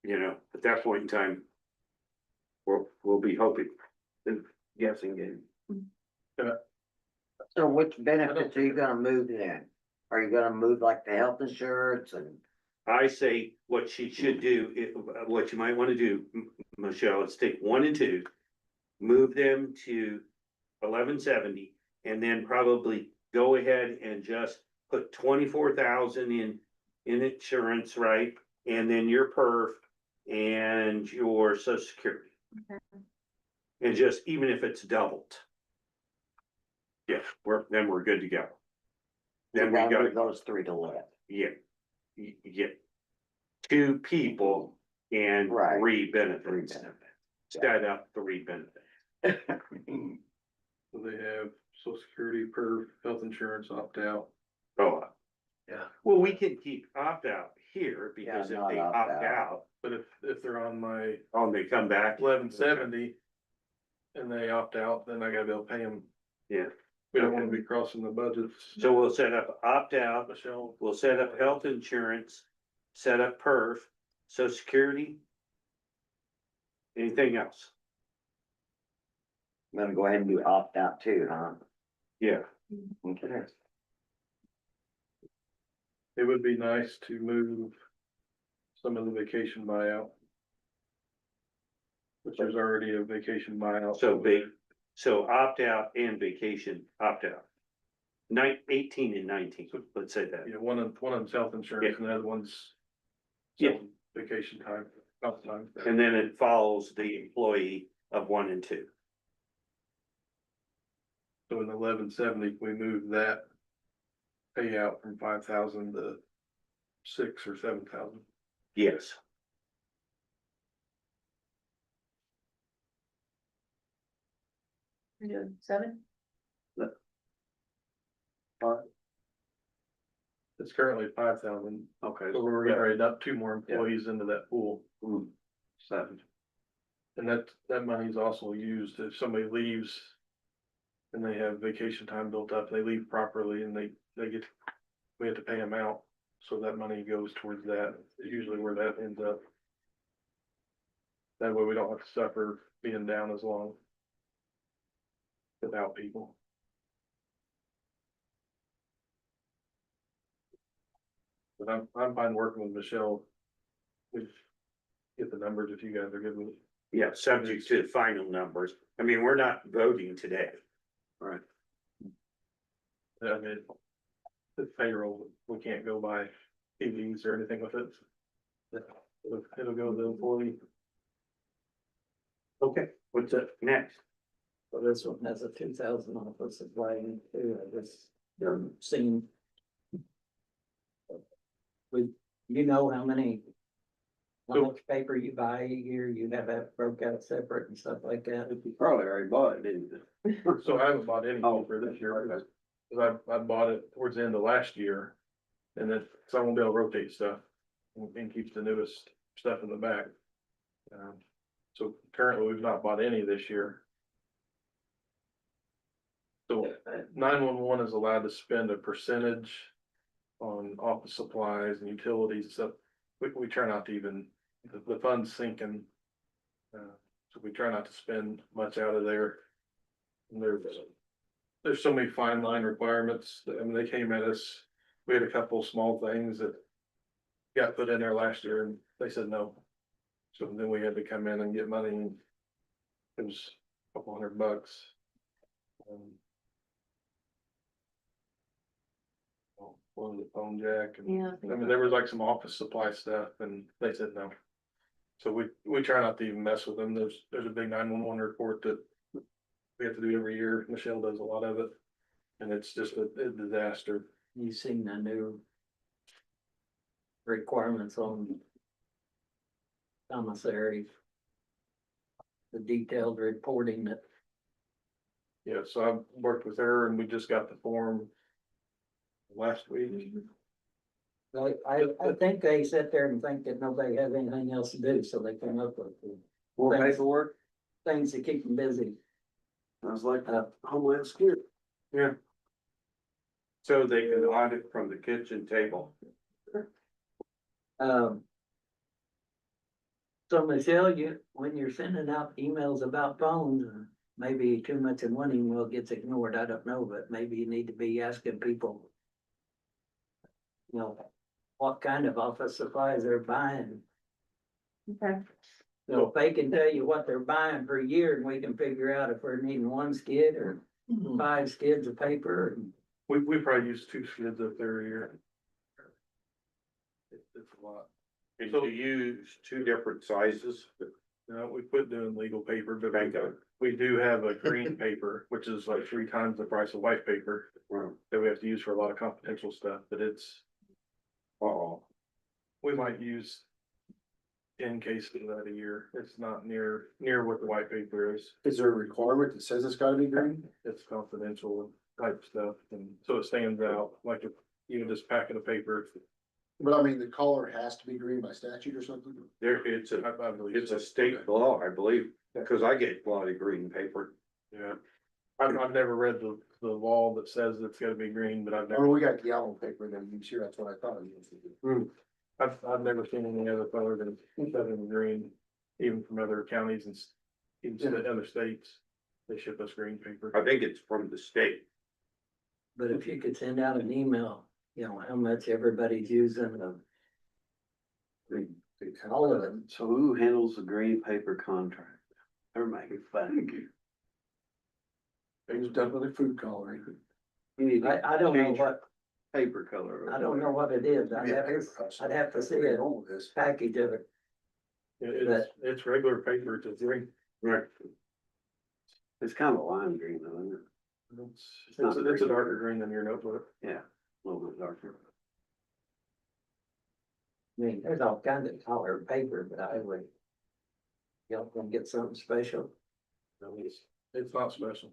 you know, at that point in time, we'll be hoping, and guessing game. So which benefits are you gonna move then? Are you gonna move like the health insurance and? I say what she should do, what you might wanna do, Michelle, is take 1 and 2. Move them to 1170, and then probably go ahead and just put 24,000 in insurance, right? And then your perf and your social security. And just, even if it's doubled. Yeah, then we're good to go. Then we gotta got move those 3 to left? Yeah. You get 2 people and Right. 3 benefits. Set up 3 benefits. So they have social security, per health insurance, opt out. Oh, Yeah. well, we can keep opt out here because Yeah, if not they opt opt out. out, But if they're on my oh, they come back. 1170 and they opt out, then I gotta be able to pay them. Yeah. We don't wanna be crossing the budgets. So we'll set up opt out, Michelle, we'll set up health insurance, set up perf, social security. Anything else? I'm gonna go ahead and do opt out too, huh? Yeah. Okay. it would be nice to move some of the vacation buyout. Which there's already a vacation buyout. So opt out and vacation opt out. 18 and 19, let's say that. Yeah, one of them's health insurance and the other one's. Yeah. Vacation time, comp time. And then it follows the employee of 1 and 2. So in 1170, we moved that. Payout from 5,000 to 6 or 7,000. Yes. You're doing 7? It's currently 5,000. Okay. So we're getting ready to up 2 more employees into that pool. 7. And that money's also used if somebody leaves. And they have vacation time built up, they leave properly and we have to pay them out. So that money goes towards that, usually where that ends up. That way we don't have to suffer being down as long. Without people. But I'm fine working with Michelle. We get the numbers if you guys are good with it. Yeah, subject to the final numbers. I mean, we're not voting today. Right. I mean, the payroll, we can't go by TVs or anything with it. It'll go to the employee. Okay, what's up next? So this one has a 2,000 office supply too, I guess, seen. You know how much paper you buy a year, you have that broke out separate and stuff like that. You probably already bought it, didn't you? So I haven't bought any for this year, cause I bought it towards the end of last year. And then, so I won't be able to rotate stuff. and keeps the newest stuff in the back. So currently, we've not bought any this year. So 911 is allowed to spend a percentage on office supplies and utilities and stuff. We try not to even, the fund's sinking. So we try not to spend much out of there. And there's so many fine line requirements. I mean, they came at us, we had a couple small things that got put in there last year and they said no. So then we had to come in and get money, and it was a couple $100. One of the phone jack and, Yeah. I mean, there was like some office supply stuff and they said no. So we try not to even mess with them. There's a big 911 report that we have to do every year. Michelle does a lot of it. And it's just a disaster. You seen the new requirements on commissary? The detailed reporting that. Yeah, so I've worked with her and we just got the form last week. I think they sit there and think that nobody has anything else to do, so they come up with. More things- paperwork, Things to keep them busy. sounds like Homeland Security. Yeah. So they can audit from the kitchen table. So Michelle, when you're sending out emails about phones, maybe too much in one email gets ignored, I don't know, but maybe you need to be asking people. You know, what kind of office supplies they're buying. Okay. So if they can tell you what they're buying per year, and we can figure out if we're needing 1 skid or 5 skids of paper. We probably use 2 skids up there a year. It's a lot. And you use 2 different sizes. We quit doing legal paper, but Bingo. we do have a green paper, which is like 3 times the price of white paper. That we have to use for a lot of confidential stuff, but it's. We might use 10 cases of that a year. It's not near what the white paper is. Is there a requirement that says it's gotta be green? It's confidential type stuff, and so it stands out, like if you just packet of paper. But I mean, the color has to be green by statute or something? It's I believe a so. state law, I believe, because I get a lot of green paper. Yeah. I've never read the law that says it's gotta be green, but I've Oh, never, we got yellow paper that you sure, that's what I thought. I've never seen any other color than green, even from other counties and even other states. They ship us green paper. I think it's from the state. But if you could send out an email, you know, how much everybody's using of. All of it. So who handles the green paper contract? They're making fun. It was done with a food coloring. You need to I don't know change what, paper color. I don't know what it is. I'd have to see a package of it. It's regular paper, it's green. Right. It's kind of a lime green though, isn't it? It's a darker green than your notebook. Yeah, a little bit darker. I mean, there's all kinds of colored paper, but I would. Y'all can get something special. No, it's not special.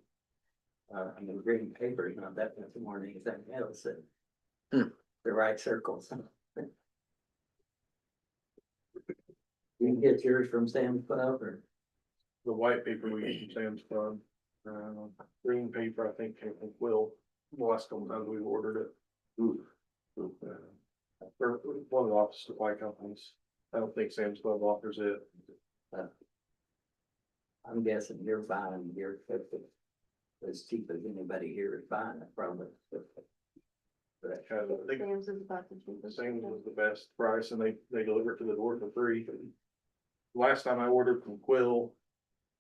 I mean, green paper is not that much more than anything else, and the right circles. You can get yours from Sam's Club or. The white paper we use from Sam's Club. Green paper, I think, came from Quill, the last couple times we've ordered it. For one of the office supply companies. I don't think Sam's Club offers it. I'm guessing you're buying your equipment as cheap as anybody here is buying it from it. But I think Sam's is about the cheapest. Sam's was the best price and they deliver it to the door for free. Last time I ordered from Quill,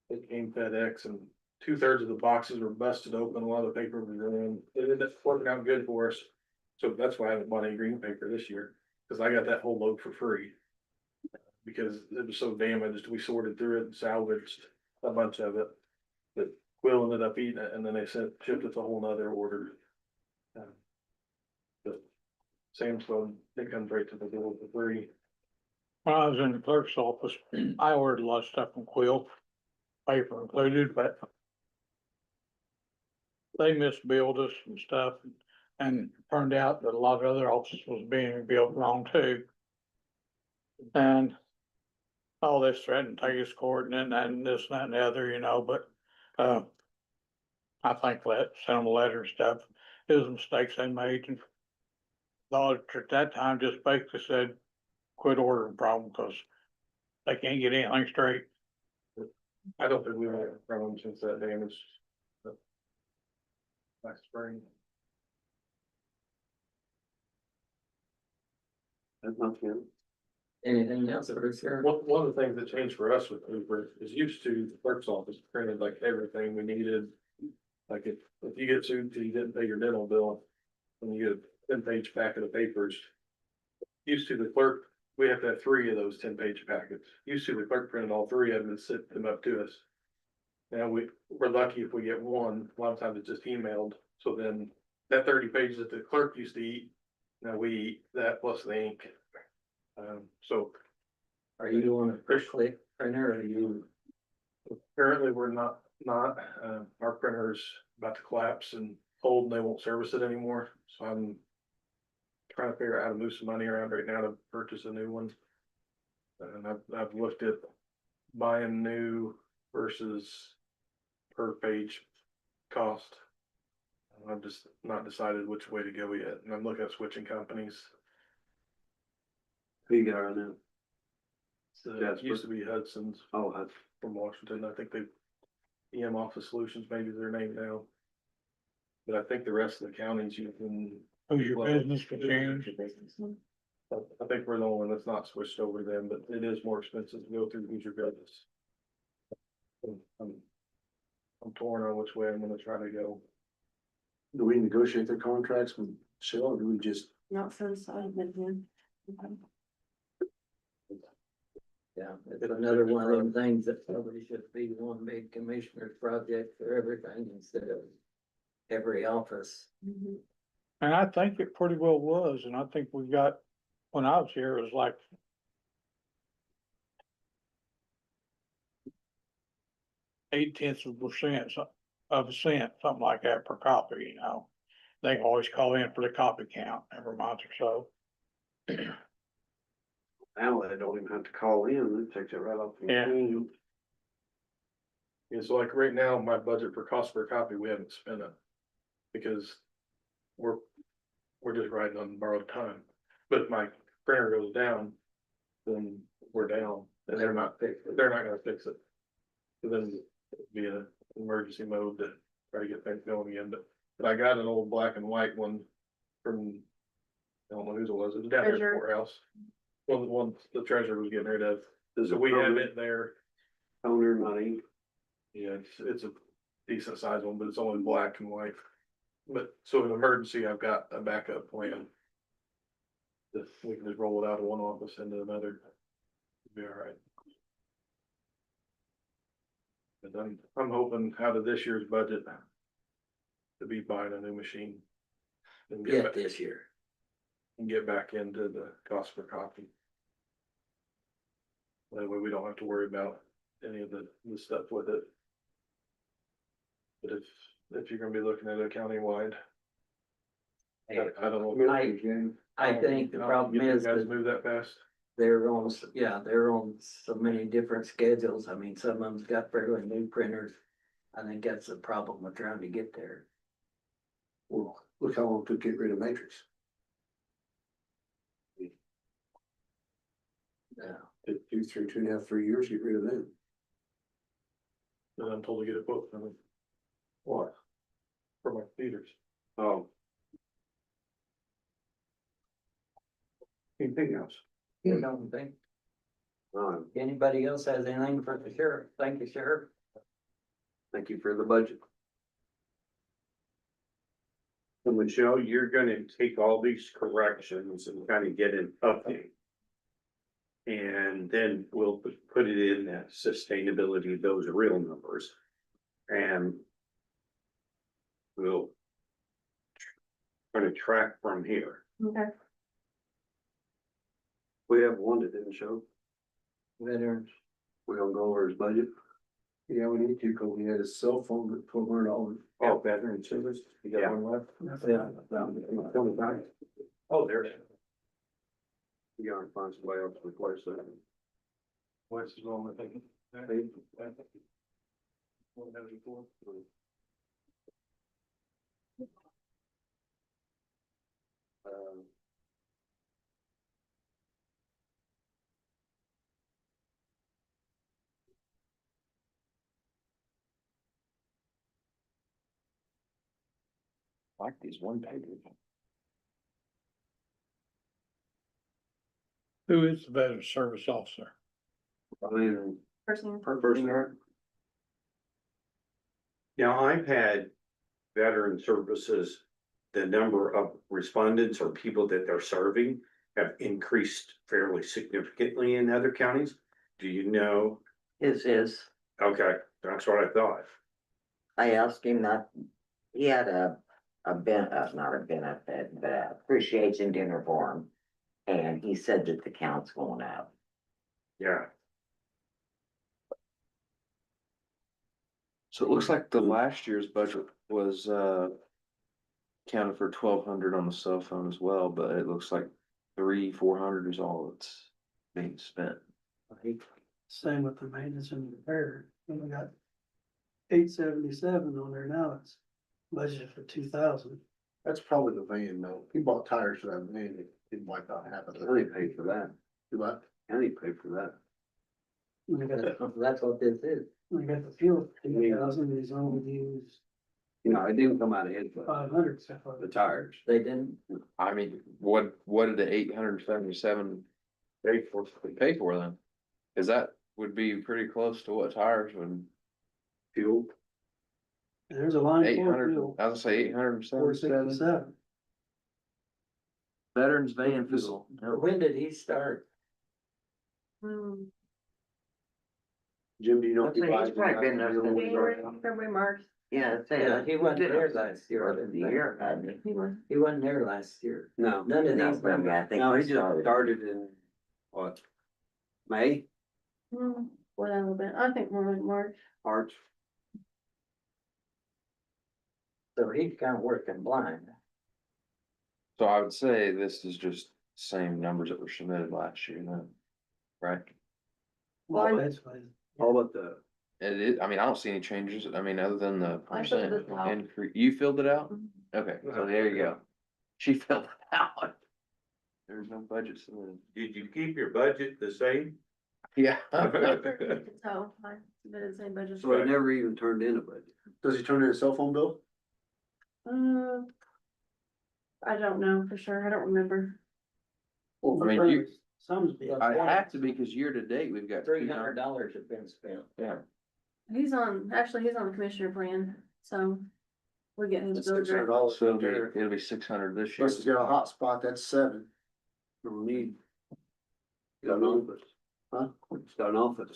it came FedEx and 2/3 of the boxes were busted open. A lot of the paper was in. It ended up working out good for us. So that's why I haven't bought any green paper this year, because I got that whole load for free. Because it was so damaged, we sorted through it and salvaged a bunch of it. But Quill ended up eating it and then they shipped it to a whole nother order. But Sam's Club, it comes right to the door for free. When I was in the clerk's office, I ordered a lot of stuff from Quill, paper included, but they misbilled us and stuff, and turned out that a lot of other offices was being built wrong too. And all this threatened to take us to court and then that and this and that and the other, you know, but, I think send them a letter and stuff, it was mistakes they made and the auditor at that time just basically said, quit ordering problem, cause they can't get anything straight. I don't think we've had a problem since that damage. Last spring. That's not him. Anything else that was here? One of the things that changed for us with Uber is used to the clerk's office printed like everything we needed. Like if you get sued till you didn't pay your dental bill, and you get a 10-page packet of papers. Used to the clerk, we have to have 3 of those 10-page packets. Used to the clerk printed all 3 of them and sent them up to us. Now we're lucky if we get 1, a lot of times it's just emailed, so then that 30 pages that the clerk used to eat, now we eat that plus the ink. So. Are you doing a push click printer or are you? Currently, we're not, our printer's about to collapse and old and they won't service it anymore, so I'm. Trying to figure out how to move some money around right now to purchase a new one. And I've looked at buying new versus per page cost. I've just not decided which way to go yet, and I'm looking at switching companies. Who you got on that? So it used to be Hudson's. Oh, Hudson. From Washington, I think EM Office Solutions, maybe their name now. But I think the rest of the counties you can. Who's your business to change? I think we're the only one that's not switched over to them, but it is more expensive to go through Who's Your Business. I'm torn on which way I'm gonna try to go. Do we negotiate their contracts with Shell or do we just? Not since I've been here. Yeah, it's another one of them things that probably should be one big commissioner's project for everything instead of every office. And I think it pretty well was, and I think we got, when I was here, it was like 0.8% of a cent, something like that per copy, you know. They always call in for the copy count every month or so. Now they don't even have to call in, it takes it right off. the Yeah. machine. Yeah, so like right now, my budget for cost per copy, we haven't spent it. Because we're just riding on borrowed time. But if my printer goes down, then we're down, and they're not gonna fix it. So then it'd be an emergency mode to try to get things going again, but I got an old black and white one from, I don't know whose it was down here at the Treasure. courthouse. One the treasurer was getting rid of, so we have it there. Owner money. Yeah, it's a decent size one, but it's only black and white. But so in emergency, I've got a backup plan. That we can just roll it out of one office into another. Be all right. But I'm hoping out of this year's budget to be buying a new machine. And Yeah, back- this year. and get back into the cost per copy. That way we don't have to worry about any of the stuff with it. But if you're gonna be looking at it countywide, I don't know. I think the problem You is guys that move that fast. they're on, they're on so many different schedules. I mean, some of them's got fairly new printers. I think that's the problem with trying to get there. Well, look how long it took to get rid of Matrix. Yeah. Took 2.5, 3 years to get rid of them. And I'm told to get a quote from them. What? For my computers. Oh. Anything else? You don't think? Anybody else has anything for the sheriff? Thank you, Sheriff. Thank you for the budget. So Michelle, you're gonna take all these corrections and kind of get an update. And then we'll put it in that sustainability, those real numbers. And we'll gonna track from here. Okay. We have one that didn't show. Veterans. We don't go over his budget. Yeah, we need to, cause we had a cell phone at $1,200. Oh, veteran service, you got one left? Yeah. Oh, there's. You gotta find somebody else to replace that. What's wrong with thinking? I like these one pagers. Who is the veteran service officer? I mean, Person. person. Now, I've had veteran services, the number of respondents or people that they're serving have increased fairly significantly in other counties. Do you know? Is, Okay, that's what I thought. I asked him that, he had not a benefit, but a appreciation dinner for him. And he said that the count's going up. Yeah. So it looks like the last year's budget was, counted for 1,200 on the cell phone as well, but it looks like 300-400 is all that's being spent. Same with the maintenance and repair, and we got 877 on there now, it's budgeted for 2,000. That's probably the van though. He bought tires for that van, it didn't wipe out half of it. County paid for that. Do what? County paid for that. We got, That's what this is. we got the fuel, 2,000, he's only used You know, it didn't come out of his budget, 500 so far. the tires. They didn't, I mean, what did the 877 pay for then? Cause that would be pretty close to what tires would. Fuel. There's a line for 800, fuel, I was gonna say 877. 467. Veterans van fuel. when did he start? Jim, do you know? if he He's buys probably been there since January, February, March. Yeah, Yeah, he wasn't there last year. I The didn't think. year, hadn't he? He was. He wasn't there last year. No, None of No, these but I mean, I numbers. think no, he he just started. started in, what? May, What a little bit, I think more like March. March. So he's kind of working blind. So I would say this is just same numbers that were submitted last year then, right? Well, that's fine. All but the, It is, I mean, I don't see any changes, I mean, other than the I filled percent it out. increase, you filled it out? Okay, so there you go. She filled it out. There's no budget submitted. Did you keep your budget the same? Yeah. So, I submitted the same budget. so it never even turned in a budget. Does he turn in a cell phone bill? I don't know for sure, I don't remember. I mean, you, Some's be. I have to be, cause year to date, we've got $300 have been spent. Yeah, He's on the commissioner plan, so we're getting the bill direct. $600 so it'll be 600 this year. Plus he's got a hotspot, that's 7. Don't need. He's got an office. Huh? He's got an office.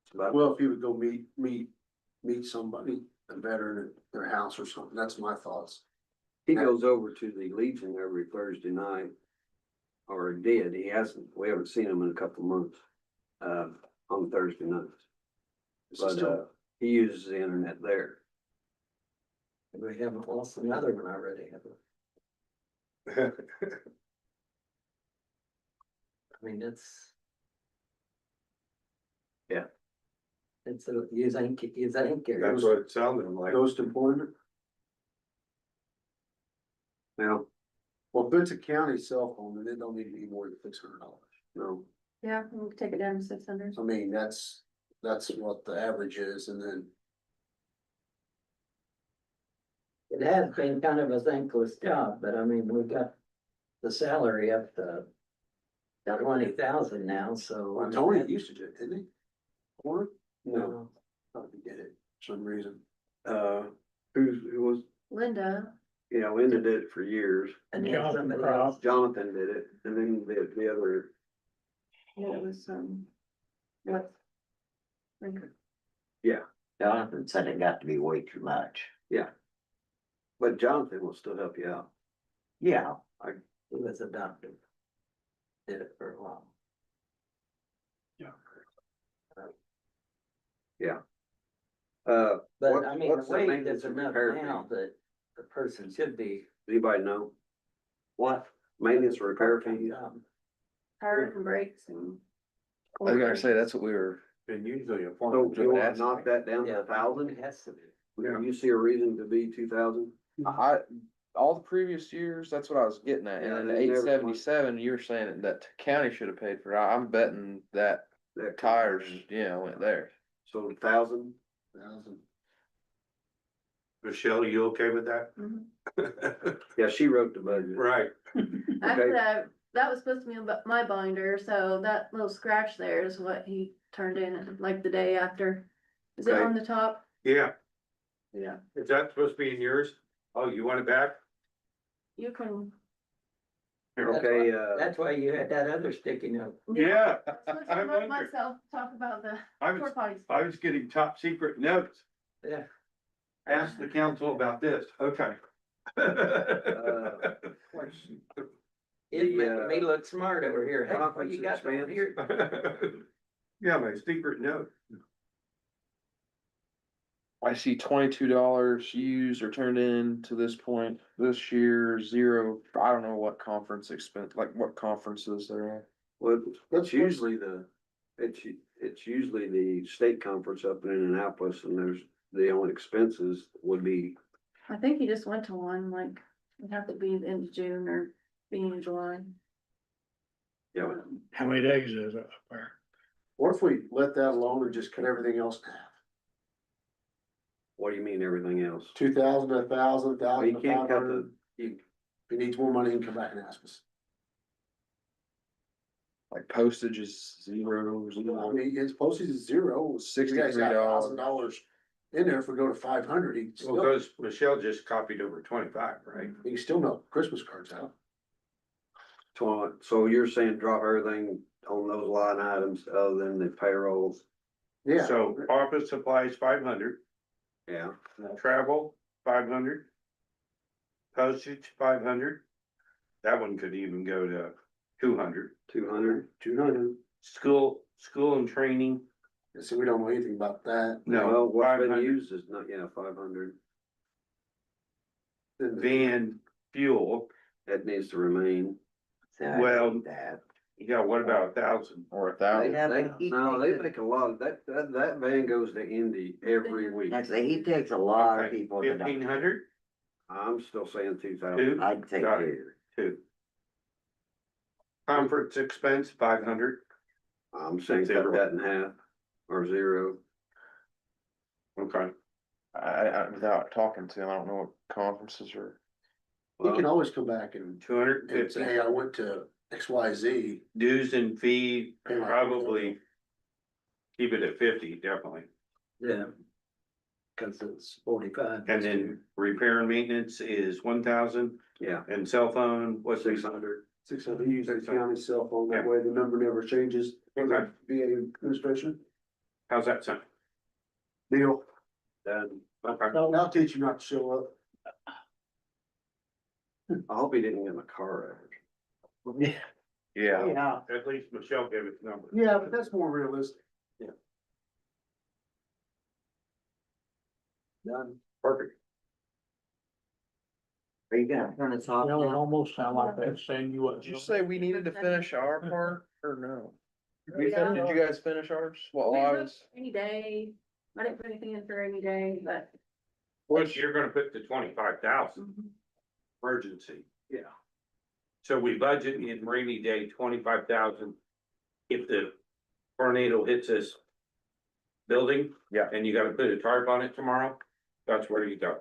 It's about, Well, if he would go meet somebody, a veteran at their house or something, that's my thoughts. he goes over to the Legion every Thursday night. Or he did, he hasn't, we haven't seen him in a couple of months, on Thursday nights. But, he uses the internet there. We haven't lost another one already, have we? I mean, it's. Yeah. It's a, use ain't here. That's what it sounded like. Ghost employment? Now, Well, if it's a county cell phone, then it don't need to be more than $600. no, Yeah, we'll take it down to 600. I mean, that's what the average is, and then. It has been kind of a thankless job, but I mean, we've got the salary up to 20,000 now, so. Well, Tony used to do it, didn't he? Or, no, thought he did it for some reason. who was, Linda, yeah, Linda did it for years. And then Jonathan somebody Croft. else. Jonathan did it, and then the other, yeah, it was, what? Jonathan said it got to be way too much. but Jonathan will still help you out. Yeah, He was a doctor. Did it for a while. But What- I mean, what's the the wage maintenance is and enough repair now fee? that the person should be. Does anybody know? what? Maintenance or repair fee? tires and brakes and. I was gonna say, that's what we were. And usually a So form. you wanna knock that down to Yeah, 1,000? it has to be. Do you see a reason to be 2,000? All the previous years, that's what I was getting at, Yeah, and then they never- 877, you were saying that the county should have paid for it, I'm betting that That tires, went there. So 1,000? Michelle, you okay with that? Yeah, she wrote the budget. Right. Actually, that was supposed to be my binder, so that little scratch there is what he turned in like the day after. Is it Okay. on the top? Yeah, Yeah. is that supposed to be in yours? Oh, you want it back? You can. Okay, That's why you had that other sticky note. Yeah. Let's I let wondered. myself talk about the I was, porta potties. I was getting top secret notes. Yeah. Ask the council about this, okay. It made The, me look smart over here. Hey, what conference you got over expense. here? Yeah, my secret note. I see $22 used or turned in to this point, this year, 0, I don't know what conference expense, like what conferences they're at. well, it's usually it's usually the state conference up in Indianapolis, and there's, the only expenses would be, I think he just went to one, like, it'd have to be the end of June or beginning of July. yeah, How many days is it up there? What if we let that alone and just cut everything else in half? what do you mean, everything else? 2,000, 1,000, Well, 1,000, you can't cut 500. If he needs more money, he can come back and ask us. Like postage is 0, I mean, his postage is zero. $63. $1,000 in there. If we go to 500, he can Well, still, because Michelle just copied over 25, right? he can still mail Christmas cards out. So you're saying drop everything on those line items other than the payrolls? Yeah. So office supplies 500, Yeah, travel 500. Postage 500. That one could even go to 200. 200. 200. School and training, So we don't know anything about that. no, Well, what's been 500. used is not, 500. Van fuel, That needs to remain. well, yeah, what about 1,000? Or They 1,000. have, They, he no, takes they make a lot of, that van goes to Indy every week. actually, he takes a lot of Okay, people to. 1,500, I'm still saying 2,000. 2, I'd say Got two. it. 2. Conference expense 500, I'm saying cut Zero. that in half or 0. okay. Without talking to him, I don't know what conferences are. He can always come back and say, 250, hey, I went to XYZ. dues and fee, Pay my- probably keep it at 50, definitely. Yeah. Cause it's 45. And then repair and maintenance is 1,000, Yeah, and cell phone, what's 600. 600, he uses the county cell phone, that way the number never changes. Okay. VA administration. How's that sound? Deal. Done. Okay. I'll teach you not to show up. I hope he didn't get in a car wreck. Yeah. At least Michelle gave us numbers. Yeah, but that's more realistic. Done. Perfect. Are you gonna turn us off Well, it now? almost sound like they're saying you what. Did you say we needed to finish our part or no? Yeah. Did you guys finish ours? Well, We I looked was, Any day, I didn't put anything in for any day, but. Which you're gonna put the 25,000 emergency. Yeah. So we budget in rainy day 25,000. If the tornado hits this building. Yeah. And you gotta put a tarp on it tomorrow, that's where you go.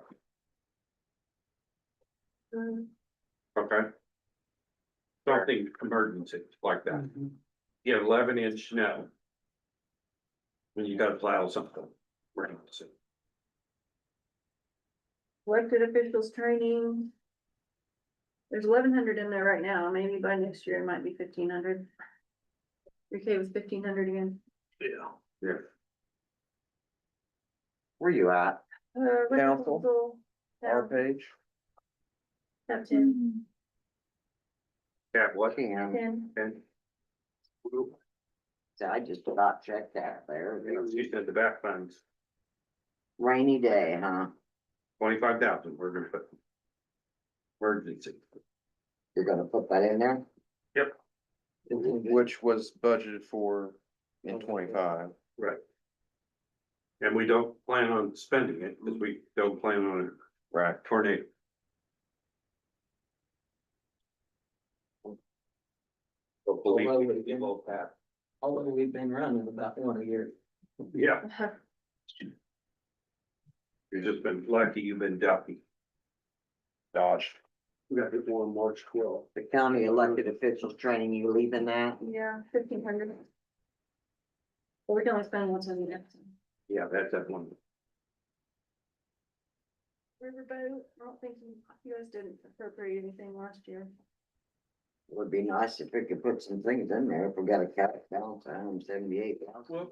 Okay. Something emergency like that. You have 11-inch snow. When you gotta plow something. Emergency. Elected officials training. There's 1,100 in there right now, maybe by next year it might be 1,500. You're okay with 1,500 again? Yeah. Where you at? Council. our page. Tab 10. Yeah, what? Can, 10. And I just about checked that there. you said the back funds, Rainy day, huh? 25,000, we're gonna put. Emergency. You're gonna put that in there? Yep. which was budgeted for in 25. Right. And we don't plan on spending it, because we don't plan on Right. a tornado. Although we've been running about one a year. Yeah. You've just been lucky, you've been ducky. Dodged. We got it on March 12th. The county elected officials training, you leaving that? Yeah, 1,500. But we can only spend once a year. Yeah, that's that one. Riverboat, I don't think you guys didn't appropriate anything last year. It would be nice if we could put some things in there, if we got a cash balance, $178,000. Well,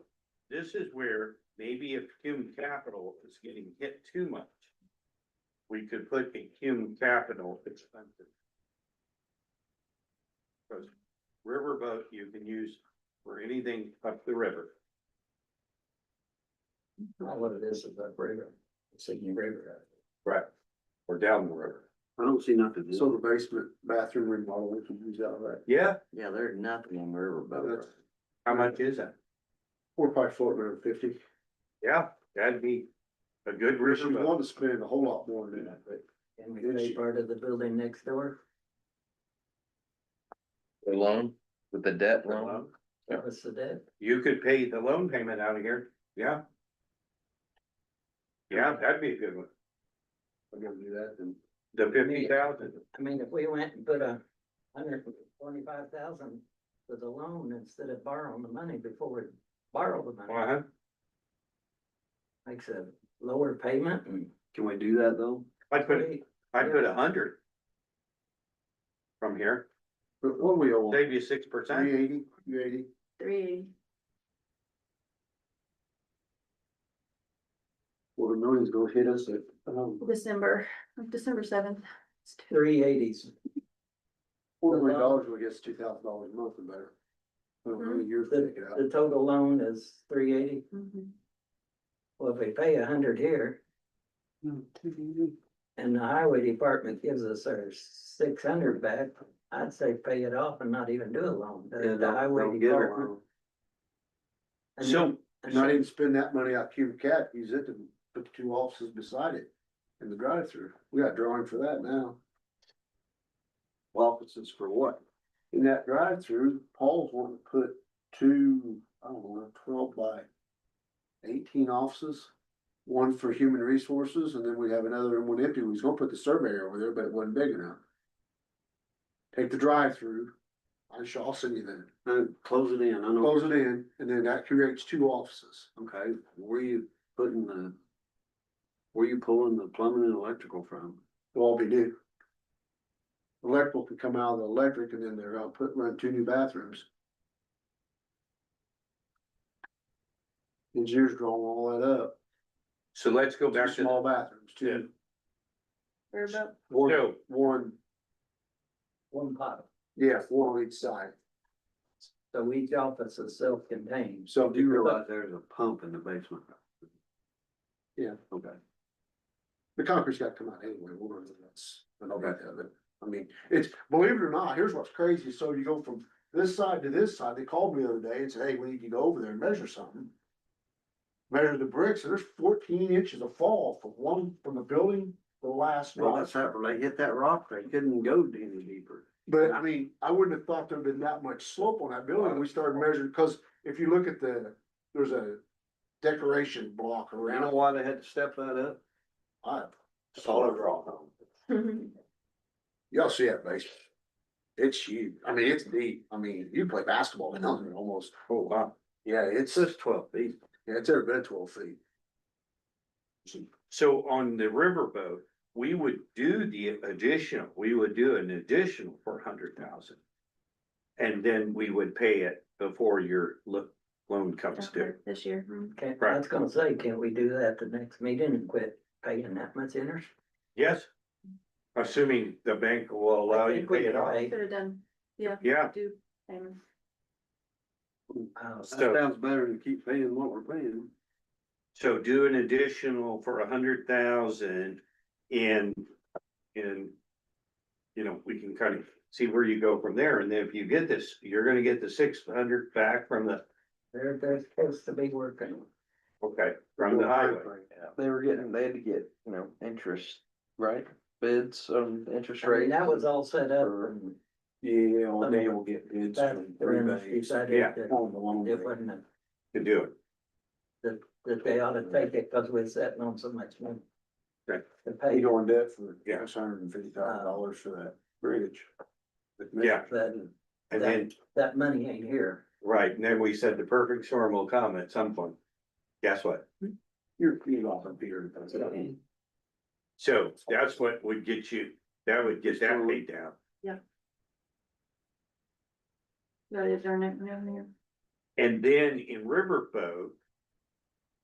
this is where maybe if human capital is getting hit too much, we could put a human capital expensive. Because riverboat you can use for anything up the river. Not what it is upriver, Sydney River. Right. Or down the river. I don't see nothing. So the basement bathroom remodel, we can use out of that. Yeah, Yeah, there's nothing in Riverboat. That's how much is that? 4 by 450. Yeah, that'd be a good We should riverboat. want to spend a whole lot more than that, but Can we pay part of the building next door? The loan, with the debt loan. Well, Yeah. What's the debt? you could pay the loan payment out of here, yeah. Yeah, that'd be a good one. I'm gonna do that then. The 50,000, I mean, if we went and put 125,000 for the loan instead of borrowing the money before we borrow the money, uh-huh. makes a lower payment and. Can we do that though? I'd put 100. From here, But what we owe, save you 6%. 380, 380. 380. Well, the million's gonna hit us at, December 7th. 380s. $400, we guess $2,000 a month or better. I don't know, how many years to take it out. The total loan is 380. Mhm. Well, if we pay 100 here and the highway department gives us our 600 back, I'd say pay it off and not even do a loan. The highway department. And So, Not even spend that money out Cuba Cat, use it to put the 2 offices beside it in the drive-through. We got drawing for that now. Offices for what? In that drive-through, Paul's wanting to put 2, I don't know, 12 by 18 offices. One for human resources, and then we have another one empty. We was gonna put the surveyor over there, but it wasn't big enough. Take the drive-through. I'll send you that. Close it in, I know. Close it in, and then that creates 2 offices. Okay, where you putting where you pulling the plumbing and electrical from? It'll all be new. Electrical can come out of the electric, and then they're gonna run 2 new bathrooms. Engineers draw all that up. so let's go 2 back to, small bathrooms, 2. Riverboat. So- one pot. Yeah, 4 on each side. So each office is self-contained. So Do you realize there's a pump in the basement? Yeah. Okay. The concrete's got to come out anyway, that's underneath of it. I mean, it's, believe it or not, here's what's crazy, so you go from this side to this side, they called me the other day and said, hey, we need to go over there and measure something. Measure the bricks, and there's 14 inches of fall from the building to the last Well, rock. that's that, when they hit that rock, they couldn't go any deeper. But I mean, I wouldn't have thought there'd been that much slope on that building, we started measuring, cause if you look at there's a decoration block You know around. why they had to step that up? Solid rock. Y'all see that basement? It's huge. I mean, it's deep. I mean, you play basketball down there almost. Oh, wow. Yeah, it's just 12 feet. Yeah, it's every bit 12 feet. so on the riverboat, we would do an additional 400,000. And then we would pay it before your loan comes due. This year. Okay, I was gonna say, can't we do that the next meeting and quit paying that much interest? Yes, assuming the bank will allow you to pay it off. Could have done, yeah. Yeah. Do payments. That So- sounds better than keep paying what we're paying. So do an additional for 100,000 and, you know, we can kind of see where you go from there, and then if you get this, you're gonna get the 600 back from the, They're supposed to be working. okay, from the highway. They were getting, they had to get, you know, interest, right? Bids on interest I mean, rate. that was all set up for- and Yeah, all day we'll get bids that, from three then banks. decided Yeah. that On the loan it rate. wasn't, To do it. that they ought to take it because we're sitting on so much money. Right. To You pay. go in debt for Yeah. $650,000 for that bridge. Yeah. That, And then, that money ain't here. right, and then we said the perfect storm will come at some point. Guess what? You're off on Peter. So that's what would get you, that would get that paid down. That is our net revenue. And then in Riverboat,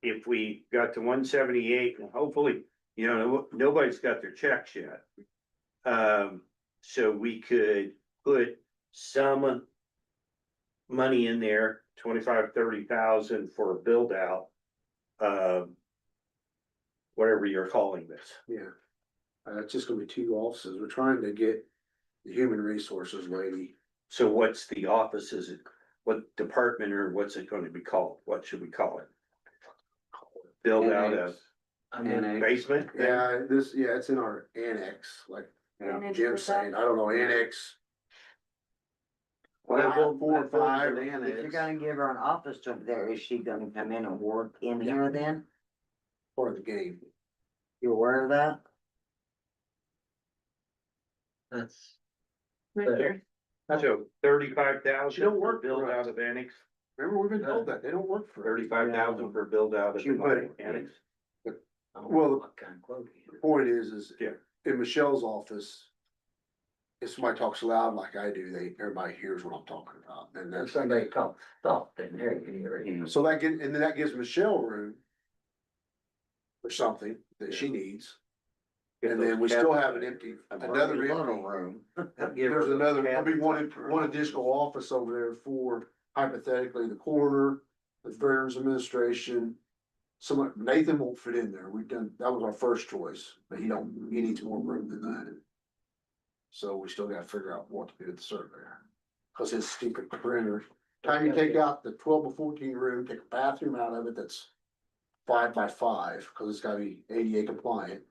if we got to 178, and hopefully, you know, nobody's got their checks yet. So we could put some money in there, 25, 30,000 for a build out. Whatever you're calling this. Yeah. It's just gonna be two offices. We're trying to get the human resources lady. So what's the office? Is it, what department or what's it gonna be called? What should we call it? Build out a I mean, basement? Yeah, it's in our annex, like, Annex Jim's with that. saying, I don't know, annex. Well, 4 or 5. If you're gonna give her an office job there, is she gonna come in and work in here then? Part of the game. You aware of that? that's, Right there. So 35,000 She don't for work build for out us. of annex, Remember, we've been told that, they don't work for. us. 35,000 for build out of She put it- annex. I don't know Well, what kind of quote he The point is Yeah. in Michelle's office. If somebody talks loud like I do, everybody hears what I'm talking about, and If that's. somebody talks soft in there, you hear it. So and then that gives Michelle room. For something that she needs. And then we still have an empty, another empty room. There's another, there'll be one additional office over there for hypothetically the coroner, the Veterans Administration. Nathan won't fit in there. That was our first choice, but he needs more room than that. So we still gotta figure out what to do with the surveyor. Cause his stupid printer, time you take out the 12 by 14 room, take a bathroom out of it, that's 5 by 5, cause it's gotta be ADA compliant.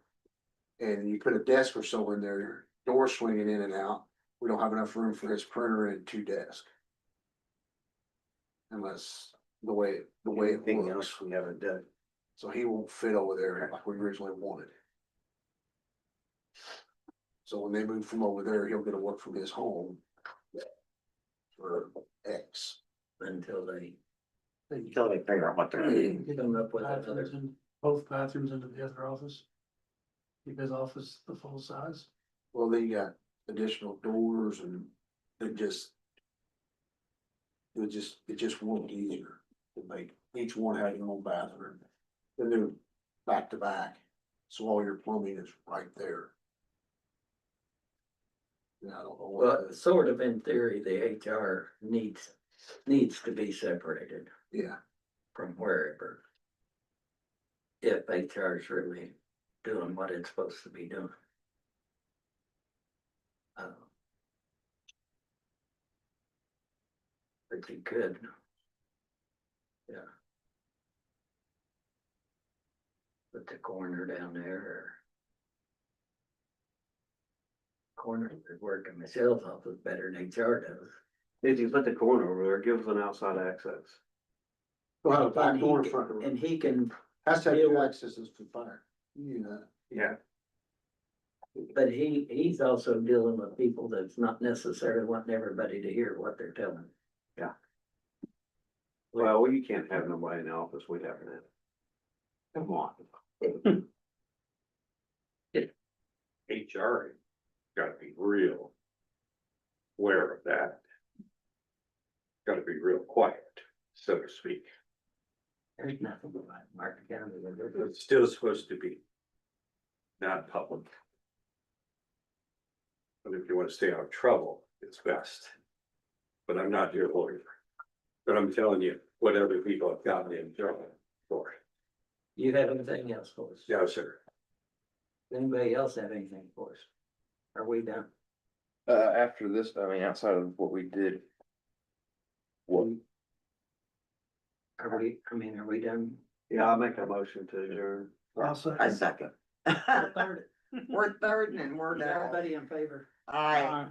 And you put a desk or so in there, door swinging in and out, we don't have enough room for his printer and 2 desks. Unless the way it Anything looks, else we haven't done. so he won't fit over there like we originally wanted. So when they move from over there, he'll get to work from his home. For X. Until they Until they figure out what they're doing. get them up with another. Both bathrooms into the other office. Keep his office the full size. Well, then you got additional doors and it just. It just won't easier to make each one have their own bathroom. Then they're back to back, so all your plumbing is right there. Yeah, I don't know Well, what, sort of in theory, the HR needs to be separated yeah, from wherever. If HR is really doing what it's supposed to be doing. But you could. Yeah. Put the corner down there or. Corner is working Michelle's office better than HR does. If you put the corner over there, it gives an outside access. we'll have a back And he door in can- front of it, And he can, has to have 2 accesses for fire, you know that. Yeah, but he's also dealing with people that's not necessarily wanting everybody to hear what they're telling. Well, you can't have nobody in the office, we'd have that. Come on. HR gotta be real aware of that. Gotta be real quiet, so to speak. There's nothing about Martin County. It's still supposed to be not public. But if you wanna stay out of trouble, it's best. But I'm not your lawyer. But I'm telling you, what other people have gotten in trouble for. You have anything else for us? No, sir. Anybody else have anything for us? Are we done? After this, I mean, outside of what we did. What, Are we done? Yeah, I'll make a motion to adjourn. I second. We're third and we're done. Everybody in favor? Aye.